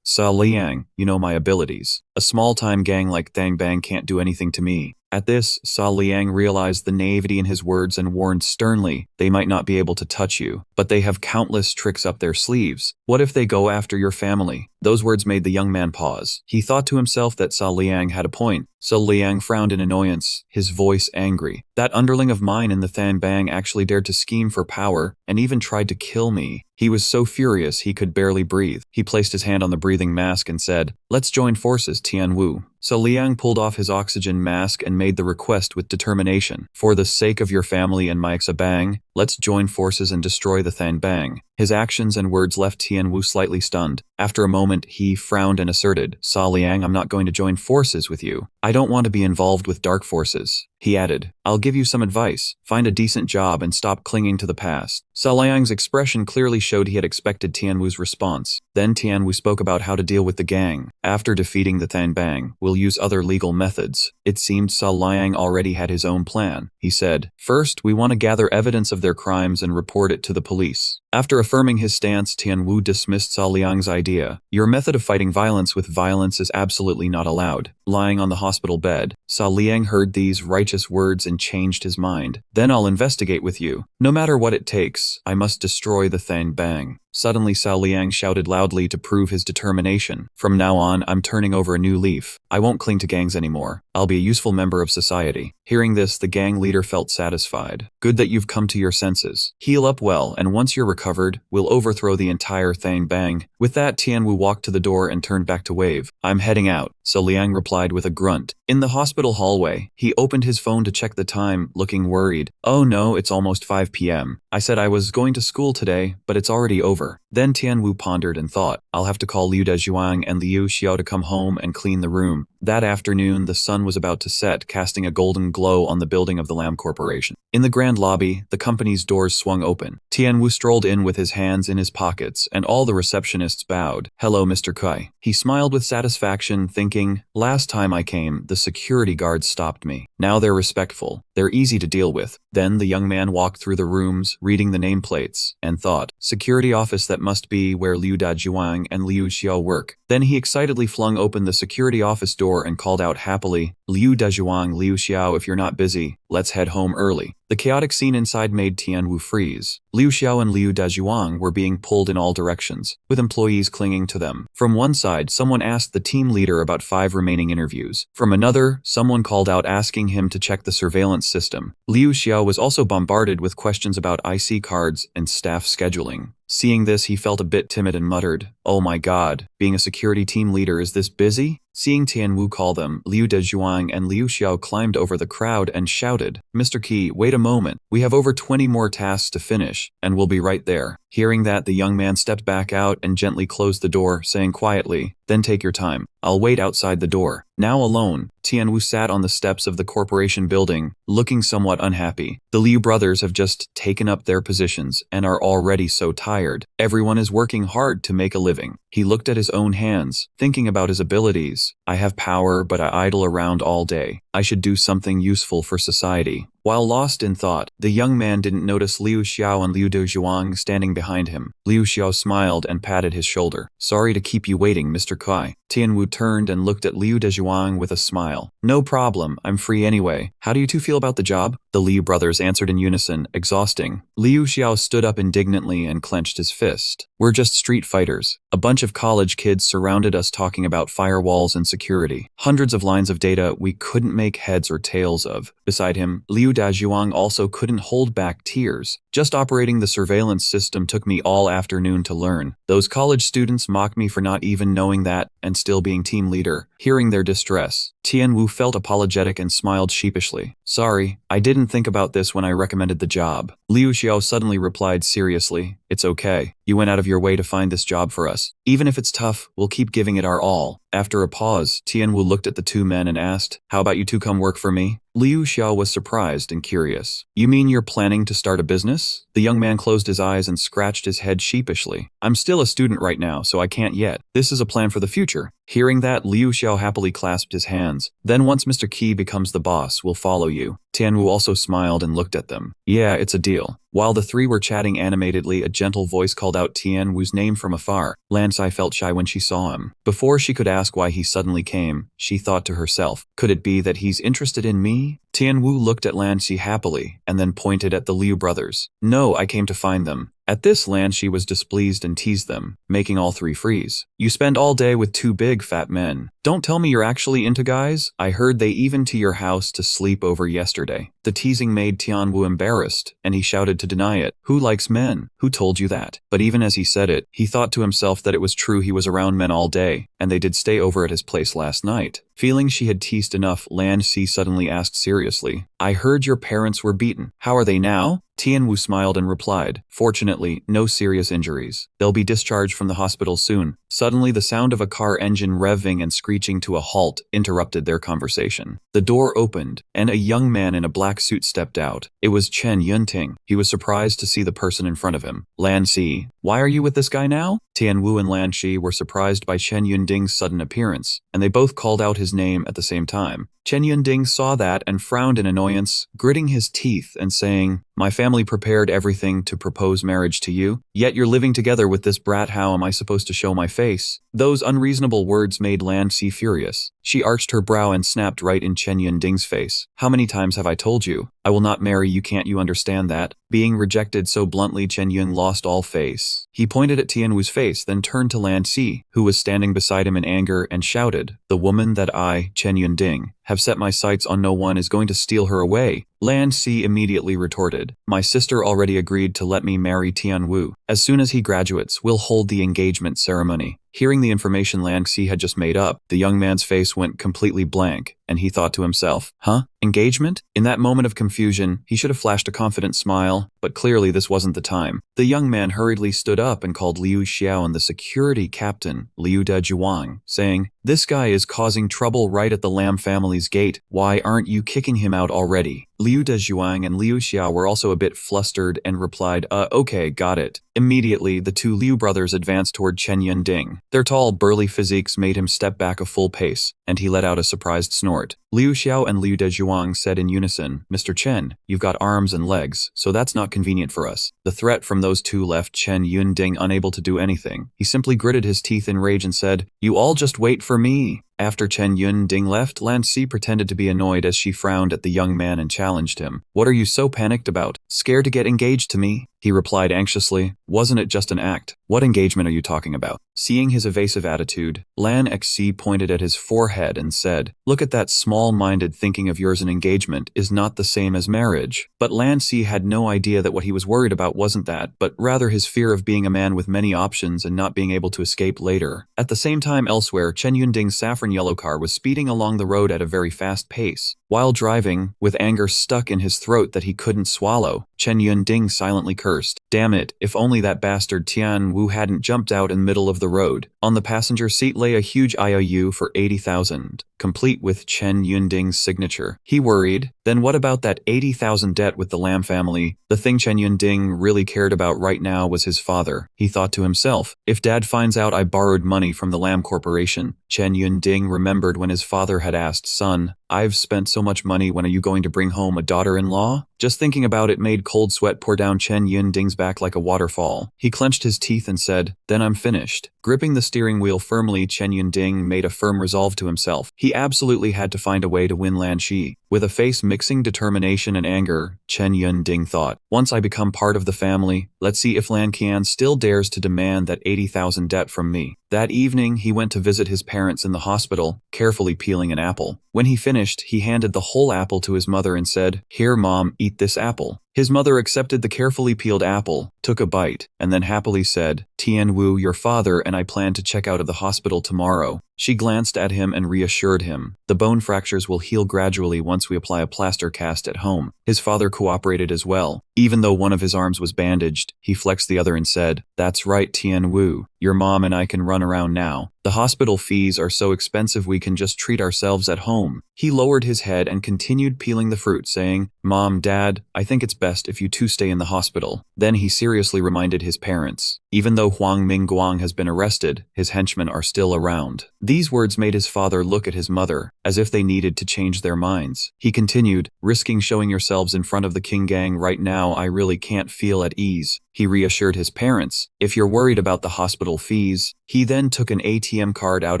Sa Liang, you know my abilities. A small-time gang like Thang Bang can't do anything to me." At this, Sa Liang realized the naivety in his words and warned sternly, "They might not be able to touch you, but they have countless tricks up their sleeves. What if they go after your family?" Those words made the young man pause. He thought to himself that Sa Liang had a point. Sa Liang frowned in annoyance, his voice angry. "That underling of mine in the Than Bang actually dared to scheme for power, and even tried to kill me." He was so furious he could barely breathe. He placed his hand on the breathing mask and said, "Let's join forces, Tianwu." Sa Liang pulled off his oxygen mask and made the request with determination. "For the sake of your family and Mike's Bang, let's join forces and destroy the Than Bang." His actions and words left Tianwu slightly stunned. After a moment, he frowned and asserted, "Sa Liang, I'm not going to join forces with you. I don't want to be involved with dark forces." He added, "I'll give you some advice. Find a decent job and stop clinging to the past." Sa Liang's expression clearly showed he had expected Tianwu's response. Then Tianwu spoke about how to deal with the gang. After defeating the Than Bang, we'll use other legal methods. It seemed Sa Liang already had his own plan. He said, "First, we want to gather evidence of their crimes and report it to the police." After affirming his stance, Tianwu dismissed Sa Liang's idea. "Your method of fighting violence with violence is absolutely not allowed." Lying on the hospital bed, Sa Liang heard these righteous words and changed his mind. "Then I'll investigate with you. No matter what it takes, I must destroy the Than Bang." Suddenly Sa Liang shouted loudly to prove his determination. "From now on, I'm turning over a new leaf. I won't cling to gangs anymore. I'll be a useful member of society." Hearing this, the gang leader felt satisfied. "Good that you've come to your senses. Heal up well, and once you're recovered, we'll overthrow the entire Thang Bang." With that, Tianwu walked to the door and turned back to wave. "I'm heading out," Sa Liang replied with a grunt. In the hospital hallway, he opened his phone to check the time, looking worried. "Oh no, it's almost 5 p.m. I said I was going to school today, but it's already over." Then Tianwu pondered and thought, "I'll have to call Liu Dezhuang and Liu Xiao to come home and clean the room." That afternoon, the sun was about to set, casting a golden glow on the building of the Lam Corporation. In the grand lobby, the company's doors swung open. Tianwu strolled in with his hands in his pockets, and all the receptionists bowed. "Hello, Mr. Kai." He smiled with satisfaction, thinking, "Last time I came, the security guards stopped me. Now they're respectful. They're easy to deal with." Then the young man walked through the rooms, reading the nameplates, and thought, "Security office, that must be where Liu Dazhuang and Liu Xiao work." Then he excitedly flung open the security office door and called out happily, "Liu Dezhuang, Liu Xiao, if you're not busy, let's head home early. The chaotic scene inside made Tianwu freeze. Liu Xiao and Liu Dezhuang were being pulled in all directions, with employees clinging to them. From one side, someone asked the team leader about 5 remaining interviews. From another, someone called out asking him to check the surveillance system. Liu Xiao was also bombarded with questions about IC cards and staff scheduling. Seeing this, he felt a bit timid and muttered, "Oh my god, being a security team leader is this busy?" Seeing Tianwu call them, Liu Dezhuang and Liu Xiao climbed over the crowd and shouted, "Mr. Qi, wait a moment. We have over 20 more tasks to finish, and we'll be right there." Hearing that, the young man stepped back out and gently closed the door, saying quietly, "Then take your time. I'll wait outside the door." Now alone, Tianwu sat on the steps of the corporation building, looking somewhat unhappy. The Liu brothers have just taken up their positions and are already so tired. Everyone is working hard to make a living. He looked at his own hands, thinking about his abilities. "I have power, but I idle around all day. I should do something useful for society." While lost in thought, the young man didn't notice Liu Xiao and Liu Dezhuang standing behind him. Liu Xiao smiled and patted his shoulder. "Sorry to keep you waiting, Mr. Kai." Tianwu turned and looked at Liu Dezhuang with a smile. "No problem, I'm free anyway. How do you two feel about the job?" The Liu brothers answered in unison, exhausting. Liu Xiao stood up indignantly and clenched his fist. "We're just street fighters. A bunch of college kids surrounded us talking about firewalls and security. Hundreds of lines of data we couldn't make heads or tails of." Beside him, Liu Dezhuang also couldn't hold back tears. "Just operating the surveillance system took me all afternoon to learn. Those college students mocked me for not even knowing that and still being team leader." Hearing their distress, Tianwu felt apologetic and smiled sheepishly. "Sorry, I didn't think about this when I recommended the job." Liu Xiao suddenly replied seriously, "It's okay. You went out of your way to find this job for us. Even if it's tough, we'll keep giving it our all." After a pause, Tianwu looked at the two men and asked, "How about you two come work for me?" Liu Xiao was surprised and curious. "You mean you're planning to start a business?" The young man closed his eyes and scratched his head sheepishly. "I'm still a student right now, so I can't yet. This is a plan for the future." Hearing that, Liu Xiao happily clasped his hands. "Then once Mr. Qi becomes the boss, we'll follow you." Tianwu also smiled and looked at them. "Yeah, it's a deal." While the three were chatting animatedly, a gentle voice called out Tianwu's name from afar. Lan Xi felt shy when she saw him. Before she could ask why he suddenly came, she thought to herself, "Could it be that he's interested in me?" Tianwu looked at Lan Xi happily, and then pointed at the Liu brothers. "No, I came to find them." At this, Lan Xi was displeased and teased them, making all three freeze. "You spend all day with two big, fat men. Don't tell me you're actually into guys? I heard they even to your house to sleep over yesterday." The teasing made Tianwu embarrassed, and he shouted to deny it. "Who likes men? Who told you that?" But even as he said it, he thought to himself that it was true he was around men all day, and they did stay over at his place last night. Feeling she had teased enough, Lan Xi suddenly asked seriously, "I heard your parents were beaten. How are they now?" Tianwu smiled and replied, "Fortunately, no serious injuries. They'll be discharged from the hospital soon." Suddenly, the sound of a car engine revving and screeching to a halt interrupted their conversation. The door opened, and a young man in a black suit stepped out. It was Chen Yunting. He was surprised to see the person in front of him. "Lan Xi, why are you with this guy now?" Tianwu and Lan Xi were surprised by Chen Yunting's sudden appearance, and they both called out his name at the same time. Chen Yunding saw that and frowned in annoyance, gritting his teeth and saying, "My family prepared everything to propose marriage to you, yet you're living together with this brat. How am I supposed to show my face?" Those unreasonable words made Lan Xi furious. She arched her brow and snapped right in Chen Yunding's face. "How many times have I told you? I will not marry you, can't you understand that?" Being rejected so bluntly, Chen Yun lost all face. He pointed at Tianwu's face, then turned to Lan Xi, who was standing beside him in anger, and shouted, "The woman that I, Chen Yunding, have set my sights on, no one is going to steal her away." Lan Xi immediately retorted, "My sister already agreed to let me marry Tianwu. As soon as he graduates, we'll hold the engagement ceremony." Hearing the information Lan Xi had just made up, the young man's face went completely blank, and he thought to himself, "Huh? Engagement?" In that moment of confusion, he should have flashed a confident smile, but clearly this wasn't the time. The young man hurriedly stood up and called Liu Xiao and the security captain, Liu Dezhuang, saying, "This guy is causing trouble right at the Lam family's gate. Why aren't you kicking him out already?" Liu Dezhuang and Liu Xiao were also a bit flustered and replied, Okay, got it." Immediately, the two Liu brothers advanced toward Chen Yunding. Their tall, burly physiques made him step back a full pace, and he let out a surprised snort. Liu Xiao and Liu Dezhuang said in unison, "Mr. Chen, you've got arms and legs, so that's not convenient for us." The threat from those two left Chen Yunding unable to do anything. He simply gritted his teeth in rage and said, "You all just wait for me." After Chen Yun Ding left, Lan Si pretended to be annoyed as she frowned at the young man and challenged him. What are you so panicked about? Scared to get engaged to me? He replied anxiously. Wasn't it just an act? What engagement are you talking about? Seeing his evasive attitude, Lan Xi pointed at his forehead and said, look at that small-minded thinking of yours. An engagement is not the same as marriage. But Lan Si had no idea that what he was worried about wasn't that, but rather his fear of being a man with many options and not being able to escape later. At the same time elsewhere, Chen Yunding's saffron yellow car was speeding along the road at a very fast pace. While driving, with anger stuck in his throat that he couldn't swallow, Chen Yunding silently cursed. Damn it, if only that bastard Tian Wu hadn't jumped out in the middle of the road. On the passenger seat lay a huge IOU for 80,000, complete with Chen Yunding's signature. He worried, then what about that 80,000 debt with the Lam family? The thing Chen Yunding really cared about right now was his father. He thought to himself, if Dad finds out I borrowed money from the Lam Corporation. Chen Yunding remembered when his father had asked, son, I've spent so much money, when are you going to bring home a daughter-in-law? Just thinking about it made cold sweat pour down Chen Yunding's back like a waterfall. He clenched his teeth and said, then I'm finished. Gripping the steering wheel firmly, Chen Yunding made a firm resolve to himself. He absolutely had to find a way to win Lan Shi. With a face mixing determination and anger, Chen Yunding thought, once I become part of the family, let's see if Lan Qian still dares to demand that 80,000 debt from me. That evening, he went to visit his parents in the hospital, carefully peeling an apple. When he finished, he handed the whole apple to his mother and said, here, Mom, eat this apple. His mother accepted the carefully peeled apple, took a bite, and then happily said, Tian Wu, your father and I plan to check out of the hospital tomorrow. She glanced at him and reassured him. The bone fractures will heal gradually once we apply a plaster cast at home. His father cooperated as well. Even though one of his arms was bandaged, he flexed the other and said, that's right, Tian Wu. Your mom and I can run around now. The hospital fees are so expensive we can just treat ourselves at home. He lowered his head and continued peeling the fruit, saying, Mom, Dad, I think it's best if you two stay in the hospital. Then he seriously reminded his parents, even though Huang Mingguang has been arrested, his henchmen are still around. These words made his father look at his mother, as if they needed to change their minds. He continued, risking showing yourselves in front of the King gang right now, I really can't feel at ease. He reassured his parents, if you're worried about the hospital fees. He then took an ATM card out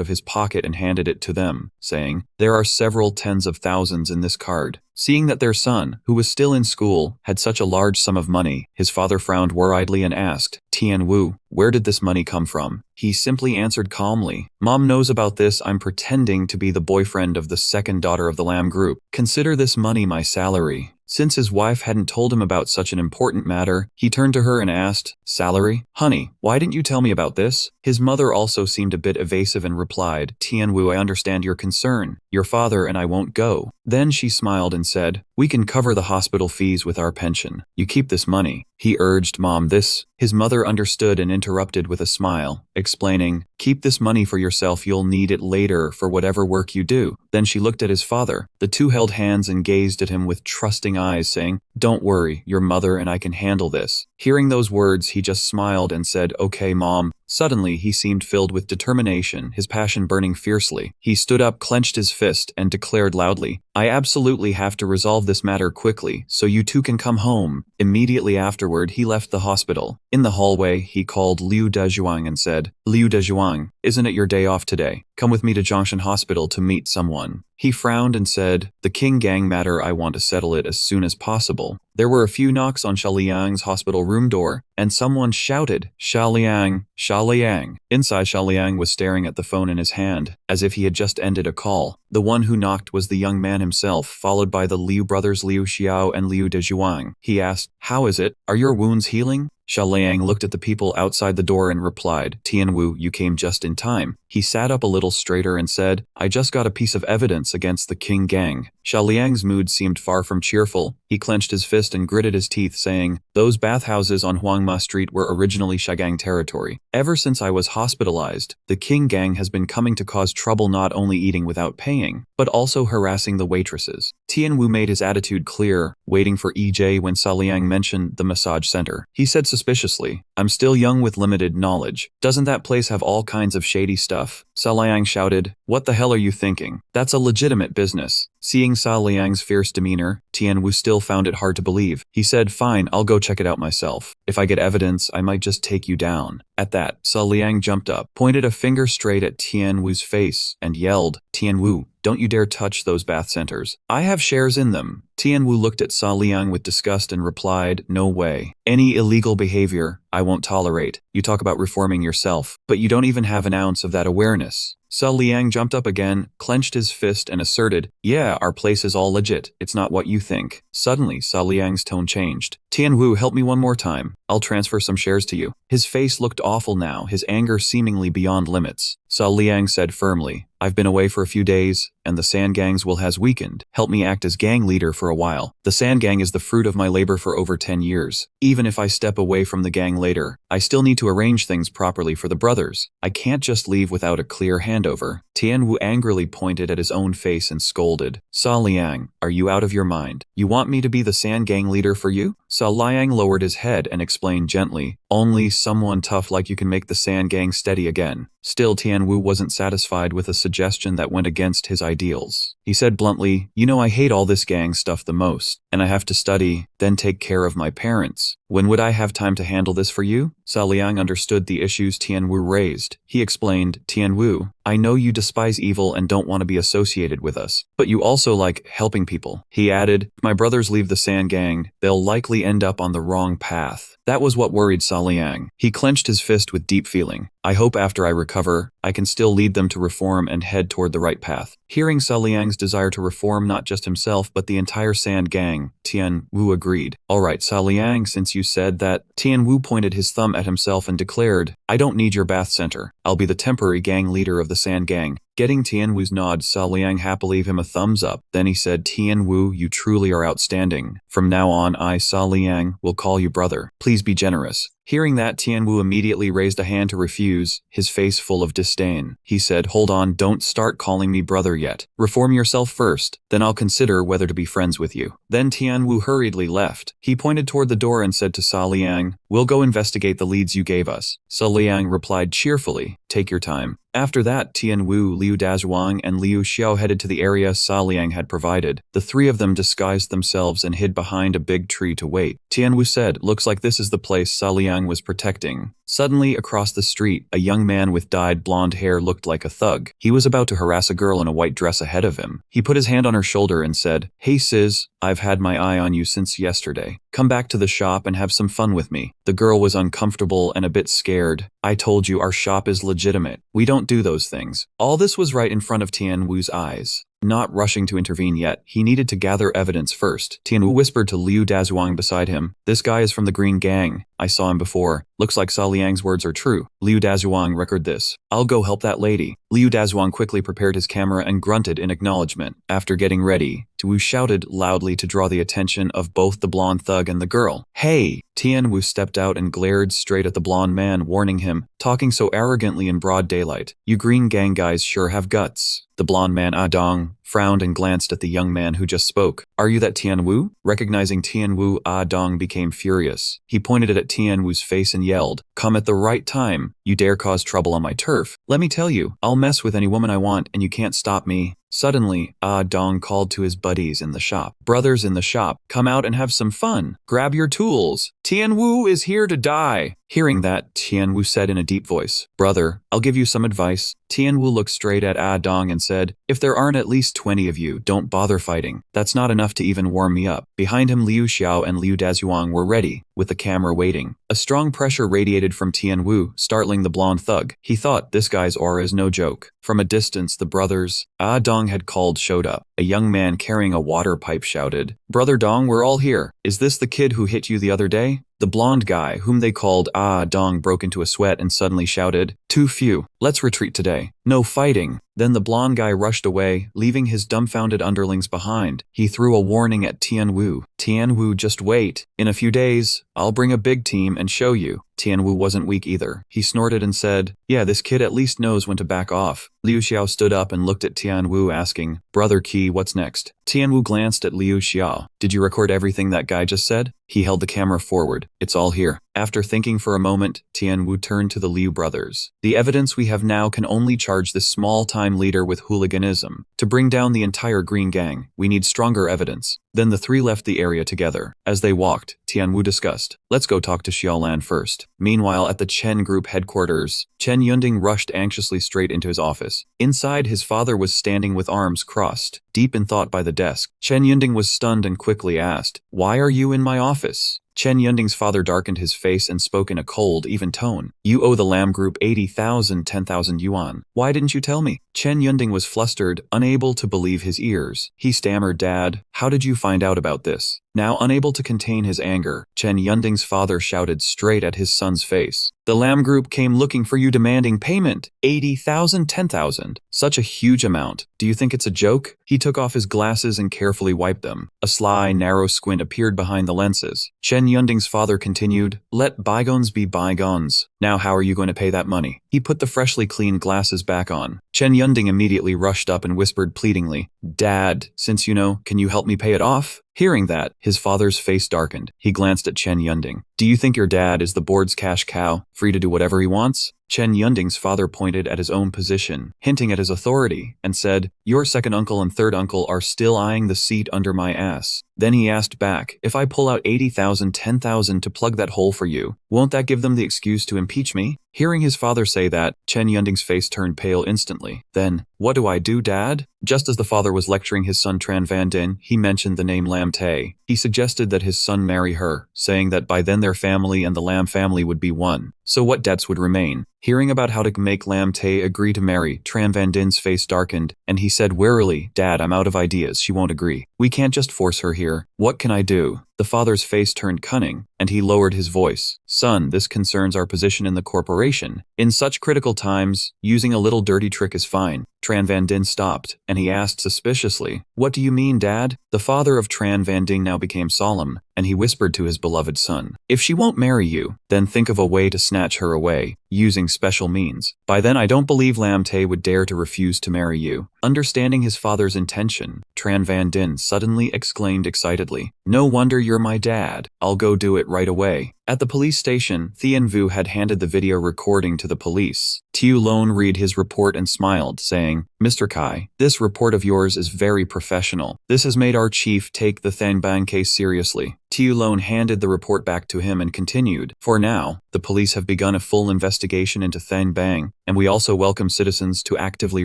of his pocket and handed it to them, saying, there are several tens of thousands in this card. Seeing that their son, who was still in school, had such a large sum of money, his father frowned worriedly and asked, Tian Wu, where did this money come from? He simply answered calmly, Mom knows about this, I'm pretending to be the boyfriend of the second daughter of the Lam group. Consider this money my salary. Since his wife hadn't told him about such an important matter, he turned to her and asked, salary? Honey, why didn't you tell me about this? His mother also seemed a bit evasive and replied, Tian Wu, I understand your concern. Your father and I won't go. Then she smiled and said, we can cover the hospital fees with our pension. You keep this money. He urged, Mom, this. His mother understood and interrupted with a smile, explaining, keep this money for yourself, you'll need it later for whatever work you do. Then she looked at his father. The two held hands and gazed at him with trusting eyes, saying, don't worry, your mother and I can handle this. Hearing those words, he just smiled and said, okay, Mom. Suddenly, he seemed filled with determination, his passion burning fiercely. He stood up, clenched his fist, and declared loudly, I absolutely have to resolve this matter quickly, so you two can come home. Immediately afterward, he left the hospital. In the hallway, he called Liu Dezhuang and said, Liu Dezhuang, isn't it your day off today? Come with me to Zhongshan Hospital to meet someone. He frowned and said, the King gang matter, I want to settle it as soon as possible. There were a few knocks on Sha Liang's hospital room door, and someone shouted, Sha Liang, Sha Liang. Inside, Sha Liang was staring at the phone in his hand, as if he had just ended a call. The one who knocked was the young man himself, followed by the Liu brothers Liu Xiao and Liu Dezhuang. He asked, how is it? Are your wounds healing? Sha Liang looked at the people outside the door and replied, Tian Wu, you came just in time. He sat up a little straighter and said, I just got a piece of evidence against the King gang. Sha Liang's mood seemed far from cheerful. He clenched his fist and gritted his teeth, saying, those bathhouses on Huangma Street were originally Shagang territory. Ever since I was hospitalized, the King gang has been coming to cause trouble, not only eating without paying, but also harassing the waitresses. Tian Wu made his attitude clear, waiting for EJ when Sa Liang mentioned the massage center. He said suspiciously, I'm still young with limited knowledge. Doesn't that place have all kinds of shady stuff? Sa Liang shouted, what the hell are you thinking? That's a legitimate business. Seeing Sa Liang's fierce demeanor, Tian Wu still found it hard to believe. He said, fine, I'll go check it out myself. If I get evidence, I might just take you down. At that, Sa Liang jumped up, pointed a finger straight at Tian Wu's face, and yelled, Tian Wu, don't you dare touch those bath centers. I have shares in them. Tian Wu looked at Sa Liang with disgust and replied, no way. Any illegal behavior, I won't tolerate. You talk about reforming yourself, but you don't even have an ounce of that awareness. Sa Liang jumped up again, clenched his fist and asserted, yeah, our place is all legit. It's not what you think. Suddenly, Sa Liang's tone changed. Tian Wu, help me one more time. I'll transfer some shares to you. His face looked awful now, his anger seemingly beyond limits. Sa Liang said firmly, I've been away for a few days, and the Sand Gangs will has weakened. Help me act as gang leader for a while. The Sand Gang is the fruit of my labor for over 10 years. Even if I step away from the gang later, I still need to arrange things properly for the brothers. I can't just leave without a clear handover. Tian Wu angrily pointed at his own face and scolded, Sa Liang, are you out of your mind? You want me to be the Sand Gang leader for you? Sa Liang lowered his head and explained gently, only someone tough like you can make the Sand Gang steady again. Still, Tian Wu wasn't satisfied with a suggestion that went against his ideals. He said bluntly, you know I hate all this gang stuff the most, and I have to study, then take care of my parents. When would I have time to handle this for you? Sa Liang understood the issues Tian Wu raised. He explained, Tian Wu, I know you despise evil and don't want to be associated with us, but you also like helping people. He added, if my brothers leave the Sand Gang, they'll likely end up on the wrong path. That was what worried Sa Liang. He clenched his fist with deep feeling. I hope after I recover, I can still lead them to reform and head toward the right path. Hearing Sa Liang's desire to reform not just himself but the entire Sand Gang, Tian Wu agreed. Alright Sa Liang, since you said that, Tian Wu pointed his thumb at himself and declared, I don't need your bath center. I'll be the temporary gang leader of the Sand Gang. Getting Tian Wu's nod, Sa Liang happily gave him a thumbs up. Then he said, Tian Wu, you truly are outstanding. From now on, I, Sa Liang, will call you brother. Please be generous. Hearing that, Tian Wu immediately raised a hand to refuse, his face full of disdain. He said, hold on, don't start calling me brother yet. Reform yourself first, then I'll consider whether to be friends with you. Then Tian Wu hurriedly left. He pointed toward the door and said to Sa Liang, we'll go investigate the leads you gave us. Sa Liang replied cheerfully, take your time. After that, Tian Wu, Liu Dazhuang, and Liu Xiao headed to the area Sa Liang had provided. The three of them disguised themselves and hid behind a big tree to wait. Tian Wu said, looks like this is the place Sa Liang was protecting. Suddenly, across the street, a young man with dyed blonde hair looked like a thug. He was about to harass a girl in a white dress ahead of him. He put his hand on her shoulder and said, hey sis, I've had my eye on you since yesterday. Come back to the shop and have some fun with me. The girl was uncomfortable and a bit scared. I told you our shop is legitimate. We don't do those things. All this was right in front of Tian Wu's eyes. Not rushing to intervene yet, he needed to gather evidence first. Tian Wu whispered to Liu Dazhuang beside him, this guy is from the Green Gang. I saw him before. Looks like Sa Liang's words are true. Liu Dazhuang recorded this. I'll go help that lady. Liu Dazhuang quickly prepared his camera and grunted in acknowledgement. After getting ready, Wu shouted loudly to draw the attention of both the blonde thug and the girl. Hey! Tian Wu stepped out and glared straight at the blonde man, warning him, talking so arrogantly in broad daylight. You Green Gang guys sure have guts. The blonde man, Dong, frowned and glanced at the young man who just spoke. Are you that Tian Wu? Recognizing Tian Wu, Dong became furious. He pointed it at Tian Wu's face and yelled, come at the right time. You dare cause trouble on my turf. Let me tell you, I'll mess with any woman I want and you can't stop me. Suddenly, Dong called to his buddies in the shop. Brothers in the shop, come out and have some fun. Grab your tools. Tian Wu is here to die. Hearing that, Tian Wu said in a deep voice, brother, I'll give you some advice. Tian Wu looked straight at Dong and said, if there aren't at least 20 of you, don't bother fighting. That's not enough to even warm me up. Behind him, Liu Xiao and Liu Dazhuang were ready, with the camera waiting. A strong pressure radiated from Tian Wu, startling the blonde thug. He thought, this guy's aura is no joke. From a distance, the brothers Dong had called showed up. A young man carrying a water pipe shouted, Brother Dong, we're all here. Is this the kid who hit you the other day? The blonde guy, whom they called Dong, broke into a sweat and suddenly shouted, too few. Let's retreat today. No fighting. Then the blonde guy rushed away, leaving his dumbfounded underlings behind. He threw a warning at Tian Wu. Tian Wu, just wait. In a few days, I'll bring a big team and show you. Tian Wu wasn't weak either. He snorted and said, Yeah, this kid at least knows when to back off. Liu Xiao stood up and looked at Tianwu asking, Brother Qi, what's next? Tianwu glanced at Liu Xiao. Did you record everything that guy just said? He held the camera forward. It's all here. After thinking for a moment, Tianwu turned to the Liu brothers. The evidence we have now can only charge this small-time leader with hooliganism. To bring down the entire Green Gang, we need stronger evidence. Then the three left the area together. As they walked, Tianwu discussed, let's go talk to Xiaolan first. Meanwhile, at the Chen Group headquarters, Chen Yunding rushed anxiously straight into his office. Inside, his father was standing with arms crossed, deep in thought by the desk. Chen Yunding was stunned and quickly asked, Why are you in my office? Chen Yunding's father darkened his face and spoke in a cold, even tone. You owe the Lam Group 10,000 yuan. Why didn't you tell me? Chen Yunding was flustered, unable to believe his ears. He stammered, Dad, how did you find out about this? Now unable to contain his anger, Chen Yunding's father shouted straight at his son's face. The Lam Group came looking for you demanding payment. 80,000, 10,000. Such a huge amount. Do you think it's a joke? He took off his glasses and carefully wiped them. A sly, narrow squint appeared behind the lenses. Chen Yunding's father continued, Let bygones be bygones. Now how are you going to pay that money? He put the freshly cleaned glasses back on. Chen Yunding immediately rushed up and whispered pleadingly, Dad, since you know, can you help me pay it off? Hearing that, his father's face darkened. He glanced at Chen Yunding. Do you think your dad is the board's cash cow, free to do whatever he wants? Chen Yunding's father pointed at his own position, hinting at his authority, and said, Your second uncle and third uncle are still eyeing the seat under my ass. Then he asked back, If I pull out 80,000, 10,000 to plug that hole for you, won't that give them the excuse to impeach me? Hearing his father say that, Chen Yunding's face turned pale instantly. Then, what do I do, Dad? Just as the father was lecturing his son Tran Van Din, he mentioned the name Lam Tay. He suggested that his son marry her, saying that by then their family and the Lam family would be one. So what debts would remain? Hearing about how to make Lam Tay agree to marry, Tran Van Din's face darkened, and he said wearily, Dad, I'm out of ideas, she won't agree. We can't just force her here. What can I do? The father's face turned cunning, and he lowered his voice. Son, this concerns our position in the corporation. In such critical times, using a little dirty trick is fine. Tran Van Din stopped, and he asked suspiciously, What do you mean, Dad? The father of Tran Van Ding now became solemn, and he whispered to his beloved son, If she won't marry you, then think of a way to snatch her away, using special means. By then I don't believe Lam Tay would dare to refuse to marry you. Understanding his father's intention, Tran Van Din suddenly exclaimed excitedly, No wonder you're my dad. I'll go do it right away. At the police station, Thien Vu had handed the video recording to the police. Tiu Lone read his report and smiled, saying, Mr. Kai, this report of yours is very professional. This has made our chief take the Thangbang case seriously. Tiu Lone handed the report back to him and continued, For now, the police have begun a full investigation into Thangbang, and we also welcome citizens to actively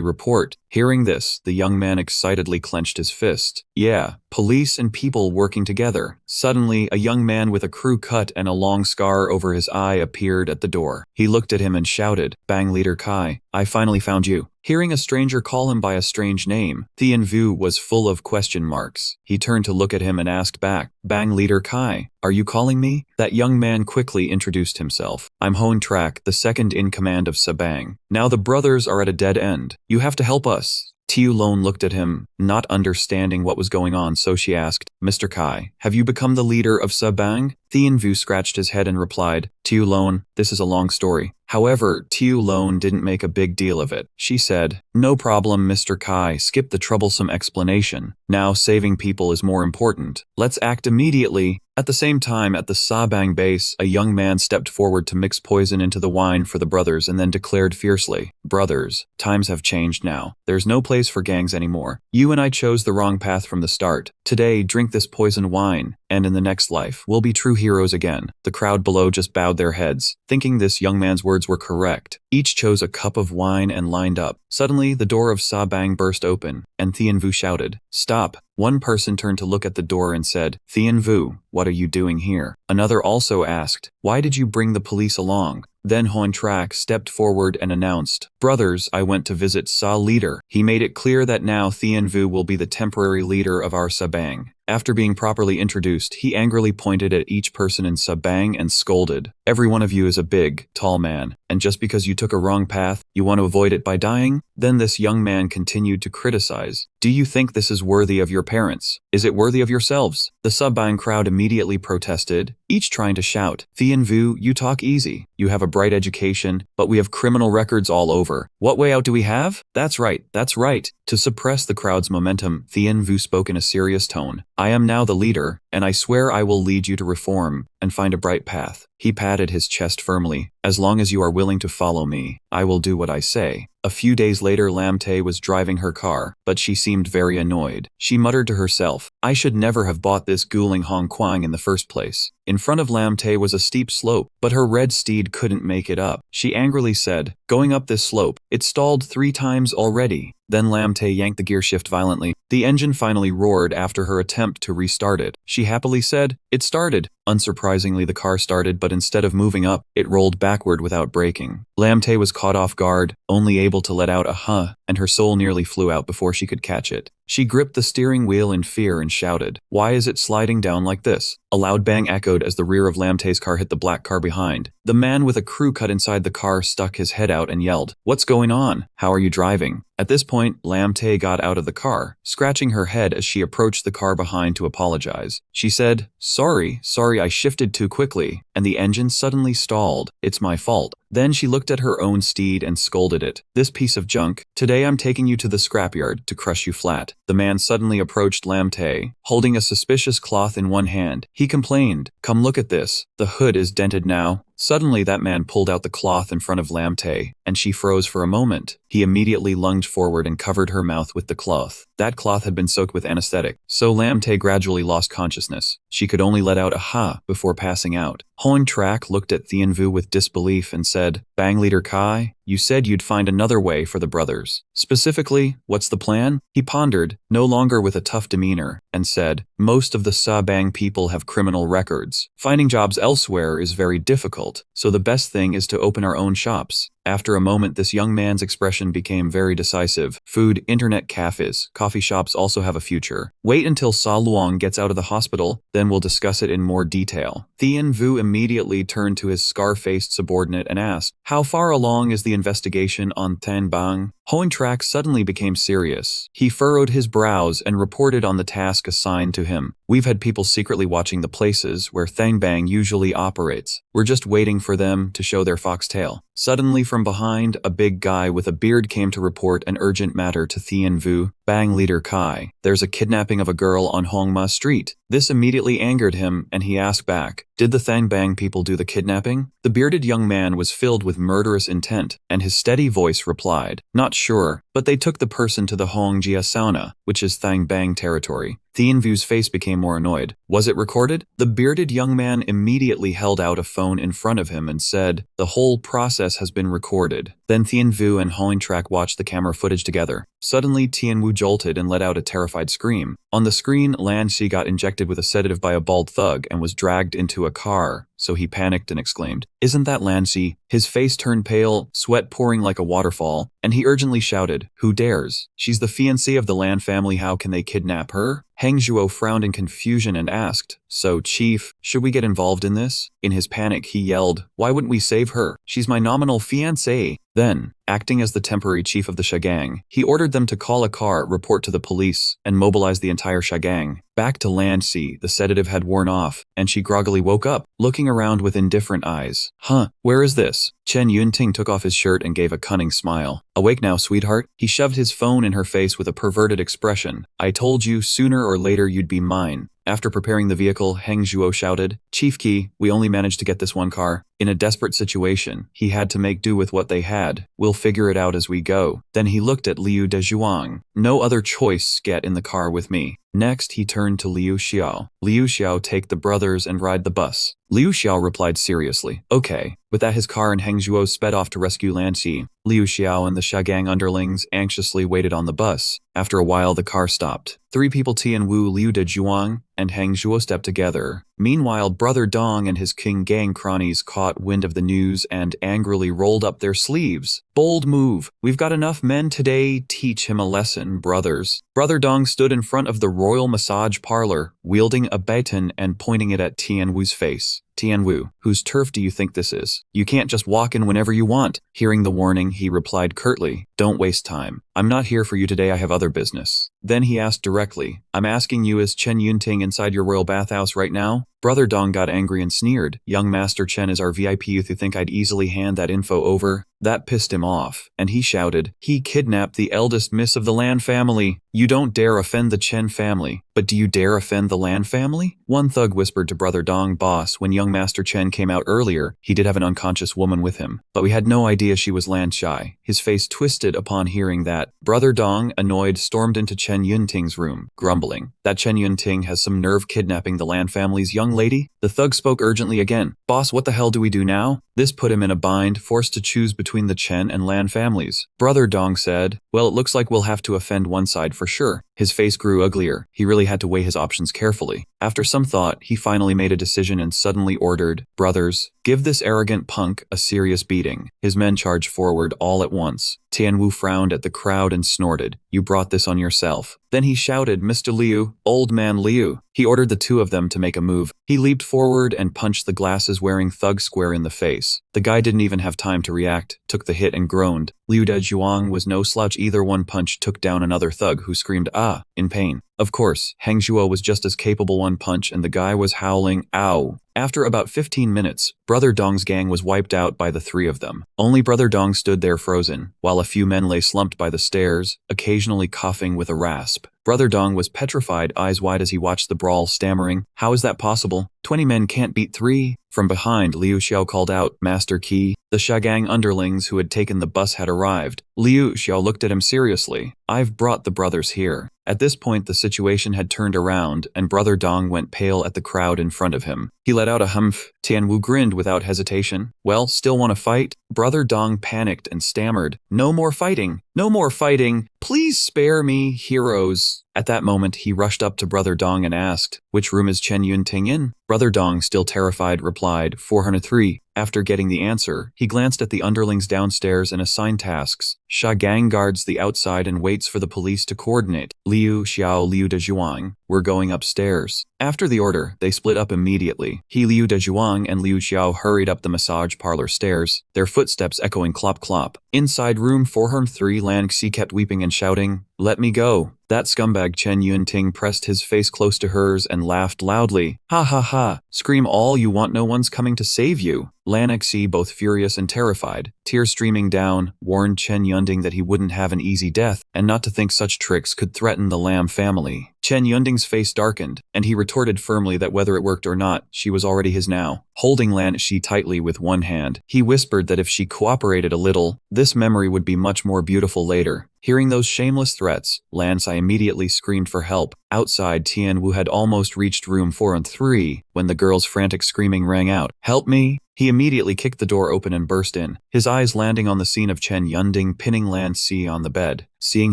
report. Hearing this, the young man excitedly clenched his fist. Yeah, police and people working together. Suddenly, a young man with a crew cut and a long scar over his eye appeared at the door. He looked at him and shouted, Bang Leader Kai, I finally found you. Hearing a stranger call him by a strange name, Thien Vu was full of question marks. He turned to look at him and asked back, Bang Leader Kai, are you calling me? That young man quickly introduced himself. I'm Hon Trak, the second in command of Sabang. Now the brothers are at a dead end. You have to help us. Tiu Lone looked at him, not understanding what was going on, so she asked, Mr. Kai, have you become the leader of Sabang? Thien Vu scratched his head and replied, Tiu Lone, this is a long story. However, Tiu Lone didn't make a big deal of it. She said, No problem, Mr. Kai, skip the troublesome explanation. Now saving people is more important. Let's act immediately. At the same time, at the Sabang base, a young man stepped forward to mix poison into the wine for the brothers and then declared fiercely, Brothers, times have changed now. There's no place for gangs anymore. You and I chose the wrong path from the start. Today, drink this poison wine, and in the next life, we'll be true heroes again. The crowd below just bowed their heads, thinking this young man's words were correct. Each chose a cup of wine and lined up. Suddenly, the door of Sabang burst open, and Thien Vu shouted, Stop! One person turned to look at the door and said, Thien Vu, what are you doing here? Another also asked, Why did you bring the police along? Then Hon Trak stepped forward and announced, Brothers, I went to visit Sa leader. He made it clear that now Thien Vu will be the temporary leader of our Sabang. After being properly introduced, he angrily pointed at each person in Sabang and scolded, Every one of you is a big, tall man. And just because you took a wrong path, you want to avoid it by dying? Then this young man continued to criticize. Do you think this is worthy of your parents? Is it worthy of yourselves? The Subbang crowd immediately protested, each trying to shout, Thien Vu, you talk easy. You have a bright education, but we have criminal records all over. What way out do we have? That's right, that's right. To suppress the crowd's momentum, Thien Vu spoke in a serious tone. I am now the leader, and I swear I will lead you to reform and find a bright path. He patted his chest firmly. As long as you are willing to follow me, I will do what I say. A few days later, Lam Te was driving her car, but she seemed very annoyed. She muttered to herself, I should never have bought this Guling Hong Kwang in the first place. In front of Lam Te was a steep slope, but her red steed couldn't make it up. She angrily said, going up this slope, it stalled 3 times already. Then Lam Te yanked the gear shift violently. The engine finally roared after her attempt to restart it. She happily said, it started. Unsurprisingly, the car started, but instead of moving up, it rolled backward without braking. Lam Te was caught off guard, only able to let out a huh, and her soul nearly flew out before she could catch it. She gripped the steering wheel in fear and shouted, why is it sliding down like this? A loud bang echoed as the rear of Lam Te's car hit the black car behind. The man with a crew cut inside the car stuck his head out and yelled, what's going on? How are you driving? At this point, Lam Te got out of the car, scratching her head as she approached the car behind to apologize. She said, sorry, I shifted too quickly, and the engine suddenly stalled. It's my fault. Then she looked at her own steed and scolded it. This piece of junk, today I'm taking you to the scrapyard to crush you flat. The man suddenly approached Lam Te, holding a suspicious cloth in one hand. He complained, come look at this. The hood is dented now. Suddenly that man pulled out the cloth in front of Lam Te, and she froze for a moment. He immediately lunged forward and covered her mouth with the cloth. That cloth had been soaked with anesthetic, so Lam Te gradually lost consciousness. She could only let out a ha before passing out. Hoang Trak looked at Thien Vu with disbelief and said, Bang Leader Kai, you said you'd find another way for the brothers. Specifically, what's the plan? He pondered, no longer with a tough demeanor, and said, most of the Sabang people have criminal records. Finding jobs elsewhere is very difficult, so the best thing is to open our own shops. After a moment, this young man's expression became very decisive. Food, internet cafes, coffee shops also have a future. Wait until Sa Luong gets out of the hospital, then we'll discuss it in more detail. Thien Vu immediately turned to his scar-faced subordinate and asked, how far along is the investigation on Tan Bang? Hoang Trak suddenly became serious. He furrowed his brows and reported on the task assigned to him. We've had people secretly watching the places where Thang Bang usually operates. We're just waiting for them to show their foxtail. Suddenly from behind, a big guy with a beard came to report an urgent matter to Thien Vu. Bang Leader Kai, there's a kidnapping of a girl on Hongma Street. This immediately angered him, and he asked back, did the Thang Bang people do the kidnapping? The bearded young man was filled with murderous intent, and his steady voice replied, not sure, but they took the person to the Hongjia sauna, which is Thang Bang territory. Thien Vu's face became more annoyed. Was it recorded? The bearded young man immediately held out a phone in front of him and said, the whole process has been recorded. Then Thien Vu and Hoang Trak watched the camera footage together. Suddenly, Thien Vu jolted and let out a terrified scream. On the screen, Lan Xi got injected with a sedative by a bald thug and was dragged into a car, so he panicked and exclaimed, isn't that Lan Xi? His face turned pale, sweat pouring like a waterfall, and he urgently shouted, who dares? She's the fiancée of the Lan family, how can they kidnap her? Heng Zhuo frowned in confusion and asked, so, Chief, should we get involved in this? In his panic, he yelled, why wouldn't we save her? She's my nominal fiancée. Then, acting as the temporary chief of the Shagang, he ordered them to call a car, report to the police, and mobilize the entire Shagang. Back to Lan Xi, the sedative had worn off, and she groggily woke up, looking around with indifferent eyes. Huh, where is this? Chen Yunting took off his shirt and gave a cunning smile. Awake now, sweetheart? He shoved his phone in her face with a perverted expression. I told you sooner or later you'd be mine. After preparing the vehicle, Heng Zhuo shouted, Chief Key, we only managed to get this one car. In a desperate situation, he had to make do with what they had. We'll figure it out as we go. Then he looked at Liu Dezhuang. No other choice, get in the car with me. Next, he turned to Liu Xiao. Liu Xiao, take the brothers and ride the bus. Liu Xiao replied seriously, okay. With that, his car and Heng Zhuo sped off to rescue Lan Xi. Liu Xiao and the Shagang underlings anxiously waited on the bus. After a while, the car stopped. 3 people, Tian Wu, Liu Dezhuang, and Heng Zhuo stepped together. Meanwhile, Brother Dong and his King Gang cronies caught wind of the news and angrily rolled up their sleeves. Bold move. We've got enough men today. Teach him a lesson, brothers. Brother Dong stood in front of the royal massage parlor, wielding a baton and pointing it at Tian Wu's face. Tianwu, whose turf do you think this is? You can't just walk in whenever you want. Hearing the warning, he replied curtly, don't waste time. I'm not here for you today, I have other business. Then he asked directly, I'm asking you, is Chen Yunting inside your royal bathhouse right now? Brother Dong got angry and sneered. Young Master Chen is our VIP youth who think I'd easily hand that info over. That pissed him off, and he shouted, he kidnapped the eldest miss of the Lan family. You don't dare offend the Chen family, but do you dare offend the Lan family? One thug whispered to Brother Dong, boss, when young Master Chen came out earlier, he did have an unconscious woman with him, but we had no idea she was Lan shy. His face twisted upon hearing that. Brother Dong, annoyed, stormed into Chen Yunting's room, grumbling, that Chen Yunting has some nerve kidnapping the Lan family's young lady? The thug spoke urgently again, boss, what the hell do we do now? This put him in a bind, forced to choose between the Chen and Lan families. Brother Dong said, well, it looks like we'll have to offend one side for sure. His face grew uglier. He really had to weigh his options carefully. After some thought, he finally made a decision and suddenly ordered, brothers, give this arrogant punk a serious beating. His men charged forward all at once. Tianwu frowned at the crowd and snorted, you brought this on yourself. Then he shouted, Mr. Liu, old man Liu. He ordered the two of them to make a move. He leaped forward and punched the glasses-wearing thug square in the face. The guy didn't even have time to react, took the hit and groaned. Liu Dezhuang was no slouch either. One punch took down another thug who screamed, ah, in pain. Of course, Hang Zhuo was just as capable. One punch and the guy was howling, ow. After about 15 minutes, Brother Dong's gang was wiped out by the three of them. Only Brother Dong stood there frozen, while a few men lay slumped by the stairs, occasionally coughing with a rasp. Brother Dong was petrified, eyes wide as he watched the brawl, stammering, how is that possible? 20 men can't beat 3? From behind, Liu Xiao called out, Master Qi. The Shagang underlings who had taken the bus had arrived. Liu Xiao looked at him seriously. I've brought the brothers here. At this point, the situation had turned around, and Brother Dong went pale at the crowd in front of him. He let out a humph. Tianwu grinned without hesitation. Well, still want to fight? Brother Dong panicked and stammered, no more fighting. No more fighting. Please spare me, heroes. At that moment, he rushed up to Brother Dong and asked, which room is Chen Yunting in? Brother Dong, still terrified, replied, 403. After getting the answer, he glanced at the underlings downstairs and assigned tasks. Shagang guards the outside and waits for the police to coordinate. Liu Xiao, Liu Dezhuang, we're going upstairs. After the order, they split up immediately. Liu Dezhuang and Liu Xiao hurried up the massage parlor stairs, their footsteps echoing clop clop. Inside room 403, Lan Xi kept weeping and shouting, let me go. That scumbag Chen Yunting pressed his face close to hers and laughed loudly. Ha ha ha, scream all you want, no one's coming to save you. Lan Xi, both furious and terrified, tears streaming down, warned Chen Yunting that he wouldn't have an easy death, and not to think such tricks could threaten the Lam family. Chen Yunting's face darkened, and he retorted firmly that whether it worked or not, she was already his now. Holding Lan Xi tightly with one hand, he whispered that if she cooperated a little, this memory would be much more beautiful later. Hearing those shameless threats, Lan Xi immediately screamed for help. Outside, Tianwu had almost reached room 403 when the girl's frantic screaming rang out, help me! He immediately kicked the door open and burst in, his eyes landing on the scene of Chen Yunting pinning Lan Xi on the bed. Seeing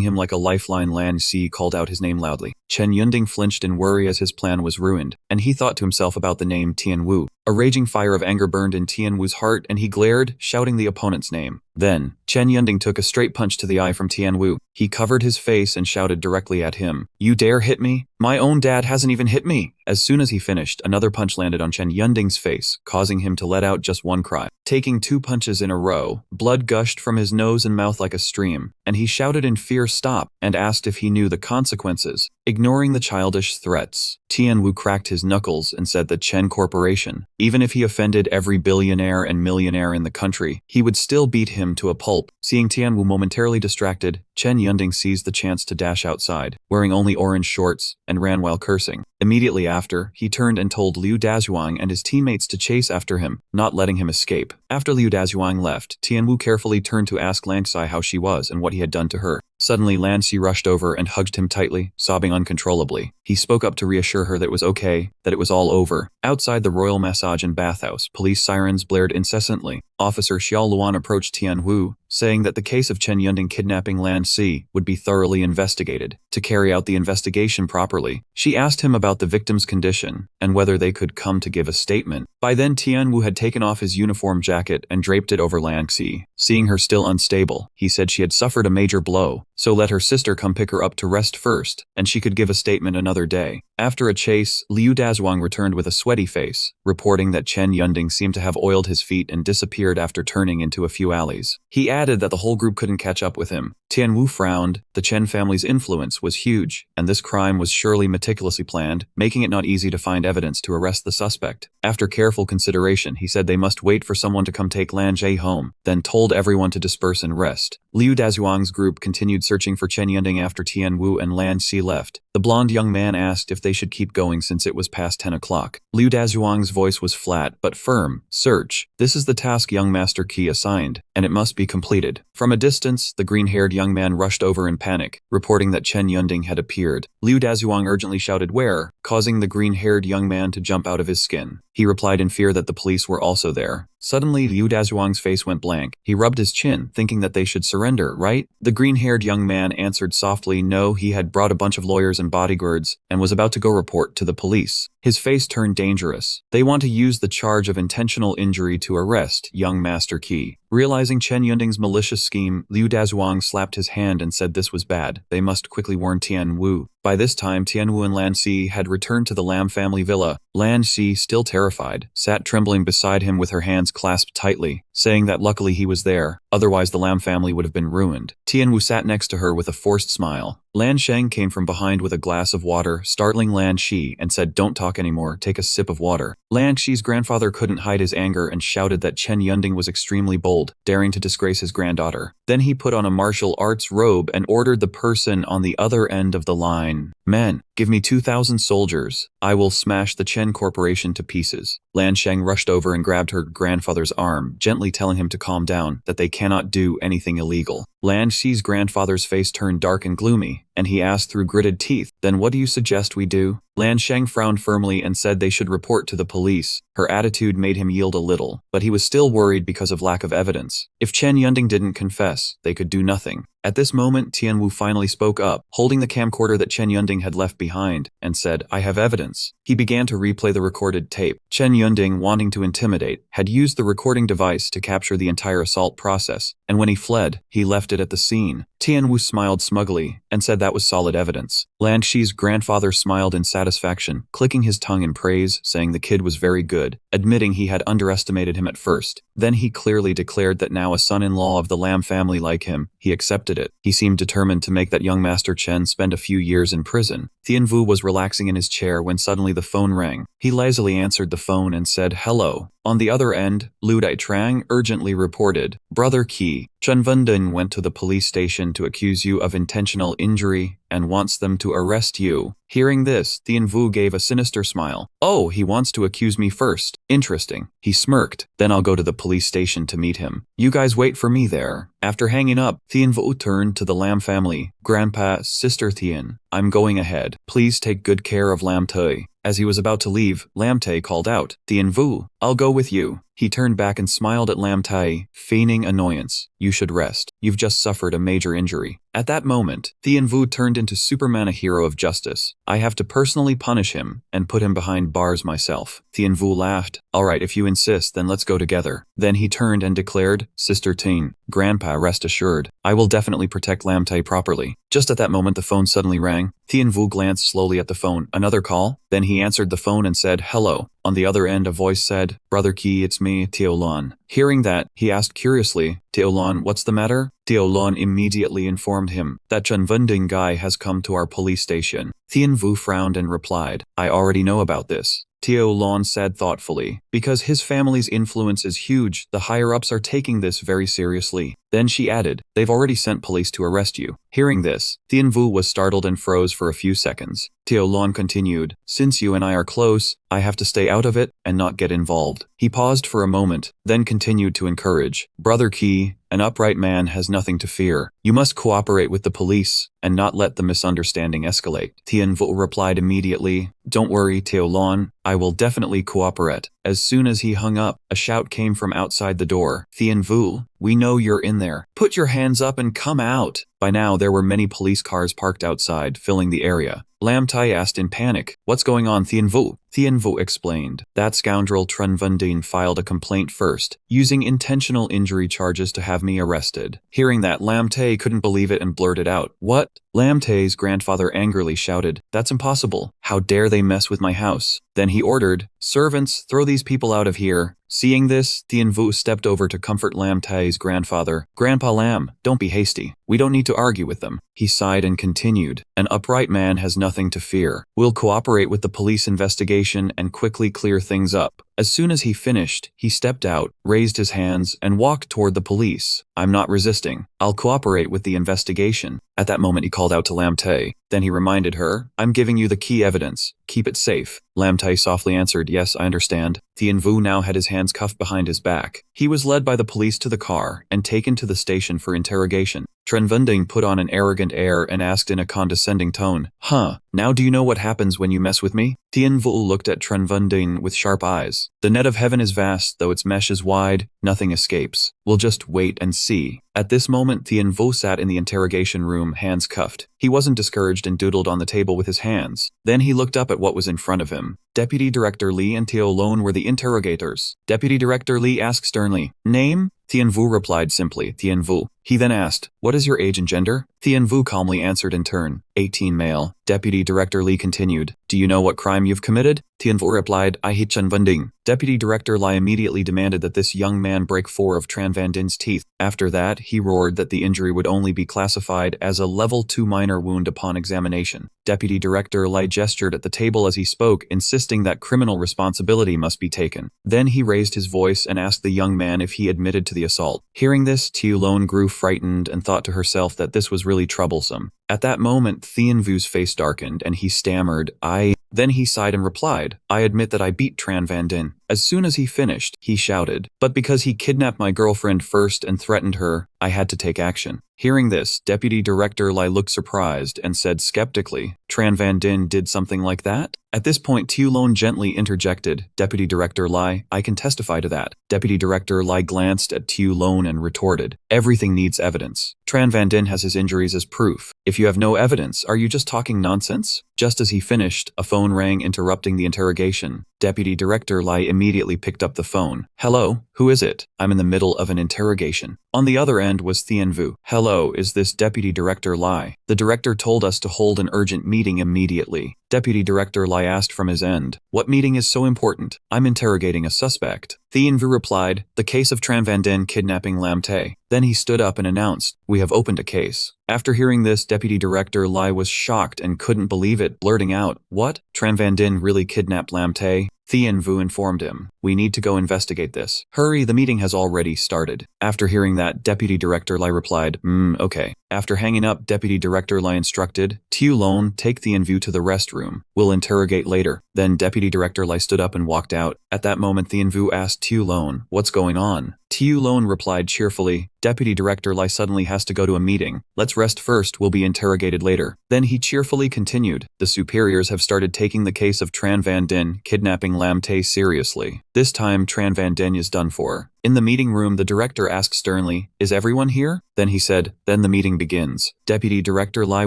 him like a lifeline, Lan Xi called out his name loudly. Chen Yunting flinched in worry as his plan was ruined, and he thought to himself about the name Tianwu. A raging fire of anger burned in Tianwu's heart, and he glared, shouting the opponent's name. Then, Chen Yunting took a straight punch to the eye from Tianwu. He covered his face and shouted directly at him, you dare hit me? My own dad hasn't even hit me! As soon as he finished, another punch landed on Chen Yunting's face, causing him to let out just one cry. Taking 2 punches in a row, blood gushed from his nose and mouth like a stream, and he shouted in fear, stop, and asked if he knew the consequences. Ignoring the childish threats, Tianwu cracked his knuckles and said that Chen Corporation, even if he offended every billionaire and millionaire in the country, he would still beat him to a pulp. Seeing Tianwu momentarily distracted, Chen Yunting seized the chance to dash outside, wearing only orange shorts, and ran while cursing. Immediately after, he turned and told Liu Dazhuang and his teammates to chase after him, not letting him escape. After Liu Dazhuang left, Tianwu carefully turned to ask Lan Xi how she was and what he had done to her. Suddenly, Lan Xi rushed over and hugged him tightly, sobbing uncontrollably. He spoke up to reassure her that it was okay, that it was all over. Outside the royal massage and bathhouse, police sirens blared incessantly. Officer Xiao Luan approached Tianwu, saying that the case of Chen Yunting kidnapping Lan Xi would be thoroughly investigated. To carry out the investigation properly, she asked him about the victim's condition and whether they could come to give a statement. By then, Tianwu had taken off his uniform jacket and draped it over Lan Xi. Seeing her still unstable, he said she had suffered a major blow, so let her sister come pick her up to rest first, and she could give a statement another day. After a chase, Liu Dazhuang returned with a sweaty face, reporting that Chen Yunding seemed to have oiled his feet and disappeared after turning into a few alleys. He added that the whole group couldn't catch up with him. Tianwu frowned. The Chen family's influence was huge, and this crime was surely meticulously planned, making it not easy to find evidence to arrest the suspect. After careful consideration, he said they must wait for someone to come take Lan Jie home, then told everyone to disperse and rest. Liu Dazhuang's group continued searching for Chen Yunding after Tianwu and Lan Xi left. The blonde young man asked if they should keep going since it was past 10 o'clock. Liu Dazhuang's voice was flat but firm. Search. This is the task young Master Qi assigned, and it must be completed. From a distance, the green-haired young man rushed over in panic, reporting that Chen Yunding had appeared. Liu Dazhuang urgently shouted where, causing the green-haired young man to jump out of his skin. He replied in fear that the police were also there. Suddenly, Liu Dazhuang's face went blank. He rubbed his chin, thinking that they should surrender, right? The green-haired young man answered softly no, he had brought a bunch of lawyers and bodyguards, and was about to go report to the police. His face turned dangerous. They want to use the charge of intentional injury to arrest young Master Qi. Realizing Chen Yunding's malicious scheme, Liu Dazhuang slapped his hand and said this was bad. They must quickly warn Tianwu. By this time, Tianwu and Lan Xi had returned to the Lam family villa. Lan Xi, still terrified, sat trembling beside him with her hands clasped tightly, saying that luckily he was there, otherwise the Lam family would have been ruined. Tianwu sat next to her with a forced smile. Lan Sheng came from behind with a glass of water, startling Lan Xi, and said, "Don't talk anymore, take a sip of water." Lan Xi's grandfather couldn't hide his anger and shouted that Chen Yunding was extremely bold, daring to disgrace his granddaughter. Then he put on a martial arts robe and ordered the person on the other end of the line, "Men, give me 2,000 soldiers. I will smash the Chen Corporation to pieces." Lan Sheng rushed over and grabbed her grandfather's arm, gently telling him to calm down, that they cannot do anything illegal. Lan Xi's grandfather's face turned dark and gloomy, and he asked through gritted teeth, "Then what do you suggest we do?" Lan Sheng frowned firmly and said they should report to the police. Her attitude made him yield a little, but he was still worried because of lack of evidence. If Chen Yunding didn't confess, they could do nothing. At this moment, Tianwu finally spoke up, holding the camcorder that Chen Yunding had left behind, and said, "I have evidence." He began to replay the recorded tape. Chen Yunding, wanting to intimidate, had used the recording device to capture the entire assault process, and when he fled, he left it at the scene. Tianwu smiled smugly, and said that was solid evidence. Lan Xi's grandfather smiled in satisfaction, clicking his tongue in praise, saying the kid was very good, admitting he had underestimated him at first. Then he clearly declared that now a son-in-law of the Lam family like him, he accepted it. He seemed determined to make that young Master Chen spend a few years in prison. Tianwu was relaxing in his chair when suddenly the phone rang. He lazily answered the phone and said, "Hello." On the other end, Lu Daitrang urgently reported, "Brother Qi, Chen Vending went to the police station to accuse you of intentional injury and wants them to arrest you." Hearing this, Tianwu gave a sinister smile. "Oh, he wants to accuse me first. Interesting." He smirked. "Then I'll go to the police station to meet him. You guys wait for me there." After hanging up, Tianwu turned to the Lam family. "Grandpa, Sister Tian, I'm going ahead. Please take good care of Lam Tui." As he was about to leave, Lam Tai called out, "Tianwu, I'll go with you." He turned back and smiled at Lam Tai, feigning annoyance. "You should rest. You've just suffered a major injury." At that moment, Tianwu turned into Superman, a hero of justice. "I have to personally punish him and put him behind bars myself." Tianwu laughed. "All right, if you insist, then let's go together." Then he turned and declared, "Sister Ting, Grandpa, rest assured, I will definitely protect Lam Tai properly." Just at that moment, the phone suddenly rang. Tianwu glanced slowly at the phone. Another call? Then he answered the phone and said, "Hello." On the other end, a voice said, "Brother Qi, it's me, Tiaolon." Hearing that, he asked curiously, "Tiaolon, what's the matter?" Tiaolon immediately informed him that Chen Vending guy has come to our police station. Tianwu frowned and replied, "I already know about this." Tiaolon said thoughtfully, "Because his family's influence is huge, the higher-ups are taking this very seriously." Then she added, "They've already sent police to arrest you." Hearing this, Tianwu was startled and froze for a few seconds. Tiaolon continued, "Since you and I are close, I have to stay out of it and not get involved." He paused for a moment, then continued to encourage, "Brother Qi, an upright man has nothing to fear. You must cooperate with the police and not let the misunderstanding escalate." Tianwu replied immediately, "Don't worry, Tiaolon, I will definitely cooperate." As soon as he hung up, a shout came from outside the door. "Tianwu, we know you're in there. Put your hands up and come out." By now, there were many police cars parked outside, filling the area. Lam Tai asked in panic. What's going on, Thien Vu? Thien Vu explained. That scoundrel Tren Van Dien filed a complaint first, using intentional injury charges to have me arrested. Hearing that, Lam Tai couldn't believe it and blurted out, "What?" Lam Tai's grandfather angrily shouted, "That's impossible. How dare they mess with my house?" Then he ordered, "Servants, throw these people out of here." Seeing this, Thien Vu stepped over to comfort Lam Tai's grandfather. "Grandpa Lam, don't be hasty. We don't need to argue with them." He sighed and continued, "An upright man has nothing to fear. We'll cooperate with the police investigation and quickly clear things up." As soon as he finished, he stepped out, raised his hands, and walked toward the police. "I'm not resisting. I'll cooperate with the investigation." At that moment, he called out to Lam Tai. Then he reminded her, "I'm giving you the key evidence. Keep it safe." Lam Tai softly answered, "Yes, I understand." Thien Vu now had his hands cuffed behind his back. He was led by the police to the car and taken to the station for interrogation. Tren Van Dien put on an arrogant air and asked in a condescending tone, "Huh, now do you know what happens when you mess with me?" Thien Vu looked at Tren Van Dien with sharp eyes. "The net of heaven is vast, though its mesh is wide, nothing escapes. We'll just wait and see." At this moment, Thien Vu sat in the interrogation room, hands cuffed. He wasn't discouraged and doodled on the table with his hands. Then he looked up at what was in front of him. Deputy Director Lee and Teo Lone were the interrogators. Deputy Director Lee asked sternly, "Name?" Thien Vu replied simply, "Thien Vu." He then asked, "What is your age and gender?" Thien Vu calmly answered in turn, 18 male. Deputy Director Lee continued, "Do you know what crime you've committed?" Thien Vu replied, "I hate Tren Van Dien." Deputy Director Lee immediately demanded that this young man break 4 of Tren Van Dien's teeth. After that, he roared that the injury would only be classified as a level 2 minor wound upon examination. Deputy Director Lee gestured at the table as he spoke, insisting that criminal responsibility must be taken. Then he raised his voice and asked the young man if he admitted to the assault. Hearing this, Teo Lone grew frightened and thought to herself that this was really troublesome. At that moment, Thien Vu's face darkened and he stammered, "I..." Then he sighed and replied, "I admit that I beat Tren Van Dien." As soon as he finished, he shouted, "But because he kidnapped my girlfriend first and threatened her, I had to take action." Hearing this, Deputy Director Lee looked surprised and said skeptically, "Tren Van Dien did something like that?" At this point, Teo Lone gently interjected, "Deputy Director Lee, I can testify to that." Deputy Director Lee glanced at Teo Lone and retorted, "Everything needs evidence. Tren Van Dien has his injuries as proof. If you have no evidence, are you just talking nonsense?" Just as he finished, a phone rang interrupting the interrogation. Deputy Director Lee immediately picked up the phone. "Hello, who is it? I'm in the middle of an interrogation." On the other end was Thien Vu. "Hello, is this Deputy Director Lee? The director told us to hold an urgent meeting immediately." Deputy Director Lee asked from his end, "What meeting is so important? I'm interrogating a suspect." Thien Vu replied, "The case of Tren Van Dien kidnapping Lam Tai." Then he stood up and announced, "We have opened a case." After hearing this, Deputy Director Lee was shocked and couldn't believe it, blurting out, "What? Tren Van Dien really kidnapped Lam Tai?" Thien Vu informed him, "We need to go investigate this. Hurry, the meeting has already started." After hearing that, Deputy Director Lee replied, okay." After hanging up, Deputy Director Lee instructed, "Teo Lone, take Thien Vu to the restroom. We'll interrogate later." Then Deputy Director Lee stood up and walked out. At that moment, Thien Vu asked Teo Lone, "What's going on?" Teo Lone replied cheerfully, "Deputy Director Lee suddenly has to go to a meeting. Let's rest first, we'll be interrogated later." Then he cheerfully continued, "The superiors have started taking the case of Tren Van Dien kidnapping Lam Tai seriously. This time, Tren Van Dien is done for." In the meeting room, the director asked sternly, "Is everyone here?" Then he said, "Then the meeting begins." Deputy Director Lee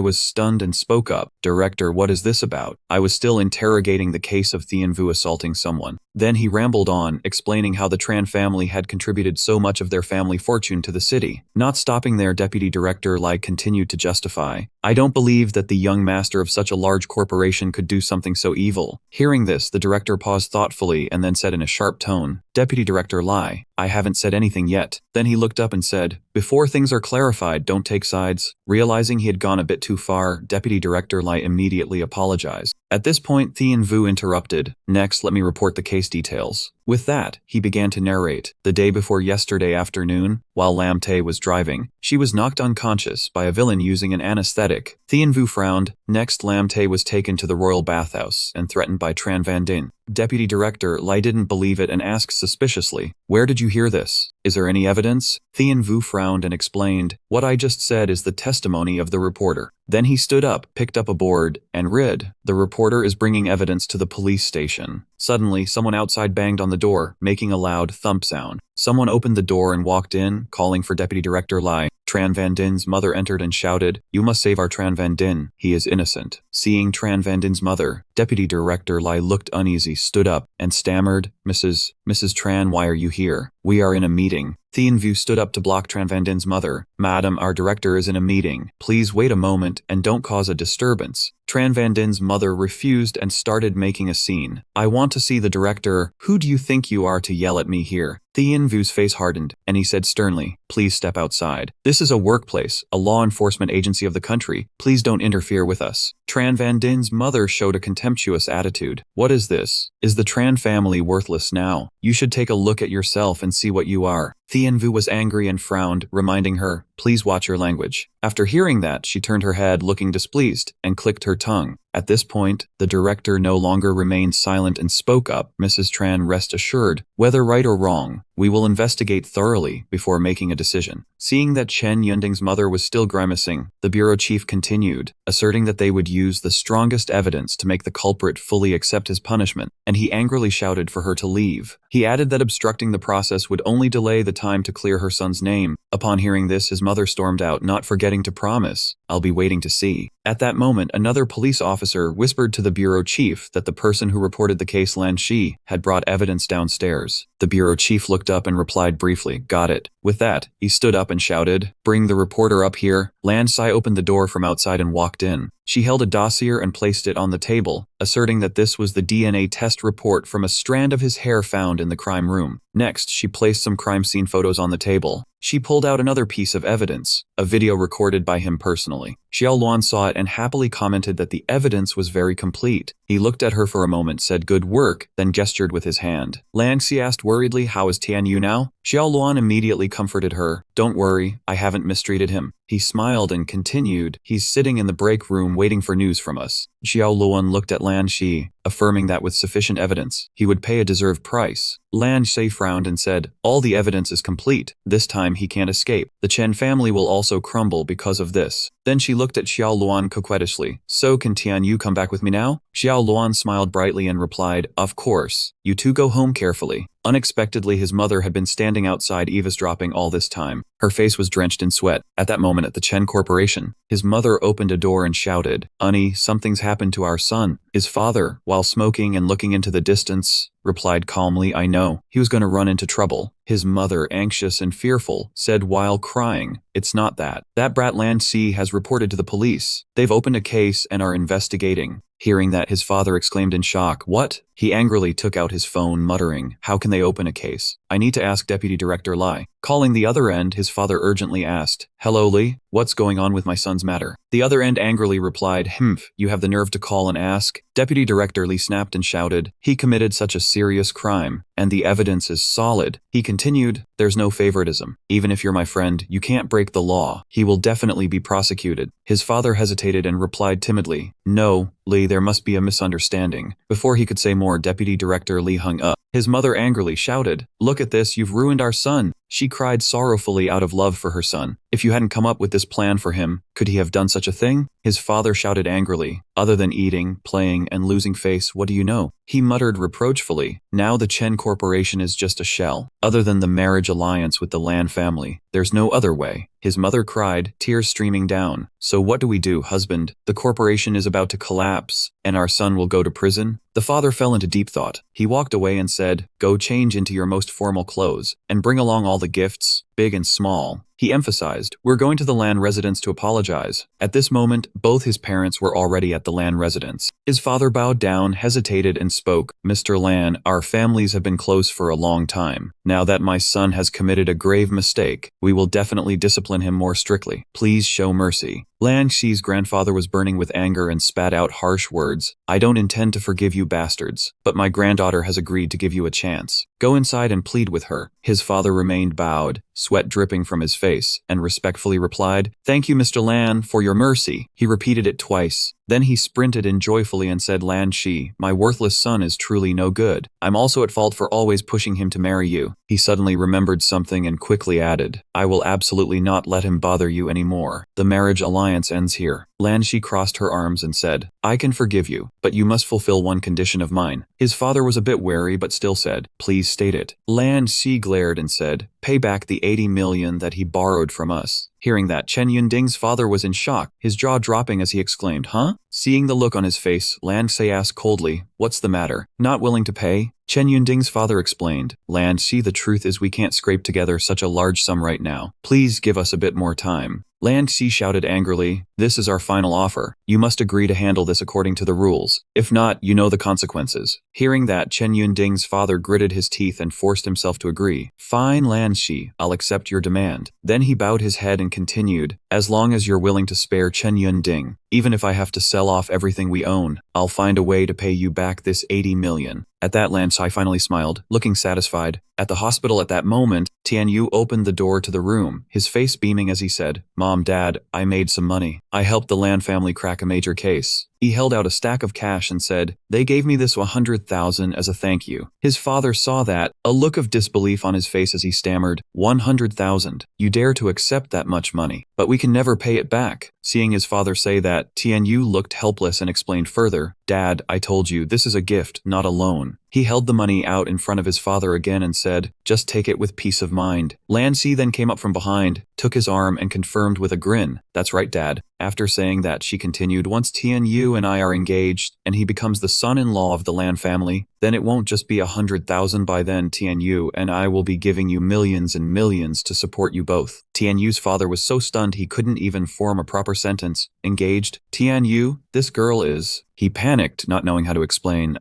was stunned and spoke up, "Director, what is this about? I was still interrogating the case of Thien Vu assaulting someone." Then he rambled on, explaining how the Tran family had contributed so much of their family fortune to the city. Not stopping there, Deputy Director Lee continued to justify, "I don't believe that the young master of such a large corporation could do something so evil." Hearing this, the director paused thoughtfully and then said in a sharp tone, "Deputy Director Lee, I haven't said anything yet." Then he looked up and said, "Before things are clarified, don't take sides." Realizing he had gone a bit too far, Deputy Director Lee immediately apologized. At this point, Thien Vu interrupted, "Next, let me report the case details." With that, he began to narrate, "The day before yesterday afternoon, while Lam Tai was driving, she was knocked unconscious by a villain using an anesthetic." Thien Vu frowned. Next, Lam Tai was taken to the royal bathhouse and threatened by Tran Van Dien. Deputy Director Lee didn't believe it and asked suspiciously, "Where did you hear this? Is there any evidence?" Thien Vu frowned and explained, "What I just said is the testimony of the reporter." Then he stood up, picked up a board, and read, "The reporter is bringing evidence to the police station." Suddenly, someone outside banged on the door, making a loud thump sound. Someone opened the door and walked in, calling for Deputy Director Lee. Tran Van Din's mother entered and shouted, "You must save our Tran Van Din. He is innocent." Seeing Tran Van Din's mother, Deputy Director Lai looked uneasy, stood up, and stammered, Mrs. Tran, why are you here? We are in a meeting." Thien Vu stood up to block Tran Van Din's mother. "Madam, our director is in a meeting. Please wait a moment and don't cause a disturbance." Tran Van Din's mother refused and started making a scene. "I want to see the director. Who do you think you are to yell at me here?" Thien Vu's face hardened, and he said sternly, "Please step outside. This is a workplace, a law enforcement agency of the country. Please don't interfere with us." Tran Van Din's mother showed a contemptuous attitude. "What is this? Is the Tran family worthless now? You should take a look at yourself and see what you are." Thien Vu was angry and frowned, reminding her, "Please watch your language." After hearing that, she turned her head, looking displeased, and clicked her tongue. At this point, the director no longer remained silent and spoke up. "Mrs. Tran, rest assured, whether right or wrong, we will investigate thoroughly before making a decision." Seeing that Chen Yunding's mother was still grimacing, the bureau chief continued, asserting that they would use the strongest evidence to make the culprit fully accept his punishment, and he angrily shouted for her to leave. He added that obstructing the process would only delay the time to clear her son's name. Upon hearing this, his mother stormed out, not forgetting to promise, "I'll be waiting to see." At that moment, another police officer whispered to the bureau chief that the person who reported the case, Lan Shi, had brought evidence downstairs. The bureau chief looked up and replied briefly, "Got it." With that, he stood up and shouted, "Bring the reporter up here." Lan Shi opened the door from outside and walked in. She held a dossier and placed it on the table, asserting that this was the DNA test report from a strand of his hair found in the crime room. Next, she placed some crime scene photos on the table. She pulled out another piece of evidence, a video recorded by him personally. Xiao Luan saw it and happily commented that the evidence was very complete. He looked at her for a moment, said "good work," then gestured with his hand. Lan Xi asked worriedly, "How is Tian Yu now?" Xiao Luan immediately comforted her. "Don't worry, I haven't mistreated him." He smiled and continued, "He's sitting in the break room waiting for news from us." Xiao Luan looked at Lan Shi, affirming that with sufficient evidence, he would pay a deserved price. Lan Shi frowned and said, "All the evidence is complete. This time he can't escape. The Chen family will also crumble because of this." Then she looked at Xiao Luan coquettishly. "So can Tian Yu come back with me now?" Xiao Luan smiled brightly and replied, "Of course. You two go home carefully." Unexpectedly, his mother had been standing outside eavesdropping all this time. Her face was drenched in sweat. At that moment at the Chen Corporation, his mother opened a door and shouted, "Honey, something's happened to our son." His father, while smoking and looking into the distance, replied calmly, "I know. He was going to run into trouble." His mother, anxious and fearful, said while crying, "It's not that. That brat Lan Si has reported to the police. They've opened a case and are investigating." Hearing that, his father exclaimed in shock, "What?" He angrily took out his phone, muttering, "How can they open a case? I need to ask Deputy Director Lai." Calling the other end, his father urgently asked, "Hello, Li? What's going on with my son's matter?" The other end angrily replied, "Humph, you have the nerve to call and ask?" Deputy Director Li snapped and shouted, "He committed such a serious crime, and the evidence is solid." He continued, "There's no favoritism. Even if you're my friend, you can't break the law. He will definitely be prosecuted." His father hesitated and replied timidly, "No, Li, there must be a misunderstanding." Before he could say more, Deputy Director Li hung up. His mother angrily shouted, "Look at this, you've ruined our son." She cried sorrowfully out of love for her son. "If you hadn't come up with this plan for him, could he have done such a thing?" His father shouted angrily, "Other than eating, playing, and losing face, what do you know?" He muttered reproachfully, "Now the Chen Corporation is just a shell. Other than the marriage alliance with the Lan family, there's no other way." His mother cried, tears streaming down, "So what do we do, husband? The corporation is about to collapse, and our son will go to prison?" The father fell into deep thought. He walked away and said, "Go change into your most formal clothes, and bring along all the gifts, big and small." He emphasized, "We're going to the Lan residence to apologize." At this moment, both his parents were already at the Lan residence. His father bowed down, hesitated, and spoke, "Mr. Lan, our families have been close for a long time. Now that my son has committed a grave mistake, we will definitely discipline him more strictly. Please show mercy." Lan Xi's grandfather was burning with anger and spat out harsh words. "I don't intend to forgive you bastards, but my granddaughter has agreed to give you a chance. Go inside and plead with her." His father remained bowed, sweat dripping from his face, and respectfully replied, "Thank you, Mr. Lan, for your mercy." He repeated it twice. Then he sprinted in joyfully and said, "Lan Shi, my worthless son is truly no good. I'm also at fault for always pushing him to marry you." He suddenly remembered something and quickly added, "I will absolutely not let him bother you anymore. The marriage alliance ends here." Lan Shi crossed her arms and said, "I can forgive you, but you must fulfill one condition of mine." His father was a bit wary but still said, "Please state it." Lan Shi glared and said, "Pay back the 80 million that he borrowed from us." Hearing that, Chen Yunding's father was in shock, his jaw dropping as he exclaimed, "Huh?" Seeing the look on his face, Lan Xi asked coldly, "What's the matter? Not willing to pay?" Chen Yunding's father explained, "Lan Xi, the truth is we can't scrape together such a large sum right now. Please give us a bit more time." Lan Xi shouted angrily, "This is our final offer. You must agree to handle this according to the rules. If not, you know the consequences." Hearing that, Chen Yunding's father gritted his teeth and forced himself to agree. "Fine, Lan Xi, I'll accept your demand." Then he bowed his head and continued, "As long as you're willing to spare Chen Yunding, even if I have to sell off everything we own, I'll find a way to pay you back this 80 million. At that, Lan Xi finally smiled, looking satisfied. At the hospital at that moment, Tian Yu opened the door to the room, his face beaming as he said, "Mom, Dad, I made some money. I helped the Lan family crack a major case." He held out a stack of cash and said, "They gave me this 100,000 as a thank you." His father saw that, a look of disbelief on his face as he stammered, 100,000? You dare to accept that much money? But we can never pay it back." Seeing his father say that, Tian Yu looked helpless and explained further, "Dad, I told you, this is a gift, not a loan." He held the money out in front of his father again and said, "Just take it with peace of mind." Lan Xi then came up from behind, took his arm and confirmed with a grin, "That's right, Dad." After saying that, she continued, "Once Tian Yu and I are engaged, and he becomes the son-in-law of the Lan family, then it won't just be 100,000 by then. Tian Yu and I will be giving you millions and millions to support you both." Tian Yu's father was so stunned he couldn't even form a proper sentence. "Engaged? Tian Yu, this girl is..." He panicked, not knowing how to explain,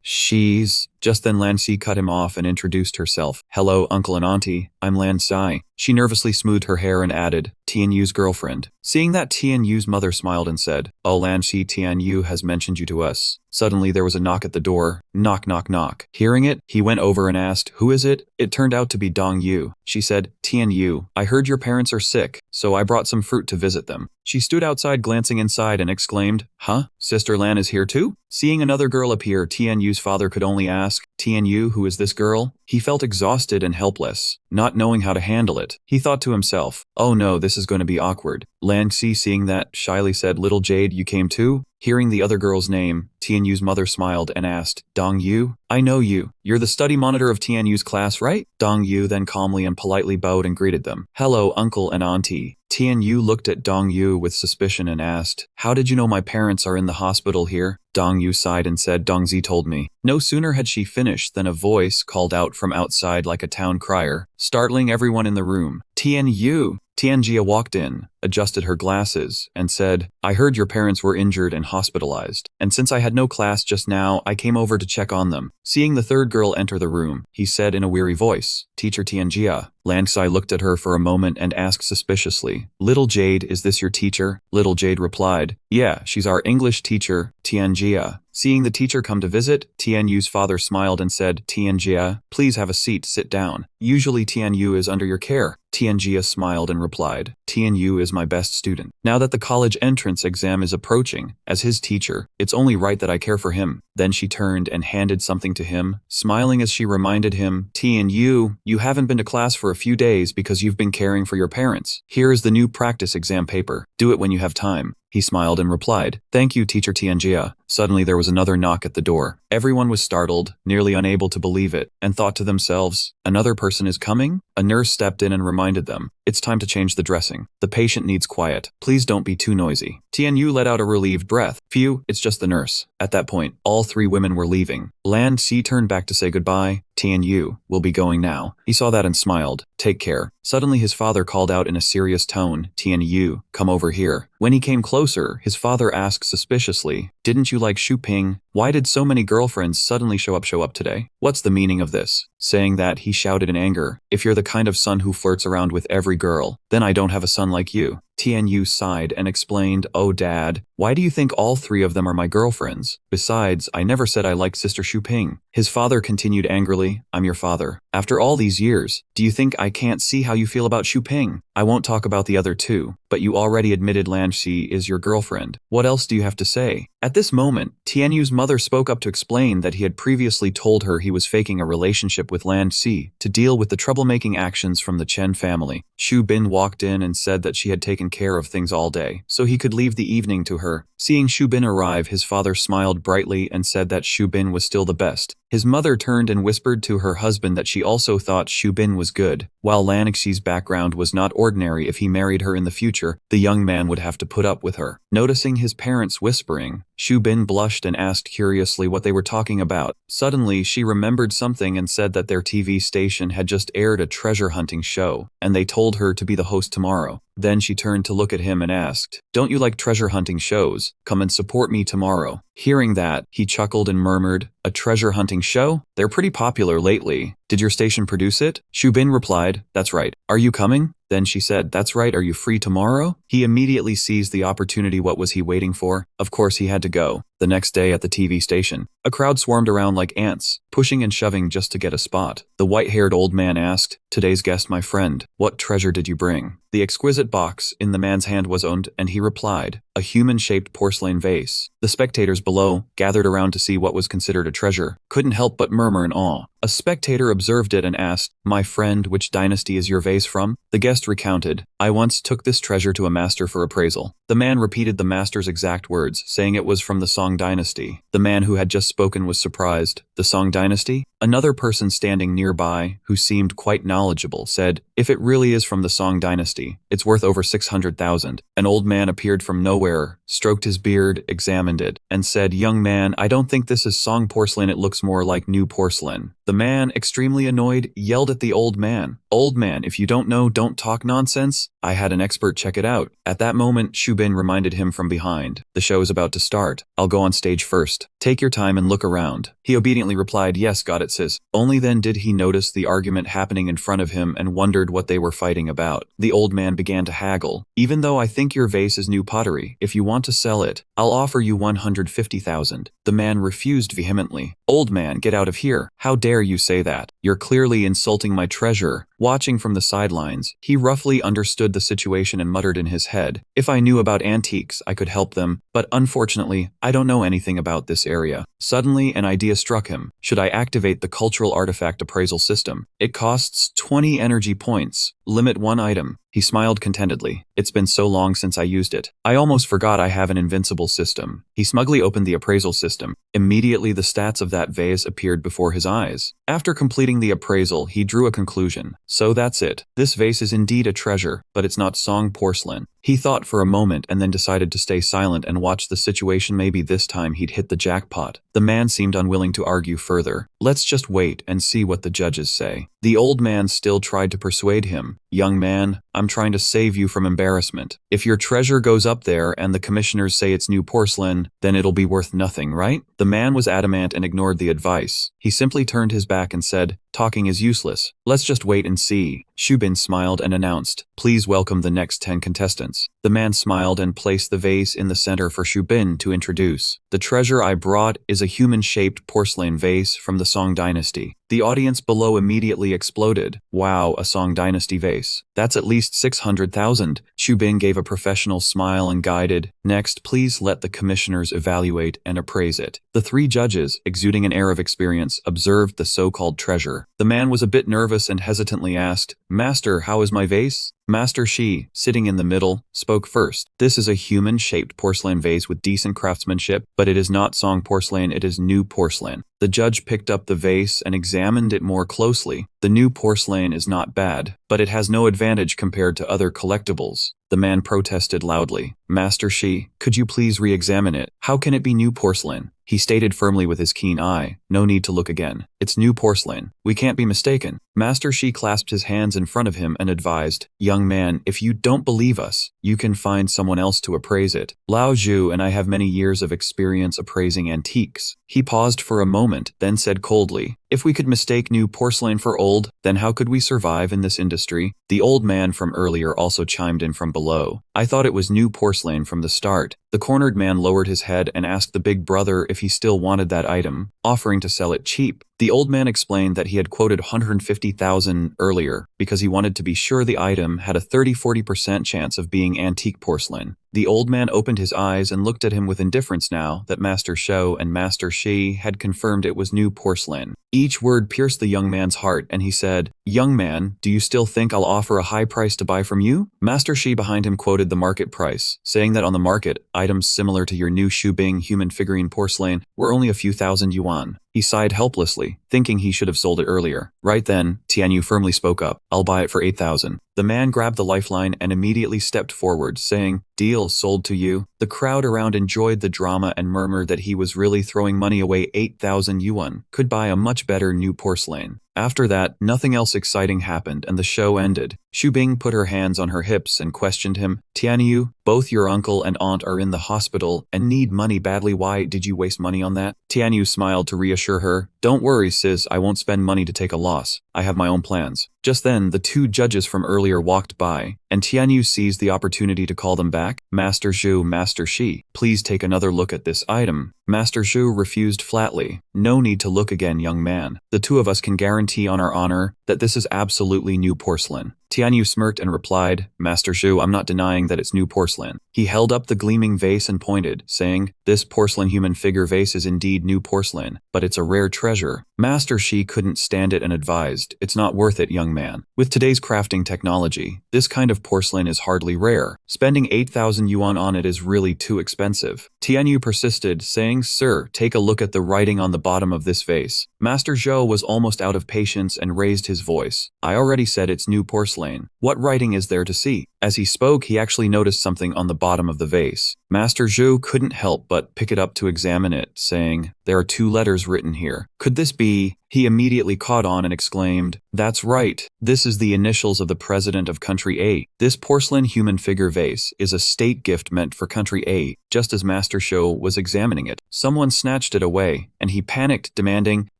she's... Just then Lan Xi cut him off and introduced herself. "Hello, uncle and auntie, I'm Lan Xi." She nervously smoothed her hair and added, "Tian Yu's girlfriend." Seeing that, Tian Yu's mother smiled and said, "Oh, Lan Xi, Tian Yu has mentioned you to us." Suddenly there was a knock at the door. Knock, knock, knock. Hearing it, he went over and asked, "Who is it?" It turned out to be Dong Yu. She said, "Tian Yu, I heard your parents are sick, so I brought some fruit to visit them." She stood outside glancing inside and exclaimed, "Huh? Sister Lan is here too?" Seeing another girl appear, Tian Yu's father could only ask, "Tian Yu, who is this girl?" He felt exhausted and helpless, not knowing how to handle it. He thought to himself, "Oh no, this is going to be awkward." Lan Xi, seeing that, shyly said, "Little Jade, you came too?" Hearing the other girl's name, Tian Yu's mother smiled and asked, "Dong Yu? I know you. You're the study monitor of Tian Yu's class, right?" Dong Yu then calmly and politely bowed and greeted them. "Hello, uncle and auntie." Tian Yu looked at Dong Yu with suspicion and asked, "How did you know my parents are in the hospital here?" Dong Yu sighed and said, "Dong Zi told me." No sooner had she finished than a voice called out from outside like a town crier, startling everyone in the room. "Tian Yu!" Tianjia walked in, adjusted her glasses, and said, "I heard your parents were injured and hospitalized, and since I had no class just now, I came over to check on them." Seeing the third girl enter the room, he said in a weary voice, "Teacher Tianjia." Lan Xi looked at her for a moment and asked suspiciously, "Little Jade, is this your teacher?" Little Jade replied, "Yeah, she's our English teacher, Tianjia." Seeing the teacher come to visit, Tian Yu's father smiled and said, "Tianjia, please have a seat, sit down. Usually Tian Yu is under your care." Tianjia smiled and replied, "Tian Yu is my best student. Now that the college entrance exam is approaching, as his teacher, it's only right that I care for him." Then she turned and handed something to him, smiling as she reminded him, "Tian Yu, you haven't been to class for a few days because you've been caring for your parents. Here is the new practice exam paper. Do it when you have time." He smiled and replied, "Thank you, Teacher Tianjia." Suddenly there was another knock at the door. Everyone was startled, nearly unable to believe it, and thought to themselves, "Another person is coming?" A nurse stepped in and reminded them, "It's time to change the dressing. The patient needs quiet. Please don't be too noisy." Tian Yu let out a relieved breath. "Phew, it's just the nurse." At that point, all three women were leaving. Lan Xi turned back to say goodbye. "Tian Yu, we'll be going now." He saw that and smiled. "Take care." Suddenly his father called out in a serious tone, "Tian Yu, come over here." When he came closer, his father asked suspiciously, "Didn't you like Xu Ping? Why did so many girlfriends suddenly show up today? What's the meaning of this?" Saying that, he shouted in anger, "If you're the kind of son who flirts around with every girl, then I don't have a son like you." Tian Yu sighed and explained, "Oh Dad, why do you think all three of them are my girlfriends? Besides, I never said I liked Sister Xu Ping." His father continued angrily, "I'm your father. After all these years, do you think I can't see how you feel about Xu Ping? I won't talk about the other two, but you already admitted Lan Xi is your girlfriend. What else do you have to say?" At this moment, Tian Yu's mother spoke up to explain that he had previously told her he was faking a relationship with Lan Xi to deal with the troublemaking actions from the Chen family. Xu Bin walked in and said that she had taken care of things all day, so he could leave the evening to her. Seeing Xu Bin arrive, his father smiled brightly and said that Xu Bin was still the best. His mother turned and whispered to her husband that she also thought Shubin was good. While Lanxi's background was not ordinary, if he married her in the future, the young man would have to put up with her. Noticing his parents whispering, Shubin blushed and asked curiously what they were talking about. Suddenly, she remembered something and said that their TV station had just aired a treasure hunting show, and they told her to be the host tomorrow. Then she turned to look at him and asked, "Don't you like treasure hunting shows? Come and support me tomorrow." Hearing that, he chuckled and murmured, "A treasure hunting show? They're pretty popular lately. Did your station produce it?" Shubin replied, "That's right. Are you coming?" Then she said, "That's right, are you free tomorrow?" He immediately seized the opportunity. What was he waiting for? Of course he had to go. The next day at the TV station, a crowd swarmed around like ants, pushing and shoving just to get a spot. The white-haired old man asked, "Today's guest, my friend, what treasure did you bring?" The exquisite box in the man's hand was owned, and he replied, "A human-shaped porcelain vase." The spectators below, gathered around to see what was considered a treasure, couldn't help but murmur in awe. A spectator observed it and asked, "My friend, which dynasty is your vase from?" The guest recounted, "I once took this treasure to a master for appraisal." The man repeated the master's exact words, saying it was from the Song dynasty. The man who had just spoken was surprised. "The Song dynasty?" Another person standing nearby, who seemed quite knowledgeable, said, "If it really is from the Song dynasty, it's worth over 600,000. An old man appeared from nowhere, stroked his beard, examined it, and said, "Young man, I don't think this is Song porcelain, it looks more like new porcelain." The man, extremely annoyed, yelled at the old man, "Old man, if you don't know, don't talk nonsense. I had an expert check it out." At that moment, Shubin reminded him from behind, "The show is about to start. I'll go on stage first. Take your time and look around." He obediently replied, "Yes, got it, sis." Only then did he notice the argument happening in front of him and wondered what they were fighting about. The old man began to haggle. "Even though I think your vase is new pottery, if you want to sell it, I'll offer you 150,000. The man refused vehemently. "Old man, get out of here. How dare you say that? You're clearly insulting my treasure." Watching from the sidelines, he roughly understood the situation and muttered in his head, "If I knew about antiques, I could help them, but unfortunately, I don't know anything about this area." Suddenly, an idea struck him. "Should I activate the cultural artifact appraisal system? It costs 20 energy points. Limit one item." He smiled contentedly. "It's been so long since I used it. I almost forgot I have an invincible system." He smugly opened the appraisal system. Immediately, the stats of that vase appeared before his eyes. After completing the appraisal, he drew a conclusion. "So that's it. This vase is indeed a treasure, but it's not Song porcelain." He thought for a moment and then decided to stay silent and watch the situation. Maybe this time he'd hit the jackpot. The man seemed unwilling to argue further. "Let's just wait and see what the judges say." The old man still tried to persuade him. "Young man, I'm trying to save you from embarrassment. If your treasure goes up there and the commissioners say it's new porcelain, then it'll be worth nothing, right?" The man was adamant and ignored the advice. He simply turned his back and said, "Talking is useless. Let's just wait and see." Shubin smiled and announced, "Please welcome the next 10 contestants." The man smiled and placed the vase in the center for Shubin to introduce. "The treasure I brought is a human-shaped porcelain vase from the Song dynasty." The audience below immediately exploded. "Wow, a Song dynasty vase. That's at least 600,000. Shubin gave a professional smile and guided, "Next, please let the commissioners evaluate and appraise it." The three judges, exuding an air of experience, observed the so-called treasure. The man was a bit nervous and hesitantly asked, "Master, how is my vase?" Master Shi, sitting in the middle, spoke first. "This is a human-shaped porcelain vase with decent craftsmanship, but it is not Song porcelain, it is new porcelain." The judge picked up the vase and examined it more closely. "The new porcelain is not bad, but it has no advantage compared to other collectibles." The man protested loudly. "Master Shi, could you please re-examine it? How can it be new porcelain?" He stated firmly with his keen eye, "No need to look again. It's new porcelain. We can't be mistaken." Master Shi clasped his hands in front of him and advised, "Young man, if you don't believe us, you can find someone else to appraise it. Lao Zhu and I have many years of experience appraising antiques." He paused for a moment, then said coldly, "If we could mistake new porcelain for old, then how could we survive in this industry?" The old man from earlier also chimed in from below. "I thought it was new porcelain from the start." The cornered man lowered his head and asked the big brother if he still wanted that item, offering to sell it cheap. The old man explained that he had quoted 150,000 earlier because he wanted to be sure the item had a 30–40% chance of being antique porcelain. The old man opened his eyes and looked at him with indifference now that Master Shou and Master Shi had confirmed it was new porcelain. Each word pierced the young man's heart, and he said, "Young man, do you still think I'll offer a high price to buy from you?" Master Shi behind him quoted the market price, saying that on the market, items similar to your new Shubing human figurine porcelain were only a few thousand yuan. He sighed helplessly, thinking he should have sold it earlier. Right then, Tianyu firmly spoke up. I'll buy it for 8,000. The man grabbed the lifeline and immediately stepped forward, saying, "Deal sold to you." The crowd around enjoyed the drama and murmured that he was really throwing money away. 8,000 yuan could buy a much better new porcelain. After that, nothing else exciting happened and the show ended. Xu Bing put her hands on her hips and questioned him. "Tianyu, both your uncle and aunt are in the hospital and need money badly. Why did you waste money on that?" Tianyu smiled to reassure her. "Don't worry, sis, I won't spend money to take a loss. I have my own plans." Just then, the two judges from earlier walked by, and Tianyu seized the opportunity to call them back. "Master Zhu, Master Shi, please take another look at this item." Master Zhu refused flatly. "No need to look again, young man. The two of us can guarantee on our honor that this is absolutely new porcelain." Tianyu smirked and replied, "Master Zhu, I'm not denying that it's new porcelain." He held up the gleaming vase and pointed, saying, "This porcelain human figure vase is indeed new porcelain, but it's a rare treasure." Master Shi couldn't stand it and advised, "It's not worth it, young man. With today's crafting technology, this kind of porcelain is hardly rare. Spending 8,000 yuan on it is really too expensive." Tianyu persisted, saying, "Sir, take a look at the writing on the bottom of this vase." Master Zhou was almost out of patience and raised his voice. "I already said it's new porcelain. What writing is there to see?" As he spoke, he actually noticed something on the bottom of the vase. Master Zhou couldn't help but pick it up to examine it, saying, "There are 2 letters written here. Could this be?" He immediately caught on and exclaimed, "That's right. This is the initials of the president of country A. This porcelain human figure vase is a state gift meant for country A." Just as Master Zhou was examining it, someone snatched it away, and he panicked, demanding,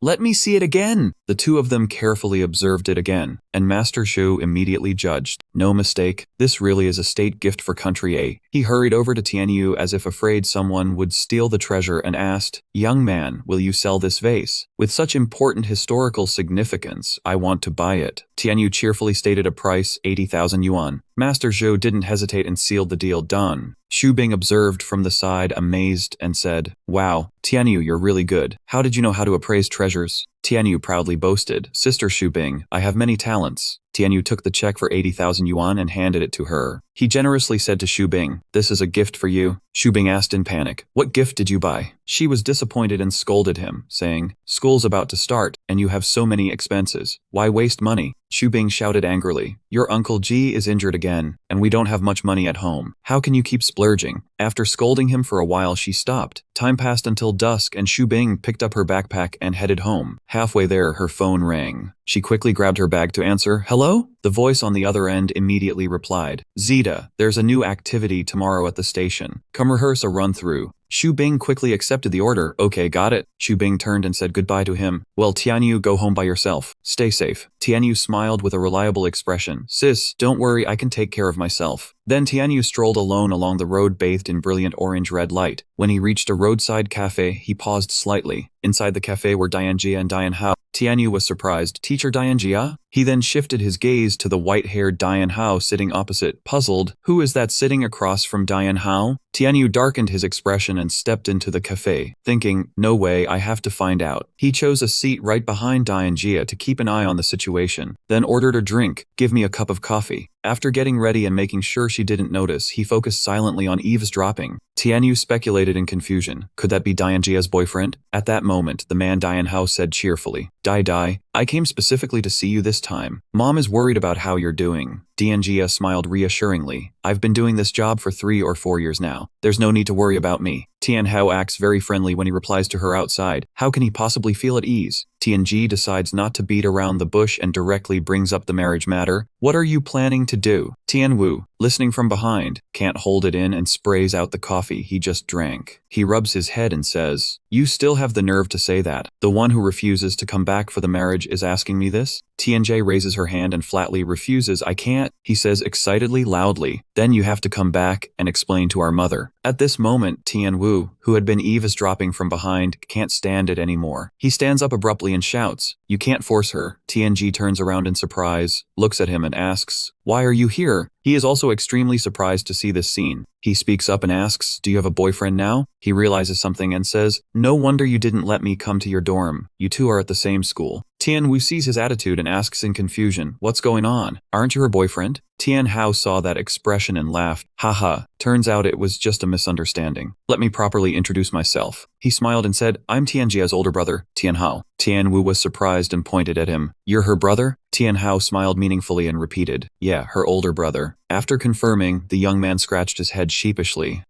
"Let me see it again!" The two of them carefully observed it again, and Master Zhou immediately judged, "No mistake, this really is a state gift for country A." He hurried over to Tianyu as if afraid someone would steal the treasure and asked, "Young man, will you sell this vase? With such important historical significance, I want to buy it." Tianyu cheerfully stated a price, 80,000 yuan. Master Zhou didn't hesitate and sealed the deal. "Done." Xu Bing observed from the side, amazed, and said, "Wow, Tianyu, you're really good. How did you know how to appraise treasures?" Tianyu proudly boasted, "Sister Xu Bing, I have many talents." Tianyu took the check for 80,000 yuan and handed it to her. He generously said to Xu Bing, "This is a gift for you." Xu Bing asked in panic, "What gift did you buy?" She was disappointed and scolded him, saying, "School's about to start, and you have so many expenses. Why waste money?" Xu Bing shouted angrily, "Your Uncle Ji is injured again, and we don't have much money at home. How can you keep splurging?" After scolding him for a while, she stopped. Time passed until dusk, and Xu Bing picked up her backpack and headed home. Halfway there, her phone rang. She quickly grabbed her bag to answer. "Hello?" The voice on the other end immediately replied, "Zita, there's a new activity tomorrow at the station. Come rehearse a run-through." Xu Bing quickly accepted the order. "Okay, got it." Xu Bing turned and said goodbye to him. "Well, Tianyu, go home by yourself. Stay safe." Tianyu smiled with a reliable expression. "Sis, don't worry, I can take care of myself." Then Tianyu strolled alone along the road bathed in brilliant orange-red light. When he reached a roadside cafe, he paused slightly. Inside the cafe were Dianjia and Dian Hao. Tianyu was surprised. "Teacher Dianjia?" He then shifted his gaze to the white-haired Dian Hao sitting opposite, puzzled. "Who is that sitting across from Dian Hao?" Tianyu darkened his expression and stepped into the cafe, thinking, "No way, I have to find out." He chose a seat right behind Dianjia to keep an eye on the situation, then ordered a drink. "Give me a cup of coffee." After getting ready and making sure she didn't notice, he focused silently on eavesdropping. Tianyu speculated in confusion. Could that be Dianjia's boyfriend? At that moment, the man Dian Hao said cheerfully, Dai, I came specifically to see you this time. Mom is worried about how you're doing." Dianjia smiled reassuringly. "I've been doing this job for 3 or 4 years now. There's no need to worry about me." Tian Hao acts very friendly when he replies to her outside. How can he possibly feel at ease? Tianji decides not to beat around the bush and directly brings up the marriage matter. "What are you planning to do?" Tian Wu, listening from behind, can't hold it in and sprays out the coffee he just drank. He rubs his head and says, "You still have the nerve to say that? The one who refuses to come back for the marriage is asking me this?" Tianjie raises her hand and flatly refuses. "I can't," he says excitedly, loudly. "Then you have to come back and explain to our mother." At this moment, Tian Wu, who had been eavesdropping from behind, can't stand it anymore. He stands up abruptly and shouts, "You can't force her." Tianji turns around in surprise, looks at him and asks, "Why are you here?" He is also extremely surprised to see this scene. He speaks up and asks, "Do you have a boyfriend now?" He realizes something and says, "No wonder you didn't let me come to your dorm. You two are at the same school." Tian Wu sees his attitude and asks in confusion, "What's going on? Aren't you her boyfriend?" Tian Hao saw that expression and laughed. Haha, turns out it was just a misunderstanding. Let me properly introduce myself. He smiled and said, I'm Tianjia's older brother, Tian Hao. Tian Wu was surprised and pointed at him. You're her brother? Tian Hao smiled meaningfully and repeated, yeah, her older brother. After confirming, the young man scratched his head sheepishly.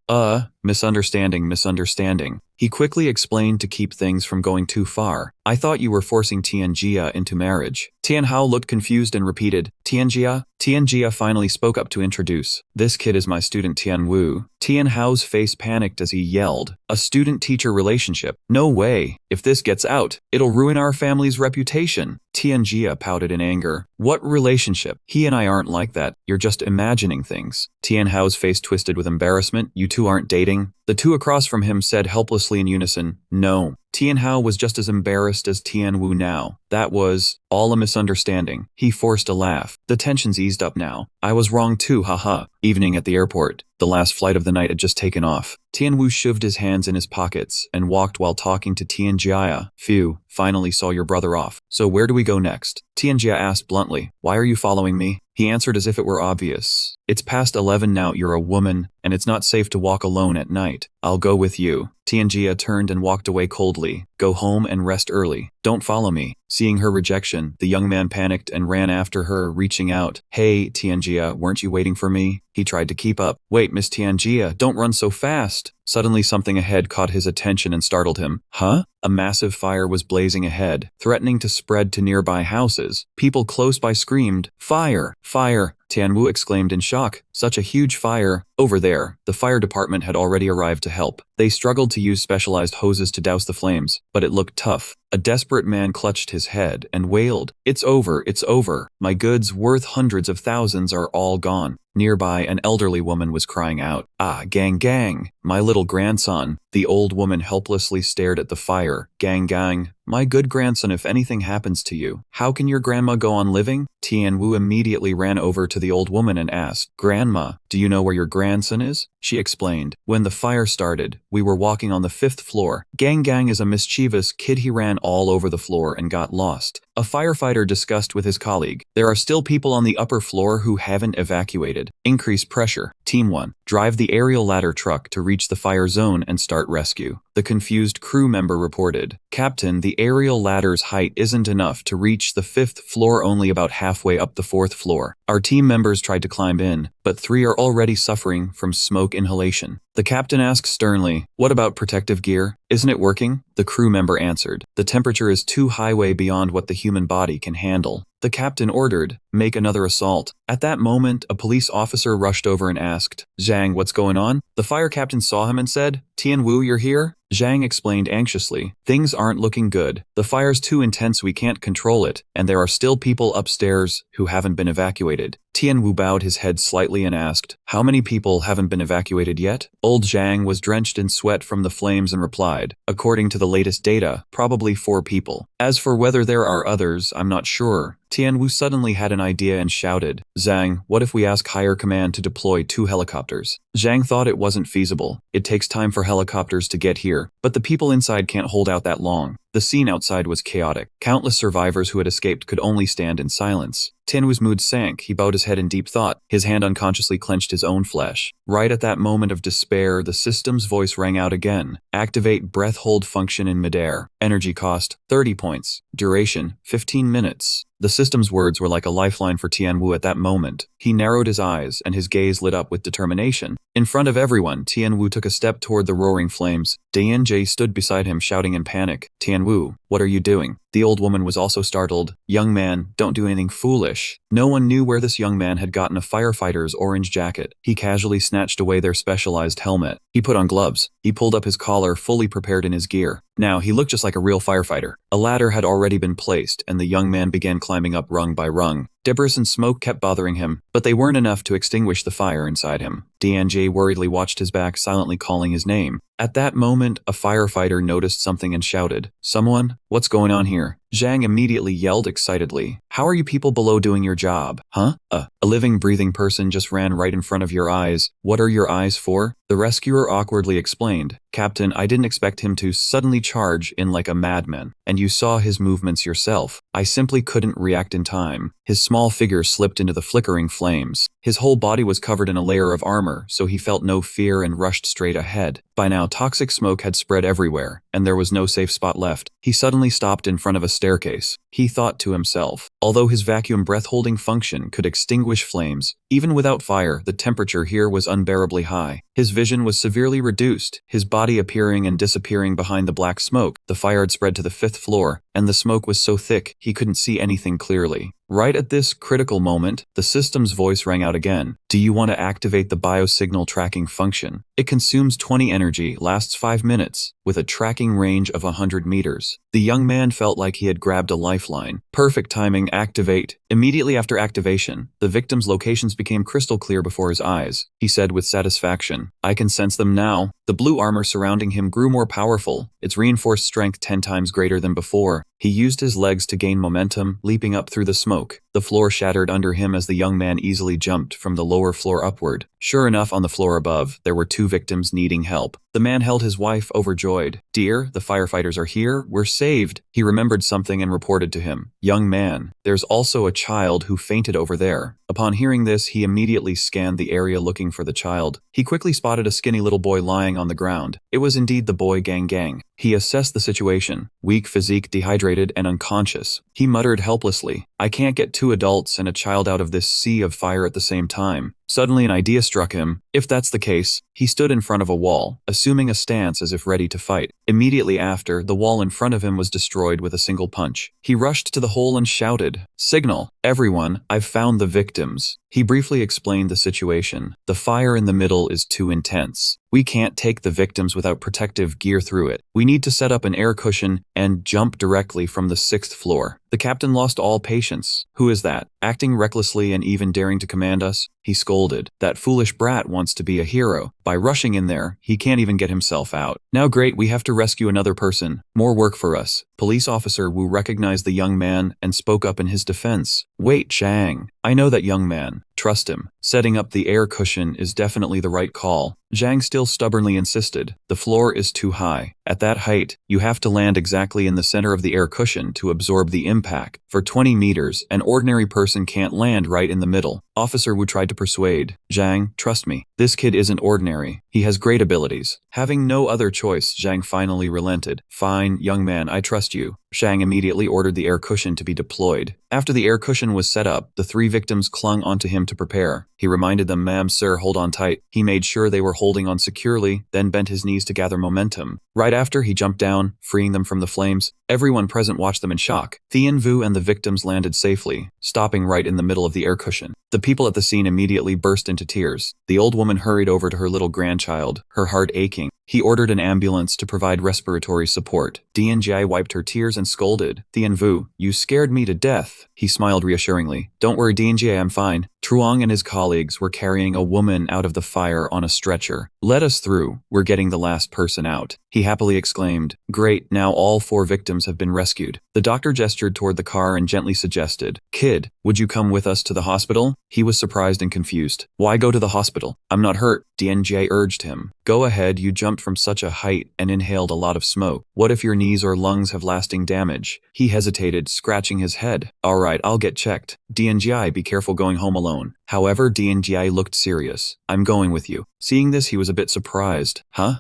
Misunderstanding. He quickly explained to keep things from going too far. I thought you were forcing Tianjia into marriage. Tian Hao looked confused and repeated, Tianjia? Tianjia finally spoke up to introduce. This kid is my student Tian Wu. Tian Hao's face panicked as he yelled, a student-teacher relationship? No way. If this gets out, it'll ruin our family's reputation. Tianjia pouted in anger. What relationship? He and I aren't like that. You're just imagining things. Tian Hao's face twisted with embarrassment. You two aren't dating? The two across from him said helplessly in unison, no. Tian Hao was just as embarrassed as Tian Wu now. That was all a misunderstanding. He forced a laugh. The tensions eased up now. I was wrong too, haha. Evening at the airport. The last flight of the night had just taken off. Tian Wu shoved his hands in his pockets and walked while talking to Tianjia. Phew, finally saw your brother off. So where do we go next? Tianjia asked bluntly. Why are you following me? He answered as if it were obvious. It's past 11 now, you're a woman, and it's not safe to walk alone at night. I'll go with you. Tianjia turned and walked away coldly. Go home and rest early. Don't follow me. Seeing her rejection, the young man panicked and ran after her, reaching out. Hey, Tianjia, weren't you waiting for me? He tried to keep up. Wait, Miss Tianjia, don't run so fast. Suddenly something ahead caught his attention and startled him. Huh? A massive fire was blazing ahead, threatening to spread to nearby houses. People close by screamed, Fire! Fire! Tian Wu exclaimed in shock. Such a huge fire. Over there, the fire department had already arrived to help. They struggled to use specialized hoses to douse the flames, but it looked tough. A desperate man clutched his head and wailed, It's over, it's over. My goods worth hundreds of thousands are all gone. Nearby, an elderly woman was crying out, Ah, gang, my little grandson. The old woman helplessly stared at the fire. Gang, my good grandson, if anything happens to you, how can your grandma go on living? Tian Wu immediately ran over to the old woman and asked, Grandma, do you know where your grandson is? She explained, when the fire started, we were walking on the 5th floor. Gang is a mischievous kid. He ran all over the floor and got lost. A firefighter discussed with his colleague. There are still people on the upper floor who haven't evacuated. Increase pressure. Team 1. Drive the aerial ladder truck to reach the fire zone and start rescue. The confused crew member reported, Captain, the aerial ladder's height isn't enough to reach the 5th floor, only about halfway up the 4th floor. Our team members tried to climb in, but 3 are already suffering from smoke inhalation. The captain asked sternly, What about protective gear? Isn't it working? The crew member answered, The temperature is too high, way beyond what the human body can handle. The captain ordered, Make another assault. At that moment, a police officer rushed over and asked, Zhang, what's going on? The fire captain saw him and said, Tian Wu, you're here? Zhang explained anxiously, Things aren't looking good. The fire's too intense, we can't control it, and there are still people upstairs who haven't been evacuated. Tian Wu bowed his head slightly and asked, How many people haven't been evacuated yet? Old Zhang was drenched in sweat from the flames and replied, According to the latest data, probably 4 people. As for whether there are others, I'm not sure. Tian Wu suddenly had an idea and shouted, Zhang, what if we ask higher command to deploy 2 helicopters? Zhang thought it wasn't feasible. It takes time for helicopters to get here, but the people inside can't hold out that long. The scene outside was chaotic. Countless survivors who had escaped could only stand in silence. Tian Wu's mood sank. He bowed his head in deep thought. His hand unconsciously clenched his own flesh. Right at that moment of despair, the system's voice rang out again. Activate breath hold function in midair. Energy cost, 30 points. Duration, 15 minutes. The system's words were like a lifeline for Tian Wu at that moment. He narrowed his eyes, and his gaze lit up with determination. In front of everyone, Tian Wu took a step toward the roaring flames. Dianjie stood beside him, shouting in panic, Tian Wu, what are you doing? The old woman was also startled. Young man, don't do anything foolish. No one knew where this young man had gotten a firefighter's orange jacket. He casually snatched away their specialized helmet. He put on gloves. He pulled up his collar, fully prepared in his gear. Now, he looked just like a real firefighter. A ladder had already been placed, and the young man began climbing up rung by rung. Debris and smoke kept bothering him, but they weren't enough to extinguish the fire inside him. Dianjie worriedly watched his back, silently calling his name. At that moment, a firefighter noticed something and shouted, Someone? What's going on here? Zhang immediately yelled excitedly. How are you people below doing your job? Huh? A living, breathing person just ran right in front of your eyes. What are your eyes for? The rescuer awkwardly explained. Captain, I didn't expect him to suddenly charge in like a madman. And you saw his movements yourself. I simply couldn't react in time. His small figure slipped into the flickering flames. His whole body was covered in a layer of armor, so he felt no fear and rushed straight ahead. By now, toxic smoke had spread everywhere, and there was no safe spot left. He suddenly stopped in front of a staircase. He thought to himself, although his vacuum breath-holding function could extinguish flames, even without fire, the temperature here was unbearably high. His vision was severely reduced, his body appearing and disappearing behind the black smoke. The fire had spread to the 5th floor, and the smoke was so thick he couldn't see anything clearly. Right at this critical moment, the system's voice rang out again. Do you want to activate the biosignal tracking function? It consumes 20 energy, lasts 5 minutes, with a tracking range of 100 meters. The young man felt like he had grabbed a lifeline. Perfect timing, activate. Immediately after activation, the victim's locations became crystal clear before his eyes. He said with satisfaction, I can sense them now. The blue armor surrounding him grew more powerful, its reinforced strength 10 times greater than before. He used his legs to gain momentum, leaping up through the smoke. The floor shattered under him as the young man easily jumped from the lower floor upward. Sure enough, on the floor above, there were 2 victims needing help. The man held his wife, overjoyed. Dear, the firefighters are here. We're saved. He remembered something and reported to him. Young man, there's also a child who fainted over there. Upon hearing this, he immediately scanned the area looking for the child. He quickly spotted a skinny little boy lying on the ground. It was indeed the boy Gang. He assessed the situation. Weak physique, dehydrated, and unconscious. He muttered helplessly, I can't get 2 adults and a child out of this sea of fire at the same time. Suddenly an idea struck him. If that's the case, he stood in front of a wall, assuming a stance as if ready to fight. Immediately after, the wall in front of him was destroyed with a single punch. He rushed to the hole and shouted, Signal! Everyone, I've found the victims. He briefly explained the situation. The fire in the middle is too intense. We can't take the victims without protective gear through it. We need to set up an air cushion and jump directly from the 6th floor. The captain lost all patience. Who is that? Acting recklessly and even daring to command us? He scolded. That foolish brat wants to be a hero. By rushing in there, he can't even get himself out. Now great, we have to rescue another person. More work for us. Police officer Wu recognized the young man and spoke up in his defense. Wait, Zhang. I know that young man. Trust him. Setting up the air cushion is definitely the right call. Zhang still stubbornly insisted. The floor is too high. At that height, you have to land exactly in the center of the air cushion to absorb the impact. For 20 meters, an ordinary person can't land right in the middle. Officer Wu tried to persuade. Zhang, trust me. This kid isn't ordinary. He has great abilities. Having no other choice, Zhang finally relented. Fine, young man, I trust you. Zhang immediately ordered the air cushion to be deployed. After the air cushion was set up, the 3 victims clung onto him to prepare. He reminded them, ma'am, sir, hold on tight. He made sure they were holding on securely, then bent his knees to gather momentum. Right after, he jumped down, freeing them from the flames. Everyone present watched them in shock. Thian Vu and the victims landed safely, stopping right in the middle of the air cushion. The people at the scene immediately burst into tears. The old woman hurried over to her little grandchild, her heart aching. He ordered an ambulance to provide respiratory support. Dianjie wiped her tears and scolded. Thian Vu, you scared me to death. He smiled reassuringly. Don't worry, Dianjie, I'm fine. Truong and his colleagues were carrying a woman out of the fire on a stretcher. Let us through. We're getting the last person out. He happily exclaimed. Great, now all 4 victims have been rescued. The doctor gestured toward the car and gently suggested, Kid, would you come with us to the hospital? He was surprised and confused. Why go to the hospital? I'm not hurt, Dianjie urged him. Go ahead, you jumped from such a height and inhaled a lot of smoke. What if your knees or lungs have lasting damage? He hesitated, scratching his head. Alright, I'll get checked. Dianjie, be careful going home alone. However, Dianjie looked serious. I'm going with you. Seeing this, he was a bit surprised. Huh?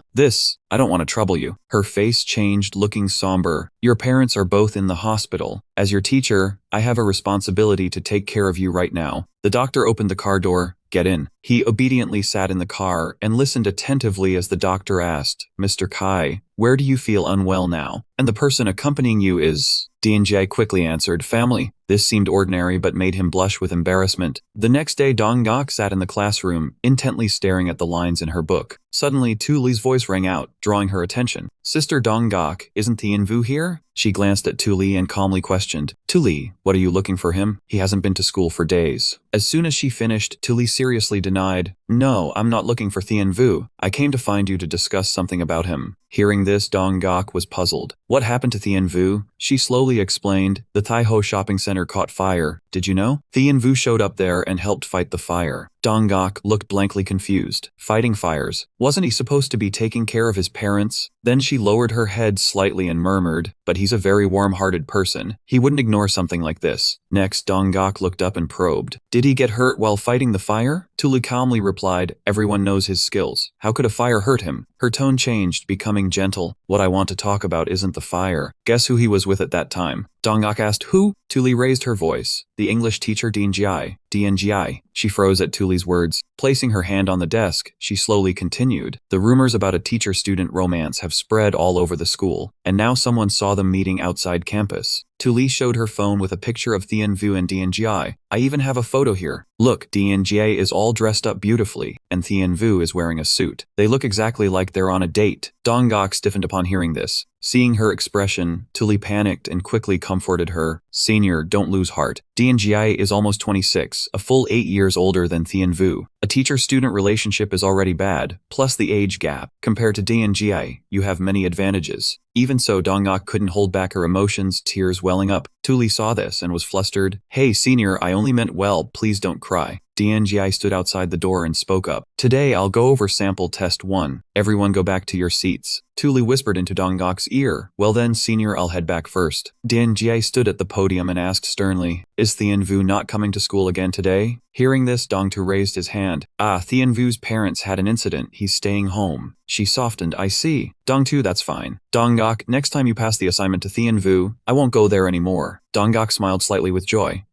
I don't want to trouble you. Her face changed, looking somber. Your parents are both in the hospital. As your teacher, I have a responsibility to take care of you right now. The doctor opened the car door. Get in. He obediently sat in the car and listened attentively as the doctor asked, Mr. Kai, where do you feel unwell now? And the person accompanying you is... Dianjie quickly answered, family. This seemed ordinary but made him blush with embarrassment. The next day, Dong Gok sat in the classroom, intently staring at the lines in her book. Suddenly, Tu Li's voice rang out, drawing her attention. Sister Dong Gok, isn't Thian Vu here? She glanced at Tu Li and calmly questioned, Tu Li, what are you looking for him? He hasn't been to school for days. As soon as she finished, Tu Li seriously denied, No, I'm not looking for Thian Vu. I came to find you to discuss something about him. Hearing this, Dong Gok was puzzled. What happened to Thien Vu? She slowly explained. The Taiho shopping center caught fire. Did you know? Thien Vu showed up there and helped fight the fire. Dong Gok looked blankly confused. Fighting fires. Wasn't he supposed to be taking care of his parents? Then she lowered her head slightly and murmured, but he's a very warm-hearted person. He wouldn't ignore something like this. Next, Dong Gok looked up and probed. Did he get hurt while fighting the fire? Tuli calmly replied, everyone knows his skills. How could a fire hurt him? Her tone changed, becoming gentle. What I want to talk about isn't the fire. Guess who he was with at that time? Dong Gok asked. Who? Tuli raised her voice. The English teacher DNGI. She froze at Tuli's words. Placing her hand on the desk, she slowly continued. The rumors about a teacher-student romance have spread all over the school, and now someone saw them meeting outside campus. Tuli showed her phone with a picture of Thien Vu and DNGI. I even have a photo here. Look, DNGI is all dressed up beautifully, and Thien Vu is wearing a suit. They look exactly like they're on a date. Dong Gok stiffened upon hearing this. Seeing her expression, Tuli panicked and quickly comforted her. Senior, don't lose heart. DNGI is almost 26, a full 8 years older than Thien Vu. A teacher-student relationship is already bad, plus the age gap. Compared to DNGI, you have many advantages. Even so, Dong Gok couldn't hold back her emotions, tears welling up. Tuli saw this and was flustered. Hey, senior, I only meant well, please don't cry. DNGI stood outside the door and spoke up. Today I'll go over sample test 1. Everyone go back to your seats. Tuli whispered into Dong Gok's ear. Well then, senior, I'll head back first. DNGI stood at the podium and asked sternly, is Thien Vu not coming to school again today? Hearing this, Dong Tu raised his hand. Thien Vu's parents had an incident. He's staying home. She softened. I see. Dong Tu, that's fine. Dong Gok, next time you pass the assignment to Thien Vu, I won't go there anymore. Dong Gok smiled slightly with joy.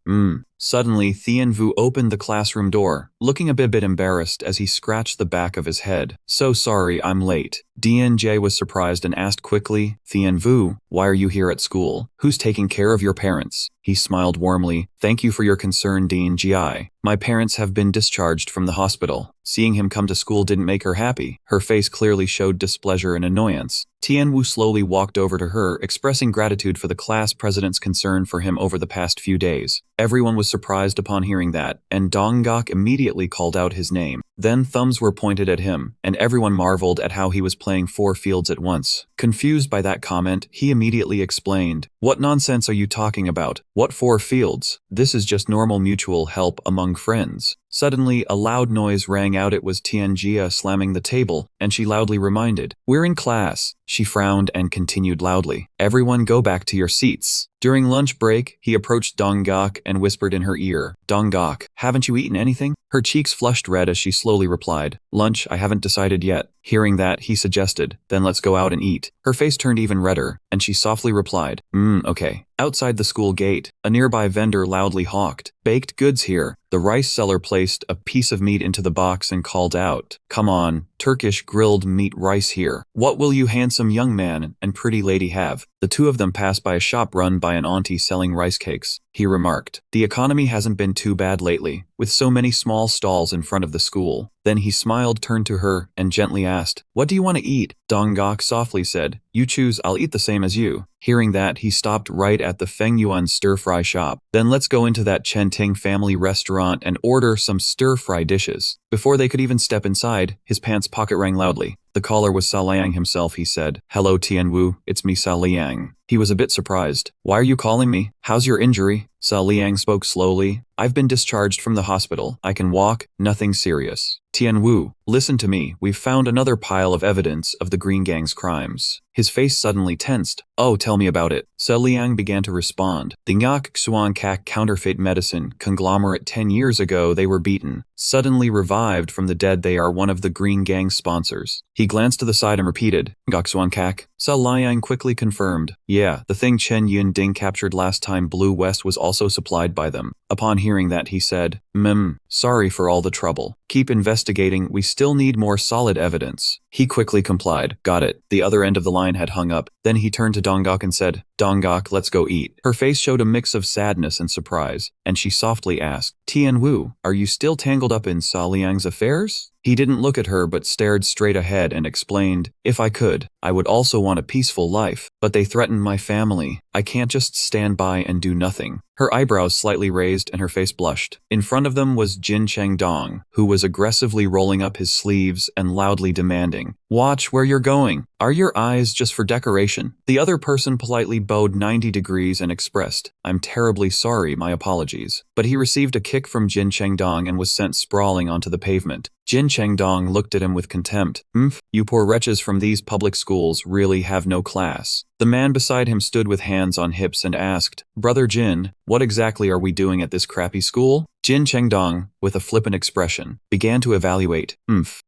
Suddenly, Thien Vu opened the classroom door, looking a bit embarrassed as he scratched the back of his head. So sorry, I'm late. DNJ was surprised and asked quickly, Thien Vu, why are you here at school? Who's taking care of your parents? He smiled warmly. Thank you for your concern, DNGI. My parents have been discharged from the hospital. Seeing him come to school didn't make her happy. Her face clearly showed displeasure and annoyance. Thien Vu slowly walked over to her, expressing gratitude for the class president's concern for him over the past few days. Everyone was surprised upon hearing that, and Dong Gok immediately called out his name. Then thumbs were pointed at him, and everyone marveled at how he was playing 4 fields at once. Confused by that comment, he immediately explained, what nonsense are you talking about? What 4 fields? This is just normal mutual help among friends. Suddenly, a loud noise rang out. It was Tianjia slamming the table, and she loudly reminded, we're in class. She frowned and continued loudly, everyone go back to your seats. During lunch break, he approached Dong Gok and whispered in her ear, Dong Gok, haven't you eaten anything? Her cheeks flushed red as she slowly replied, lunch, I haven't decided yet. Hearing that, he suggested, then let's go out and eat. Her face turned even redder, and she softly replied, okay. Outside the school gate, a nearby vendor loudly hawked, baked goods here. The rice seller placed a piece of meat into the box and called out, come on, Turkish grilled meat rice here. What will you handsome young man and pretty lady have? The two of them passed by a shop run by an auntie selling rice cakes. He remarked, the economy hasn't been too bad lately, with so many small stalls in front of the school. Then he smiled, turned to her, and gently asked, what do you want to eat? Dong Gok softly said, you choose, I'll eat the same as you. Hearing that, he stopped right at the Feng Yuan stir-fry shop. Then let's go into that Chen Ting family restaurant and order some stir-fry dishes. Before they could even step inside, his pants pocket rang loudly. The caller was Sa Liang himself, he said. Hello Tien Wu, it's me Sa Liang. He was a bit surprised. Why are you calling me? How's your injury? Sa Liang spoke slowly. I've been discharged from the hospital. I can walk, nothing serious. Tien Wu, listen to me. We've found another pile of evidence of the Green Gang's crimes. His face suddenly tensed. Oh, tell me about it. Sa Liang began to respond. The Ngak Xuan Kak counterfeit medicine conglomerate 10 years ago, they were beaten. Suddenly revived from the dead, they are one of the Green Gang's sponsors. He glanced to the side and repeated, Ngak Xuan Kak. Sa Liang quickly confirmed. Yeah, the thing Chen Yun Ding captured last time Blue West was also supplied by them. Upon hearing that, he said, sorry for all the trouble. Keep investigating, we still need more solid evidence. He quickly complied. Got it. The other end of the line had hung up. Then he turned to Dong Gok and said, Dong Gok, let's go eat. Her face showed a mix of sadness and surprise, and she softly asked, Tien Wu, are you still tangled up in Sa Liang's affairs? He didn't look at her but stared straight ahead and explained, if I could, I would also want a peaceful life, but they threatened my family. I can't just stand by and do nothing. Her eyebrows slightly raised and her face blushed. In front of them was Jin Changdong, who was aggressively rolling up his sleeves and loudly demanding, "Watch where you're going. Are your eyes just for decoration?" The other person politely bowed 90 degrees and expressed, "I'm terribly sorry, my apologies." But he received a kick from Jin Changdong and was sent sprawling onto the pavement. Jin Changdong looked at him with contempt. You poor wretches from these public schools really have no class." The man beside him stood with hands on hips and asked, "Brother Jin, what exactly are we doing at this crappy school?" Jin Chengdong, with a flippant expression, began to evaluate.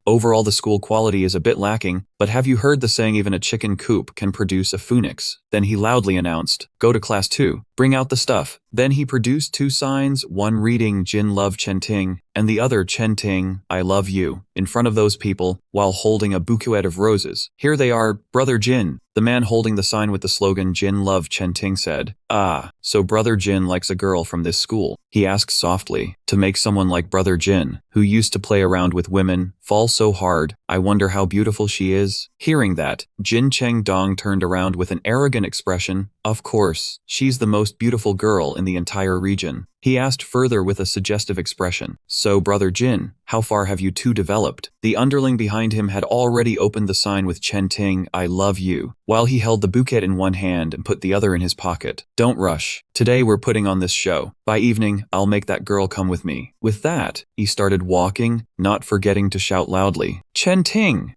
Overall the school quality is a bit lacking, but have you heard the saying even a chicken coop can produce a phoenix? Then he loudly announced, "Go to class 2, bring out the stuff." Then he produced 2 signs, one reading Jin Love Chenting, and the other Chenting, I love you, in front of those people, while holding a bouquet of roses. "Here they are, Brother Jin." The man holding the sign with the slogan Jin Love Chenting said, "Ah, so Brother Jin likes a girl from this school?" He asked softly, "To make someone like Brother Jin, who used to play around with women, fall so hard, I wonder how beautiful she is." Hearing that, Jin Chengdong turned around with an arrogant expression. "Of course, she's the most beautiful girl in the entire region." He asked further with a suggestive expression, "So, Brother Jin, how far have you two developed?" The underling behind him had already opened the sign with Chen Ting, I love you, while he held the bouquet in one hand and put the other in his pocket. "Don't rush. Today we're putting on this show. By evening, I'll make that girl come with me." With that, he started walking, not forgetting to shout loudly, Chen Ting,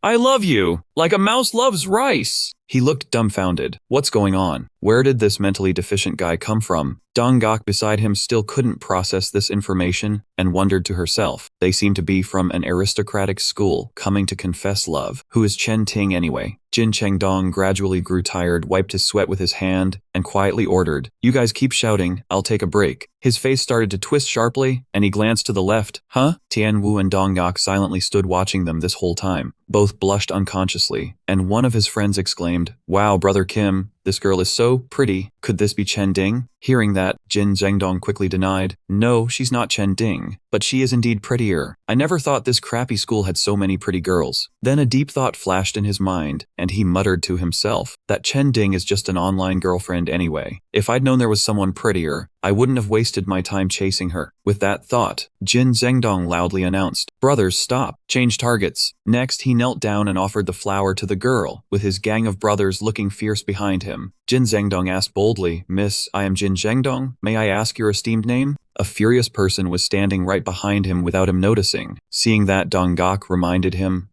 I love you, like a mouse loves rice." He looked dumbfounded. What's going on? Where did this mentally deficient guy come from? Dong-gak beside him still couldn't process this information and wondered to herself. They seem to be from an aristocratic school, coming to confess love. Who is Chen Ting anyway? Jin Chengdong gradually grew tired, wiped his sweat with his hand, and quietly ordered, "You guys keep shouting, I'll take a break." His face started to twist sharply, and he glanced to the left. Huh? Tianwu and Dong-gak silently stood watching them this whole time. Both blushed unconsciously, and one of his friends exclaimed, "Wow, Brother Kim, this girl is so pretty. Could this be Chen Ding?" Hearing that, Jin Zhengdong quickly denied, "No, she's not Chen Ding, but she is indeed prettier. I never thought this crappy school had so many pretty girls." Then a deep thought flashed in his mind, and he muttered to himself, that Chen Ding is just an online girlfriend anyway. If I'd known there was someone prettier, I wouldn't have wasted my time chasing her. With that thought, Jin Zhengdong loudly announced, "Brothers, stop. Change targets." Next, he knelt down and offered the flower to the girl, with his gang of brothers looking fierce behind him. Jin Zhengdong asked boldly, "Miss, I am Jin Zhengdong. May I ask your esteemed name?" A furious person was standing right behind him without him noticing. Seeing that, Dong-gak reminded him,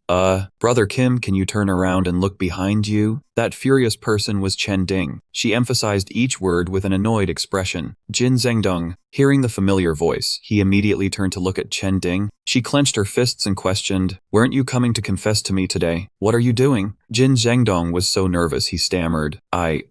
Brother Kim, can you turn around and look behind you?" That furious person was Chen Ding. She emphasized each word with an annoyed expression. Jin Zhengdong, hearing the familiar voice, he immediately turned to look at Chen Ding. She clenched her fists and questioned, "Weren't you coming to confess to me today? What are you doing?" Jin Zhengdong was so nervous he stammered, I.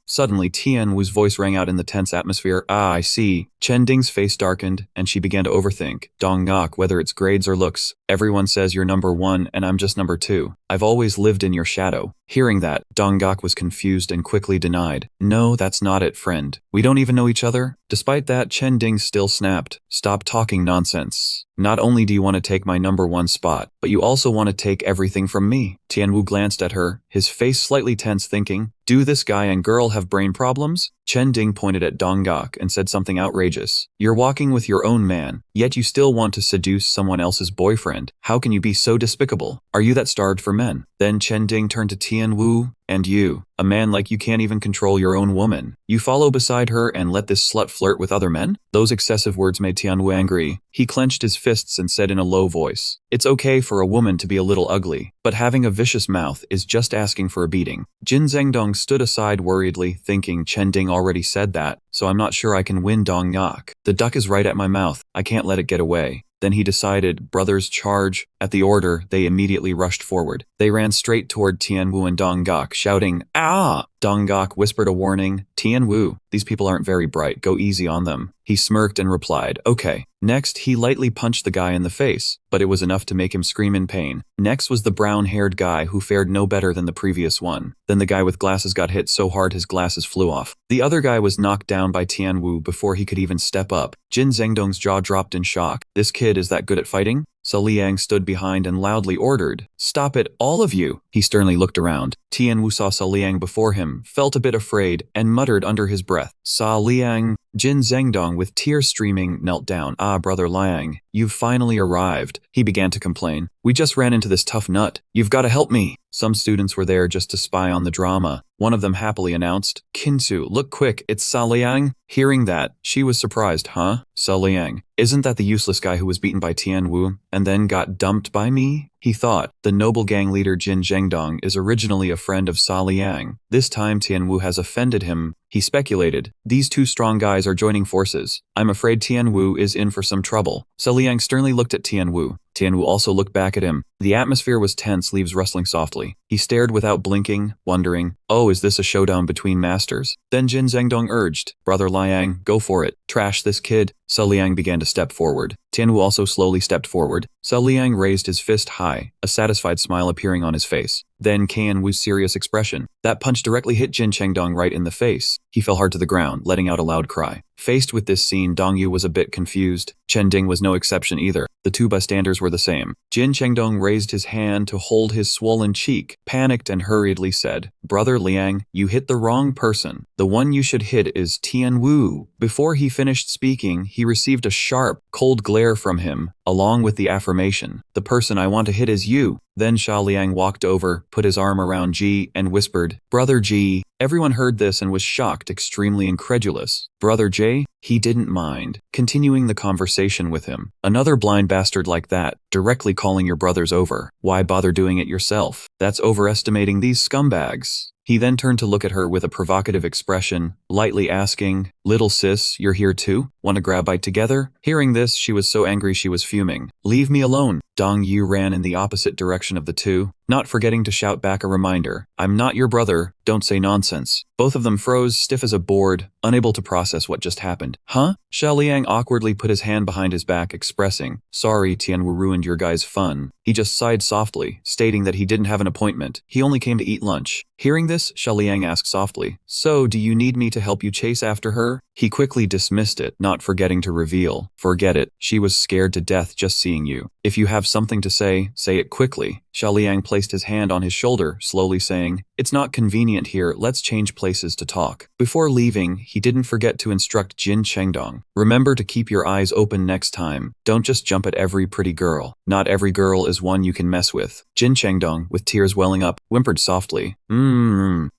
Suddenly Tian Wu's voice rang out in the tense atmosphere, "Ah, I see." Chen Ding's face darkened, and she began to overthink. Dong-gak, whether it's grades or looks, everyone says you're number 1 and I'm just number 2. I've always lived in your shadow. Hearing that, Dong-gak was confused and quickly denied, "No, that's not it, friend. We don't even know each other." Despite that, Chen Ding still snapped, "Stop talking nonsense. Not only do you want to take my number 1 spot, but you also want to take everything from me." Tianwu glanced at her, his face slightly tense, thinking, do this guy and girl have brain problems? Chen Ding pointed at Dong-gak and said something outrageous. "You're walking with your own man, yet you still want to seduce someone else's boyfriend. How can you be so despicable? Are you that starved for men?" Then Chen Ding turned to Tianwu, "And you, a man like you can't even control your own woman. You follow beside her and let this slut flirt with other men?" Those excessive words made Tianwu angry. He clenched his fists and said in a low voice, "It's okay for a woman to be a little ugly, but having a vicious mouth is just asking for a beating." Jin Zhengdong stood aside worriedly, thinking Chen Ding already said that, so I'm not sure I can win Dong-gak. The duck is right at my mouth. I can't let it get away. Then he decided, brothers, charge. At the order, they immediately rushed forward. They ran straight toward Tianwu and Dong-gak, shouting, "Ah!" Dong-gak whispered a warning, "Tianwu, these people aren't very bright, go easy on them." He smirked and replied, "Okay." Next, he lightly punched the guy in the face, but it was enough to make him scream in pain. Next was the brown-haired guy who fared no better than the previous one. Then the guy with glasses got hit so hard his glasses flew off. The other guy was knocked down by Tianwu before he could even step up. Jin Zhengdong's jaw dropped in shock. This kid is that good at fighting? So Liang stood behind and loudly ordered, Stop it, all of you. He sternly looked around. Tianwu saw Sa Liang before him, felt a bit afraid, and muttered under his breath. Sa Liang. Jin Zhengdong, with tears streaming, knelt down. Ah, Brother Liang, you've finally arrived. He began to complain. We just ran into this tough nut. You've got to help me. Some students were there just to spy on the drama. One of them happily announced, Kinsu, look quick, it's Sa Liang. Hearing that, she was surprised. Huh? Sa Liang, isn't that the useless guy who was beaten by Tianwu and then got dumped by me? He thought. The noble gang leader Jin Zhengdong is originally a friend of Sa Liang. This time Tianwu has offended him. He speculated, these two strong guys are joining forces. I'm afraid Tianwu is in for some trouble. Sa Liang sternly looked at Tianwu. Tianwu also looked back at him. The atmosphere was tense, leaves rustling softly. He stared without blinking, wondering, oh, is this a showdown between masters? Then Jin Zhengdong urged, Brother Liang, go for it. Trash this kid. Sa Liang began to step forward. Tianwu also slowly stepped forward. Sa Liang raised his fist high, a satisfied smile appearing on his face. Then Tianwu's serious expression. That punch directly hit Jin Zhengdong right in the face. He fell hard to the ground, letting out a loud cry. Faced with this scene, Dong Yu was a bit confused. Chen Ding was no exception either. The two bystanders were the same. Jin Zhengdong raised his hand to hold his swollen cheek, panicked and hurriedly said, Brother Liang, you hit the wrong person. The one you should hit is Tianwu. Before he finished speaking, he received a sharp, cold glare from him, along with the affirmation, the person I want to hit is you. Then Sha Liang walked over, put his arm around Ji, and whispered, Brother Ji. Everyone heard this and was shocked, extremely incredulous. Brother J? He didn't mind continuing the conversation with him. Another blind bastard like that, directly calling your brothers over. Why bother doing it yourself? That's overestimating these scumbags. He then turned to look at her with a provocative expression, lightly asking, Little sis, you're here too? Want to grab bite together? Hearing this, she was so angry she was fuming. Leave me alone. Dong Yu ran in the opposite direction of the two, not forgetting to shout back a reminder, I'm not your brother, don't say nonsense. Both of them froze stiff as a board, unable to process what just happened. Huh? Sha Liang awkwardly put his hand behind his back, expressing, Sorry Tianwu ruined your guys' fun. He just sighed softly, stating that he didn't have an appointment, he only came to eat lunch. Hearing this, Sha Liang asked softly, So, do you need me to help you chase after her? He quickly dismissed it, not forgetting to reveal, Forget it, she was scared to death just seeing you. If you have something to say it quickly. Sha Liang placed his hand on his shoulder, slowly saying, It's not convenient here, let's change places to talk. Before leaving, he didn't forget to instruct Jin Zhengdong. Remember to keep your eyes open next time. Don't just jump at every pretty girl. Not every girl is one you can mess with. Jin Zhengdong, with tears welling up, whimpered softly,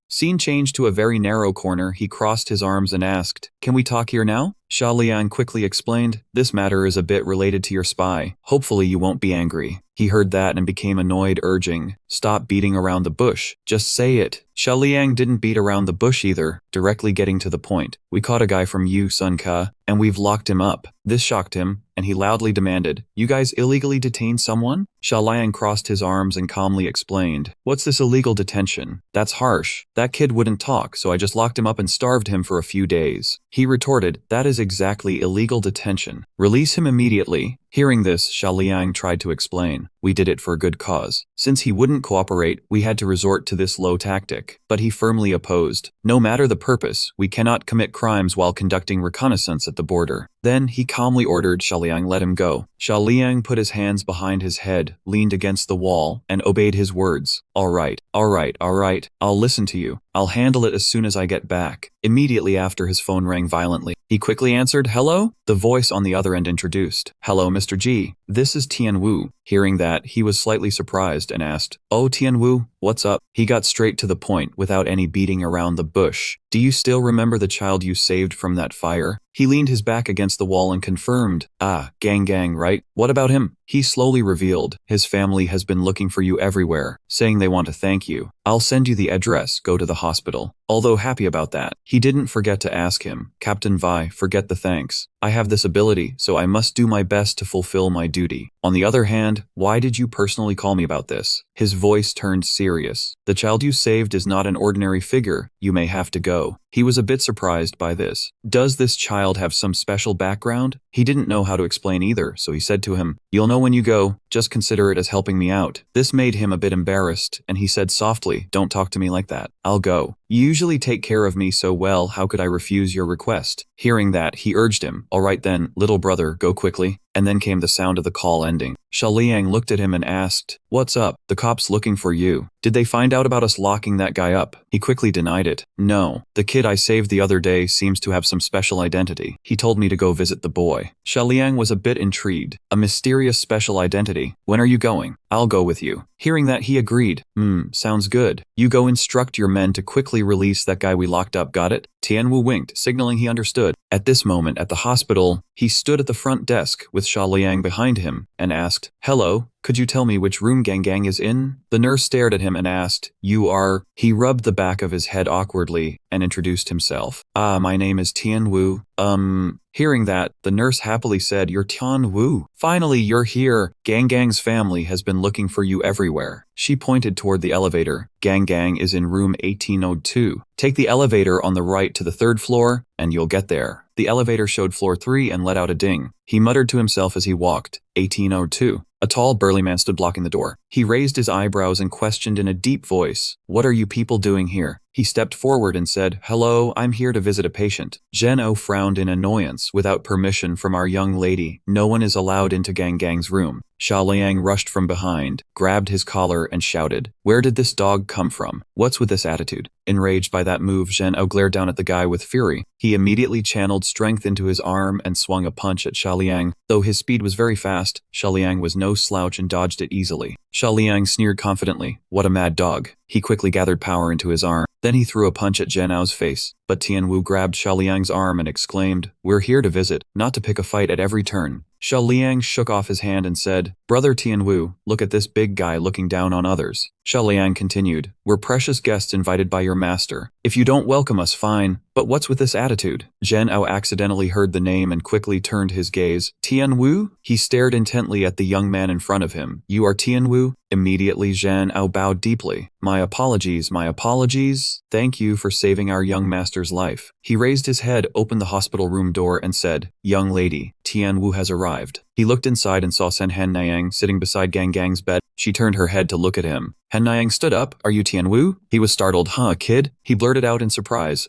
Scene changed to a very narrow corner. He crossed his arms and asked, Can we talk here now? Sha Liang quickly explained, This matter is a bit related to your spy. Hopefully you won't be angry. He heard that and became annoyed, urging, Stop beating around the bush. Just say it. Sha Liang didn't beat around the bush either, directly getting to the point. We caught a guy from Yu Sun Ka, and we've locked him up. This shocked him, and he loudly demanded, You guys illegally detained someone? Sha Liang crossed his arms and calmly explained, What's this illegal detention? That's harsh. That kid wouldn't talk, so I just locked him up and starved him for a few days. He retorted, That is exactly illegal detention. Release him immediately. Hearing this, Sha Liang tried to explain, We did it for a good cause. Since he wouldn't cooperate, we had to resort to this low tactic. But he firmly opposed. No matter the purpose, we cannot commit crimes while conducting reconnaissance at the border. Then he calmly ordered Sha Liang let him go. Sha Liang put his hands behind his head, leaned against the wall, and obeyed his words. All right, I'll listen to you. I'll handle it as soon as I get back. Immediately after, his phone rang violently. He quickly answered, Hello? The voice on the other end introduced, Hello, Mr. G. This is Tianwu. Hearing that, he was slightly surprised and asked, Oh, Tianwu, what's up? He got straight to the point without any beating around the bush. Do you still remember the child you saved from that fire? He leaned his back against the wall and confirmed, gang, right? What about him? He slowly revealed, His family has been looking for you everywhere, saying they want to thank you. I'll send you the address, go to the hospital. Although happy about that, he didn't forget to ask him, Captain Vi, forget the thanks. I have this ability, so I must do my best to fulfill my duty. On the other hand, why did you personally call me about this? His voice turned serious. The child you saved is not an ordinary figure. You may have to go. He was a bit surprised by this. Does this child have some special background? He didn't know how to explain either, so he said to him, You'll know when you go, just consider it as helping me out. This made him a bit embarrassed, and he said softly, Don't talk to me like that. I'll go. You usually take care of me so well, how could I refuse your request? Hearing that, he urged him, All right then, little brother, go quickly. And then came the sound of the call ending. Sha Liang looked at him and asked, What's up? The cops looking for you. Did they find out about us locking that guy up? He quickly denied it. No. The kid I saved the other day seems to have some special identity. He told me to go visit the boy. Xiaoliang was a bit intrigued. A mysterious special identity. When are you going? I'll go with you. Hearing that, he agreed. Sounds good. You go instruct your men to quickly release that guy we locked up, got it? Tianwu winked, signaling he understood. At this moment, at the hospital, he stood at the front desk with Xiaoliang behind him and asked, "Hello, could you tell me which room Gang Gang is in?" The nurse stared at him and asked, "You are?" He rubbed the back of his head awkwardly and introduced himself. My name is Tianwu. Hearing that, the nurse happily said, "You're Tianwu. Finally, you're here. Gang Gang's family has been looking for you everywhere." She pointed toward the elevator. Gang Gang is in room 1802. Take the elevator on the right to the 3rd floor, and you'll get there. The elevator showed floor 3 and let out a ding. He muttered to himself as he walked. 1802. A tall, burly man stood blocking the door. He raised his eyebrows and questioned in a deep voice, "What are you people doing here?" He stepped forward and said, "Hello, I'm here to visit a patient." Zheno frowned in annoyance. "Without permission from our young lady, no one is allowed into Gang Gang's room." Xiaoliang rushed from behind, grabbed his collar and shouted, "Where did this dog come from? What's with this attitude?" Enraged by that move, Zheno glared down at the guy with fury. He immediately channeled strength into his arm and swung a punch at Xiaoliang. Though his speed was very fast, Xiaoliang was no slouch and dodged it easily. Xiaoliang sneered confidently, "What a mad dog." He quickly gathered power into his arm. Then he threw a punch at Zheno's face. But Tianwu grabbed Xiaoliang's arm and exclaimed, "We're here to visit, not to pick a fight at every turn." Xiaoliang shook off his hand and said, "Brother Tianwu, look at this big guy looking down on others." Xiaoliang continued, "We're precious guests invited by your master. If you don't welcome us, fine, but what's with this attitude?" Zheno accidentally heard the name and quickly turned his gaze. "Tianwu?" He stared intently at the young man in front of him. "You are Tianwu?" Immediately Zheno bowed deeply. My apologies. Thank you for saving our young master's life." He raised his head, opened the hospital room door and said, "Young lady, Tianwu has arrived." He looked inside and saw Sen Han Niang sitting beside Gang Gang's bed. She turned her head to look at him. Han Niang stood up. "Are you Tianwu?" He was startled. "Huh, kid?" He blurted out in surprise.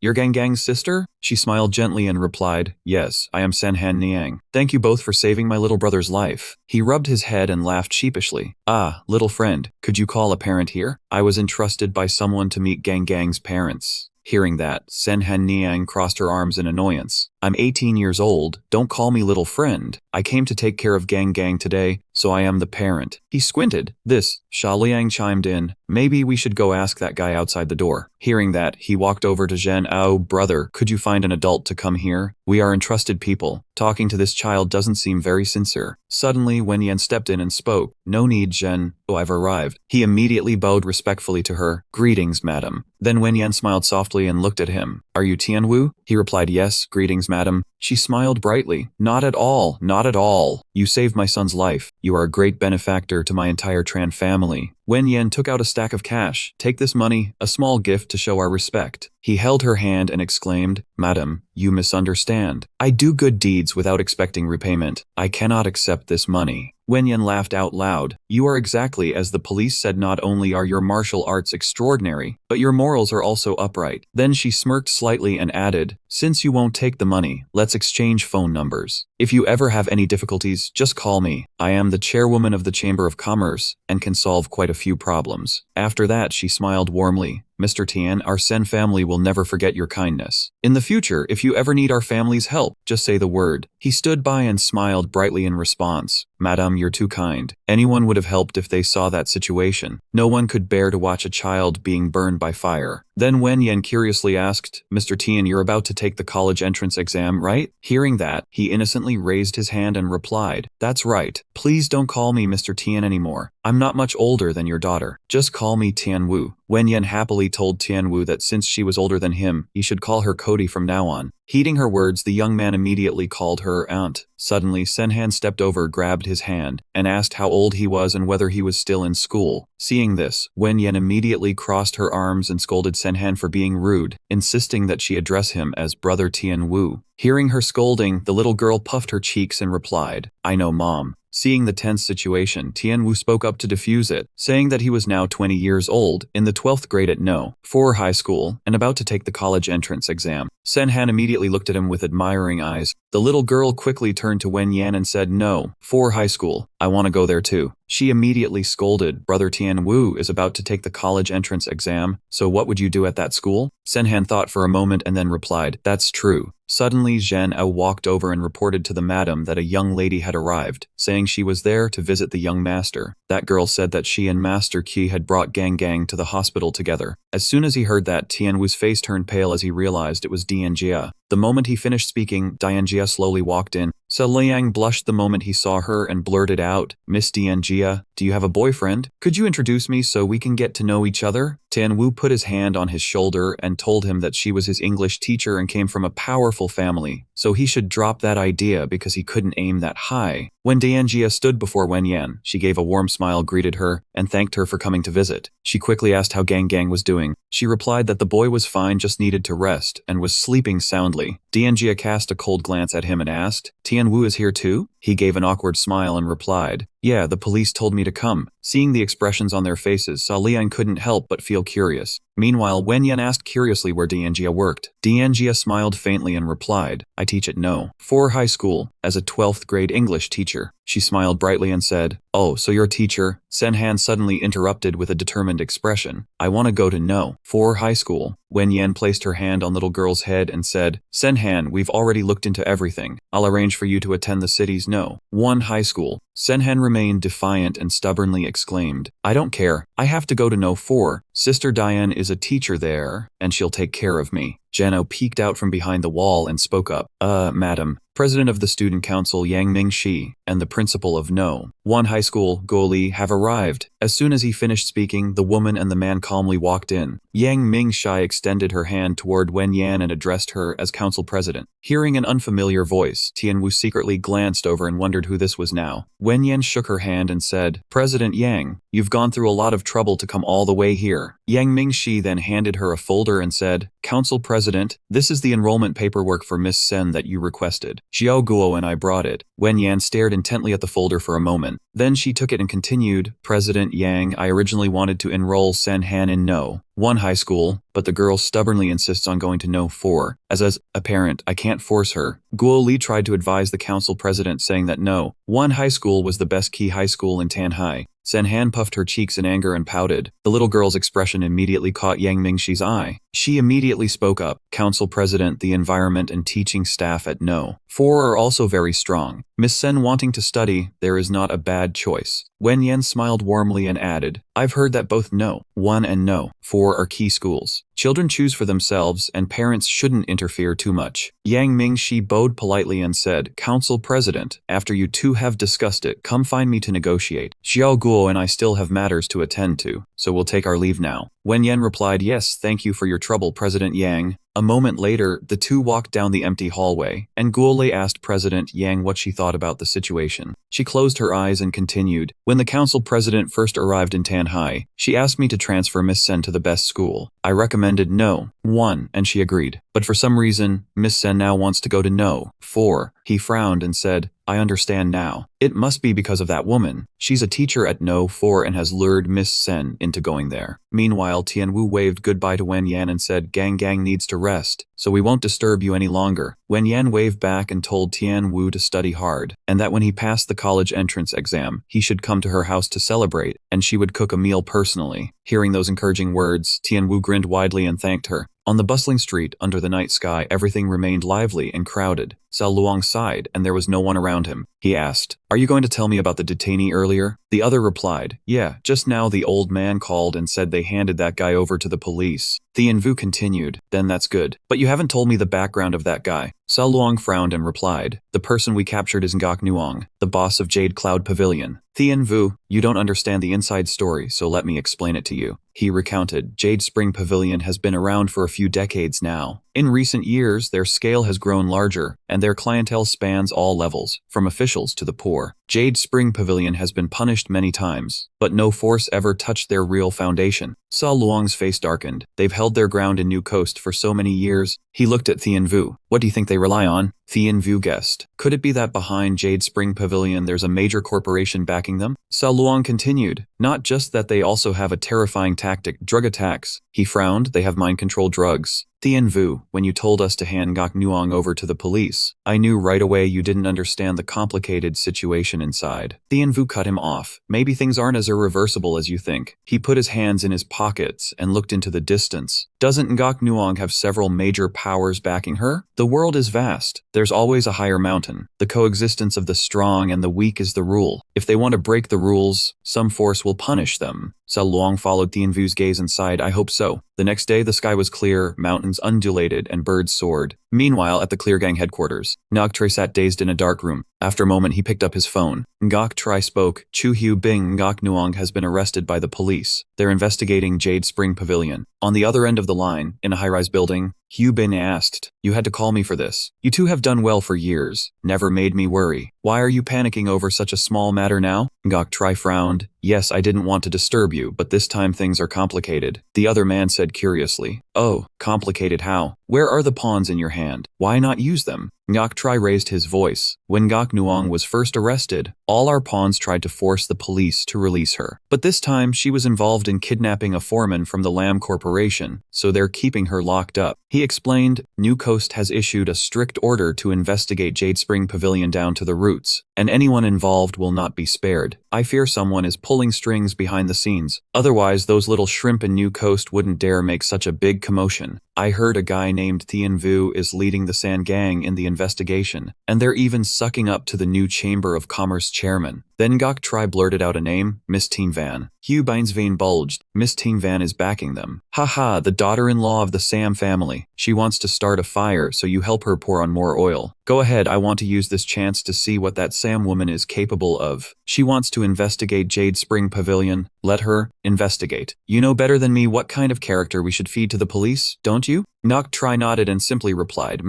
You're Gang Gang's sister?" She smiled gently and replied, "Yes, I am Sen Han Niang. Thank you both for saving my little brother's life." He rubbed his head and laughed sheepishly. "Ah, little friend, could you call a parent here? I was entrusted by someone to meet Gang Gang's parents." Hearing that, Sen Han Niang crossed her arms in annoyance. "I'm 18 years old. Don't call me little friend. I came to take care of Gang Gang today, so I am the parent." He squinted. "This," Xiaoliang chimed in. "Maybe we should go ask that guy outside the door." Hearing that, he walked over to Zhen. "Oh, brother, could you find an adult to come here? We are entrusted people. Talking to this child doesn't seem very sincere." Suddenly, Wen Yan stepped in and spoke. "No need, Zhen. Oh, I've arrived." He immediately bowed respectfully to her. "Greetings, madam." Then Wen Yan smiled softly and looked at him. "Are you Tianwu?" He replied, "Yes, greetings, madam." She smiled brightly. "Not at all, not at all. You saved my son's life. You are a great benefactor to my entire Tran family." Wen Yan took out a stack of cash. "Take this money, a small gift to show our respect." He held her hand and exclaimed, "Madam, you misunderstand. I do good deeds without expecting repayment. I cannot accept this money." Wen Yan laughed out loud. "You are exactly as the police said. Not only are your martial arts extraordinary, but your morals are also upright." Then she smirked slightly and added, "Since you won't take the money, let's exchange phone numbers. If you ever have any difficulties, just call me. I am the chairwoman of the Chamber of Commerce and can solve quite a few problems." After that, she smiled warmly. "Mr. Tian, our Sen family will never forget your kindness. In the future, if you ever need our family's help, just say the word." He stood by and smiled brightly in response. "Madam, you're too kind. Anyone would have helped if they saw that situation. No one could bear to watch a child being burned by fire." Then Wen Yan curiously asked, "Mr. Tian, you're about to take the college entrance exam, right?" Hearing that, he innocently raised his hand and replied, "That's right. Please don't call me Mr. Tian anymore. I'm not much older than your daughter. Just call me Tianwu." Wen Yan happily told Tianwu that since she was older than him, he should call her Cody from now on. Heeding her words, the young man immediately called her aunt. Suddenly, Sen Han stepped over, grabbed his hand, and asked how old he was and whether he was still in school. Seeing this, Wen Yan immediately crossed her arms and scolded Sen Han for being rude, insisting that she address him as Brother Tianwu. Hearing her scolding, the little girl puffed her cheeks and replied, "I know, Mom." Seeing the tense situation, Tianwu spoke up to defuse it, saying that he was now 20 years old, in the 12th grade at No. 4 high school, and about to take the college entrance exam. Sen Han immediately looked at him with admiring eyes. The little girl quickly turned to Wen Yan and said, "No, for high school. I want to go there too." She immediately scolded, "Brother Tian Wu is about to take the college entrance exam, so what would you do at that school?" Senhan thought for a moment and then replied, "That's true." Suddenly, Zhen Ao walked over and reported to the madam that a young lady had arrived, saying she was there to visit the young master. That girl said that she and Master Qi had brought Gang Gang to the hospital together. As soon as he heard that, Tian Wu's face turned pale as he realized it was Dian Jia. The moment he finished speaking, Dian Jia slowly walked in. Sa Liang blushed the moment he saw her and blurted out, "Miss Dian Jia, do you have a boyfriend? Could you introduce me so we can get to know each other?" Tian Wu put his hand on his shoulder and told him that she was his English teacher and came from a powerful family, so he should drop that idea because he couldn't aim that high. When Dian Jia stood before Wen Yan, she gave a warm smile, greeted her, and thanked her for coming to visit. She quickly asked how Gang Gang was doing. She replied that the boy was fine, just needed to rest, and was sleeping soundly. Dian Jia cast a cold glance at him and asked, "Tian Wu is here too?" He gave an awkward smile and replied, "Yeah, the police told me to come." Seeing the expressions on their faces, Sa Liang couldn't help but feel curious. Meanwhile, Wen Yan asked curiously where Dian Jia worked. Dian Jia smiled faintly and replied, "I teach at No. 4 high school, as a 12th grade English teacher." She smiled brightly and said, "Oh, so you're a teacher?" Senhan suddenly interrupted with a determined expression, "I want to go to No. 4 high school." Wen Yan placed her hand on little girl's head and said, "Senhan, we've already looked into everything. I'll arrange for you to attend the city's No. 1 high school." Senhan remained defiant and stubbornly exclaimed, "I don't care. I have to go to No. 4. Sister Diane is a teacher there, and she'll take care of me." Zheno peeked out from behind the wall and spoke up, Madam, President of the Student Council Yang Mingxi and the Principal of No. 1 High School, Guoli, have arrived." As soon as he finished speaking, the woman and the man calmly walked in. Yang Mingxi extended her hand toward Wen Yan and addressed her as Council President. Hearing an unfamiliar voice, Tian Wu secretly glanced over and wondered who this was now. Wen Yan shook her hand and said, "President Yang, you've gone through a lot of trouble to come all the way here." Yang Mingxi then handed her a folder and said, "Council President, this is the enrollment paperwork for Miss Sen that you requested. Xiao Guo and I brought it." Wen Yan stared intently at the folder for a moment. Then she took it and continued, "President Yang, I originally wanted to enroll Sen Han in No. 1 high school, but the girl stubbornly insists on going to No. 4. As a parent, I can't force her." Guo Li tried to advise the council president, saying that No. 1 high school was the best key high school in Tanhai. Senhan puffed her cheeks in anger and pouted. The little girl's expression immediately caught Yang Mingxi's eye. She immediately spoke up, "Council President, the environment and teaching staff at No. 4 are also very strong. Miss Sen wanting to study, there is not a bad choice." Wen Yan smiled warmly and added, "I've heard that both No. 1 and No. 4 are key schools. Children choose for themselves and parents shouldn't interfere too much." Yang Mingxi bowed politely and said, "Council President, after you two have discussed it, come find me to negotiate. Xiao Guo and I still have matters to attend to, so we'll take our leave now." Wen Yan replied, "Yes, thank you for your trouble, President Yang." A moment later, the two walked down the empty hallway, and Guolei asked President Yang what she thought about the situation. She closed her eyes and continued, "When the council president first arrived in Tanhai, she asked me to transfer Miss Sen to the best school. I recommended No. 1, and she agreed. But for some reason, Miss Sen now wants to go to No. 4. He frowned and said, "I understand now. It must be because of that woman. She's a teacher at No. 4 and has lured Miss Sen into going there." Meanwhile, Tian Wu waved goodbye to Wen Yan and said, "Gang Gang needs to rest, so we won't disturb you any longer." Wen Yan waved back and told Tian Wu to study hard, and that when he passed the college entrance exam, he should come to her house to celebrate, and she would cook a meal personally. Hearing those encouraging words, Tian Wu grinned widely and thanked her. On the bustling street, under the night sky, everything remained lively and crowded. Cao Luong sighed, and there was no one around him. He asked, "Are you going to tell me about the detainee earlier?" The other replied, "Yeah, just now the old man called and said they handed that guy over to the police." Tian Wu continued, "Then that's good. But you haven't told me the background of that guy." Cao Luong frowned and replied, "The person we captured is Ngok Nuong, the boss of Jade Cloud Pavilion." Tian Wu, "You don't understand the inside story, so let me explain it to you." He recounted, Jade Spring Pavilion has been around for a few decades now. In recent years, their scale has grown larger, and their clientele spans all levels, from officials to the poor. Jade Spring Pavilion has been punished many times, but no force ever touched their real foundation. Sa Luang's face darkened. They've held their ground in New Coast for so many years. He looked at Thien Vu. What do you think they rely on? Thien Vu guessed. Could it be that behind Jade Spring Pavilion there's a major corporation backing them? Sa Luang continued. Not just that, they also have a terrifying tactic, drug attacks. He frowned. They have mind-control drugs. Thien Vu, when you told us to hand Gok Nuong over to the police, I knew right away you didn't understand the complicated situation inside. Thien Vu cut him off. Maybe things aren't as irreversible as you think. He put his hands in his pockets and looked into the distance. Doesn't Gok Nuong have several major powers backing her? The world is vast. There's always a higher mountain. The coexistence of the strong and the weak is the rule. If they want to break the rules, some force will punish them. Sa Luang followed Thien Vu's gaze and sighed. I hope so. The next day, the sky was clear, mountains undulated, and birds soared. Meanwhile, at the Clear Gang headquarters, Ngok Tre sat dazed in a dark room. After a moment, he picked up his phone. Ngok Tre spoke. Chu Hu Bing Ngok Nuong has been arrested by the police. They're investigating Jade Spring Pavilion. On the other end of the line, in a high-rise building, Hu Bin asked, You had to call me for this. You two have done well for years. Never made me worry. Why are you panicking over such a small matter now? Ngok Tre frowned. Yes, I didn't want to disturb you, but this time things are complicated. The other man said curiously. Oh, complicated how? Where are the pawns in your hand? Why not use them? Ngok Tre raised his voice. When Gok Nuong was first arrested, all our pawns tried to force the police to release her. But this time, she was involved in kidnapping a foreman from the Lamb Corporation, so they're keeping her locked up. He explained, New Coast has issued a strict order to investigate Jade Spring Pavilion down to the roots, and anyone involved will not be spared. I fear someone is pulling strings behind the scenes. Otherwise, those little shrimp in New Coast wouldn't dare make such a big commotion. I heard a guy named Thien Vu is leading the San Gang in the investigation, and they're even sucking up to the new Chamber of Commerce chairman. Then Gok Tre blurted out a name, Miss Tien Van. Hu Bin's vein bulged. Miss Tien Van is backing them. Haha, the daughter-in-law of the Sam family. She wants to start a fire, so you help her pour on more oil. Go ahead, I want to use this chance to see what that Sam woman is capable of. She wants to investigate Jade Spring Pavilion. Let her investigate. You know better than me what kind of character we should feed to the police, don't you? Ngok Tre nodded and simply replied,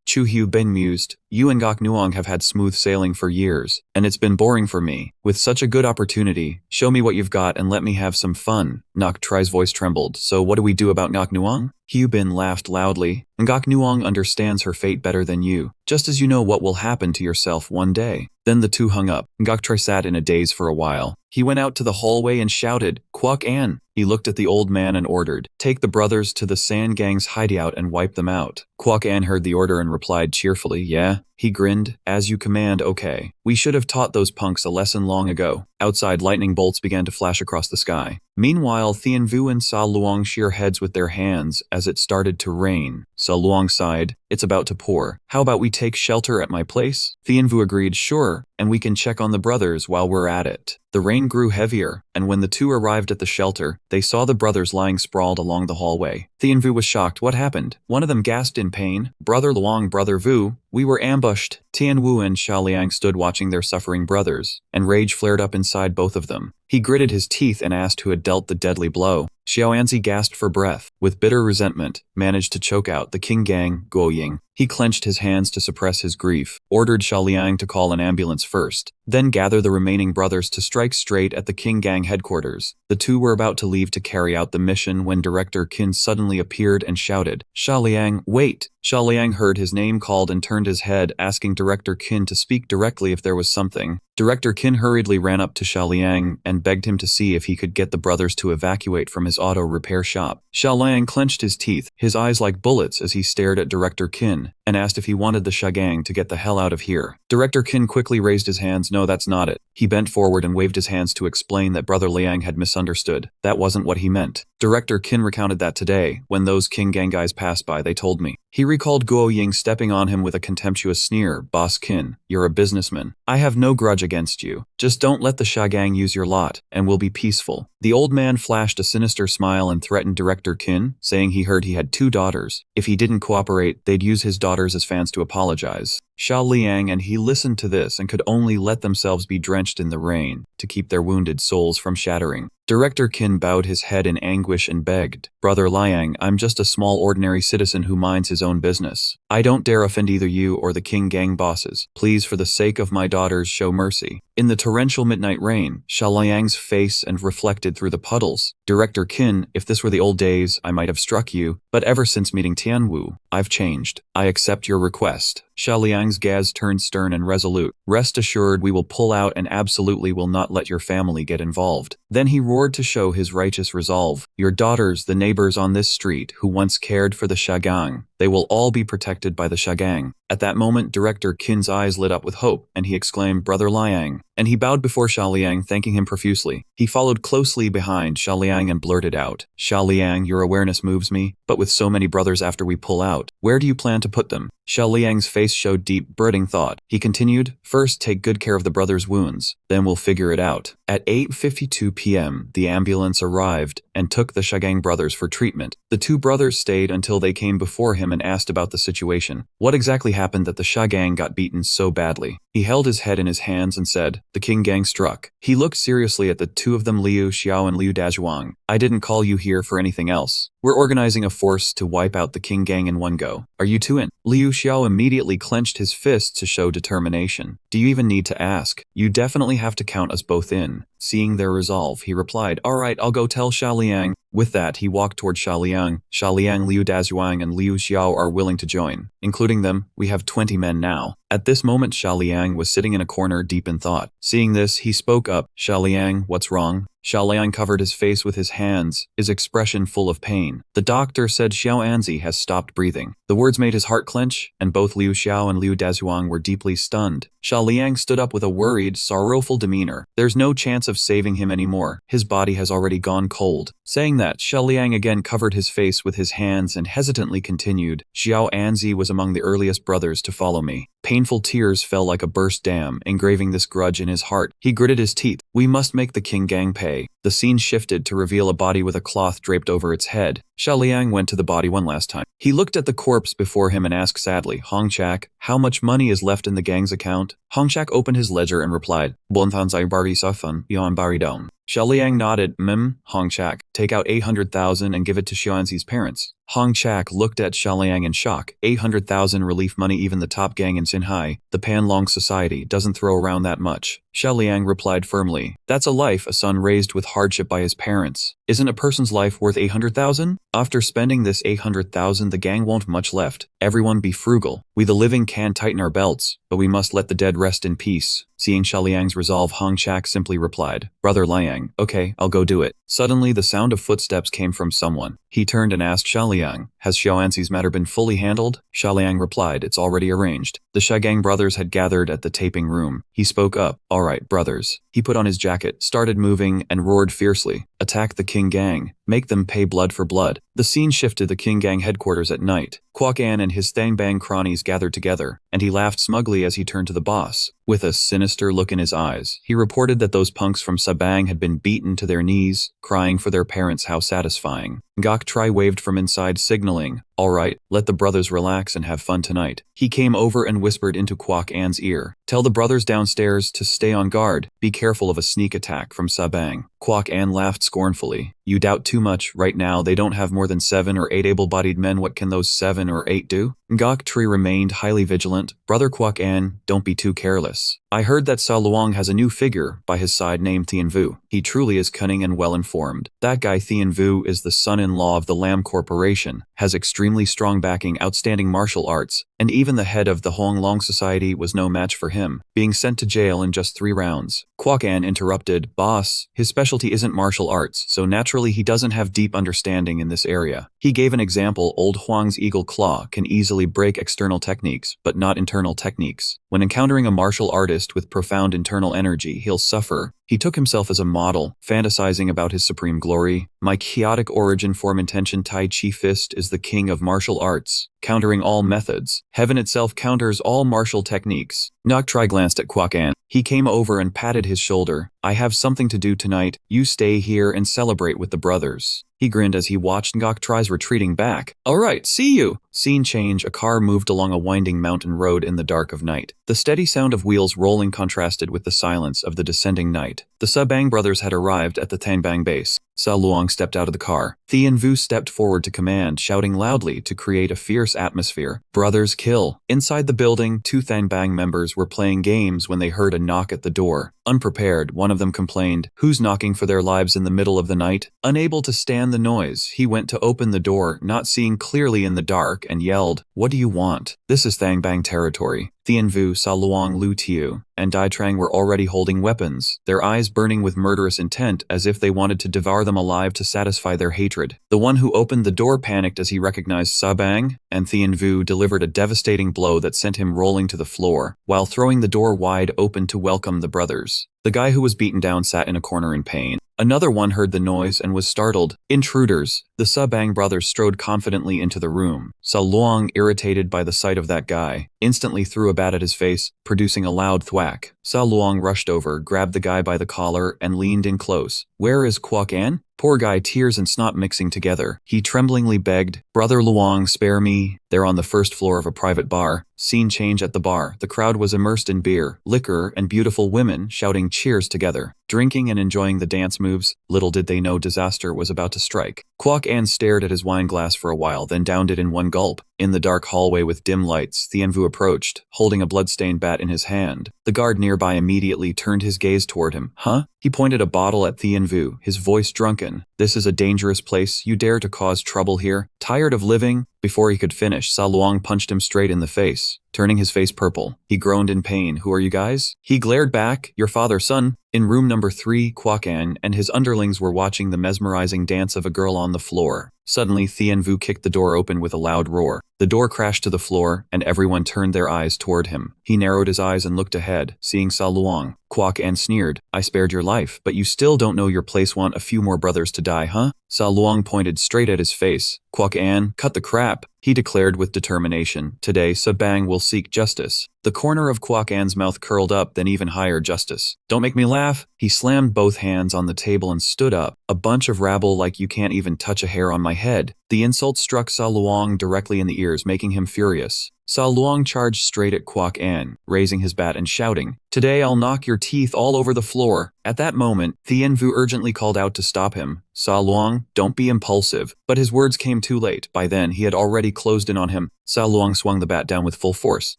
Chu Hu Bin mused. You and Gok Nuong have had smooth sailing for years, and it's been boring for me. With such a good opportunity, show me what you've got and let me have some fun. Ngok Tre's voice trembled. So what do we do about Gok Nuong? Hu Bin laughed loudly. Ngok Nuong understands her fate better than you, just as you know what will happen to yourself one day. Then the two hung up. Ngok Tre sat in a daze for a while. He went out to the hallway and shouted, Kwok An. He looked at the old man and ordered, Take the brothers to the San Gang's hideout and wipe them out. Kwok An heard the order and replied cheerfully, Yeah. He grinned. As you command, okay. We should have taught those punks a lesson long ago. Outside, lightning bolts began to flash across the sky. Meanwhile, Thien Vu and Sa Luang shear heads with their hands as it started to rain. Sa Luang sighed. It's about to pour. How about we take shelter at my place? Thien Vu agreed, sure, and we can check on the brothers while we're at it. The rain grew heavier, and when the two arrived at the shelter, they saw the brothers lying sprawled along the hallway. Thien Vu was shocked. What happened? One of them gasped in pain. Brother Luang, Brother Vu, we were ambushed. Tian Wu and Xia Liang stood watching their suffering brothers, and rage flared up inside both of them. He gritted his teeth and asked who had dealt the deadly blow. Xiao Anzi gasped for breath. With bitter resentment, managed to choke out the King Gang, Guo Ying. He clenched his hands to suppress his grief, ordered Xia Liang to call an ambulance first, then gather the remaining brothers to strike straight at the King Gang headquarters. The two were about to leave to carry out the mission when Director Qin suddenly appeared and shouted, Xia Liang, wait! Xia Liang heard his name called and turned his head, asking Director Qin to speak directly if there was something. Director Qin hurriedly ran up to Xia Liang and begged him to see if he could get the brothers to evacuate from his auto repair shop. Xia Liang clenched his teeth, his eyes like bullets as he stared at Director Qin, and asked if he wanted the Xia Gang to get the hell out of here. Director Qin quickly raised his hands. No, that's not it. He bent forward and waved his hands to explain that Brother Liang had misunderstood. That wasn't what he meant. Director Qin recounted that today, when those King Gang guys passed by, they told me. He recalled Guo Ying stepping on him with a contemptuous sneer. Boss Qin, you're a businessman. I have no grudge against you. Just don't let the Xia Gang use your lot, and we'll be peaceful. The old man flashed a sinister smile and threatened Director Qin, saying he heard he had 2 daughters. If he didn't cooperate, they'd use his daughters as fans to apologize. Xiao Liang and he listened to this and could only let themselves be drenched in the rain to keep their wounded souls from shattering. Director Qin bowed his head in anguish and begged, "Brother Liang, I'm just a small ordinary citizen who minds his own business. I don't dare offend either you or the King gang bosses. Please, for the sake of my daughters, show mercy." In the torrential midnight rain, Xiao Liang's face and reflected through the puddles. Director Qin, if this were the old days, I might have struck you, but ever since meeting Tianwu, I've changed. I accept your request. Xiao Liang's gaze turned stern and resolute. Rest assured, we will pull out and absolutely will not let your family get involved. Then he roared to show his righteous resolve. Your daughters, the neighbors on this street, who once cared for the Shagang, they will all be protected by the Shagang. At that moment, Director Qin's eyes lit up with hope, and he exclaimed, "Brother Liang," and he bowed before Xiao Liang, thanking him profusely. He followed closely behind Xiao Liang and blurted out, "Xiao Liang, your awareness moves me, but with so many brothers after we pull out, where do you plan to put them?" Xiao Liang's face showed deep, brooding thought. He continued, "First, take good care of the brothers' wounds, then we'll figure it out." At 8:52 p.m., the ambulance arrived and took the Shagang brothers for treatment. The two brothers stayed until they came before him and asked about the situation. What exactly happened that the Shagang got beaten so badly? He held his head in his hands and said, "The King gang struck." He looked seriously at the two of them, Liu Xiao and Liu Dazhuang. "I didn't call you here for anything else. We're organizing a force to wipe out the King gang in one go. Are you two in?" Liu Xiao immediately clenched his fists to show determination. "Do you even need to ask? You definitely have to count us both in." Seeing their resolve, he replied, "All right, I'll go tell Xiao Liang." With that, he walked toward Xiao Liang. Xiao Liang, Liu Dazhuang, and Liu Xiao are willing to join. Including them, we have 20 men now. At this moment, Xiao Liang was sitting in a corner deep in thought. Seeing this, he spoke up, "Xiao Liang, what's wrong?" Xiao Liang covered his face with his hands, his expression full of pain. The doctor said Xiao Anzi has stopped breathing. The words made his heart clench, and both Liu Xiao and Liu Dazhuang were deeply stunned. Xiao Liang stood up with a worried, sorrowful demeanor. There's no chance of saving him anymore. His body has already gone cold. Saying that, Xiao Liang again covered his face with his hands and hesitantly continued, "Xiao Anzi was among the earliest brothers to follow me." Painful tears fell like a burst dam, engraving this grudge in his heart. He gritted his teeth. "We must make the King gang pay." The scene shifted to reveal a body with a cloth draped over its head. Xiao Liang went to the body one last time. He looked at the corpse before him and asked sadly, "Hongchak, how much money is left in the gang's account?" Hongchak opened his ledger and replied, "Bonfanzai bari safan, yon bari dong." Xiao Liang nodded, Hongchak, take out 800,000 and give it to Xiaoanzi's parents." Hongchak looked at Xiao Liang in shock. 800,000 relief money, even the top gang in Xinhai, the Panlong Society, doesn't throw around that much. Xiao Liang replied firmly, "That's a life, a son raised with hardship by his parents. Isn't a person's life worth 800,000? After spending this 800,000, the gang won't much left. Everyone be frugal. We the living can tighten our belts, but we must let the dead rest in peace." Seeing Xiao Liang's resolve, Hongchak simply replied, "Brother Liang, okay, I'll go do it." Suddenly, the sound of footsteps came from someone. He turned and asked Xiao Liang, "Has Xiaoanzi's matter been fully handled?" Xiao Liang replied, "It's already arranged." The Shagang brothers had gathered at the taping room. He spoke up, "All right, brothers." He put on his jacket, started moving, and roared fiercely, "Attack the King gang. Make them pay blood for blood." The scene shifted to the King gang headquarters at night. Kwok An and his Thang Bang cronies gathered together, and he laughed smugly as he turned to the boss. With a sinister look in his eyes, he reported that those punks from Sabang had been beaten to their knees, crying for their parents. How satisfying. Gok Tri waved from inside, signaling, "All right, let the brothers relax and have fun tonight." He came over and whispered into Kwok An's ear, "Tell the brothers downstairs to stay on guard. Be careful of a sneak attack from Sabang." Kwok An laughed scornfully. "You doubt too much. Right now, they don't have more than 7 or 8 able-bodied men. What can those 7 or 8 do?" Gok Tri remained highly vigilant. "Brother Kwok An, don't be too careless. I heard that Sao Luong has a new figure by his side named Thien Vu. He truly is cunning and well-informed. That guy Thien Vu is the son-in-law of the Lam Corporation, has extremely strong backing, outstanding martial arts, and even the head of the Hong Long Society was no match for him, being sent to jail in just 3 rounds. Kwok An interrupted, "Boss, his specialty isn't martial arts, so naturally he doesn't have deep understanding in this area." He gave an example. Old Huang's Eagle Claw can easily break external techniques, but not internal techniques. When encountering a martial artist with profound internal energy, he'll suffer. He took himself as a model, fantasizing about his supreme glory. "My chaotic origin form intention Tai Chi fist is the king of martial arts, countering all methods. Heaven itself counters all martial techniques." Nok Tri glanced at Kwok An. He came over and patted his shoulder. "I have something to do tonight. You stay here and celebrate with the brothers." He grinned as he watched Ngok Tri's retreating back. "All right, see you." Scene change, a car moved along a winding mountain road in the dark of night. The steady sound of wheels rolling contrasted with the silence of the descending night. The Sabang brothers had arrived at the Tangbang base. Sa Luong stepped out of the car. Thian Vu stepped forward to command, shouting loudly to create a fierce atmosphere. Brothers kill. Inside the building, two Tangbang members were playing games when they heard a knock at the door. Unprepared, one of them complained, "Who's knocking for their lives in the middle of the night?" Unable to stand the noise, he went to open the door, not seeing clearly in the dark, and yelled, "What do you want? This is Tangbang territory." Thian Vu, Sa Luong, Lu Tiu, and Dai Trang were already holding weapons, their eyes burning with murderous intent as if they wanted to devour them alive to satisfy their hatred. The one who opened the door panicked as he recognized Sabang, and Thian Vu delivered a devastating blow that sent him rolling to the floor, while throwing the door wide open to welcome the brothers. The guy who was beaten down sat in a corner in pain. Another one heard the noise and was startled. Intruders. The Sabang brothers strode confidently into the room. Sa Luong, irritated by the sight of that guy, instantly threw a bat at his face, producing a loud thwack. Sa Luong rushed over, grabbed the guy by the collar, and leaned in close. "Where is Kwok An?" Poor guy, tears and snot mixing together. He tremblingly begged, "Brother Luong, spare me." They're on the first floor of a private bar. Scene change at the bar. The crowd was immersed in beer, liquor, and beautiful women shouting cheers together. Drinking and enjoying the dance moves, little did they know disaster was about to strike. Kwok An stared at his wine glass for a while, then downed it in one gulp. In the dark hallway with dim lights, Thian Vu approached, holding a blood-stained bat in his hand. The guard nearby immediately turned his gaze toward him. "Huh?" He pointed a bottle at Thian Vu, his voice drunken. "This is a dangerous place. You dare to cause trouble here? Tired of living?" Before he could finish, Sa Luong punched him straight in the face, turning his face purple. He groaned in pain. "Who are you guys?" He glared back. "Your father, son." In room number 3, Kwok An and his underlings were watching the mesmerizing dance of a girl on the floor. Suddenly, Thian Vu kicked the door open with a loud roar. The door crashed to the floor, and everyone turned their eyes toward him. He narrowed his eyes and looked ahead, seeing Sa Luong. Kwok An sneered, "I spared your life, but you still don't know your place. Want a few more brothers to die, huh?" Sa Luong pointed straight at his face. "Kwok An, cut the crap," he declared with determination. "Today, Sabang will seek justice." The corner of Kwok An's mouth curled up, then even higher. "Justice? Don't make me laugh." He slammed both hands on the table and stood up. "A bunch of rabble like you can't even touch a hair on my head." The insult struck Sa Luong directly in the ears, making him furious. Sa Luong charged straight at Kwok An, raising his bat and shouting, "Today I'll knock your teeth all over the floor." At that moment, Thian Vu urgently called out to stop him. "Sa Luong, don't be impulsive." But his words came too late. By then, he had already closed in on him. Sa Luong swung the bat down with full force,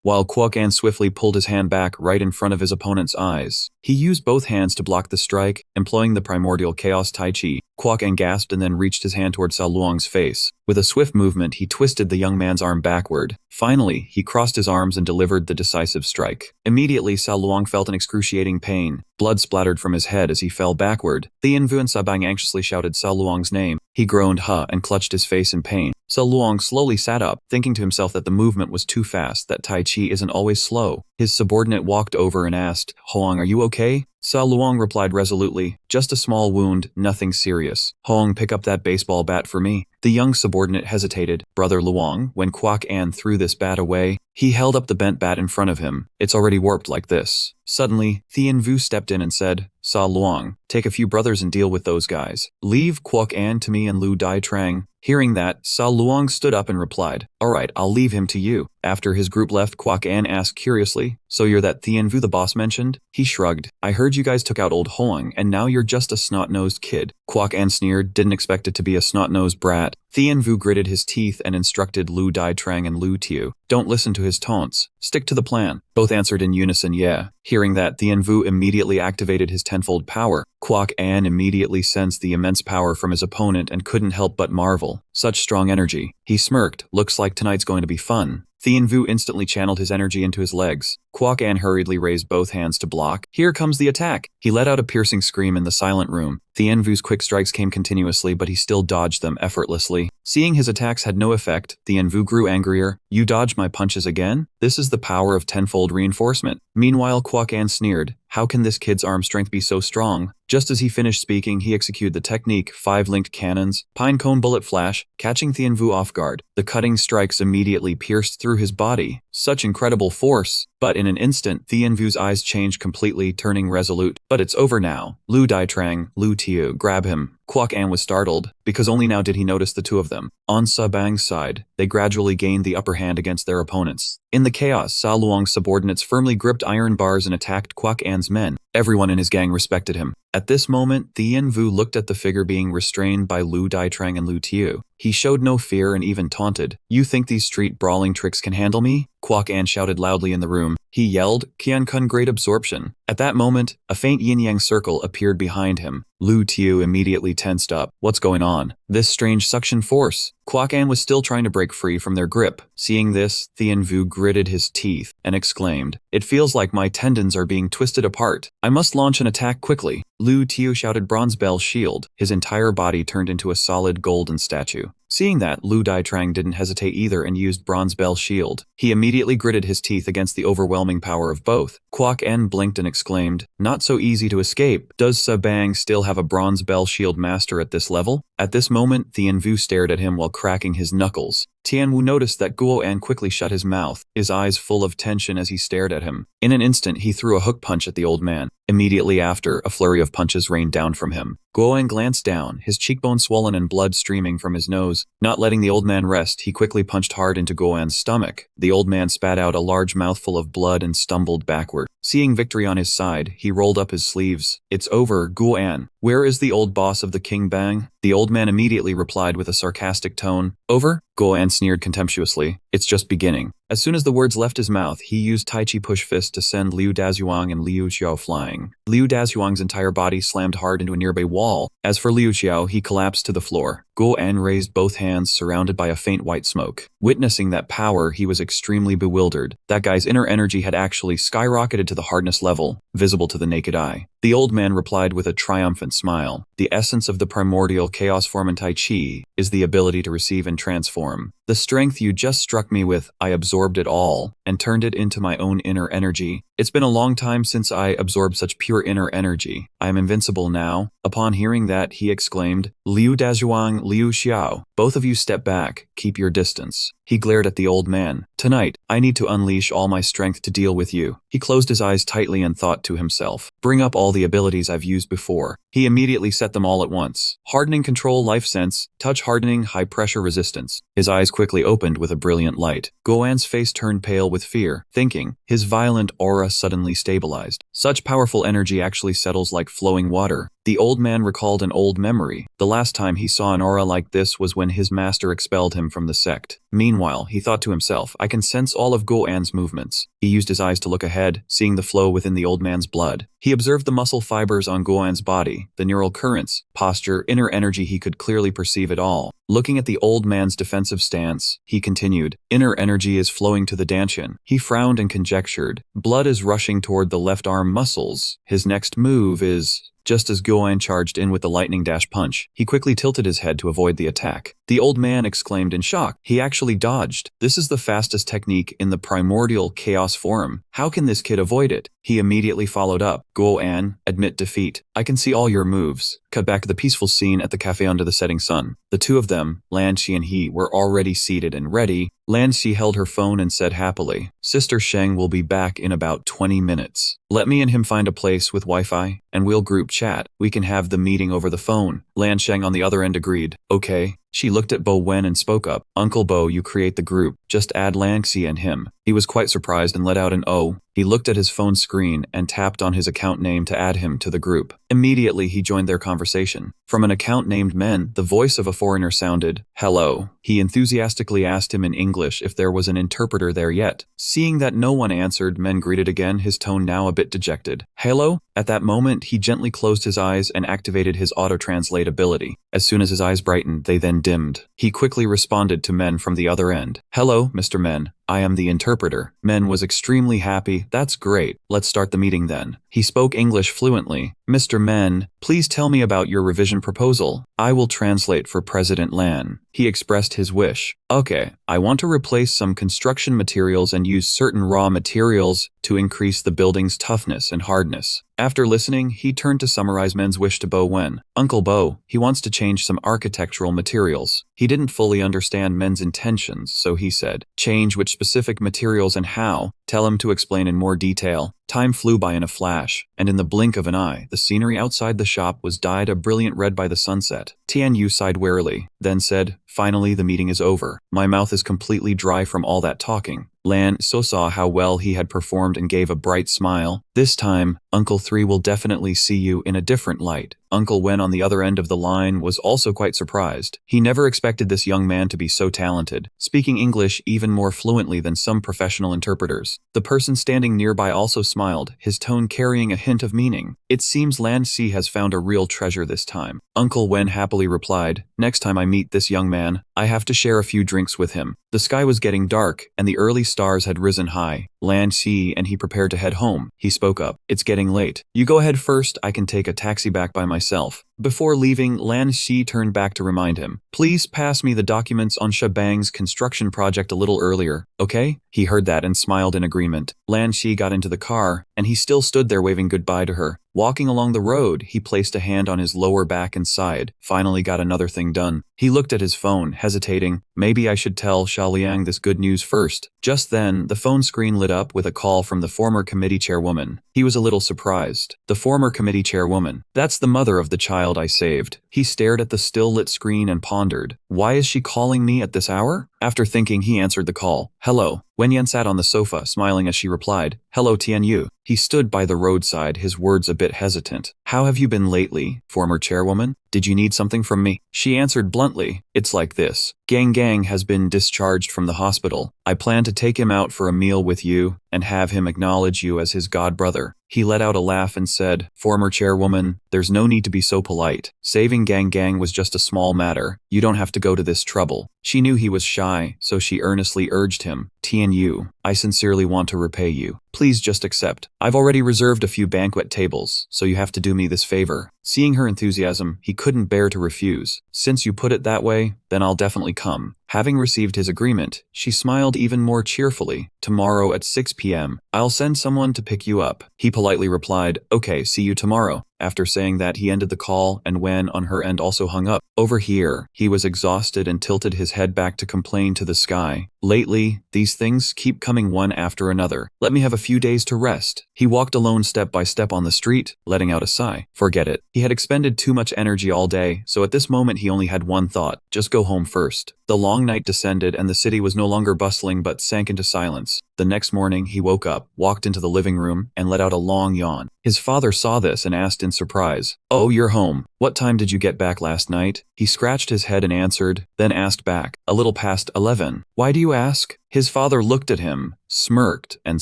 while Kwok An swiftly pulled his hand back right in front of his opponent's eyes. He used both hands to block the strike, employing the primordial chaos Tai Chi. Kwok An gasped and then reached his hand toward Sa Luong's face. With a swift movement, he twisted the young man's arm backward. Finally, he crossed his arms and delivered the decisive strike. Immediately, Sa Luong felt an excruciating pain. Blood splattered from his head as he fell backward. Thian Vu and Sabang anxiously shouted Sa Luong's name. He groaned "huh" and clutched his face in pain. Sa Luong slowly sat up, thinking to himself that the movement was too fast, that Tai Chi isn't always slow. His subordinate walked over and asked, "Hoang, are you okay?" Sa Luong replied resolutely, "Just a small wound, nothing serious." "Hoang, pick up that baseball bat for me." The young subordinate hesitated. "Brother Luong," when Kwok An threw this bat away, he held up the bent bat in front of him. "It's already warped like this." Suddenly, Thian Vu stepped in and said, "Sa Luong, take a few brothers and deal with those guys. Leave Kwok An to me and Lu Dai Trang." Hearing that, Sa Luong stood up and replied, "All right, I'll leave him to you." After his group left, Kwok An asked curiously, "So you're that Thian Vu the boss mentioned?" He shrugged. "I heard you guys took out old Hoang, and now you're just a snot-nosed kid." Kwok An sneered, didn't expect it to be a snot-nosed brat. Thian Vu gritted his teeth and instructed Lu Dai Trang and Lu Tiu, "Don't listen to his taunts. Stick to the plan." Both answered in unison, "Yeah." Hearing that, Thian Vu immediately activated his tenfold power. Kwok An immediately sensed the immense power from his opponent and couldn't help but marvel. Such strong energy. He smirked. "Looks like tonight's going to be fun." Thian Vu instantly channeled his energy into his legs. Kwok An hurriedly raised both hands to block. "Here comes the attack!" He let out a piercing scream in the silent room. Thian Vu's quick strikes came continuously, but he still dodged them effortlessly. Seeing his attacks had no effect, Thian Vu grew angrier. "You dodged my punches again? This is the power of tenfold reinforcement." Meanwhile, Kwok An sneered, "How can this kid's arm strength be so strong?" Just as he finished speaking, he executed the technique, 5 linked cannons, pine cone bullet flash, catching Thian Vu off guard. The cutting strikes immediately pierced through his body. Such incredible force! But in an instant, Thian Vu's eyes changed completely, turning resolute. "But it's over now. Lu Dai Trang, Lu Tiu, grab him." Kwok An was startled, because only now did he notice the two of them. On Sa Bang's side, they gradually gained the upper hand against their opponents. In the chaos, Sa Luong's subordinates firmly gripped iron bars and attacked Kwok An's men. Everyone in his gang respected him. At this moment, Thien Vu looked at the figure being restrained by Lu Daitrang and Lu Tiu. He showed no fear and even taunted. "You think these street brawling tricks can handle me?" Kwok An shouted loudly in the room. He yelled, "Qian Kun great absorption." At that moment, a faint yin-yang circle appeared behind him. Lu Tiu immediately tensed up. What's going on? This strange suction force. Kwok An was still trying to break free from their grip. Seeing this, Thien Vu gritted his teeth and exclaimed, "It feels like my tendons are being twisted apart. I must launch an attack quickly." Lu Tiu shouted Bronze Bell Shield. His entire body turned into a solid golden statue. Seeing that, Lu Daitrang didn't hesitate either and used Bronze Bell Shield. He immediately gritted his teeth against the overwhelming power of both. Kwok An blinked and exclaimed, "Not so easy to escape. Does Sa Bang still have a Bronze Bell Shield master at this level?" At this moment, Thien Vu stared at him while cracking his knuckles. Tian Wu noticed that Guo An quickly shut his mouth, his eyes full of tension as he stared at him. In an instant, he threw a hook punch at the old man. Immediately after, a flurry of punches rained down from him. Guo An glanced down, his cheekbone swollen and blood streaming from his nose. Not letting the old man rest, he quickly punched hard into Guo An's stomach. The old man spat out a large mouthful of blood and stumbled backward. Seeing victory on his side, he rolled up his sleeves. "It's over, Guo An. Where is the old boss of the King Bang?" The old man immediately replied with a sarcastic tone. "Over?" Guo An sneered contemptuously. "It's just beginning." As soon as the words left his mouth, he used Tai Chi Push Fist to send Liu Dazhuang and Liu Xiao flying. Liu Dazhuang's entire body slammed hard into a nearby wall. As for Liu Xiao, he collapsed to the floor. Guo An raised both hands, surrounded by a faint white smoke. Witnessing that power, he was extremely bewildered. That guy's inner energy had actually skyrocketed to the hardness level, visible to the naked eye. The old man replied with a triumphant smile. "The essence of the primordial chaos form in Tai Chi is the ability to receive and transform. The strength you just struck me with, I absorbed it all and turned it into my own inner energy. It's been a long time since I absorbed such pure inner energy. I am invincible now." Upon hearing that, he exclaimed, "Liu Dazhuang, Liu Xiao, both of you step back, keep your distance." He glared at the old man. "Tonight, I need to unleash all my strength to deal with you." He closed his eyes tightly and thought to himself, "Bring up all the abilities I've used before." He immediately set them all at once. Hardening control, life sense, touch hardening, high pressure resistance. His eyes quickly opened with a brilliant light. Guo An's face turned pale with fear, thinking. His violent aura suddenly stabilized. Such powerful energy actually settles like flowing water. The old man recalled an old memory. The last time he saw an aura like this was when his master expelled him from the sect. Meanwhile, he thought to himself, I can sense all of Guo An's movements. He used his eyes to look ahead, seeing the flow within the old man's blood. He observed the muscle fibers on Guo An's body, the neural currents, posture, inner energy. He could clearly perceive it all. Looking at the old man's defensive stance, he continued, "Inner energy is flowing to the Danshin." He frowned and conjectured, "Blood is rushing toward the left arm muscles. His next move is..." Just as Guo An charged in with the lightning dash punch, he quickly tilted his head to avoid the attack. The old man exclaimed in shock. He actually dodged. This is the fastest technique in the primordial chaos form. How can this kid avoid it? He immediately followed up. "Guo An, admit defeat. I can see all your moves." Cut back to the peaceful scene at the cafe under the setting sun. The two of them, Lan Xi and he, were already seated and ready. Lan Xi held her phone and said happily, "Sister Sheng will be back in about 20 minutes. Let me and him find a place with Wi-Fi, and we'll group chat. We can have the meeting over the phone." Lan Sheng on the other end agreed. "Okay." She looked at Bo Wen and spoke up. "Uncle Bo, you create the group. Just add Lan Xi and him." He was quite surprised and let out an "oh." He looked at his phone screen and tapped on his account name to add him to the group. Immediately, he joined their conversation. From an account named Men, the voice of a foreigner sounded, "Hello." He enthusiastically asked him in English if there was an interpreter there yet. Seeing that no one answered, Men greeted again, his tone now a bit dejected. "Hello?" At that moment, he gently closed his eyes and activated his auto-translate ability. As soon as his eyes brightened, they then dimmed. He quickly responded to Men from the other end. "Hello, Mr. Men. I am the interpreter." Men was extremely happy. "That's great. Let's start the meeting then." He spoke English fluently. "Mr. Men, please tell me about your revision proposal. I will translate for President Lan." He expressed his wish. "Okay, I want to replace some construction materials and use certain raw materials to increase the building's toughness and hardness." After listening, he turned to summarize Men's wish to Bo Wen. "Uncle Bo, he wants to change some architectural materials." He didn't fully understand Men's intentions, so he said, "Change which specific materials and how. Tell him to explain in more detail. Time flew by in a flash, and in the blink of an eye, the scenery outside the shop was dyed a brilliant red by the sunset. Tianyu sighed wearily, then said, "Finally, the meeting is over. My mouth is completely dry from all that talking." Lan So saw how well he had performed and gave a bright smile. "This time, Uncle 3 will definitely see you in a different light." Uncle Wen on the other end of the line was also quite surprised. He never expected this young man to be so talented, speaking English even more fluently than some professional interpreters. The person standing nearby also smiled, his tone carrying a hint of meaning. "It seems Lan Si has found a real treasure this time." Uncle Wen happily replied, "Next time I meet this young man, I have to share a few drinks with him." The sky was getting dark, and the early stars had risen high. Lan Si and he prepared to head home. He spoke up, "It's getting late. You go ahead first, I can take a taxi back by myself." Before leaving, Lan Si turned back to remind him, "Please pass me the documents on Shabang's construction project a little earlier, okay?" He heard that and smiled in agreement. Lan Si got into the car, and he still stood there waving goodbye to her. Walking along the road, he placed a hand on his lower back and sighed. Finally got another thing done. He looked at his phone, hesitating. Maybe I should tell Xiaoliang this good news first. Just then, the phone screen lit up with a call from the former committee chairwoman. He was a little surprised. The former committee chairwoman. That's the mother of the child I saved. He stared at the still-lit screen and pondered. Why is she calling me at this hour? After thinking, he answered the call. "Hello." Wenyan sat on the sofa, smiling as she replied, "Hello, Tianyu." He stood by the roadside, his words a bit hesitant. "How have you been lately, former chairwoman? Did you need something from me?" She answered bluntly, "It's like this. Gang has been discharged from the hospital. I plan to take him out for a meal with you and have him acknowledge you as his godbrother." He let out a laugh and said, "Former chairwoman, there's no need to be so polite. Saving Gang was just a small matter. You don't have to go to this trouble." She knew he was shy, so she earnestly urged him, "Tianyu, I sincerely want to repay you. Please just accept. I've already reserved a few banquet tables, so you have to do me this favor." Seeing her enthusiasm, he couldn't bear to refuse. "Since you put it that way, then I'll definitely come." Having received his agreement, she smiled even more cheerfully. "Tomorrow at 6 p.m., I'll send someone to pick you up." He politely replied, "Okay, see you tomorrow." After saying that, he ended the call, and Wen on her end also hung up. Over here, he was exhausted and tilted his head back to complain to the sky. "Lately, these things keep coming one after another. Let me have a few days to rest." He walked alone step by step on the street, letting out a sigh. Forget it. He had expended too much energy all day, so at this moment he only had one thought, just go home first. The long night descended and the city was no longer bustling but sank into silence. The next morning, he woke up, walked into the living room, and let out a long yawn. His father saw this and asked in surprise, "Oh, you're home. What time did you get back last night?" He scratched his head and answered, then asked back, "A little past 11. Why do you ask?" His father looked at him, smirked, and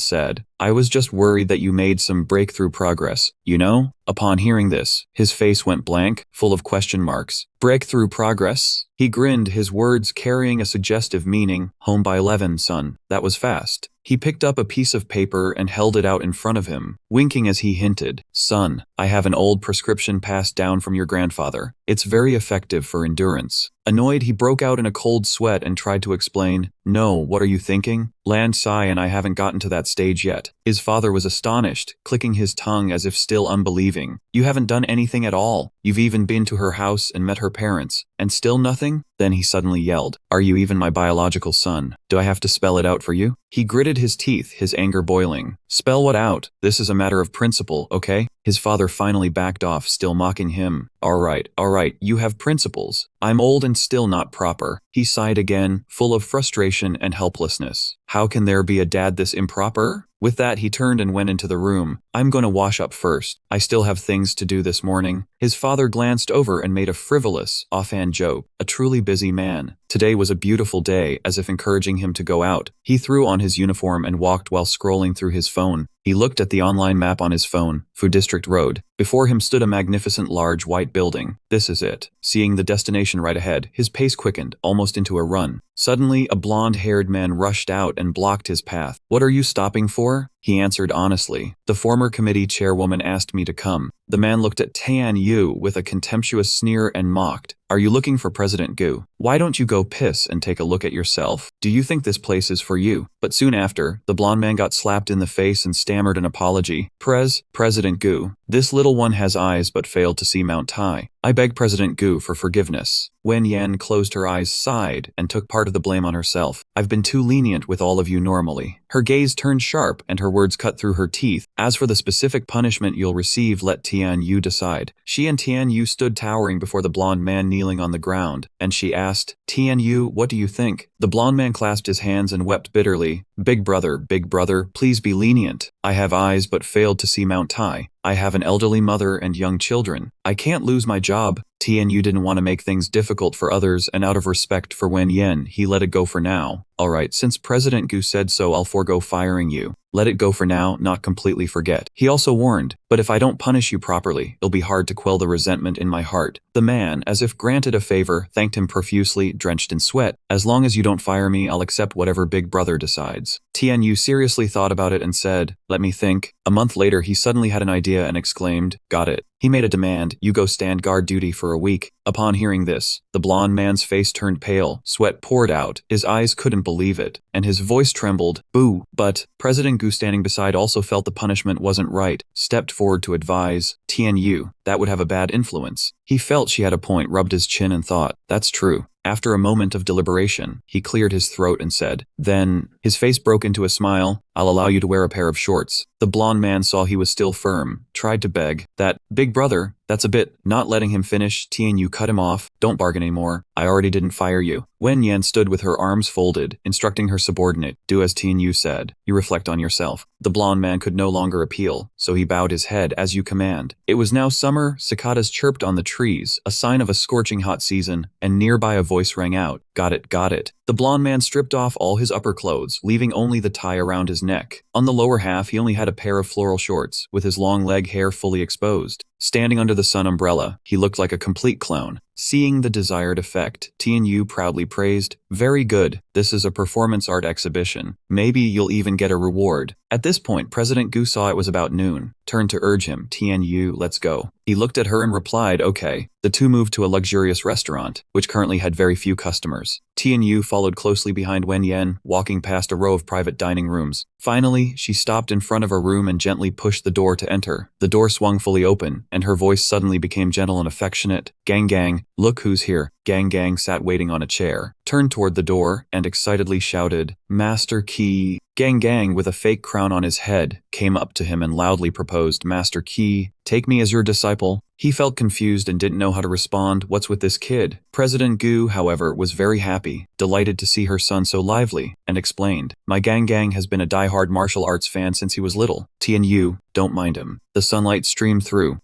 said, "I was just worried that you made some breakthrough progress, you know?" Upon hearing this, his face went blank, full of question marks. "Breakthrough progress?" He grinned, his words carrying a suggestive meaning. "Home by 11, son. That was fast." He picked up a piece of paper and held it out in front of him, winking as he hinted, "Son, I have an old prescription passed down from your grandfather. It's very effective for endurance." Annoyed, he broke out in a cold sweat and tried to explain, "No, what are you thinking? Lan Sai and I haven't gotten to that stage yet." His father was astonished, clicking his tongue as if still unbelieving. "You haven't done anything at all. You've even been to her house and met her parents, and still nothing?" Then he suddenly yelled, "Are you even my biological son? Do I have to spell it out for you?" He gritted his teeth, his anger boiling. "Spell what out? This is a matter of principle, okay?" His father finally backed off, still mocking him. All right, you have principles. I'm old and still not proper." He sighed again, full of frustration and helplessness. How can there be a dad this improper? With that, he turned and went into the room. "I'm gonna wash up first. I still have things to do this morning." His father glanced over and made a frivolous, offhand joke. A truly busy man. Today was a beautiful day, as if encouraging him to go out. He threw on his uniform and walked while scrolling through his phone. He looked at the online map on his phone, Fu District Road. Before him stood a magnificent large white building. This is it. Seeing the destination right ahead, his pace quickened, almost into a run. Suddenly, a blonde-haired man rushed out and blocked his path. "What are you stopping for?" He answered honestly. "The former committee chairwoman asked me to come." The man looked at Tian Yu with a contemptuous sneer and mocked, "Are you looking for President Gu? Why don't you go piss and take a look at yourself? Do you think this place is for you?" But soon after, the blonde man got slapped in the face and stammered an apology. President Gu. This little one has eyes but failed to see Mount Tai. I beg President Gu for forgiveness. Wen Yan closed her eyes, sighed, and took part of the blame on herself. I've been too lenient with all of you normally. Her gaze turned sharp and her words cut through her teeth. As for the specific punishment you'll receive, let Tian Yu decide. She and Tian Yu stood towering before the blonde man kneeling on the ground, and she asked, Tian Yu, what do you think? The blonde man clasped his hands and wept bitterly. Big brother, please be lenient. I have eyes but failed to see Mount Tai. I have an elderly mother and young children. I can't lose my job. Tian Yu didn't want to make things difficult for others, and out of respect for Wen Yen, he let it go for now. Alright, since President Gu said so, I'll forego firing you. Let it go for now, not completely forget. He also warned, but if I don't punish you properly, it'll be hard to quell the resentment in my heart. The man, as if granted a favor, thanked him profusely, drenched in sweat. As long as you don't fire me, I'll accept whatever Big Brother decides. Tian Yu seriously thought about it and said, let me think. A month later, he suddenly had an idea and exclaimed, got it. He made a demand, you go stand guard duty for a week. Upon hearing this, the blonde man's face turned pale, sweat poured out, his eyes couldn't believe it, and his voice trembled, boo. But President Gu, standing beside, also felt the punishment wasn't right, stepped forward to advise, Tian Yu, that would have a bad influence. He felt she had a point, rubbed his chin and thought, that's true. After a moment of deliberation, he cleared his throat and said, then, his face broke into a smile, I'll allow you to wear a pair of shorts. The blonde man saw he was still firm, tried to beg, that, Big Brother, that's a bit. Not letting him finish, Tian Yu cut him off, don't bargain anymore, I already didn't fire you. Wen Yan stood with her arms folded, instructing her subordinate, do as Tian Yu said, you reflect on yourself. The blonde man could no longer appeal, so he bowed his head, as you command. It was now summer, cicadas chirped on the trees, a sign of a scorching hot season, and nearby a voice rang out, got it, got it. The blonde man stripped off all his upper clothes, leaving only the tie around his neck. On the lower half, he only had a pair of floral shorts, with his long leg hair fully exposed. Standing under the sun umbrella, he looked like a complete clown. Seeing the desired effect, Tian Yu proudly praised, very good, this is a performance art exhibition. Maybe you'll even get a reward. At this point, President Gu saw it was about noon, turned to urge him, Tian Yu, let's go. He looked at her and replied, okay. The two moved to a luxurious restaurant, which currently had very few customers. Tian Yu followed closely behind Wen Yan, walking past a row of private dining rooms. Finally, she stopped in front of a room and gently pushed the door to enter. The door swung fully open, and her voice suddenly became gentle and affectionate. Gang, look who's here. Gang sat waiting on a chair, turned toward the door, and excitedly shouted, Master Qi. Gang, with a fake crown on his head, came up to him and loudly proposed, Master Qi, take me as your disciple. He felt confused and didn't know how to respond. What's with this kid? President Gu, however, was very happy, delighted to see her son so lively, and explained, my gang has been a die-hard martial arts fan since he was little. Tian Yu, don't mind him. The sunlight streamed through,